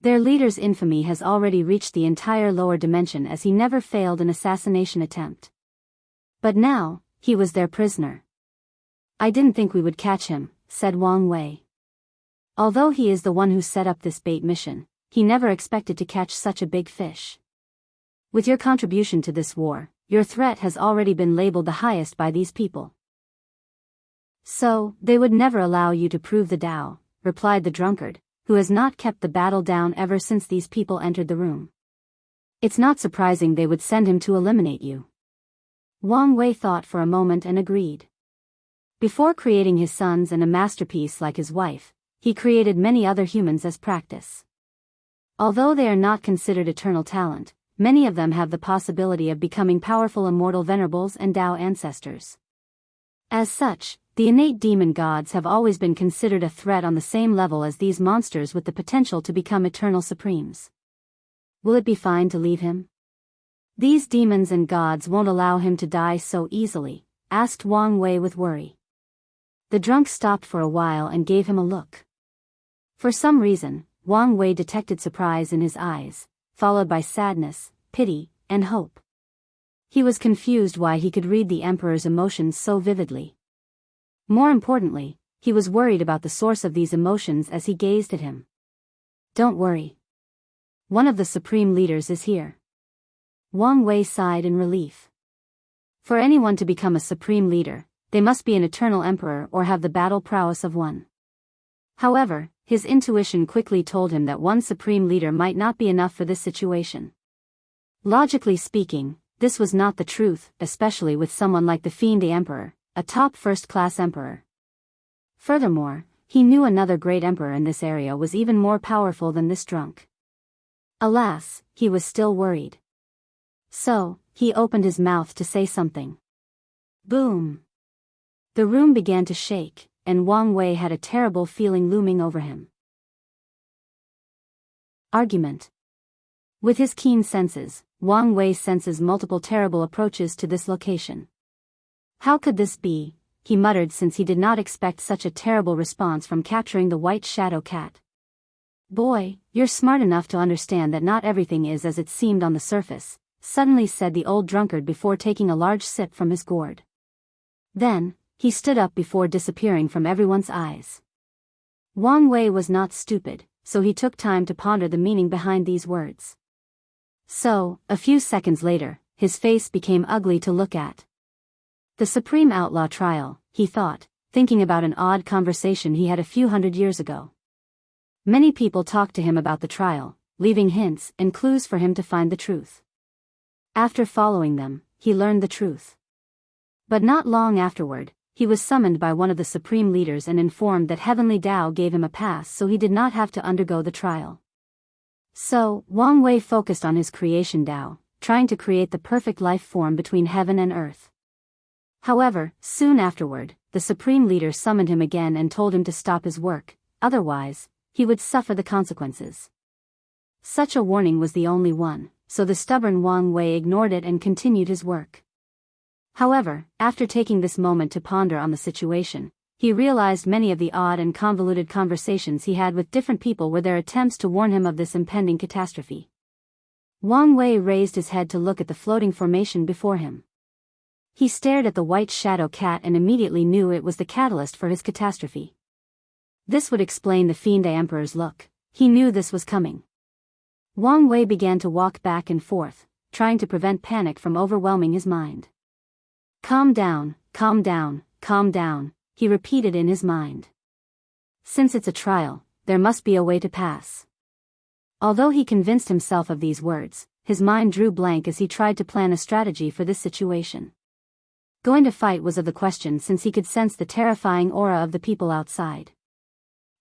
Their leader's infamy has already reached the entire lower dimension as he never failed an assassination attempt. But now, he was their prisoner." "I didn't think we would catch him," said Wang Wei. "Although he is the one who set up this bait mission, he never expected to catch such a big fish. With your contribution to this war, your threat has already been labeled the highest by these people." "So, they would never allow you to prove the Tao," replied the drunkard, who has not kept the battle down ever since these people entered the room. "It's not surprising they would send him to eliminate you." Wang Wei thought for a moment and agreed. Before creating his sons and a masterpiece like his wife, he created many other humans as practice. Although they are not considered eternal talent, many of them have the possibility of becoming powerful immortal venerables and Tao ancestors. As such, the innate demon gods have always been considered a threat on the same level as these monsters with the potential to become eternal supremes. "Will it be fine to leave him? These demons and gods won't allow him to die so easily," asked Wang Wei with worry. The drunk stopped for a while and gave him a look. For some reason, Wang Wei detected surprise in his eyes, followed by sadness, pity, and hope. He was confused why he could read the emperor's emotions so vividly. More importantly, he was worried about the source of these emotions as he gazed at him. "Don't worry. One of the supreme leaders is here." Wang Wei sighed in relief. For anyone to become a supreme leader, they must be an eternal emperor or have the battle prowess of one. However, his intuition quickly told him that one supreme leader might not be enough for this situation. Logically speaking, this was not the truth, especially with someone like the Fiend the Emperor, a top first-class emperor. Furthermore, he knew another great emperor in this area was even more powerful than this drunk. Alas, he was still worried. So, he opened his mouth to say something. Boom! The room began to shake, and Wang Wei had a terrible feeling looming over him. Argument. With his keen senses, Wang Wei senses multiple terrible approaches to this location. How could this be? He muttered since he did not expect such a terrible response from capturing the white shadow cat. "Boy, you're smart enough to understand that not everything is as it seemed on the surface," suddenly said the old drunkard before taking a large sip from his gourd. Then, he stood up before disappearing from everyone's eyes. Wang Wei was not stupid, so he took time to ponder the meaning behind these words. So, a few seconds later, his face became ugly to look at. The Supreme Outlaw Trial, he thought, thinking about an odd conversation he had a few hundred years ago. Many people talked to him about the trial, leaving hints and clues for him to find the truth. After following them, he learned the truth. But not long afterward, he was summoned by one of the supreme leaders and informed that Heavenly Tao gave him a pass so he did not have to undergo the trial. So, Wang Wei focused on his creation Tao, trying to create the perfect life form between heaven and earth. However, soon afterward, the supreme leader summoned him again and told him to stop his work, otherwise, he would suffer the consequences. Such a warning was the only one, so the stubborn Wang Wei ignored it and continued his work. However, after taking this moment to ponder on the situation, he realized many of the odd and convoluted conversations he had with different people were their attempts to warn him of this impending catastrophe. Wang Wei raised his head to look at the floating formation before him. He stared at the white shadow cat and immediately knew it was the catalyst for his catastrophe. This would explain the Fiend Emperor's look. He knew this was coming. Wang Wei began to walk back and forth, trying to prevent panic from overwhelming his mind. Calm down, calm down, calm down, he repeated in his mind. Since it's a trial, there must be a way to pass. Although he convinced himself of these words, his mind drew blank as he tried to plan a strategy for this situation. Going to fight was of the question since he could sense the terrifying aura of the people outside.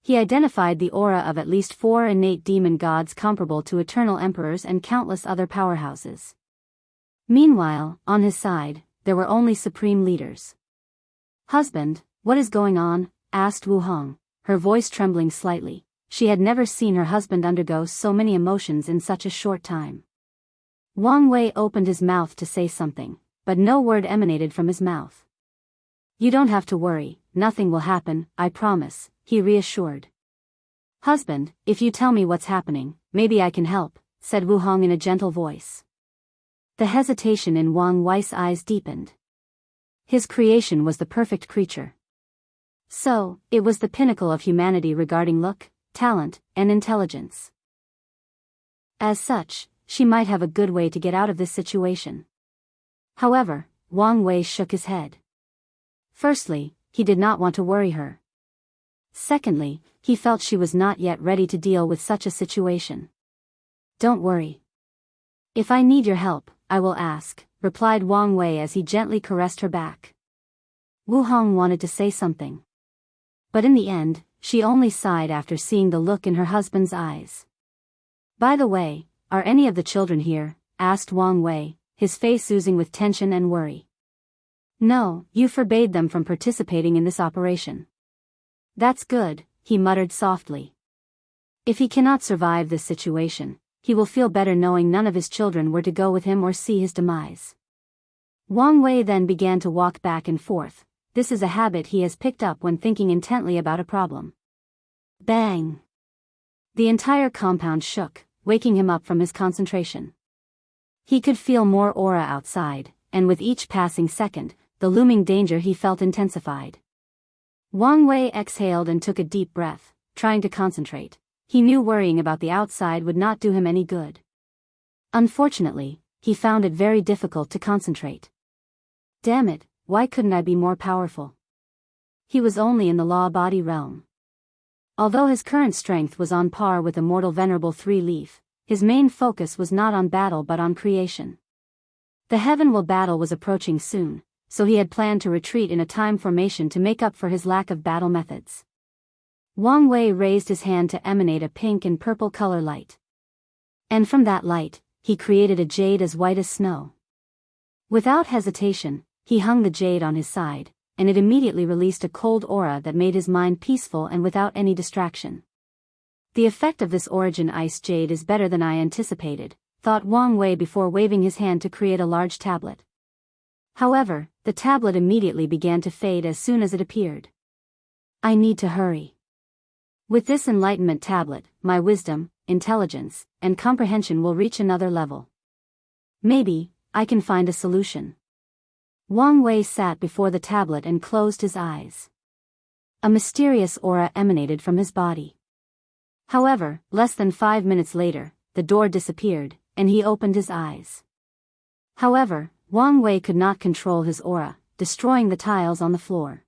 He identified the aura of at least 4 innate demon gods comparable to eternal emperors and countless other powerhouses. Meanwhile, on his side, there were only supreme leaders. "Husband, what is going on?" asked Wu Hong, her voice trembling slightly. She had never seen her husband undergo so many emotions in such a short time. Wang Wei opened his mouth to say something, but no word emanated from his mouth. "You don't have to worry, nothing will happen, I promise," he reassured. "Husband, if you tell me what's happening, maybe I can help," said Wu Hong in a gentle voice. The hesitation in Wang Wei's eyes deepened. His creation was the perfect creature. So, it was the pinnacle of humanity regarding look, talent, and intelligence. As such, she might have a good way to get out of this situation. However, Wang Wei shook his head. Firstly, he did not want to worry her. Secondly, he felt she was not yet ready to deal with such a situation. "Don't worry. If I need your help, I will ask," replied Wang Wei as he gently caressed her back. Wu Hong wanted to say something. But in the end, she only sighed after seeing the look in her husband's eyes. "By the way, are any of the children here?" asked Wang Wei, his face oozing with tension and worry. "No, you forbade them from participating in this operation." "That's good," he muttered softly. If he cannot survive this situation, he will feel better knowing none of his children were to go with him or see his demise. Wang Wei then began to walk back and forth. This is a habit he has picked up when thinking intently about a problem. Bang! The entire compound shook, waking him up from his concentration. He could feel more aura outside, and with each passing second, the looming danger he felt intensified. Wang Wei exhaled and took a deep breath, trying to concentrate. He knew worrying about the outside would not do him any good. Unfortunately, he found it very difficult to concentrate. Damn it, why couldn't I be more powerful? He was only in the law-body realm. Although his current strength was on par with the mortal venerable three-leaf, his main focus was not on battle but on creation. The Heavenwell battle was approaching soon, so he had planned to retreat in a time formation to make up for his lack of battle methods. Wang Wei raised his hand to emanate a pink and purple color light. And from that light, he created a jade as white as snow. Without hesitation, he hung the jade on his side, and it immediately released a cold aura that made his mind peaceful and without any distraction. The effect of this origin ice jade is better than I anticipated, thought Wang Wei before waving his hand to create a large tablet. However, the tablet immediately began to fade as soon as it appeared. I need to hurry. With this enlightenment tablet, my wisdom, intelligence, and comprehension will reach another level. Maybe, I can find a solution. Wang Wei sat before the tablet and closed his eyes. A mysterious aura emanated from his body. However, less than 5 minutes later, the door disappeared, and he opened his eyes. However, Wang Wei could not control his aura, destroying the tiles on the floor.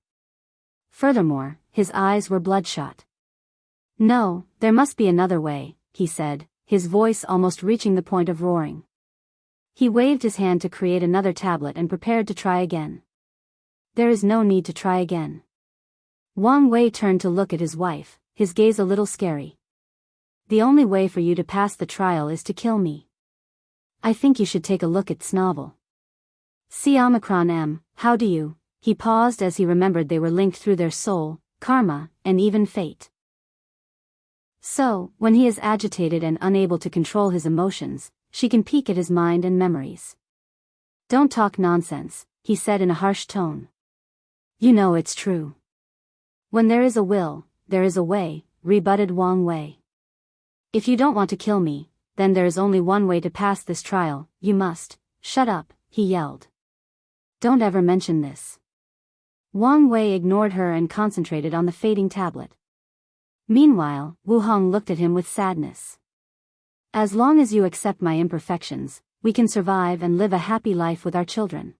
Furthermore, his eyes were bloodshot. "No, there must be another way," he said, his voice almost reaching the point of roaring. He waved his hand to create another tablet and prepared to try again. "There is no need to try again." Wang Wei turned to look at his wife, his gaze a little scary. "The only way for you to pass the trial is to kill me. I think you should take a look at Snovel. See Omicron M, how do you?" He paused as he remembered they were linked through their soul, karma, and even fate. So, when he is agitated and unable to control his emotions, she can peek at his mind and memories. "Don't talk nonsense," he said in a harsh tone. You know it's true. When there is a will, there is a way, rebutted Wang Wei. If you don't want to kill me, then there is only one way to pass this trial, you must. Shut up, he yelled. Don't ever mention this. Wang Wei ignored her and concentrated on the fading tablet. Meanwhile, Wu Hong looked at him with sadness. As long as you accept my imperfections, we can survive and live a happy life with our children.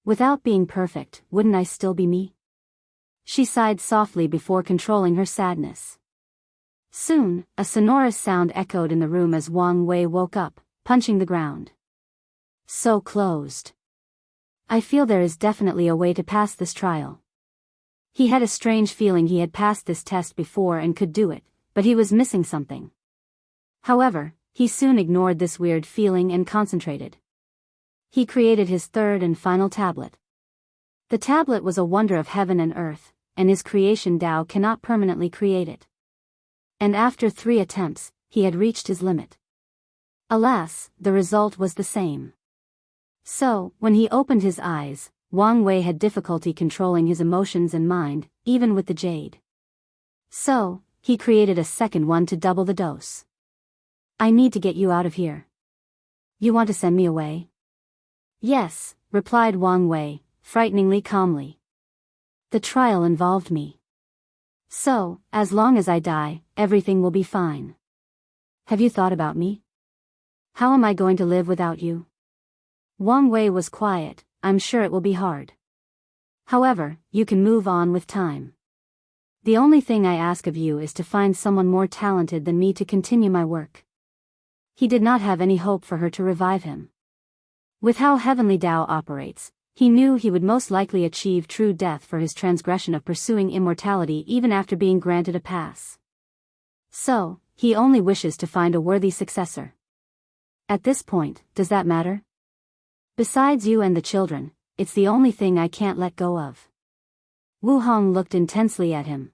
Without being perfect, wouldn't I still be me? She sighed softly before controlling her sadness. Soon, a sonorous sound echoed in the room as Wang Wei woke up, punching the ground. So closed. I feel there is definitely a way to pass this trial. He had a strange feeling he had passed this test before and could do it, but he was missing something. However, he soon ignored this weird feeling and concentrated. He created his third and final tablet. The tablet was a wonder of heaven and earth, and his creation Tao cannot permanently create it. And after 3 attempts, he had reached his limit. Alas, the result was the same. So, when he opened his eyes, Wang Wei had difficulty controlling his emotions and mind, even with the jade. So, he created a second one to double the dose. I need to get you out of here. You want to send me away? Yes, replied Wang Wei, frighteningly calmly. The trial involved me. So, as long as I die, everything will be fine. Have you thought about me? How am I going to live without you? Wang Wei was quiet. I'm sure it will be hard. However, you can move on with time. The only thing I ask of you is to find someone more talented than me to continue my work. He did not have any hope for her to revive him. With how heavenly Tao operates, he knew he would most likely achieve true death for his transgression of pursuing immortality even after being granted a pass. So, he only wishes to find a worthy successor. At this point, does that matter? Besides you and the children, it's the only thing I can't let go of. Wu Hong looked intensely at him.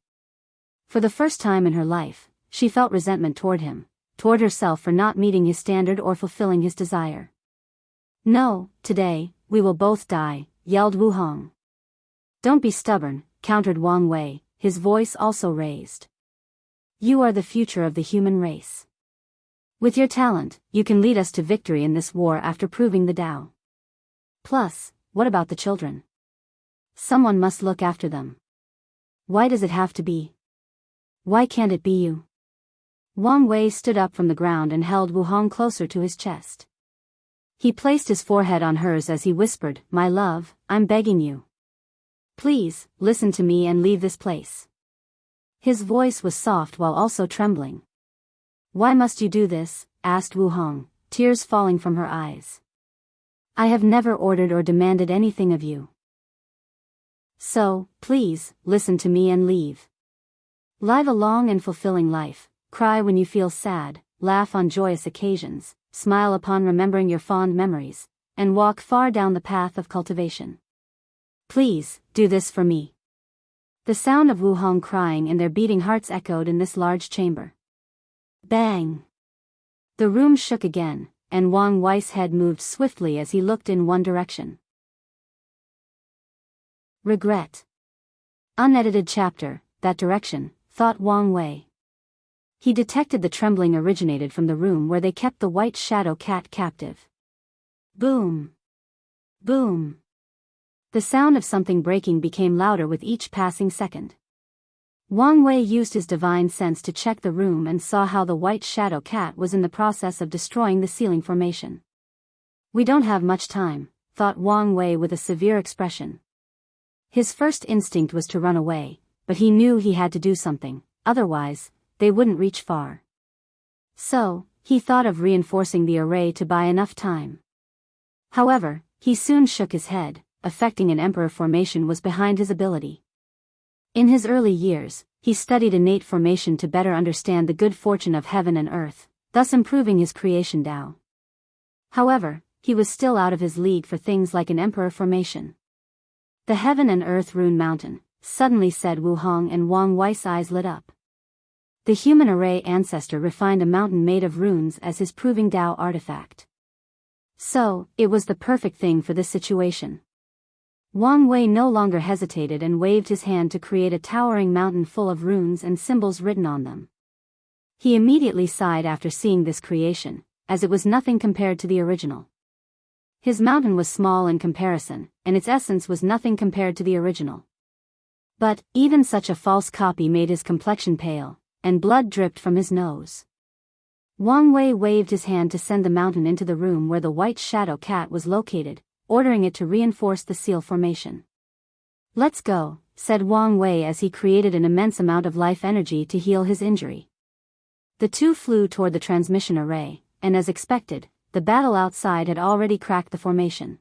For the first time in her life, she felt resentment toward him, toward herself for not meeting his standard or fulfilling his desire. No, today, we will both die, yelled Wu Hong. Don't be stubborn, countered Wang Wei, his voice also raised. You are the future of the human race. With your talent, you can lead us to victory in this war after proving the Tao. Plus, what about the children? Someone must look after them. Why does it have to be? Why can't it be you? Wang Wei stood up from the ground and held Wu Hong closer to his chest. He placed his forehead on hers as he whispered, My love, I'm begging you. Please, listen to me and leave this place. His voice was soft while also trembling. Why must you do this? Asked Wu Hong, tears falling from her eyes. I have never ordered or demanded anything of you. So, please, listen to me and leave. Live a long and fulfilling life, cry when you feel sad, laugh on joyous occasions, smile upon remembering your fond memories, and walk far down the path of cultivation. Please, do this for me. The sound of Wu Hong crying and their beating hearts echoed in this large chamber. Bang! The room shook again, and Wang Wei's head moved swiftly as he looked in one direction. Regret. Unedited chapter, that direction, thought Wang Wei. He detected the trembling originated from the room where they kept the white shadow cat captive. Boom! Boom! The sound of something breaking became louder with each passing second. Wang Wei used his divine sense to check the room and saw how the white shadow cat was in the process of destroying the ceiling formation. We don't have much time, thought Wang Wei with a severe expression. His first instinct was to run away, but he knew he had to do something, otherwise, they wouldn't reach far. So, he thought of reinforcing the array to buy enough time. However, he soon shook his head, affecting an emperor formation was behind his ability. In his early years, he studied innate formation to better understand the good fortune of heaven and earth, thus improving his creation Tao. However, he was still out of his league for things like an emperor formation. The heaven and earth rune mountain, suddenly said Wu Hong, and Wang Wei's eyes lit up. The human array ancestor refined a mountain made of runes as his proving Tao artifact. So, it was the perfect thing for this situation. Wang Wei no longer hesitated and waved his hand to create a towering mountain full of runes and symbols written on them. He immediately sighed after seeing this creation, as it was nothing compared to the original. His mountain was small in comparison, and its essence was nothing compared to the original. But, even such a false copy made his complexion pale, and blood dripped from his nose. Wang Wei waved his hand to send the mountain into the room where the white shadow cat was located, ordering it to reinforce the seal formation. "Let's go," said Wang Wei as he created an immense amount of life energy to heal his injury. The two flew toward the transmission array, and as expected, the battle outside had already cracked the formation.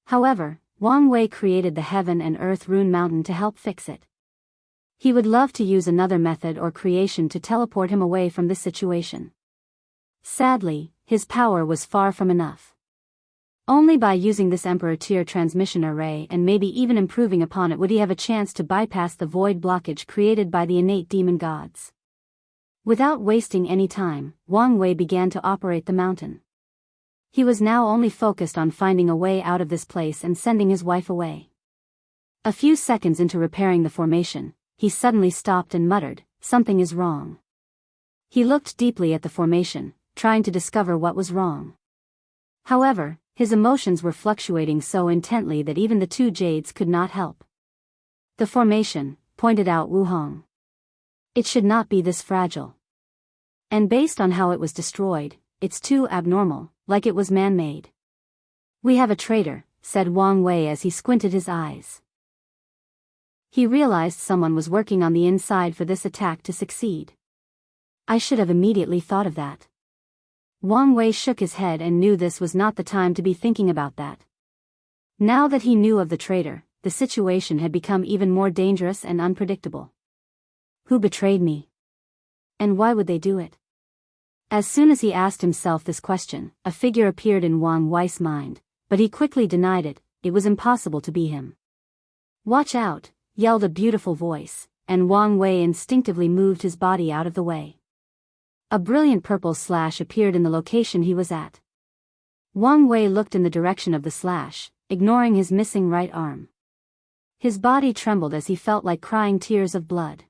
However, Wang Wei created the Heaven and Earth Rune Mountain to help fix it. He would love to use another method or creation to teleport him away from this situation. Sadly, his power was far from enough. Only by using this Emperor Tier transmission array and maybe even improving upon it would he have a chance to bypass the void blockage created by the innate demon gods. Without wasting any time, Wang Wei began to operate the mountain. He was now only focused on finding a way out of this place and sending his wife away. A few seconds into repairing the formation, he suddenly stopped and muttered, "Something is wrong." He looked deeply at the formation, trying to discover what was wrong. However, his emotions were fluctuating so intently that even the two jades could not help. "The formation," pointed out Wu Hong. "It should not be this fragile. And based on how it was destroyed, it's too abnormal, like it was man-made." "We have a traitor," said Wang Wei as he squinted his eyes. He realized someone was working on the inside for this attack to succeed. "I should have immediately thought of that." Wang Wei shook his head and knew this was not the time to be thinking about that. Now that he knew of the traitor, the situation had become even more dangerous and unpredictable. Who betrayed me? And why would they do it? As soon as he asked himself this question, a figure appeared in Wang Wei's mind, but he quickly denied it. It was impossible to be him. "Watch out," yelled a beautiful voice, and Wang Wei instinctively moved his body out of the way. A brilliant purple slash appeared in the location he was at. Wang Wei looked in the direction of the slash, ignoring his missing right arm. His body trembled as he felt like crying tears of blood.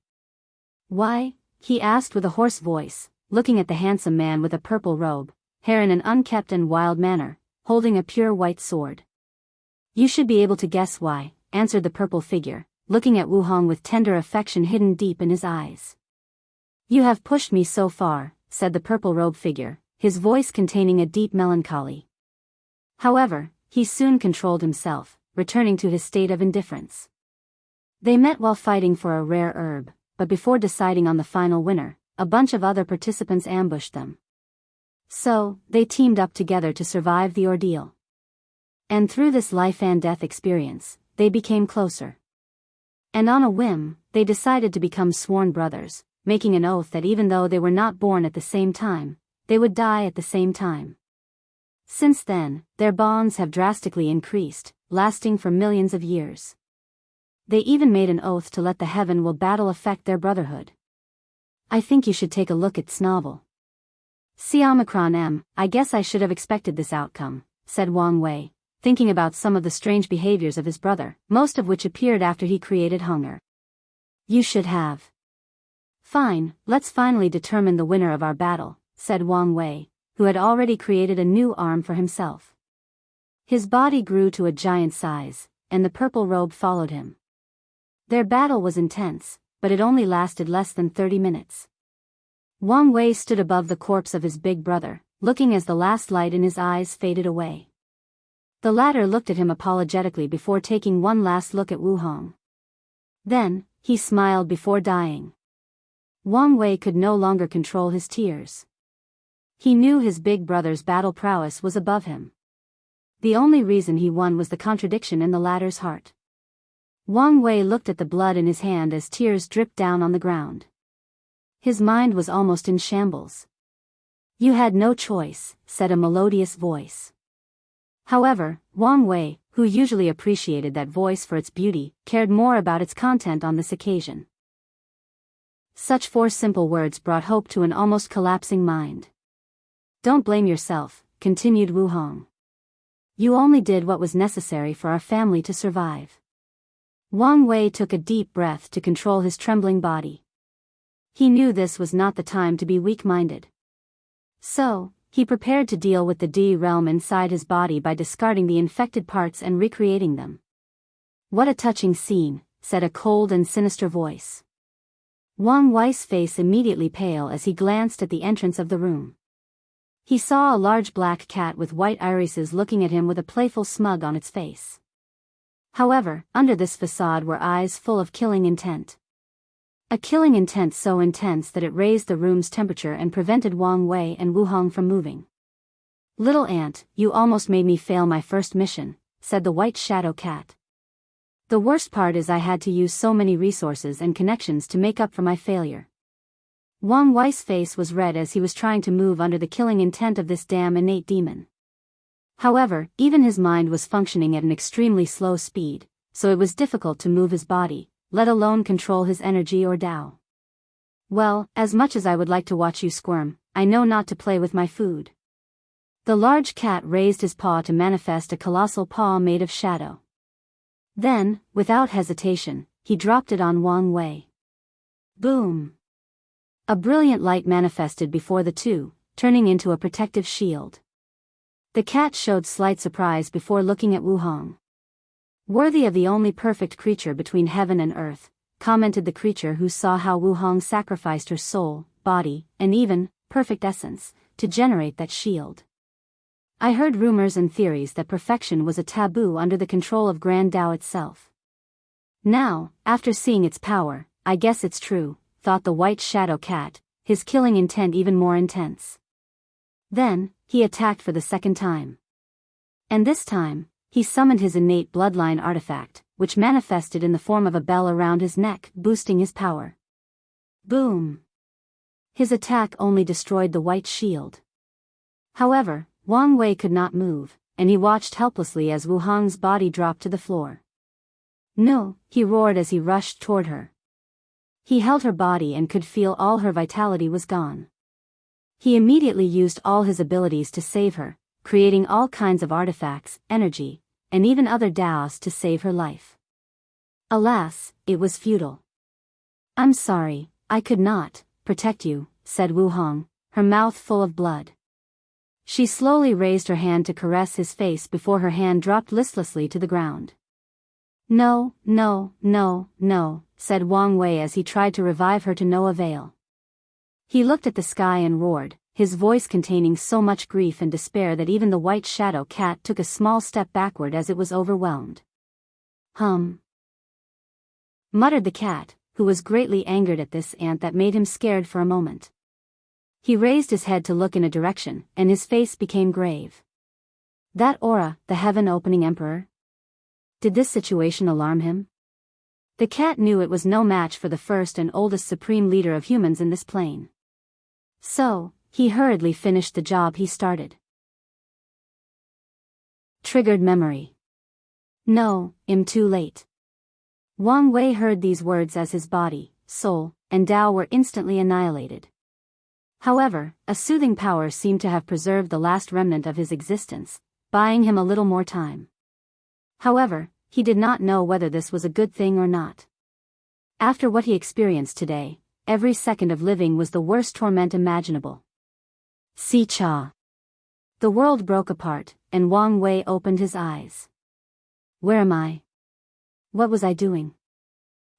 "Why?" he asked with a hoarse voice, looking at the handsome man with a purple robe, hair in an unkempt and wild manner, holding a pure white sword. "You should be able to guess why," answered the purple figure, looking at Wu Hong with tender affection hidden deep in his eyes. "You have pushed me so far," said the purple robe figure, his voice containing a deep melancholy. However, he soon controlled himself, returning to his state of indifference. They met while fighting for a rare herb, but before deciding on the final winner, a bunch of other participants ambushed them. So, they teamed up together to survive the ordeal. And through this life and death experience, they became closer. And on a whim, they decided to become sworn brothers, making an oath that even though they were not born at the same time, they would die at the same time. Since then, their bonds have drastically increased, lasting for millions of years. They even made an oath to let the heaven will battle affect their brotherhood. "I think you should take a look at this novel." "See Omicron M, I guess I should have expected this outcome," said Wang Wei, thinking about some of the strange behaviors of his brother, most of which appeared after he created hunger. "You should have." "Fine, let's finally determine the winner of our battle," said Wang Wei, who had already created a new arm for himself. His body grew to a giant size, and the purple robe followed him. Their battle was intense, but it only lasted less than 30 minutes. Wang Wei stood above the corpse of his big brother, looking as the last light in his eyes faded away. The latter looked at him apologetically before taking one last look at Wu Hong. Then, he smiled before dying. Wang Wei could no longer control his tears. He knew his big brother's battle prowess was above him. The only reason he won was the contradiction in the latter's heart. Wang Wei looked at the blood in his hand as tears dripped down on the ground. His mind was almost in shambles. "You had no choice," said a melodious voice. However, Wang Wei, who usually appreciated that voice for its beauty, cared more about its content on this occasion. Such 4 simple words brought hope to an almost collapsing mind. "Don't blame yourself," continued Wu Hong. You only did what was necessary for our family to survive. Wang Wei took a deep breath to control his trembling body. He knew this was not the time to be weak-minded. So, he prepared to deal with the D realm inside his body by discarding the infected parts and recreating them. What a touching scene, said a cold and sinister voice. Wang Wei's face immediately pale as he glanced at the entrance of the room. He saw a large black cat with white irises looking at him with a playful smug on its face. However, under this facade were eyes full of killing intent. A killing intent so intense that it raised the room's temperature and prevented Wang Wei and Wu Hong from moving. Little ant, you almost made me fail my first mission, said the white shadow cat. The worst part is I had to use so many resources and connections to make up for my failure. Wang Wei's face was red as he was trying to move under the killing intent of this damn innate demon. However, even his mind was functioning at an extremely slow speed, so it was difficult to move his body, let alone control his energy or Dao. Well, as much as I would like to watch you squirm, I know not to play with my food. The large cat raised his paw to manifest a colossal paw made of shadow. Then, without hesitation, he dropped it on Wang Wei. Boom! A brilliant light manifested before the two, turning into a protective shield. The cat showed slight surprise before looking at Wu Hong. Worthy of the only perfect creature between heaven and earth, commented the creature who saw how Wu Hong sacrificed her soul, body, and even perfect essence, to generate that shield. I heard rumors and theories that perfection was a taboo under the control of Grand Dao itself. Now, after seeing its power, I guess it's true, thought the white shadow cat, his killing intent even more intense. Then, he attacked for the second time. And this time, he summoned his innate bloodline artifact, which manifested in the form of a bell around his neck, boosting his power. Boom! His attack only destroyed the white shield. However, Wang Wei could not move, and he watched helplessly as Wu Hong's body dropped to the floor. No, he roared as he rushed toward her. He held her body and could feel all her vitality was gone. He immediately used all his abilities to save her, creating all kinds of artifacts, energy, and even other Daoists to save her life. Alas, it was futile. I'm sorry, I could not protect you, said Wu Hong, her mouth full of blood. She slowly raised her hand to caress his face before her hand dropped listlessly to the ground. No, no, no, no, said Wang Wei as he tried to revive her to no avail. He looked at the sky and roared, his voice containing so much grief and despair that even the white shadow cat took a small step backward as it was overwhelmed. Muttered the cat, who was greatly angered at this ant that made him scared for a moment. He raised his head to look in a direction, and his face became grave. That aura, the heaven-opening emperor? Did this situation alarm him? The cat knew it was no match for the first and oldest supreme leader of humans in this plane. So, he hurriedly finished the job he started. Triggered memory. No, too late. Wang Wei heard these words as his body, soul, and Dao were instantly annihilated. However, a soothing power seemed to have preserved the last remnant of his existence, buying him a little more time. However, he did not know whether this was a good thing or not. After what he experienced today, every second of living was the worst torment imaginable. Si Cha. The world broke apart, and Wang Wei opened his eyes. Where am I? What was I doing?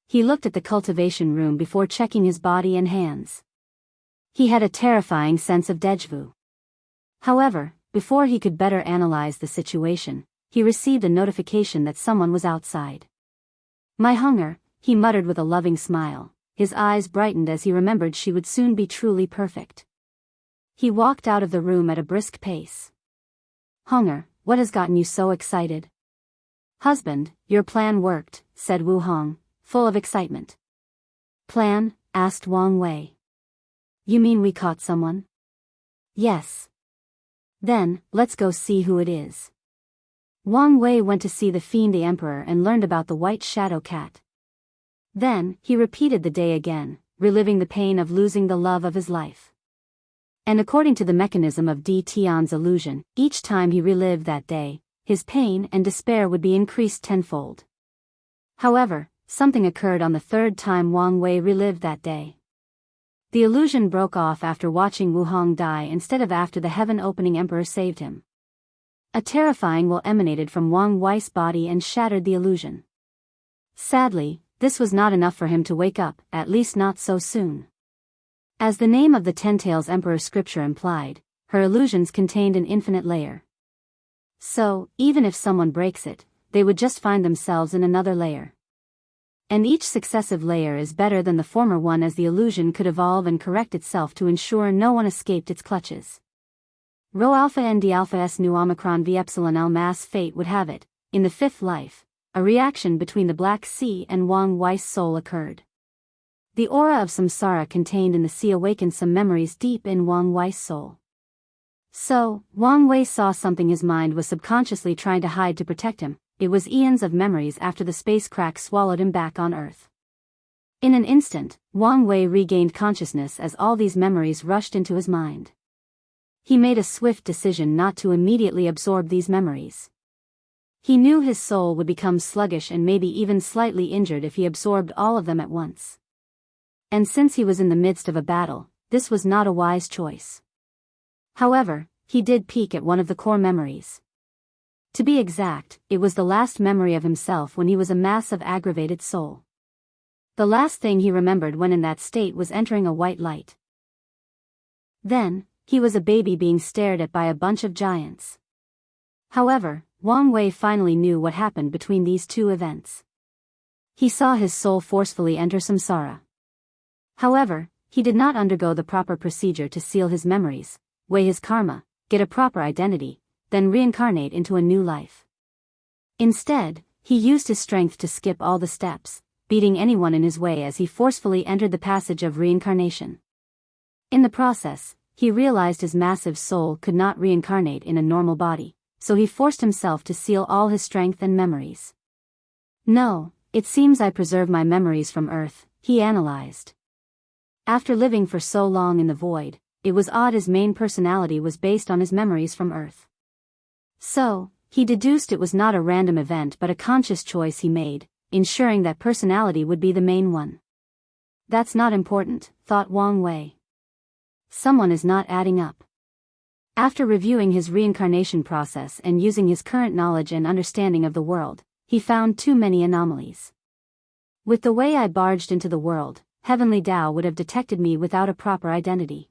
He looked at the cultivation room before checking his body and hands. He had a terrifying sense of déjà vu. However, before he could better analyze the situation, he received a notification that someone was outside. My hunger, he muttered with a loving smile, his eyes brightened as he remembered she would soon be truly perfect. He walked out of the room at a brisk pace. Hunger, what has gotten you so excited? Husband, your plan worked, said Wu Hong, full of excitement. Plan? Asked Wang Wei. You mean we caught someone? Yes. Then, let's go see who it is. Wang Wei went to see the fiend the emperor and learned about the white shadow cat. Then, he repeated the day again, reliving the pain of losing the love of his life. And according to the mechanism of Di Tian's illusion, each time he relived that day, his pain and despair would be increased tenfold. However, something occurred on the third time Wang Wei relived that day. The illusion broke off after watching Wu Hong die instead of after the heaven-opening emperor saved him. A terrifying will emanated from Wang Wei's body and shattered the illusion. Sadly, this was not enough for him to wake up, at least not so soon. As the name of the Ten-Tails Emperor scripture implied, her illusions contained an infinite layer. So, even if someone breaks it, they would just find themselves in another layer. And each successive layer is better than the former one, as the illusion could evolve and correct itself to ensure no one escaped its clutches. Rho alpha n d alpha s nu omicron v epsilon l mass fate would have it, in the fifth life, a reaction between the Black Sea and Wang Wei's soul occurred. The aura of samsara contained in the sea awakened some memories deep in Wang Wei's soul. So, Wang Wei saw something his mind was subconsciously trying to hide to protect him. It was eons of memories after the space crack swallowed him back on Earth. In an instant, Wang Wei regained consciousness as all these memories rushed into his mind. He made a swift decision not to immediately absorb these memories. He knew his soul would become sluggish and maybe even slightly injured if he absorbed all of them at once. And since he was in the midst of a battle, this was not a wise choice. However, he did peek at one of the core memories. To be exact, it was the last memory of himself when he was a mass of aggravated soul. The last thing he remembered when in that state was entering a white light. Then, he was a baby being stared at by a bunch of giants. However, Wang Wei finally knew what happened between these two events. He saw his soul forcefully enter samsara. However, he did not undergo the proper procedure to seal his memories, weigh his karma, get a proper identity, then reincarnate into a new life. Instead, he used his strength to skip all the steps, beating anyone in his way as he forcefully entered the passage of reincarnation. In the process, he realized his massive soul could not reincarnate in a normal body, so he forced himself to seal all his strength and memories. No, it seems I preserve my memories from Earth, he analyzed. After living for so long in the void, it was odd his main personality was based on his memories from Earth. So, he deduced it was not a random event but a conscious choice he made, ensuring that personality would be the main one. That's not important, thought Wang Wei. Someone is not adding up. After reviewing his reincarnation process and using his current knowledge and understanding of the world, he found too many anomalies. With the way I barged into the world, Heavenly Tao would have detected me without a proper identity.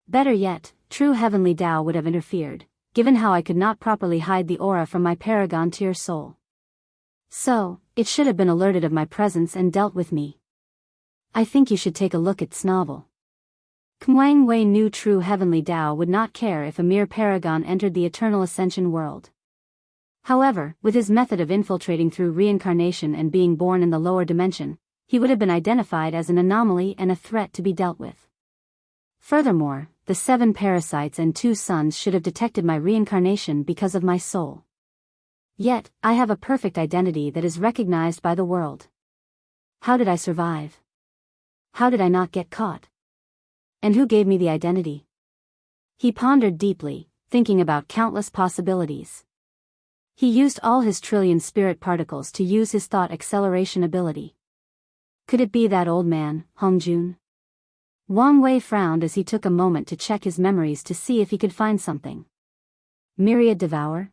Better yet, true Heavenly Tao would have interfered, given how I could not properly hide the aura from my paragon tier soul. So, it should have been alerted of my presence and dealt with me. I think you should take a look at Snovel. Wang Wei knew true Heavenly Tao would not care if a mere paragon entered the eternal ascension world. However, with his method of infiltrating through reincarnation and being born in the lower dimension, he would have been identified as an anomaly and a threat to be dealt with. Furthermore, the 7 parasites and 2 sons should have detected my reincarnation because of my soul. Yet, I have a perfect identity that is recognized by the world. How did I survive? How did I not get caught? And who gave me the identity? He pondered deeply, thinking about countless possibilities. He used all his trillion spirit particles to use his thought acceleration ability. Could it be that old man, Hongjun? Wang Wei frowned as he took a moment to check his memories to see if he could find something. Myriad Devourer?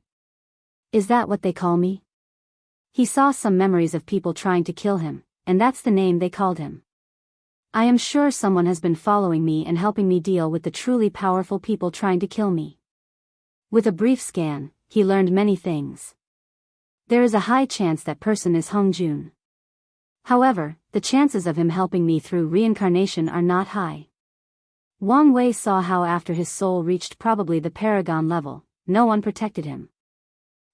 Is that what they call me? He saw some memories of people trying to kill him, and that's the name they called him. I am sure someone has been following me and helping me deal with the truly powerful people trying to kill me. With a brief scan, he learned many things. There is a high chance that person is Hongjun. However, the chances of him helping me through reincarnation are not high. Wang Wei saw how after his soul reached probably the paragon level, no one protected him.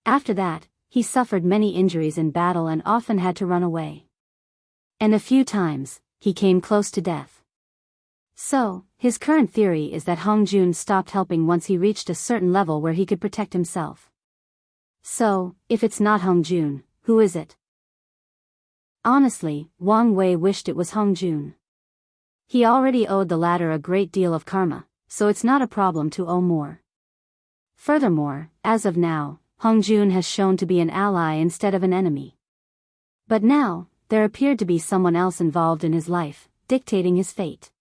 After that, he suffered many injuries in battle and often had to run away. And a few times, he came close to death. So, his current theory is that Hongjun stopped helping once he reached a certain level where he could protect himself. So, if it's not Hongjun, who is it? Honestly, Wang Wei wished it was Hongjun. He already owed the latter a great deal of karma, so it's not a problem to owe more. Furthermore, as of now, Hongjun has shown to be an ally instead of an enemy. But now, there appeared to be someone else involved in his life, dictating his fate.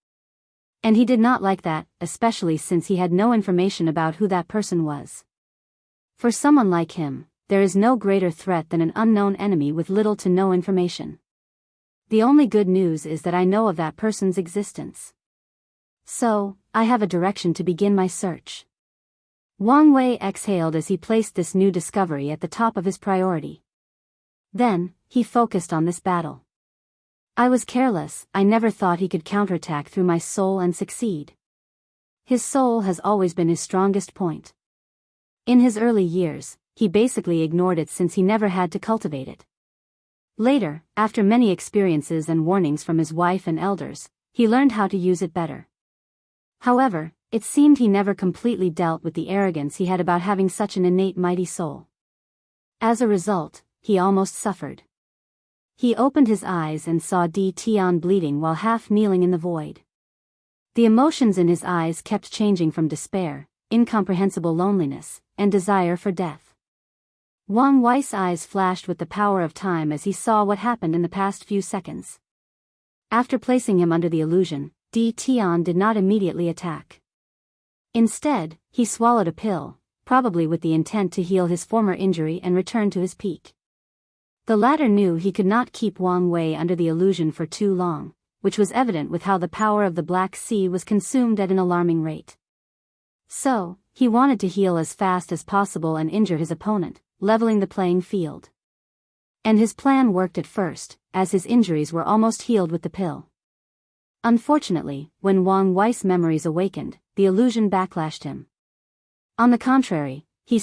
And he did not like that, especially since he had no information about who that person was. For someone like him, there is no greater threat than an unknown enemy with little to no information. The only good news is that I know of that person's existence. So, I have a direction to begin my search. Wang Wei exhaled as he placed this new discovery at the top of his priority. Then, he focused on this battle. I was careless, I never thought he could counterattack through my soul and succeed. His soul has always been his strongest point. In his early years, he basically ignored it since he never had to cultivate it. Later, after many experiences and warnings from his wife and elders, he learned how to use it better. However, it seemed he never completely dealt with the arrogance he had about having such an innate mighty soul. As a result, he almost suffered. He opened his eyes and saw Di Tian bleeding while half kneeling in the void. The emotions in his eyes kept changing from despair, incomprehensible loneliness, and desire for death. Wang Wei's eyes flashed with the power of time as he saw what happened in the past few seconds. After placing him under the illusion, Di Tian did not immediately attack. Instead, he swallowed a pill, probably with the intent to heal his former injury and return to his peak. The latter knew he could not keep Wang Wei under the illusion for too long, which was evident with how the power of the Black Sea was consumed at an alarming rate. So, he wanted to heal as fast as possible and injure his opponent, leveling the playing field. And his plan worked at first, as his injuries were almost healed with the pill. Unfortunately, when Wang Wei's memories awakened, the illusion backlashed him. On the contrary, he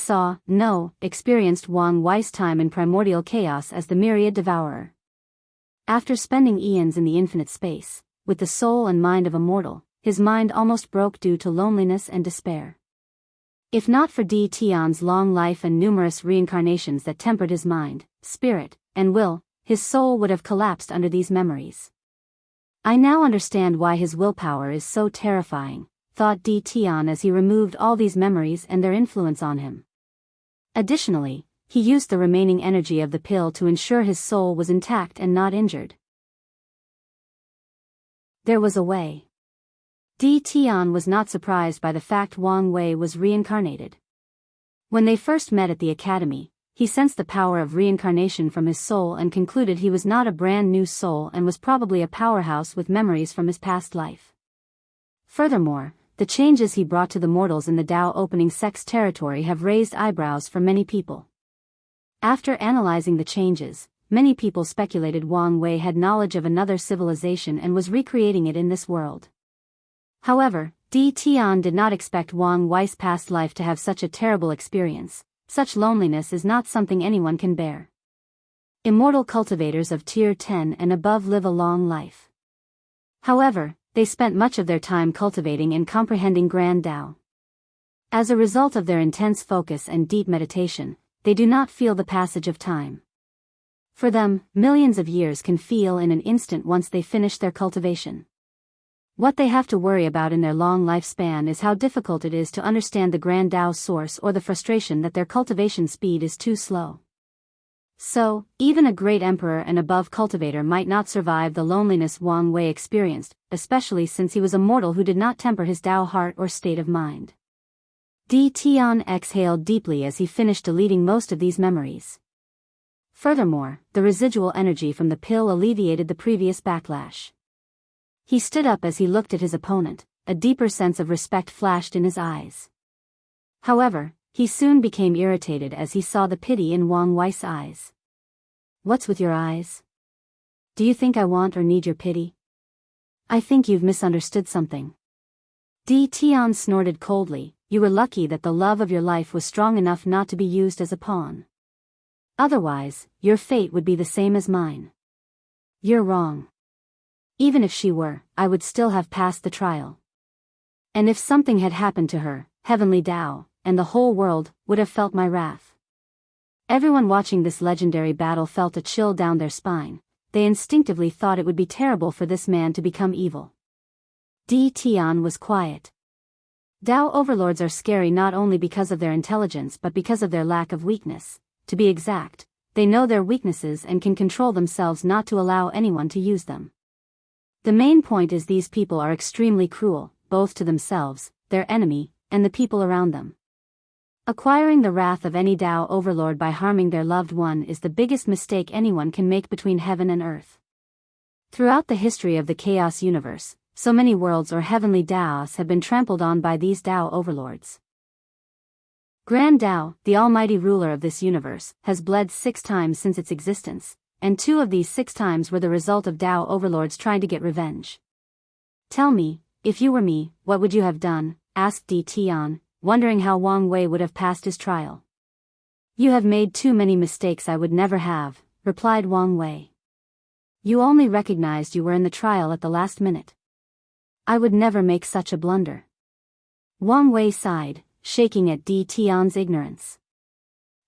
experienced Wang Wei's time in primordial chaos as the myriad devourer. After spending eons in the infinite space, with the soul and mind of a mortal, his mind almost broke due to loneliness and despair. If not for Di Tian's long life and numerous reincarnations that tempered his mind, spirit, and will, his soul would have collapsed under these memories. I now understand why his willpower is so terrifying, thought Di Tian as he removed all these memories and their influence on him. Additionally, he used the remaining energy of the pill to ensure his soul was intact and not injured. There was a way. Di Tian was not surprised by the fact Wang Wei was reincarnated. When they first met at the academy, he sensed the power of reincarnation from his soul and concluded he was not a brand new soul and was probably a powerhouse with memories from his past life. Furthermore, the changes he brought to the mortals in the Dao opening sex territory have raised eyebrows for many people. After analyzing the changes, many people speculated Wang Wei had knowledge of another civilization and was recreating it in this world. However, Di Tian did not expect Wang Wei's past life to have such a terrible experience. Such loneliness is not something anyone can bear. Immortal cultivators of Tier 10 and above live a long life. However, they spent much of their time cultivating and comprehending Grand Dao. As a result of their intense focus and deep meditation, they do not feel the passage of time. For them, millions of years can feel in an instant once they finish their cultivation. What they have to worry about in their long lifespan is how difficult it is to understand the Grand Dao source or the frustration that their cultivation speed is too slow. So, even a great emperor and above cultivator might not survive the loneliness Wang Wei experienced, especially since he was a mortal who did not temper his Dao heart or state of mind. Di Tian exhaled deeply as he finished deleting most of these memories. Furthermore, the residual energy from the pill alleviated the previous backlash. He stood up as he looked at his opponent, a deeper sense of respect flashed in his eyes. However, he soon became irritated as he saw the pity in Wang Wei's eyes. What's with your eyes? Do you think I want or need your pity? I think you've misunderstood something. Di Tian snorted coldly, you were lucky that the love of your life was strong enough not to be used as a pawn. Otherwise, your fate would be the same as mine. You're wrong. Even if she were, I would still have passed the trial. And if something had happened to her, Heavenly Dao, and the whole world, would have felt my wrath. Everyone watching this legendary battle felt a chill down their spine. They instinctively thought it would be terrible for this man to become evil. Di Tian was quiet. Dao overlords are scary not only because of their intelligence but because of their lack of weakness. To be exact, they know their weaknesses and can control themselves not to allow anyone to use them. The main point is these people are extremely cruel, both to themselves, their enemy, and the people around them. Acquiring the wrath of any Dao overlord by harming their loved one is the biggest mistake anyone can make between heaven and earth. Throughout the history of the Chaos Universe, so many worlds or heavenly Daos have been trampled on by these Dao overlords. Grand Dao, the almighty ruler of this universe, has bled 6 times since its existence, and 2 of these 6 times were the result of Dao overlords trying to get revenge. Tell me, if you were me, what would you have done? Asked Di Tian, wondering how Wang Wei would have passed his trial. You have made too many mistakes I would never have, replied Wang Wei. You only recognized you were in the trial at the last minute. I would never make such a blunder. Wang Wei sighed, shaking at Di Tian's ignorance.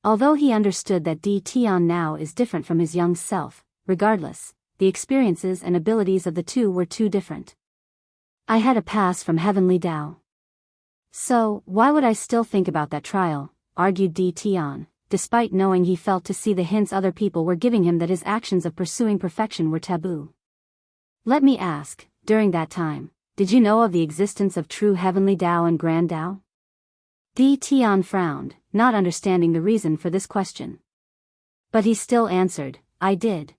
Although he understood that Di Tian now is different from his young self, regardless, the experiences and abilities of the two were too different. I had a pass from heavenly Dao. So, why would I still think about that trial, argued Di Tian, despite knowing he felt to see the hints other people were giving him that his actions of pursuing perfection were taboo. Let me ask, during that time, did you know of the existence of true heavenly Dao and grand Dao? Di Tian frowned, not understanding the reason for this question. But he still answered, I did.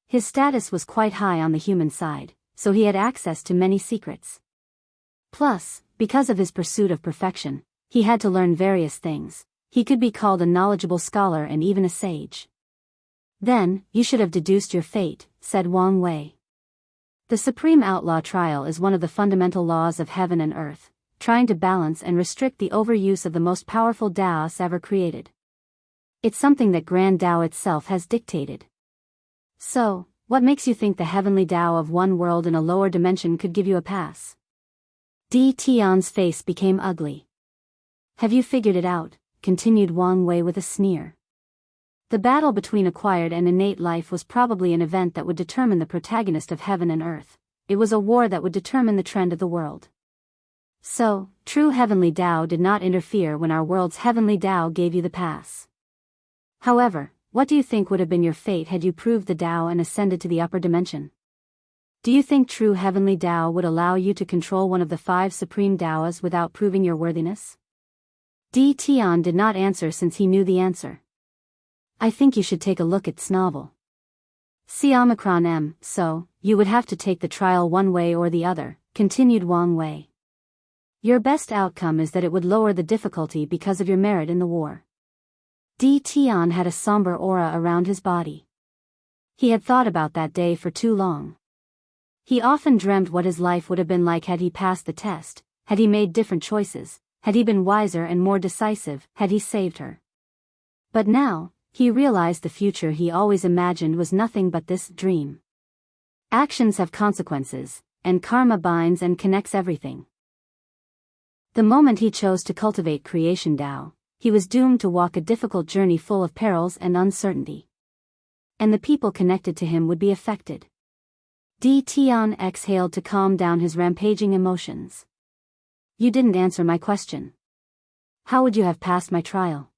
His status was quite high on the human side, so he had access to many secrets. Plus, because of his pursuit of perfection, he had to learn various things. He could be called a knowledgeable scholar and even a sage. Then, you should have deduced your fate, said Wang Wei. The Supreme Outlaw Trial is one of the fundamental laws of heaven and earth, trying to balance and restrict the overuse of the most powerful Daos ever created. It's something that Grand Dao itself has dictated. So, what makes you think the heavenly Dao of one world in a lower dimension could give you a pass? Di Tian's face became ugly. Have you figured it out? Continued Wang Wei with a sneer. The battle between acquired and innate life was probably an event that would determine the protagonist of heaven and earth. It was a war that would determine the trend of the world. So, true heavenly Dao did not interfere when our world's heavenly Dao gave you the pass. However, what do you think would have been your fate had you proved the Dao and ascended to the upper dimension? Do you think true heavenly Dao would allow you to control one of the 5 supreme Daos without proving your worthiness? Di Tian did not answer since he knew the answer. I think you should take a look at Snovel. See Omicron M, so, you would have to take the trial one way or the other, continued Wang Wei. Your best outcome is that it would lower the difficulty because of your merit in the war. Di Tian had a somber aura around his body. He had thought about that day for too long. He often dreamt what his life would have been like had he passed the test, had he made different choices, had he been wiser and more decisive, had he saved her. But now, he realized the future he always imagined was nothing but this dream. Actions have consequences, and karma binds and connects everything. The moment he chose to cultivate Creation Dao, he was doomed to walk a difficult journey full of perils and uncertainty. And the people connected to him would be affected. Di Tian exhaled to calm down his rampaging emotions. You didn't answer my question. How would you have passed my trial?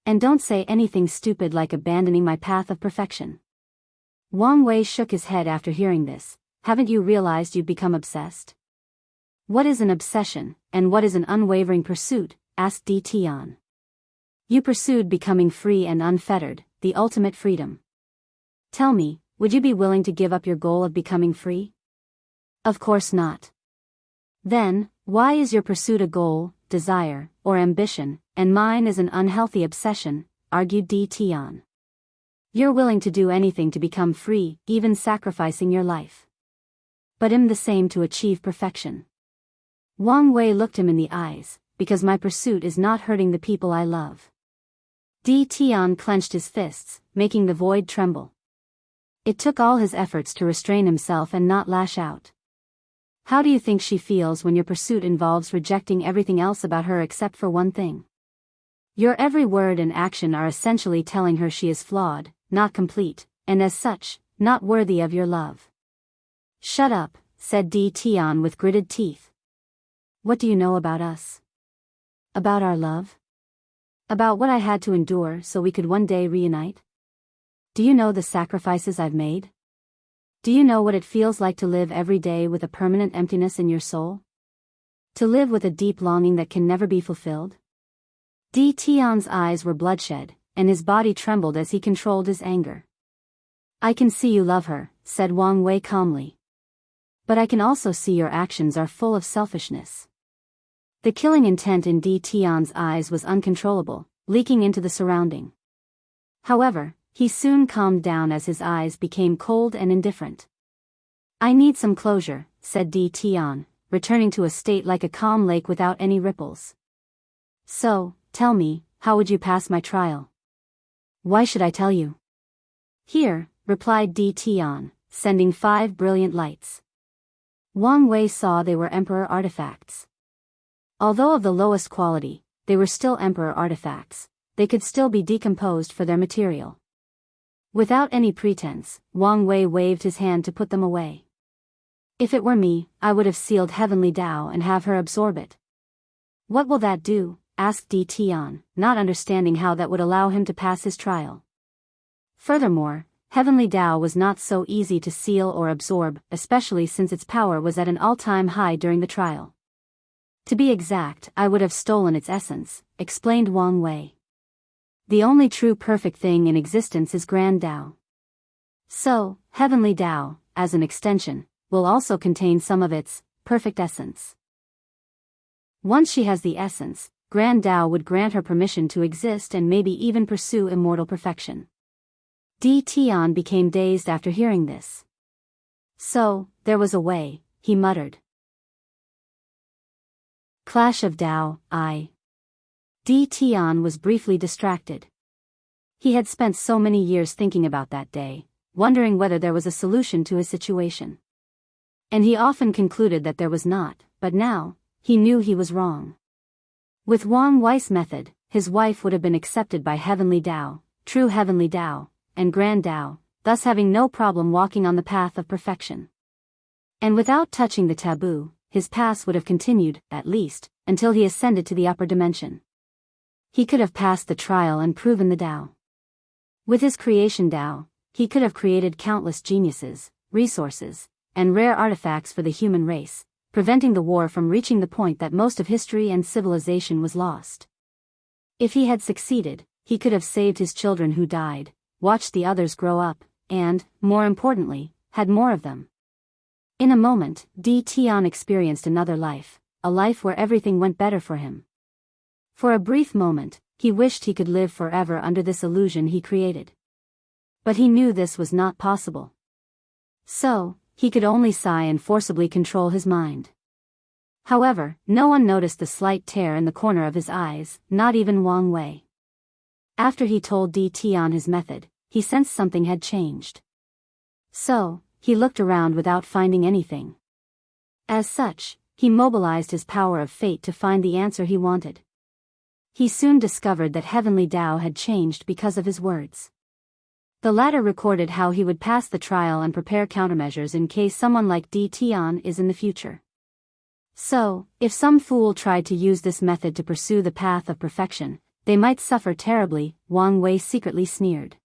And don't say anything stupid like abandoning my path of perfection. Wang Wei shook his head after hearing this. Haven't you realized you've become obsessed? What is an obsession, and what is an unwavering pursuit? Asked Di Tian. You pursued becoming free and unfettered, the ultimate freedom. Tell me, would you be willing to give up your goal of becoming free? Of course not. Then, why is your pursuit a goal, desire, or ambition, and mine is an unhealthy obsession, argued Di Tian. You're willing to do anything to become free, even sacrificing your life. But I'm the same to achieve perfection. Wang Wei looked him in the eyes, because my pursuit is not hurting the people I love. Di Tian clenched his fists, making the void tremble. It took all his efforts to restrain himself and not lash out. How do you think she feels when your pursuit involves rejecting everything else about her except for one thing? Your every word and action are essentially telling her she is flawed, not complete, and as such, not worthy of your love. Shut up, said Di Tian with gritted teeth. What do you know about us? About our love? About what I had to endure so we could one day reunite? Do you know the sacrifices I've made? Do you know what it feels like to live every day with a permanent emptiness in your soul? To live with a deep longing that can never be fulfilled? Di Tian's eyes were bloodshot, and his body trembled as he controlled his anger. I can see you love her, said Wang Wei calmly. But I can also see your actions are full of selfishness. The killing intent in Di Tian's eyes was uncontrollable, leaking into the surrounding. However, he soon calmed down as his eyes became cold and indifferent. I need some closure, said Di Tian, returning to a state like a calm lake without any ripples. So, tell me, how would you pass my trial? Why should I tell you? Here, replied Di Tian, sending 5 brilliant lights. Wang Wei saw they were Emperor artifacts. Although of the lowest quality, they were still Emperor artifacts. They could still be decomposed for their material. Without any pretense, Wang Wei waved his hand to put them away. If it were me, I would have sealed Heavenly Dao and have her absorb it. What will that do? Asked Di Tian, not understanding how that would allow him to pass his trial. Furthermore, Heavenly Dao was not so easy to seal or absorb, especially since its power was at an all-time high during the trial. To be exact, I would have stolen its essence, explained Wang Wei. The only true perfect thing in existence is Grand Dao. So, Heavenly Dao, as an extension, will also contain some of its perfect essence. Once she has the essence, Grand Dao would grant her permission to exist and maybe even pursue immortal perfection. Di Tian became dazed after hearing this. So, there was a way, he muttered. Clash of Dao, Di Tian was briefly distracted. He had spent so many years thinking about that day, wondering whether there was a solution to his situation. And he often concluded that there was not, but now, he knew he was wrong. With Wang Wei's method, his wife would have been accepted by Heavenly Dao, true Heavenly Dao, and Grand Dao, thus having no problem walking on the path of perfection. And without touching the taboo, his path would have continued, at least, until he ascended to the upper dimension. He could have passed the trial and proven the Dao. With his creation Dao, he could have created countless geniuses, resources, and rare artifacts for the human race, preventing the war from reaching the point that most of history and civilization was lost. If he had succeeded, he could have saved his children who died, watched the others grow up, and, more importantly, had more of them. In a moment, Di Tian experienced another life, a life where everything went better for him. For a brief moment, he wished he could live forever under this illusion he created. But he knew this was not possible. So, he could only sigh and forcibly control his mind. However, no one noticed the slight tear in the corner of his eyes, not even Wang Wei. After he told Di Tian his method, he sensed something had changed. So, he looked around without finding anything. As such, he mobilized his power of fate to find the answer he wanted. He soon discovered that Heavenly Dao had changed because of his words. The latter recorded how he would pass the trial and prepare countermeasures in case someone like Di Tian is in the future. So, if some fool tried to use this method to pursue the path of perfection, they might suffer terribly, Wang Wei secretly sneered.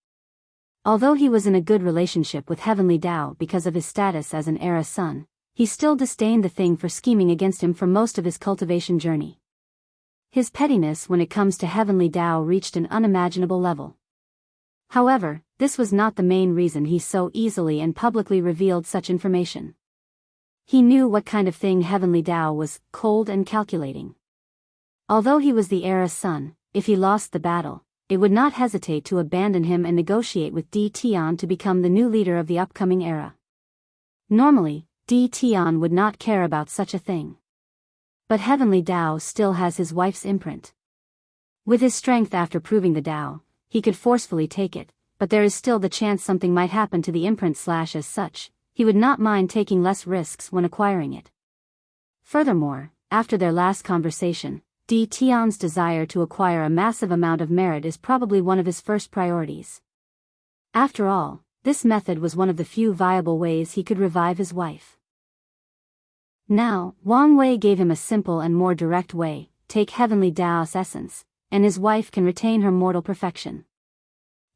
Although he was in a good relationship with Heavenly Dao because of his status as an heiress son, he still disdained the thing for scheming against him for most of his cultivation journey. His pettiness when it comes to Heavenly Dao reached an unimaginable level. However, this was not the main reason he so easily and publicly revealed such information. He knew what kind of thing Heavenly Dao was, cold and calculating. Although he was the heiress son, if he lost the battle, it would not hesitate to abandon him and negotiate with Di Tian to become the new leader of the upcoming era. Normally, Di Tian would not care about such a thing. But Heavenly Dao still has his wife's imprint. With his strength after proving the Dao, he could forcefully take it, but there is still the chance something might happen to the imprint / as such, he would not mind taking less risks when acquiring it. Furthermore, after their last conversation, Di Tian's desire to acquire a massive amount of merit is probably one of his first priorities. After all, this method was one of the few viable ways he could revive his wife. Now, Wang Wei gave him a simple and more direct way: take heavenly Daoist essence, and his wife can retain her mortal perfection.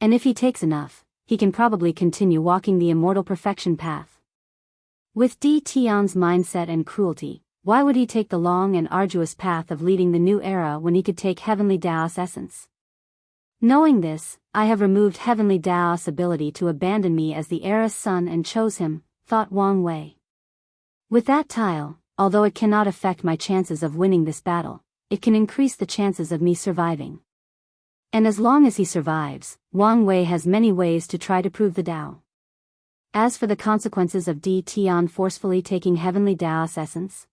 And if he takes enough, he can probably continue walking the immortal perfection path. With Di Tian's mindset and cruelty, why would he take the long and arduous path of leading the new era when he could take heavenly Daoist essence? Knowing this, I have removed heavenly Daoist's ability to abandon me as the era's son and chose him, thought Wang Wei. With that tile, although it cannot affect my chances of winning this battle, it can increase the chances of me surviving. And as long as he survives, Wang Wei has many ways to try to prove the Tao. As for the consequences of Di Tian forcefully taking heavenly Daoist essence,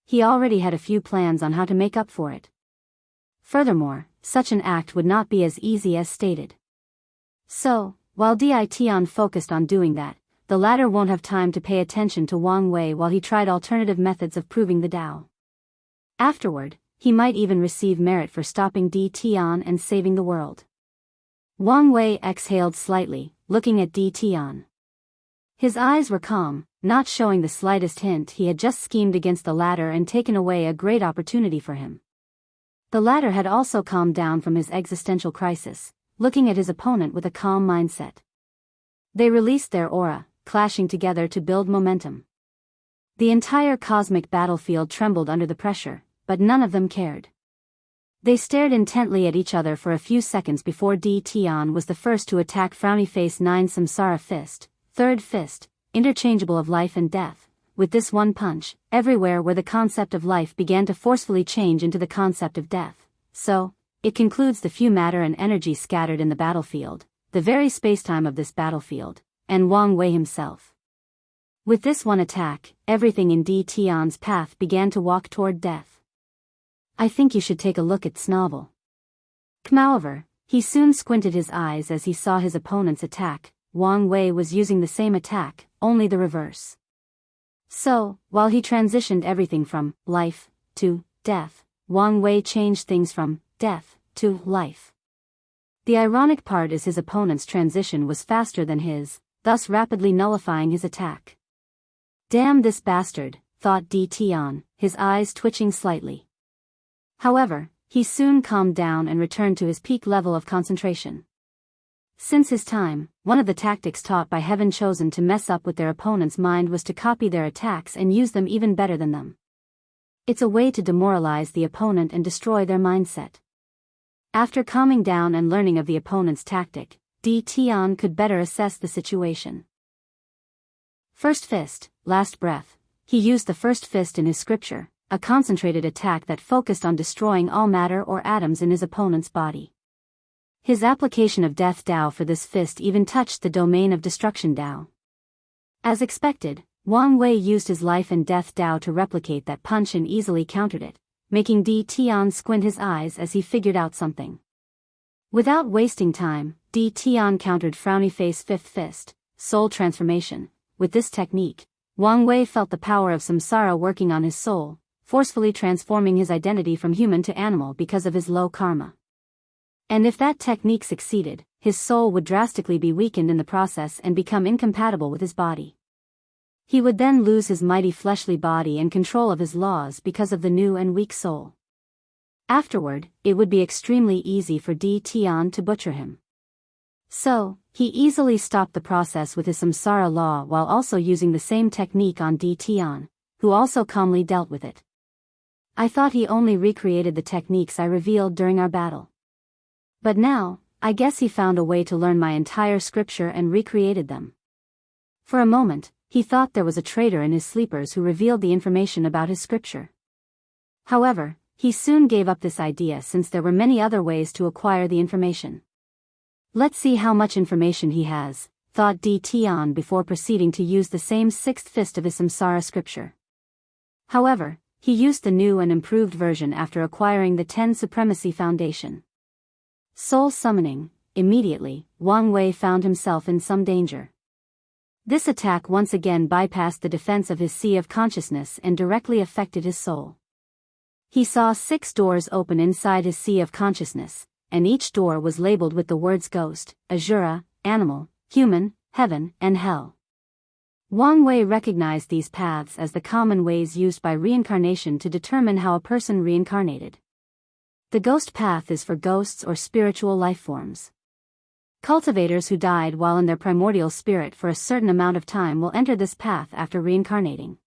he already had a few plans on how to make up for it. Furthermore, such an act would not be as easy as stated. So, while Di Tian focused on doing that, the latter won't have time to pay attention to Wang Wei while he tried alternative methods of proving the Tao. Afterward, he might even receive merit for stopping Di Tian and saving the world. Wang Wei exhaled slightly, looking at Di Tian. His eyes were calm, not showing the slightest hint he had just schemed against the latter and taken away a great opportunity for him. The latter had also calmed down from his existential crisis, looking at his opponent with a calm mindset. They released their aura, clashing together to build momentum. The entire cosmic battlefield trembled under the pressure, but none of them cared. They stared intently at each other for a few seconds before Di Tian was the first to attack Frowny Face 9 Samsara Fist, third fist, interchangeable of life and death. With this one punch, everywhere where the concept of life began to forcefully change into the concept of death. So, it concludes the few matter and energy scattered in the battlefield, the very spacetime of this battlefield, and Wang Wei himself. With this one attack, everything in Di Tian's path began to walk toward death. I think you should take a look at this novel. However, he soon squinted his eyes as he saw his opponent's attack. Wang Wei was using the same attack, only the reverse. So, while he transitioned everything from life to death, Wang Wei changed things from death to life. The ironic part is his opponent's transition was faster than his, thus rapidly nullifying his attack. Damn this bastard, thought Di Tian, his eyes twitching slightly. However, he soon calmed down and returned to his peak level of concentration. Since his time, one of the tactics taught by Heaven chosen to mess up with their opponent's mind was to copy their attacks and use them even better than them. It's a way to demoralize the opponent and destroy their mindset. After calming down and learning of the opponent's tactic, Di Tian could better assess the situation. First fist, last breath. He used the first fist in his scripture, a concentrated attack that focused on destroying all matter or atoms in his opponent's body. His application of Death Dao for this fist even touched the domain of Destruction Dao. As expected, Wang Wei used his Life and Death Dao to replicate that punch and easily countered it, making Di Tian squint his eyes as he figured out something. Without wasting time, Di Tian countered Frowny Face Fifth Fist, Soul Transformation. With this technique, Wang Wei felt the power of samsara working on his soul, forcefully transforming his identity from human to animal because of his low karma. And if that technique succeeded, his soul would drastically be weakened in the process and become incompatible with his body. He would then lose his mighty fleshly body and control of his laws because of the new and weak soul. Afterward, it would be extremely easy for Di Tian to butcher him. So, he easily stopped the process with his samsara law while also using the same technique on Di Tian, who also calmly dealt with it. I thought he only recreated the techniques I revealed during our battle. But now, I guess he found a way to learn my entire scripture and recreated them. For a moment, he thought there was a traitor in his sleepers who revealed the information about his scripture. However, he soon gave up this idea since there were many other ways to acquire the information. Let's see how much information he has, thought Di Tian before proceeding to use the same sixth fist of his samsara scripture. However, he used the new and improved version after acquiring the 10 Supremacy Foundation. Soul summoning. Immediately, Wang Wei found himself in some danger. This attack once again bypassed the defense of his sea of consciousness and directly affected his soul. He saw 6 doors open inside his sea of consciousness, and each door was labeled with the words ghost, asura, animal, human, heaven, and hell. Wang Wei recognized these paths as the common ways used by reincarnation to determine how a person reincarnated. The ghost path is for ghosts or spiritual life forms. Cultivators who died while in their primordial spirit for a certain amount of time will enter this path after reincarnating.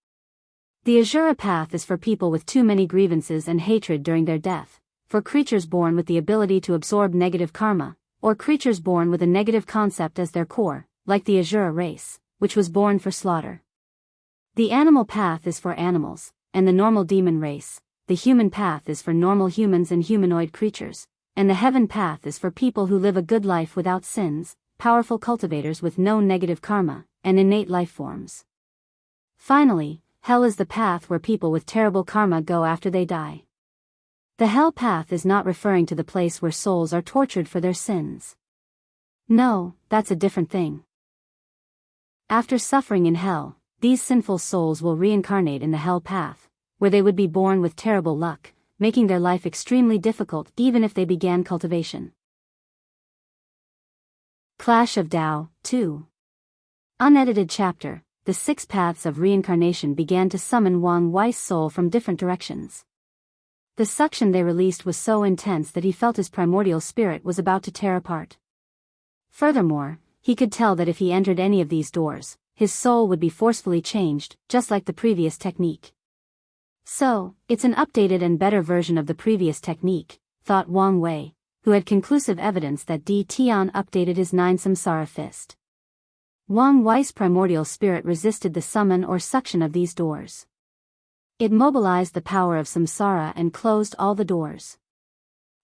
The Azura path is for people with too many grievances and hatred during their death, for creatures born with the ability to absorb negative karma, or creatures born with a negative concept as their core, like the Azura race, which was born for slaughter. The animal path is for animals, and the normal demon race. The human path is for normal humans and humanoid creatures, and the heaven path is for people who live a good life without sins, powerful cultivators with no negative karma, and innate life forms. Finally, hell is the path where people with terrible karma go after they die. The hell path is not referring to the place where souls are tortured for their sins. No, that's a different thing. After suffering in hell, these sinful souls will reincarnate in the hell path, where they would be born with terrible luck, making their life extremely difficult even if they began cultivation. Clash of Tao, 2. Unedited chapter. The 6 paths of reincarnation began to summon Wang Wei's soul from different directions. The suction they released was so intense that he felt his primordial spirit was about to tear apart. Furthermore, he could tell that if he entered any of these doors, his soul would be forcefully changed, just like the previous technique. So, it's an updated and better version of the previous technique, thought Wang Wei, who had conclusive evidence that Di Tian updated his 9 samsara fist. Wang Wei's primordial spirit resisted the summon or suction of these doors. It mobilized the power of samsara and closed all the doors.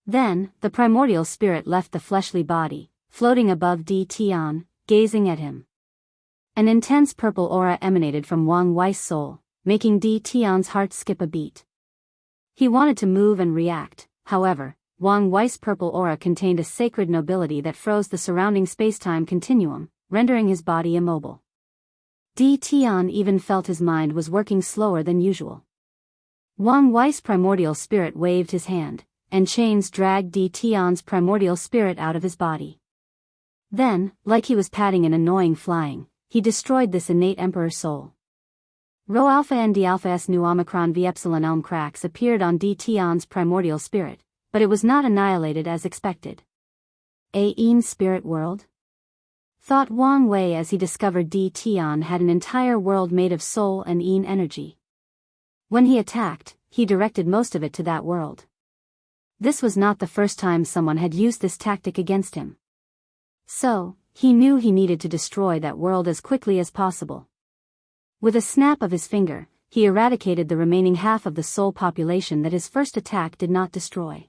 Then, the primordial spirit left the fleshly body, floating above Di Tian, gazing at him. An intense purple aura emanated from Wang Wei's soul, making Di Tian's heart skip a beat. He wanted to move and react, however, Wang Wei's purple aura contained a sacred nobility that froze the surrounding spacetime continuum, rendering his body immobile. Di Tian even felt his mind was working slower than usual. Wang Wei's primordial spirit waved his hand, and chains dragged Di Tian's primordial spirit out of his body. Then, like he was patting an annoying flying, he destroyed this innate emperor soul. Rho alpha and D alpha S nu omicron V epsilon elm cracks appeared on Di Tian's primordial spirit, but it was not annihilated as expected. Ain spirit world? Thought Wang Wei as he discovered Di Tian had an entire world made of soul and yin energy. When he attacked, he directed most of it to that world. This was not the first time someone had used this tactic against him. So, he knew he needed to destroy that world as quickly as possible. With a snap of his finger, he eradicated the remaining half of the soul population that his first attack did not destroy.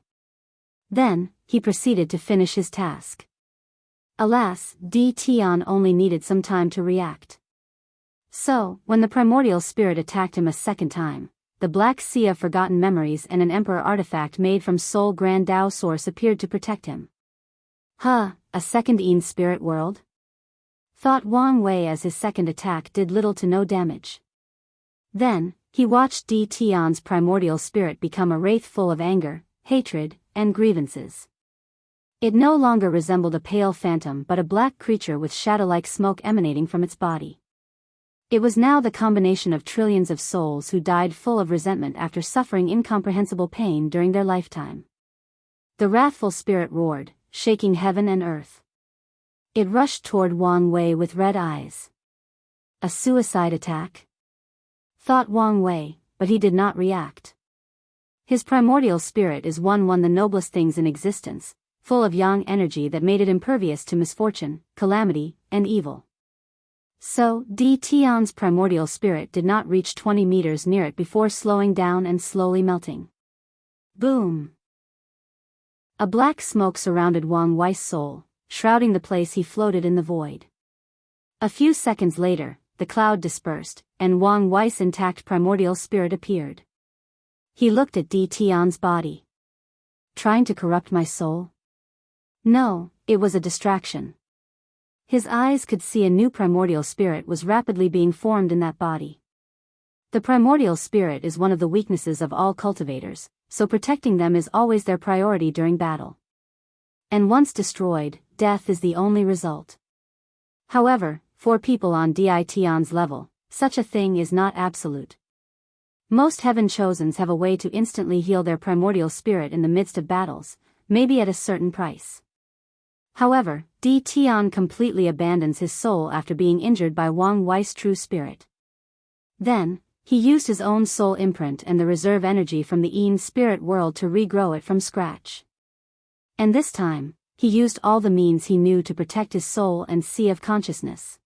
Then, he proceeded to finish his task. Alas, Di Tian only needed some time to react. So, when the primordial spirit attacked him a second time, the Black Sea of Forgotten Memories and an Emperor artifact made from Soul Grand Tao Source appeared to protect him. A second Yin spirit world? Thought Wang Wei as his second attack did little to no damage. Then, he watched Di Tian's primordial spirit become a wraith full of anger, hatred, and grievances. It no longer resembled a pale phantom but a black creature with shadow-like smoke emanating from its body. It was now the combination of trillions of souls who died full of resentment after suffering incomprehensible pain during their lifetime. The wrathful spirit roared, shaking heaven and earth. It rushed toward Wang Wei with red eyes. A suicide attack? Thought Wang Wei, but he did not react. His primordial spirit is one the noblest things in existence, full of yang energy that made it impervious to misfortune, calamity, and evil. So, Di Tian's primordial spirit did not reach 20 meters near it before slowing down and slowly melting. Boom! A black smoke surrounded Wang Wei's soul, shrouding the place he floated in the void. A few seconds later, the cloud dispersed, and Wang Wei's intact primordial spirit appeared. He looked at Di Tian's body. Trying to corrupt my soul? No, it was a distraction. His eyes could see a new primordial spirit was rapidly being formed in that body. The primordial spirit is one of the weaknesses of all cultivators, so protecting them is always their priority during battle. And once destroyed, death is the only result. However, for people on Di Tian's level, such a thing is not absolute. Most heaven chosens have a way to instantly heal their primordial spirit in the midst of battles, maybe at a certain price. However, Di Tian completely abandons his soul after being injured by Wang Wei's true spirit. Then, he used his own soul imprint and the reserve energy from the Yin spirit world to regrow it from scratch. And this time, he used all the means he knew to protect his soul and sea of consciousness.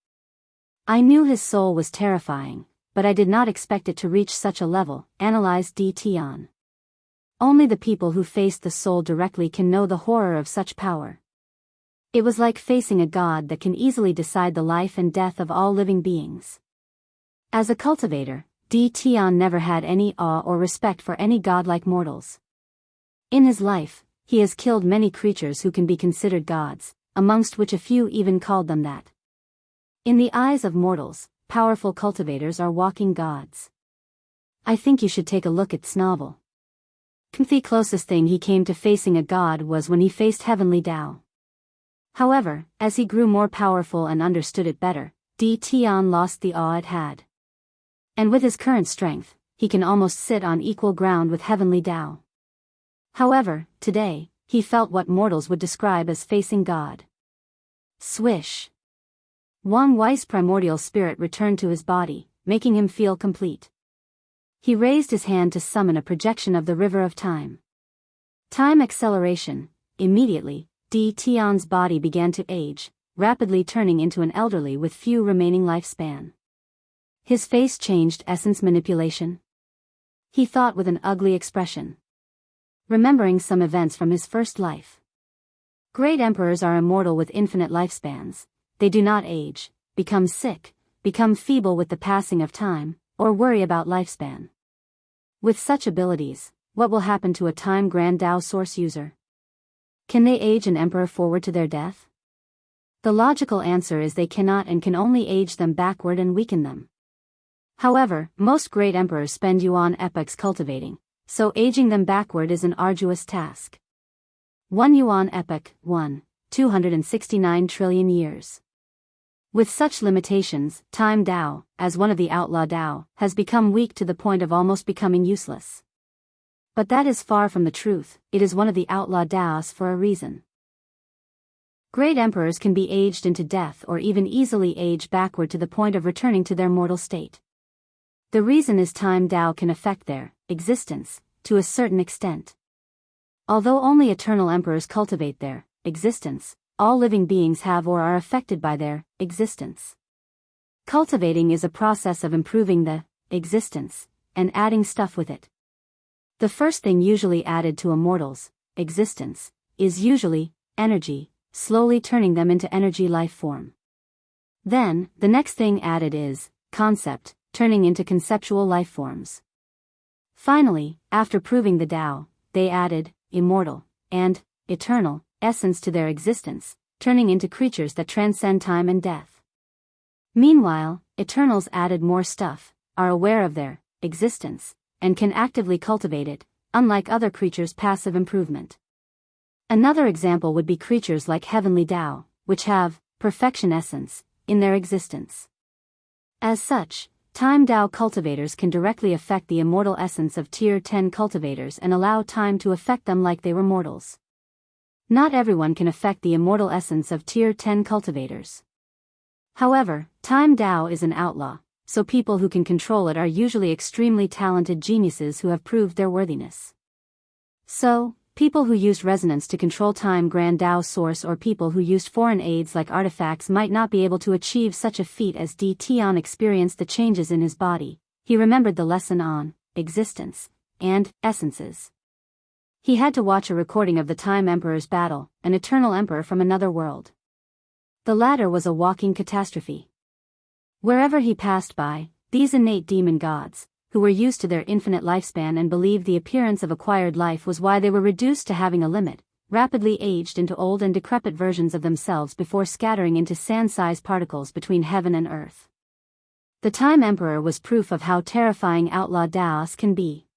I knew his soul was terrifying, but I did not expect it to reach such a level, analyzed Di Tian. Only the people who faced the soul directly can know the horror of such power. It was like facing a god that can easily decide the life and death of all living beings. As a cultivator, Di Tian never had any awe or respect for any godlike mortals. In his life, he has killed many creatures who can be considered gods, amongst which a few even called them that. In the eyes of mortals, powerful cultivators are walking gods. I think you should take a look at Snovel. The closest thing he came to facing a god was when he faced heavenly Tao. However, as he grew more powerful and understood it better, Di Tian lost the awe it had. And with his current strength, he can almost sit on equal ground with heavenly Tao. However, today, he felt what mortals would describe as facing God. Swish! Wang Wei's primordial spirit returned to his body, making him feel complete. He raised his hand to summon a projection of the river of time. Time acceleration. Immediately, Di Tian's body began to age, rapidly turning into an elderly with few remaining lifespan. His face changed. Essence manipulation? He thought with an ugly expression. Remembering some events from his first life. Great emperors are immortal with infinite lifespans. They do not age, become sick, become feeble with the passing of time, or worry about lifespan. With such abilities, what will happen to a time Grand Dao Source user? Can they age an emperor forward to their death? The logical answer is they cannot and can only age them backward and weaken them. However, most great emperors spend yuan epochs cultivating, so aging them backward is an arduous task. 1 yuan epoch, 269 trillion years. With such limitations, Time Dao, as one of the outlaw Dao, has become weak to the point of almost becoming useless. But that is far from the truth. It is one of the outlaw Daos for a reason. Great emperors can be aged into death or even easily age backward to the point of returning to their mortal state. The reason is Time Dao can affect their existence to a certain extent. Although only eternal emperors cultivate their existence, all living beings have or are affected by their existence. Cultivating is a process of improving the existence and adding stuff with it. The first thing usually added to a mortal's existence is usually energy, slowly turning them into energy life form. Then, the next thing added is concept, turning into conceptual life forms. Finally, after proving the Tao, they added immortal and eternal essence to their existence, turning into creatures that transcend time and death. Meanwhile, Eternals added more stuff, are aware of their existence, and can actively cultivate it, unlike other creatures' passive improvement. Another example would be creatures like Heavenly Tao, which have perfection essence in their existence. As such, Time Dao cultivators can directly affect the immortal essence of Tier 10 cultivators and allow time to affect them like they were mortals. Not everyone can affect the immortal essence of Tier 10 cultivators. However, Time Dao is an outlaw, so people who can control it are usually extremely talented geniuses who have proved their worthiness. So, people who used resonance to control Time Grand Dao Source or people who used foreign aids like artifacts might not be able to achieve such a feat. As Di Tian experienced the changes in his body, he remembered the lesson on existence and essences. He had to watch a recording of the Time Emperor's battle, an eternal emperor from another world. The latter was a walking catastrophe. Wherever he passed by, these innate demon gods, who were used to their infinite lifespan and believed the appearance of acquired life was why they were reduced to having a limit, rapidly aged into old and decrepit versions of themselves before scattering into sand-sized particles between heaven and earth. The Time Emperor was proof of how terrifying outlaw Daos can be.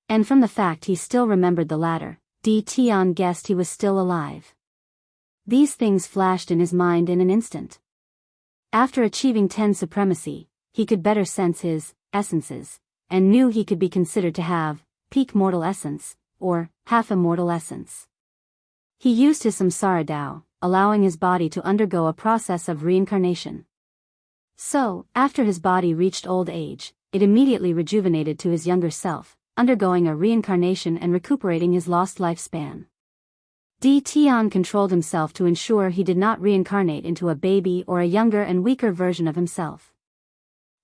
And from the fact he still remembered the latter, Di Tian guessed he was still alive. These things flashed in his mind in an instant. After achieving 10 supremacy, he could better sense his essences, and knew he could be considered to have peak mortal essence, or half-immortal essence. He used his samsara Dao, allowing his body to undergo a process of reincarnation. So, after his body reached old age, it immediately rejuvenated to his younger self, undergoing a reincarnation and recuperating his lost lifespan. Di Tian controlled himself to ensure he did not reincarnate into a baby or a younger and weaker version of himself.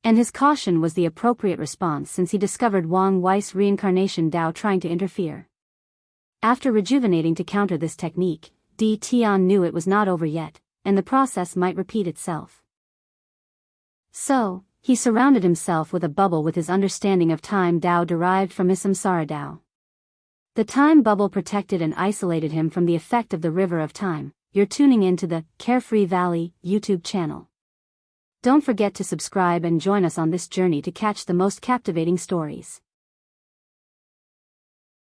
And his caution was the appropriate response since he discovered Wang Wei's reincarnation Dao trying to interfere. After rejuvenating to counter this technique, Di Tian knew it was not over yet, and the process might repeat itself. So, he surrounded himself with a bubble with his understanding of time Dao derived from his samsara Dao. The time bubble protected and isolated him from the effect of the river of time. You're tuning into the Carefree Valley YouTube channel. Don't forget to subscribe and join us on this journey to catch the most captivating stories.